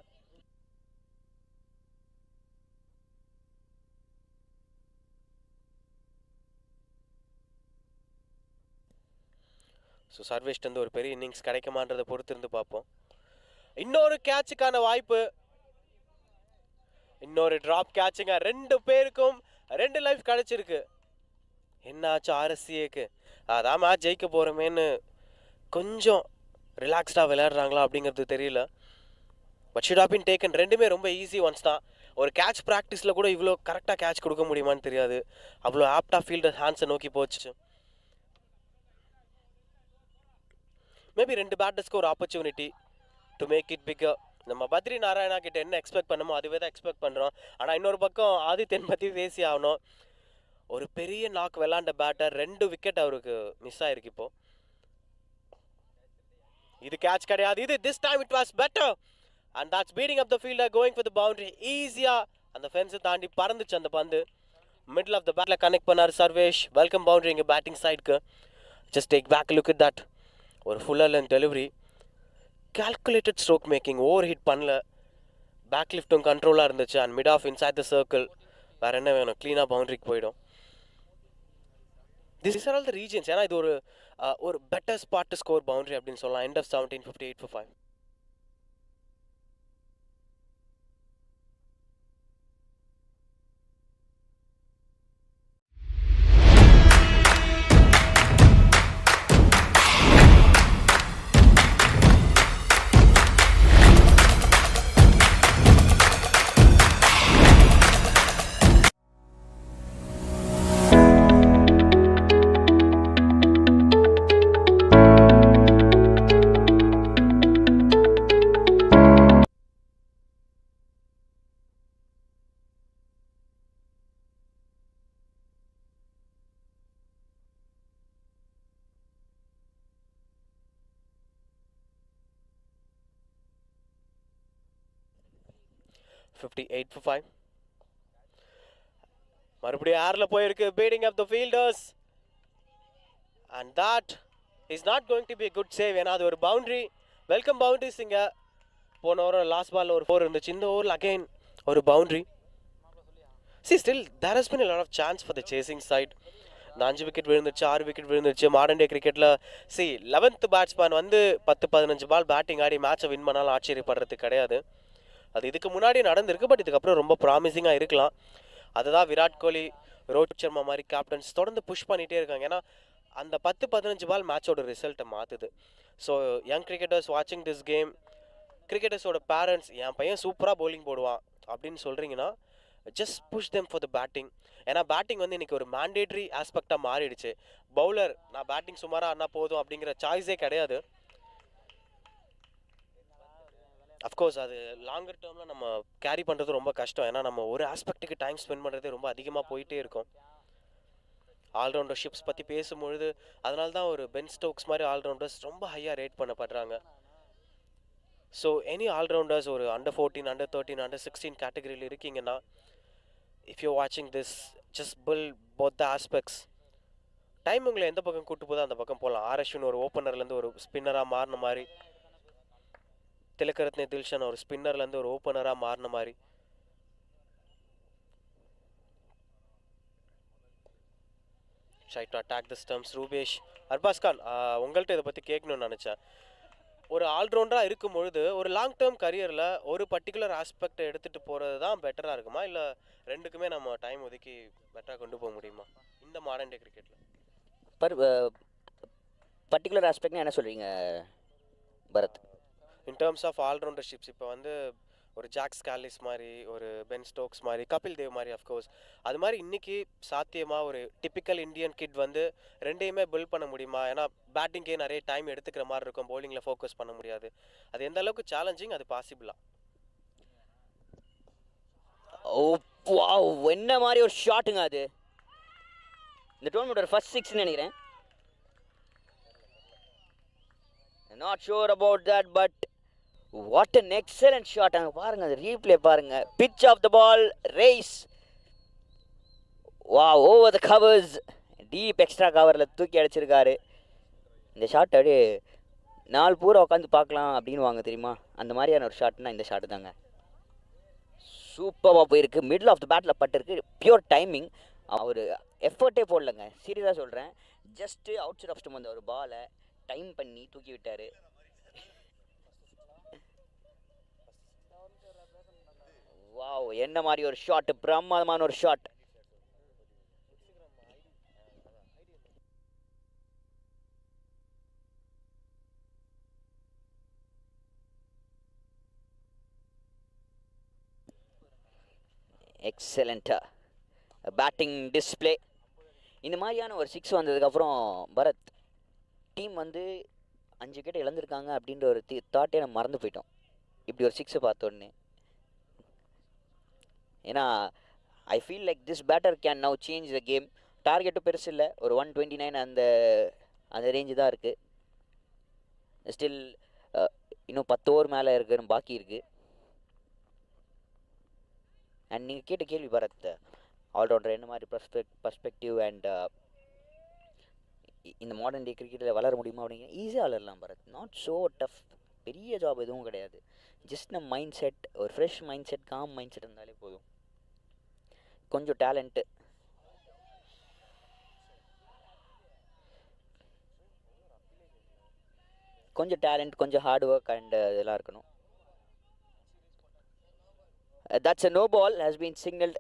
ஸோ சர்வேஷ்ட் ஒரு பெரிய இன்னிங்ஸ் கிடைக்குமான்றதை பொறுத்து இருந்து பார்ப்போம். இன்னொரு கேட்சுக்கான வாய்ப்பு, இன்னொரு ட்ராப் கேட்சுங்க. 2 பேருக்கும் 2 லைஃப் கிடைச்சிருக்கு. என்னாச்சு RSCAக்கு? அதான் மேட்ச் ஜெயிக்க போகிறோமேன்னு கொஞ்சம் ரிலாக்ஸ்டாக விளையாடுறாங்களா அப்படிங்கிறது தெரியல. But should have been taken. ரெண்டுமே ரொம்ப ஈஸி ஒன்ஸ் தான். ஒரு கேட்ச் ப்ராக்டிஸில் கூட இவ்வளோ கரெக்டாக கேட்ச் கொடுக்க முடியுமான்னு தெரியாது. அவ்வளோ ஆப்டாக ஃபீல்டர் ஹேண்ட்ஸை நோக்கி போச்சு. மேபி 2 பேட்டர்ஸ்க்கு ஒரு opportunity to make it bigger. நம்ம பத்ரி நாராயணா கிட்ட என்ன எக்ஸ்பெக்ட் பண்ணமோ அதுவே தான் எக்ஸ்பெக்ட் பண்ணுறோம். ஆனால் இன்னொரு பக்கம் ஆதித்யன் பற்றி பேசி ஆகணும். ஒரு பெரிய நாக் விளாண்ட பேட்டர், 2 விக்கெட் அவருக்கு மிஸ் ஆயிருக்கு. இப்போ இது கேட்ச் கிடையாது. இது this time it was better and that's beating up the fielder going for the boundary. ஈஸியாக அந்த ஃபென்ஸை தாண்டி பறந்துச்சு அந்த பந்து. மிடில் ஆஃப் த பேட்டில் கனெக்ட் பண்ணார் சர்வேஷ். வெல்கம் பவுண்டரி இங்கே பேட்டிங் சைடுக்கு. Just take back look it that. ஒரு fuller length delivery, calculated stroke making, over hit பண்ணல, பேக் லிஃப்ட்டும் கண்ட்ரோலாக இருந்துச்சு and mid off inside the circle. வேறு என்ன வேணும், க்ளீனாக பவுண்டரிக்கு போயிடும். This are all the reasons. ஏன்னா இது ஒரு better spot to score boundary அப்படின்னு சொல்லலாம். End of 17:58 for 5. $58 for 5. மறுபடியும் ஏரில் போயிருக்கு. Beating up the fielders and that is not going to be good save. ஏன்னா அது ஒரு பவுண்டரி. Welcome boundaries. இங்கே போன ஓவர் லாஸ்ட் பாலில் ஒரு 4 இருந்துச்சு. இந்த ஓவரில் அகெயின் ஒரு boundary. Still there has been a lot of chance for the chasing side. இந்த 5 விக்கெட் விழுந்துருச்சு, 6 விக்கெட் விழுந்துருச்சு. மாடர்ன் டே கிரிக்கெட்டில் 11th பேட்ஸ்மேன் வந்து 10-15 பால் பேட்டிங் ஆடி மேட்சை வின் பண்ணாலும் ஆச்சரியப்படுறதுக்கு கிடையாது. அது இதுக்கு முன்னாடி நடந்திருக்கு. பட் இதுக்கப்புறம் ரொம்ப ப்ராமிசிங்காக இருக்கலாம். அதுதான் விராட் கோலி, ரோஹித் சர்மா மாதிரி கேப்டன்ஸ் தொடர்ந்து புஷ் பண்ணிகிட்டே இருக்காங்க. ஏன்னா அந்த 10-15 பால் மேட்சோட ரிசல்ட்டை மாற்றுது. ஸோ யங் கிரிக்கெட்டர்ஸ் வாட்சிங் திஸ் கேம், கிரிக்கெட்டர்ஸோட பேரண்ட்ஸ் என் பையன் சூப்பராக பவுலிங் போடுவான் அப்படின்னு சொல்கிறீங்கன்னா just push them for the batting. ஏன்னா பேட்டிங் வந்து இன்றைக்கி ஒரு மேண்டேட்ரி ஆஸ்பெக்டாக மாறிடுச்சு. பவுலர் நான் பேட்டிங் சுமாராக ஆனா போதும் அப்படிங்கிற சாய்ஸே கிடையாது. அஃப்கோர்ஸ் அது லாங்கர் டேர்மில் நம்ம கேரி பண்ணுறது ரொம்ப கஷ்டம். ஏன்னா நம்ம ஒரு ஆஸ்பெக்ட்டுக்கு டைம் ஸ்பெண்ட் பண்ணுறதே ரொம்ப அதிகமாக போயிட்டே இருக்கும். ஆல்ரவுண்டர்ஷிப்ஸ் பற்றி பேசும்பொழுது அதனால தான் ஒரு பென் ஸ்டோக்ஸ் மாதிரி ஆல்ரவுண்டர்ஸ் ரொம்ப ஹையாக ரேட் பண்ணப்படுறாங்க. ஸோ எனி ஆல்ரவுண்டர்ஸ் ஒரு அண்டர் 14, அண்டர் 13, அண்டர் 16 கேட்டகரியில் இருக்கீங்கன்னா, இஃப் யூ வாட்சிங் this just bill both the aspects. Time உங்களை எந்த பக்கம் கூட்டு போதோ அந்த பக்கம் போகலாம். ஆர்எஸ்வின் ஒரு ஓப்பனர்லேருந்து ஒரு ஸ்பின்னராக மாறின மாதிரி, திலகரத்னே தில்ஷன் ஒரு ஸ்பின்னர்லேருந்து ஒரு ஓப்பனராக மாறின மாதிரி. Try to attack the stumps. Rupesh. Arbaaz Khan, உங்கள்கிட்ட இதை பற்றி கேட்கணும்னு நினச்சேன். ஒரு ஆல்ரவுண்டராக இருக்கும் பொழுது ஒரு லாங் டேர்ம் கரியரில் ஒரு பர்டிகுலர் ஆஸ்பெக்டை எடுத்துகிட்டு போகிறது தான் பெட்டராக இருக்குமா, இல்லை ரெண்டுக்குமே நம்ம டைம் ஒதுக்கி பெட்டராக கொண்டு போக முடியுமா இந்த மாடர்ன் டே கிரிக்கெட்டில்? பர்டிகுலர் ஆஸ்பெக்ட்னா என்ன சொல்கிறீங்க பரத்? இன் டேர்ம்ஸ் ஆஃப் ஆல்ரவுண்டர்ஷிப்ஸ் இப்போ வந்து ஒரு ஜாக் ஸ்காலிஸ் மாதிரி, ஒரு பென் ஸ்டோக்ஸ் மாதிரி, கபில் தேவ் மாதிரி, அஃப்கோர்ஸ் அது மாதிரி இன்றைக்கி சாத்தியமாக ஒரு டிப்பிக்கல் இந்தியன் கிட் வந்து ரெண்டையுமே பில்ட் பண்ண முடியுமா? ஏன்னா பேட்டிங்கே நிறைய டைம் எடுத்துக்கிற மாதிரி இருக்கும், பவுலிங்கில் ஃபோக்கஸ் பண்ண முடியாது. அது எந்த அளவுக்கு சேலஞ்சிங், அது பாசிபிளா? ஓ வாவ், என்ன மாதிரி ஒரு ஷாட்டுங்க அது. இந்த டோர்னமெண்ட்டோட ஃபர்ஸ்ட் 6 நினைக்கிறேன். Not sure about that, but what an excellent shot. அங்கே பாருங்க, அது ரீப்ளே பாருங்க. பிட்ச் ஆஃப் த பால், ரேஸ், வா, over the covers, deep extra கவரில் தூக்கி அடிச்சிருக்காரு. இந்த ஷாட் அப்படியே நாலு பூரா உட்காந்து பார்க்கலாம் அப்படின்னு வாங்க தெரியுமா, அந்த மாதிரியான ஒரு ஷாட்னா இந்த ஷாட்டு தாங்க. சூப்பராக போயிருக்கு, மிடில் ஆஃப் த பேட்டில் பட்டிருக்கு, பியூர் டைமிங். அவர் எஃபர்ட்டே போடலங்க, சீரியஸாக சொல்கிறேன். Just outside of stump வந்த ஒரு பாலை டைம் பண்ணி தூக்கி விட்டார். வாவ், என்ன மாதிரி ஒரு ஷாட், பிரமாதமான ஒரு ஷாட். எக்ஸலண்ட்டாக பேட்டிங் டிஸ்பிளே. இந்த மாதிரியான ஒரு 6 வந்ததுக்கப்புறம் பரத் டீம் வந்து 5 விக்கெட் இழந்திருக்காங்க அப்படின்ற ஒரு தாட்டே நம்ம மறந்து போயிட்டோம் இப்படி ஒரு 6 பார்த்தோன்னே. ஏன்னா I feel like this batter can now change the game. டார்கெட்டும் பெருசு இல்லை, ஒரு 129 அந்த ரேஞ்சு தான் இருக்குது. ஸ்டில் இன்னும் 10 ஓவர் மேலே இருக்குன்னு பாக்கி இருக்குது. அண்ட் நீங்கள் கேட்ட கேள்வி பரத், ஆல்ரவுண்டர் என்ன மாதிரி பர்ஸ்பெக்டிவ் அண்ட் இந்த மாடர்ன் டே கிரிக்கெட்டில் வளர முடியுமா அப்படிங்க? ஈஸியாக வளரலாம் பரத், நாட் ஸோ டஃப். பெரிய ஜாப் எதுவும் கிடையாது. ஜஸ்ட் நம்ம மைண்ட் செட், ஒரு fresh mind set, com mind set இருந்தாலே போதும். கொஞ்சம் டேலண்ட்டு, கொஞ்சம் ஹார்ட் ஒர்க் அண்ட் இதெல்லாம் இருக்கணும். That's a no ball has been signaled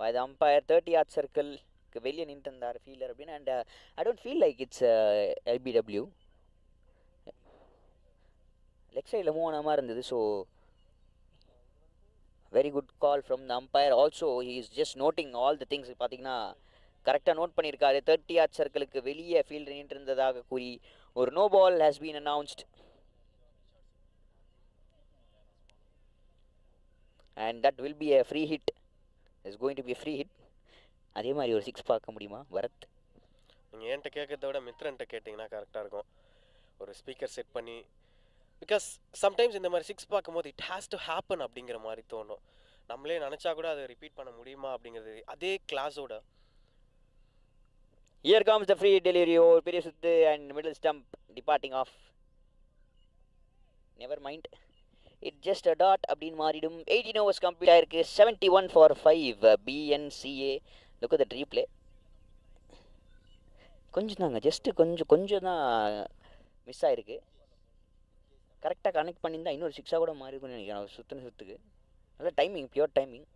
by the umpire. 30 yard circle வெளியே நின்று இருந்தார் ஃபீல்டர் அப்படின்னு. And I don't feel like it's LBW. Leg சைடில் மூவ் ஆன மாதிரி இருந்தது. So very good call from the umpire. Also he is just noting all the things. பார்த்தீங்கன்னா கரெக்டாக நோட் பண்ணியிருக்காரு. 30 yard சர்க்கிளுக்கு வெளியே ஃபீல்டர் நின்று இருந்ததாக கூறி ஒரு no ball has been announced. And that will be a free hit. It's going to be a free hit. அதே மாதிரி ஒரு 6 பார்க்க முடியுமா பரத்? நீங்கள் என்கிட்ட கேட்கறத விட மித்ரன்ட்ட கேட்டிங்கன்னா கரெக்டாக இருக்கும். ஒரு ஸ்பீக்கர் செட் பண்ணி, பிகாஸ் சம்டைம்ஸ் இந்த மாதிரி 6 பார்க்கும்போது இட் ஹேஸ் டு ஹேப்பன் அப்படிங்கிற மாதிரி தோணும். நம்மளே நினச்சா கூட அதை ரிப்பீட் பண்ண முடியுமா அப்படிங்கிறது அதே கிளாஸோட. Here comes the free delivery over பெரிய சுத்து and middle stump departing off. Never mind. It just a dot அப்படின்னு மாறிடும். 18 overs கம்ப்ளீட் ஆயிருக்கு. 71 for 5 BNCA. Look at the replay. கொஞ்சம் தாங்க, ஜஸ்ட்டு கொஞ்சம் தான் மிஸ் ஆகிருக்கு. கரெக்டாக கனெக்ட் பண்ணியிருந்தா இன்னொரு 6 கூட மாறி இருக்கும்னு நினைக்கிறேன். சுற்றுக்கு நல்ல டைமிங், பியூர் டைமிங்.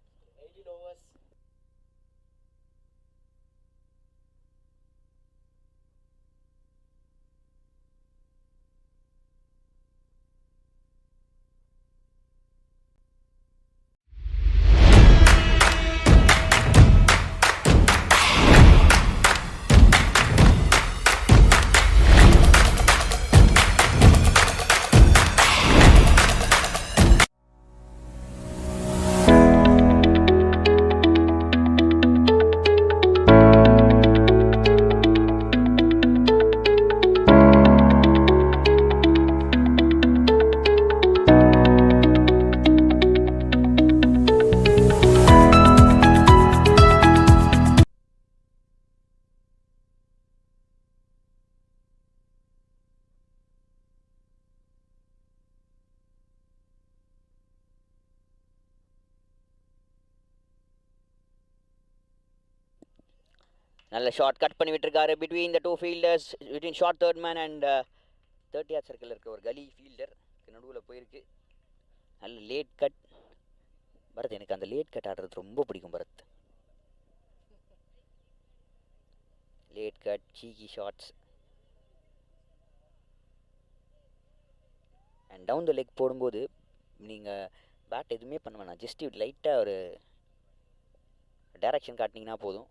நல்ல ஷார்ட் கட் பண்ணி விட்டுருக்காரு between the two fielders, between short third man and 30 yard circle இருக்க ஒரு கலி ஃபீல்டர் நடுவில் போயிருக்கு. நல்ல லேட் கட். பரத், எனக்கு அந்த லேட் கட் ஆடுறது ரொம்ப பிடிக்கும் Bharat. Late cut, cheeky shots and down the leg போடும்போது நீங்கள் பேட் எதுவுமே பண்ண வேணாம், ஜஸ்ட் லைட்டாக ஒரு டைரக்ஷன் காட்டினீங்கன்னா போதும்.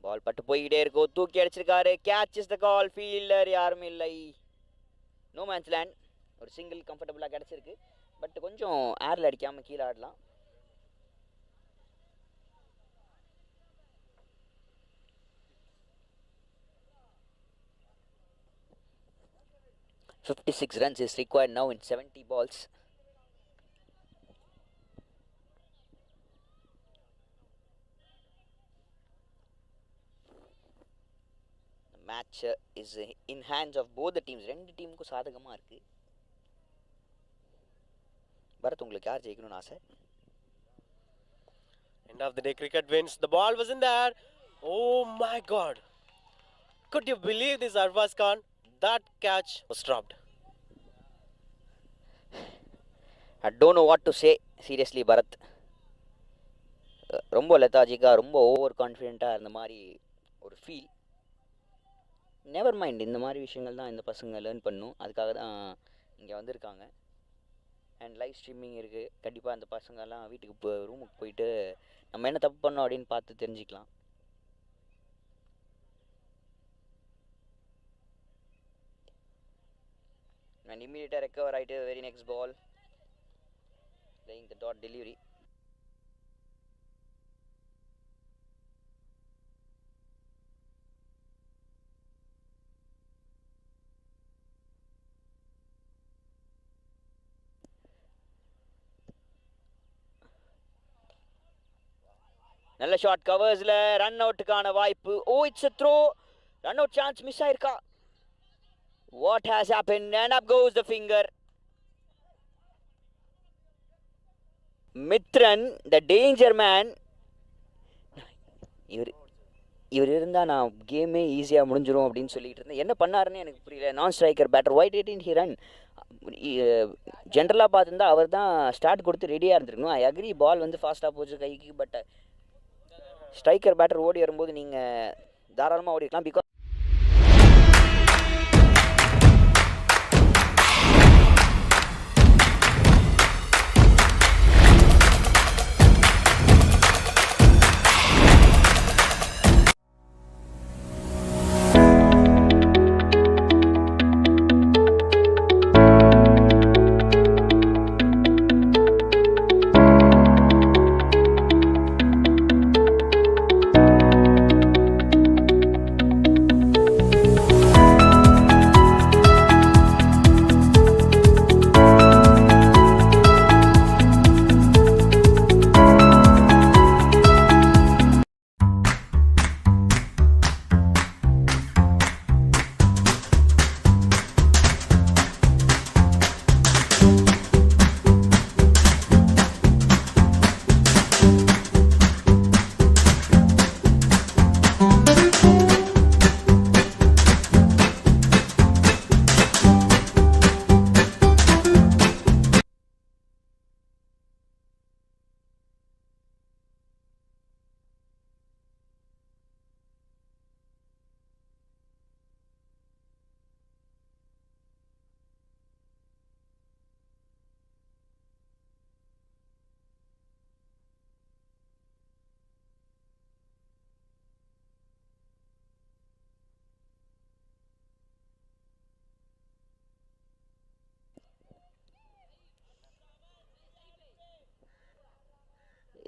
பால் பட்டு போய்கிட்டே இருக்கும், தூக்கி அடிச்சிருக்காரு. Catch is the call. Fielder யாருமே இல்லை. No man's land. ஒரு சிங்கிள் கம்ஃபர்டபுளாக கிடச்சிருக்கு. பட் கொஞ்சம் ஏரில் அடிக்காமல் கீழே ஆடலாம். "56 runs is required now in 70 balls." The match is in hands of both the teams. ரெண்டு டீமுக்கும் சாதகமாக இருக்குது. பரத், உங்களுக்கு யார் ஜெயிக்கணும்னு ஆசை? End of the day, cricket wins. The ball was in there. Oh my God! Could you believe this, Arfaz Khan? That catch was dropped. I don't know what to say. Seriously, Bharat, ரொம்ப லெத்தாஜிக்காக, ரொம்ப over கான்ஃபிடென்ட்டாக இருந்த மாதிரி ஒரு feel. Never mind, இந்த மாதிரி விஷயங்கள் தான் இந்த பசங்க லேர்ன் பண்ணும். அதுக்காக தான் இங்கே வந்திருக்காங்க. அண்ட் லைவ் ஸ்ட்ரீமிங் இருக்குது. கண்டிப்பாக அந்த பசங்கள்லாம் வீட்டுக்கு ரூமுக்கு போயிட்டு நம்ம என்ன தப்பு பண்ணோம் அப்படின்னு பார்த்து தெரிஞ்சுக்கலாம். And immediate recover right, very next ball, playing the dot delivery. நல்ல ஷாட், கவர்ஸில் ரன் அவுட்டுக்கான வாய்ப்பு. Oh, it's a throw. Run out chance miss ஆயிருக்கா? What has happened? And up goes the finger. Mithran, the danger man. இவர் இருந்தால் நான் கேமே ஈஸியாக முடிஞ்சிடும் அப்படின்னு சொல்லிட்டு இருந்தேன். என்ன பண்ணாருன்னு எனக்கு புரியல. நான் striker batter, why didn't he run? ஜென்ரலாக பார்த்துருந்தா அவர் தான் ஸ்டார்ட் கொடுத்து ரெடியாக இருந்திருக்கணும். ஐ அக்ரி, பால் வந்து ஃபாஸ்ட்டாக போச்சு கைக்கு. பட் ஸ்ட்ரைக்கர் பேட்டர் ஓடி வரும்போது நீங்கள் தாராளமாக ஓடி இருக்கலாம். பிகாஸ்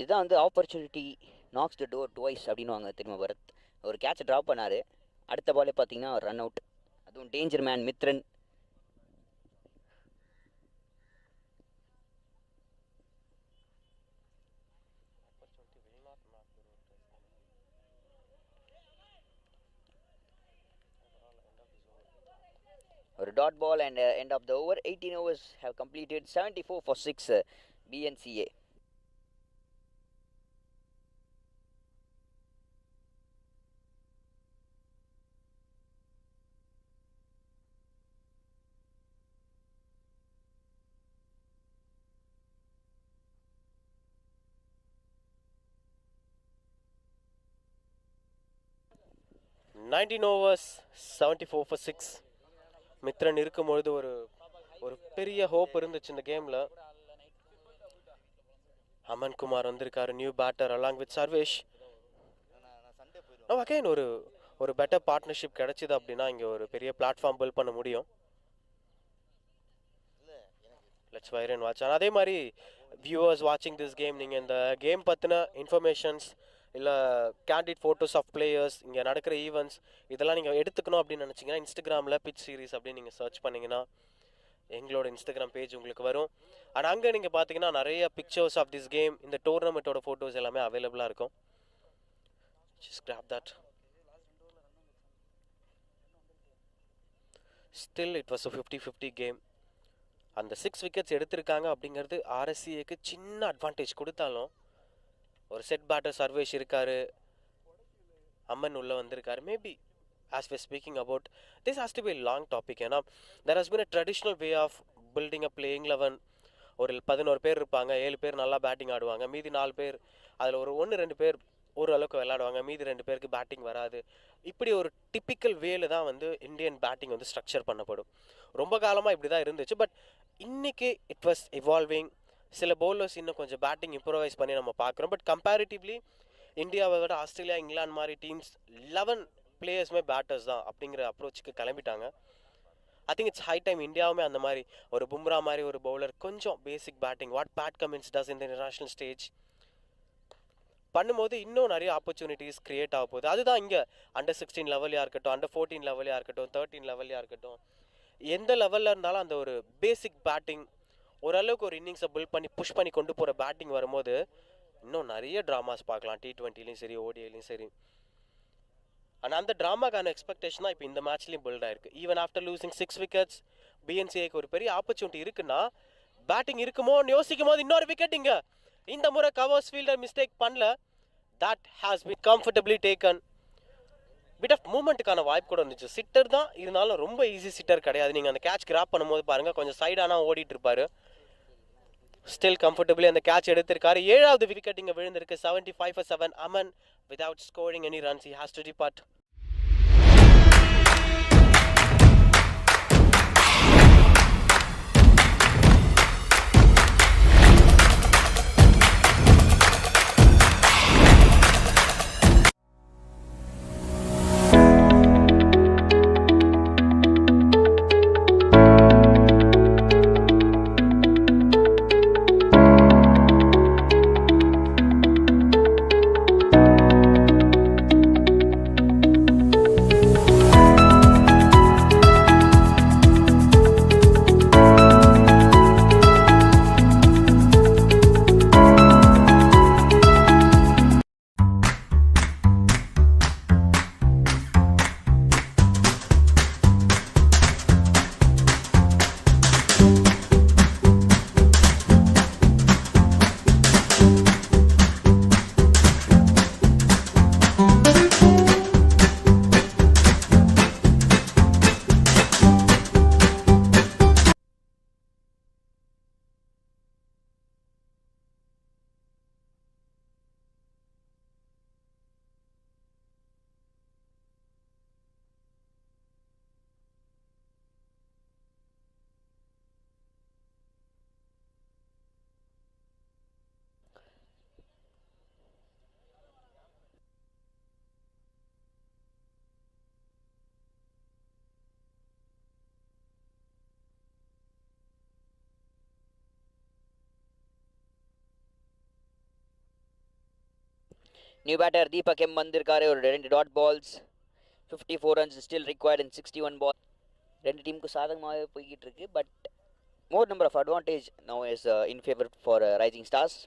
இதுதான் வந்து opportunity knocks the door twice அப்படின்வாங்க தெரியுமா பரத்? ஒரு கேட்சை ட்ராப் பண்ணார், அடுத்த பாலே பார்த்தீங்கன்னா ரன் அவுட். அதுவும் டேஞ்சர் மேன் மித்ரன். ஒரு dot ball and end of the over. 18 overs have completed, 74 for 6 BNCA. Nineteen overs, 74 for 6. Mithran இருக்கும்பொழுது ஒரு ஒரு பெரிய ஹோப் இருந்துச்சு இந்த கேமில். அமன் குமார் வந்திருக்காரு, new batter along with Sarvesh. Again ஒரு பெட்டர் பார்ட்னர்ஷிப் கிடைச்சிது அப்படின்னா இங்கே ஒரு பெரிய பிளாட்ஃபார்ம் பில்ட் பண்ண முடியும். Let's wait and watch. அதே மாதிரி வியூவர்ஸ் வாட்சிங் திஸ் கேம், நீங்கள் இந்த கேம் பற்றின இன்ஃபர்மேஷன்ஸ் இல்லை கேண்டிட் ஃபோட்டோஸ் ஆஃப் பிளேயர்ஸ், இங்கே நடக்கிற ஈவெண்ட்ஸ் இதெல்லாம் நீங்கள் எடுத்துக்கணும் அப்படின்னு நினச்சிங்கன்னா இன்ஸ்டாகிராமில் பிச் சீரிஸ் அப்படின்னு நீங்கள் சர்ச் பண்ணிங்கன்னா எங்களோட இன்ஸ்டாகிராம் பேஜ் உங்களுக்கு வரும். அண்ட் அங்கே நீங்கள் பார்த்தீங்கன்னா நிறைய பிக்சர்ஸ் ஆஃப் திஸ் கேம், இந்த டோர்னமெண்ட்டோட ஃபோட்டோஸ் எல்லாமே அவைலபிளாக இருக்கும். Just graph that. Still it was a 50-50 game. அந்த 6 விக்கெட்ஸ் எடுத்திருக்காங்க அப்படிங்கிறது ஆர்எஸ்சிஏக்கு சின்ன அட்வான்டேஜ் கொடுத்தாலும், ஒரு செட் பேட்டர் சர்வேஷ் இருக்காரு, அம்மன் உள்ளே வந்திருக்காரு. Maybe as we're speaking about, this has to be a long topic. ஏன்னா there has been a traditional way of building a playing 11. ஒரு 11 பேர் இருப்பாங்க, 7 பேர் நல்லா பேட்டிங் ஆடுவாங்க, மீதி 4 பேர் அதில் ஒரு 1-2 பேர் ஓரளவுக்கு விளையாடுவாங்க, மீதி 2 பேருக்கு பேட்டிங் வராது. இப்படி ஒரு டிப்பிக்கல் வேல தான் வந்து இந்தியன் பேட்டிங் வந்து ஸ்ட்ரக்சர் பண்ணப்படும். ரொம்ப காலமாக இப்படி தான் இருந்துச்சு. பட் இன்னைக்கு இட் வாஸ் இவால்விங். சில பவுலர்ஸ் இன்னும் கொஞ்சம் பேட்டிங் இம்ப்ரூவைஸ் பண்ணி நம்ம பார்க்குறோம். பட் கம்பேரிட்டிவ்லி இந்தியாவை விட ஆஸ்திரேலியா, இங்கிலாந்து மாதிரி டீம்ஸ் 11 பிளேயர்ஸுமே பேட்டர்ஸ் தான் அப்படிங்கிற அப்ரோச்சுக்கு கிளம்பிட்டாங்க. I think it's high time இந்தியாவுமே அந்த மாதிரி ஒரு பும்ரா மாதிரி ஒரு பவுலர் கொஞ்சம் basic batting, what Pat Cummins does இந்த இன்டர்நேஷ்னல் ஸ்டேஜ் பண்ணும்போது இன்னும் நிறைய ஆப்பர்ச்சுனிட்டிஸ் கிரியேட் ஆக போகுது. அதுதான் இங்கே அண்டர்-16 லெவலையாக இருக்கட்டும், அண்டர்-14 லெவலையாக இருக்கட்டும், 13 லெவலையாக இருக்கட்டும், எந்த லெவலில் இருந்தாலும் அந்த ஒரு பேசிக் பேட்டிங் ஓரளவுக்கு ஒரு இன்னிங்ஸை பில்ட் பண்ணி புஷ் பண்ணி கொண்டு போகிற பேட்டிங் வரும்போது இன்னும் நிறைய ட்ராமாஸ் பார்க்கலாம். T20லையும் சரி, ஓடிஐலையும் சரி. ஆனால் அந்த ட்ராமாக்கான எக்ஸ்பெக்டேஷன் தான் இப்போ இந்த மேட்ச்லேயும் பில்ட் ஆயிருக்கு. ஈவன் ஆஃப்டர் லூசிங் 6 விக்கெட்ஸ், BNCAக்கு ஒரு பெரிய ஆப்பர்ச்சுனிட்டி இருக்குன்னா பேட்டிங் இருக்குமோன்னு யோசிக்கும் போது இன்னொரு விக்கெட் இங்கே இந்த முறை கவர்ஸ் ஃபீல்டர் மிஸ்டேக் பண்ணல. That has been comfortably taken. Bit of மூமெண்ட்டுக்கான வாய்ப்பு கூட இருந்துச்சு. சிட்டர் தான் இருந்தாலும் ரொம்ப ஈஸி சிட்டர் கிடையாது. நீங்கள் அந்த கேட்ச் கிராப் பண்ணும்போது பாருங்கள், கொஞ்சம் சைடானா ஓடிட்டு இருப்பாரு. ஸ்டில் கம்ஃபர்டபிளி அந்த கேட்ச் எடுத்திருக்காரு. 7வது விக்கெட் இங்கே விழுந்திருக்கு. 75 for 7. Aman without scoring any runs, he has to depart. New batter Deepak M வந்திருக்காரு. ஒரு 2 dot balls, 54 runs still required in 61 balls. ரெண்டு டீமுக்கு சாதகமாகவே போய்கிட்டு இருக்கு. But more number of advantage now is in favour for rising stars.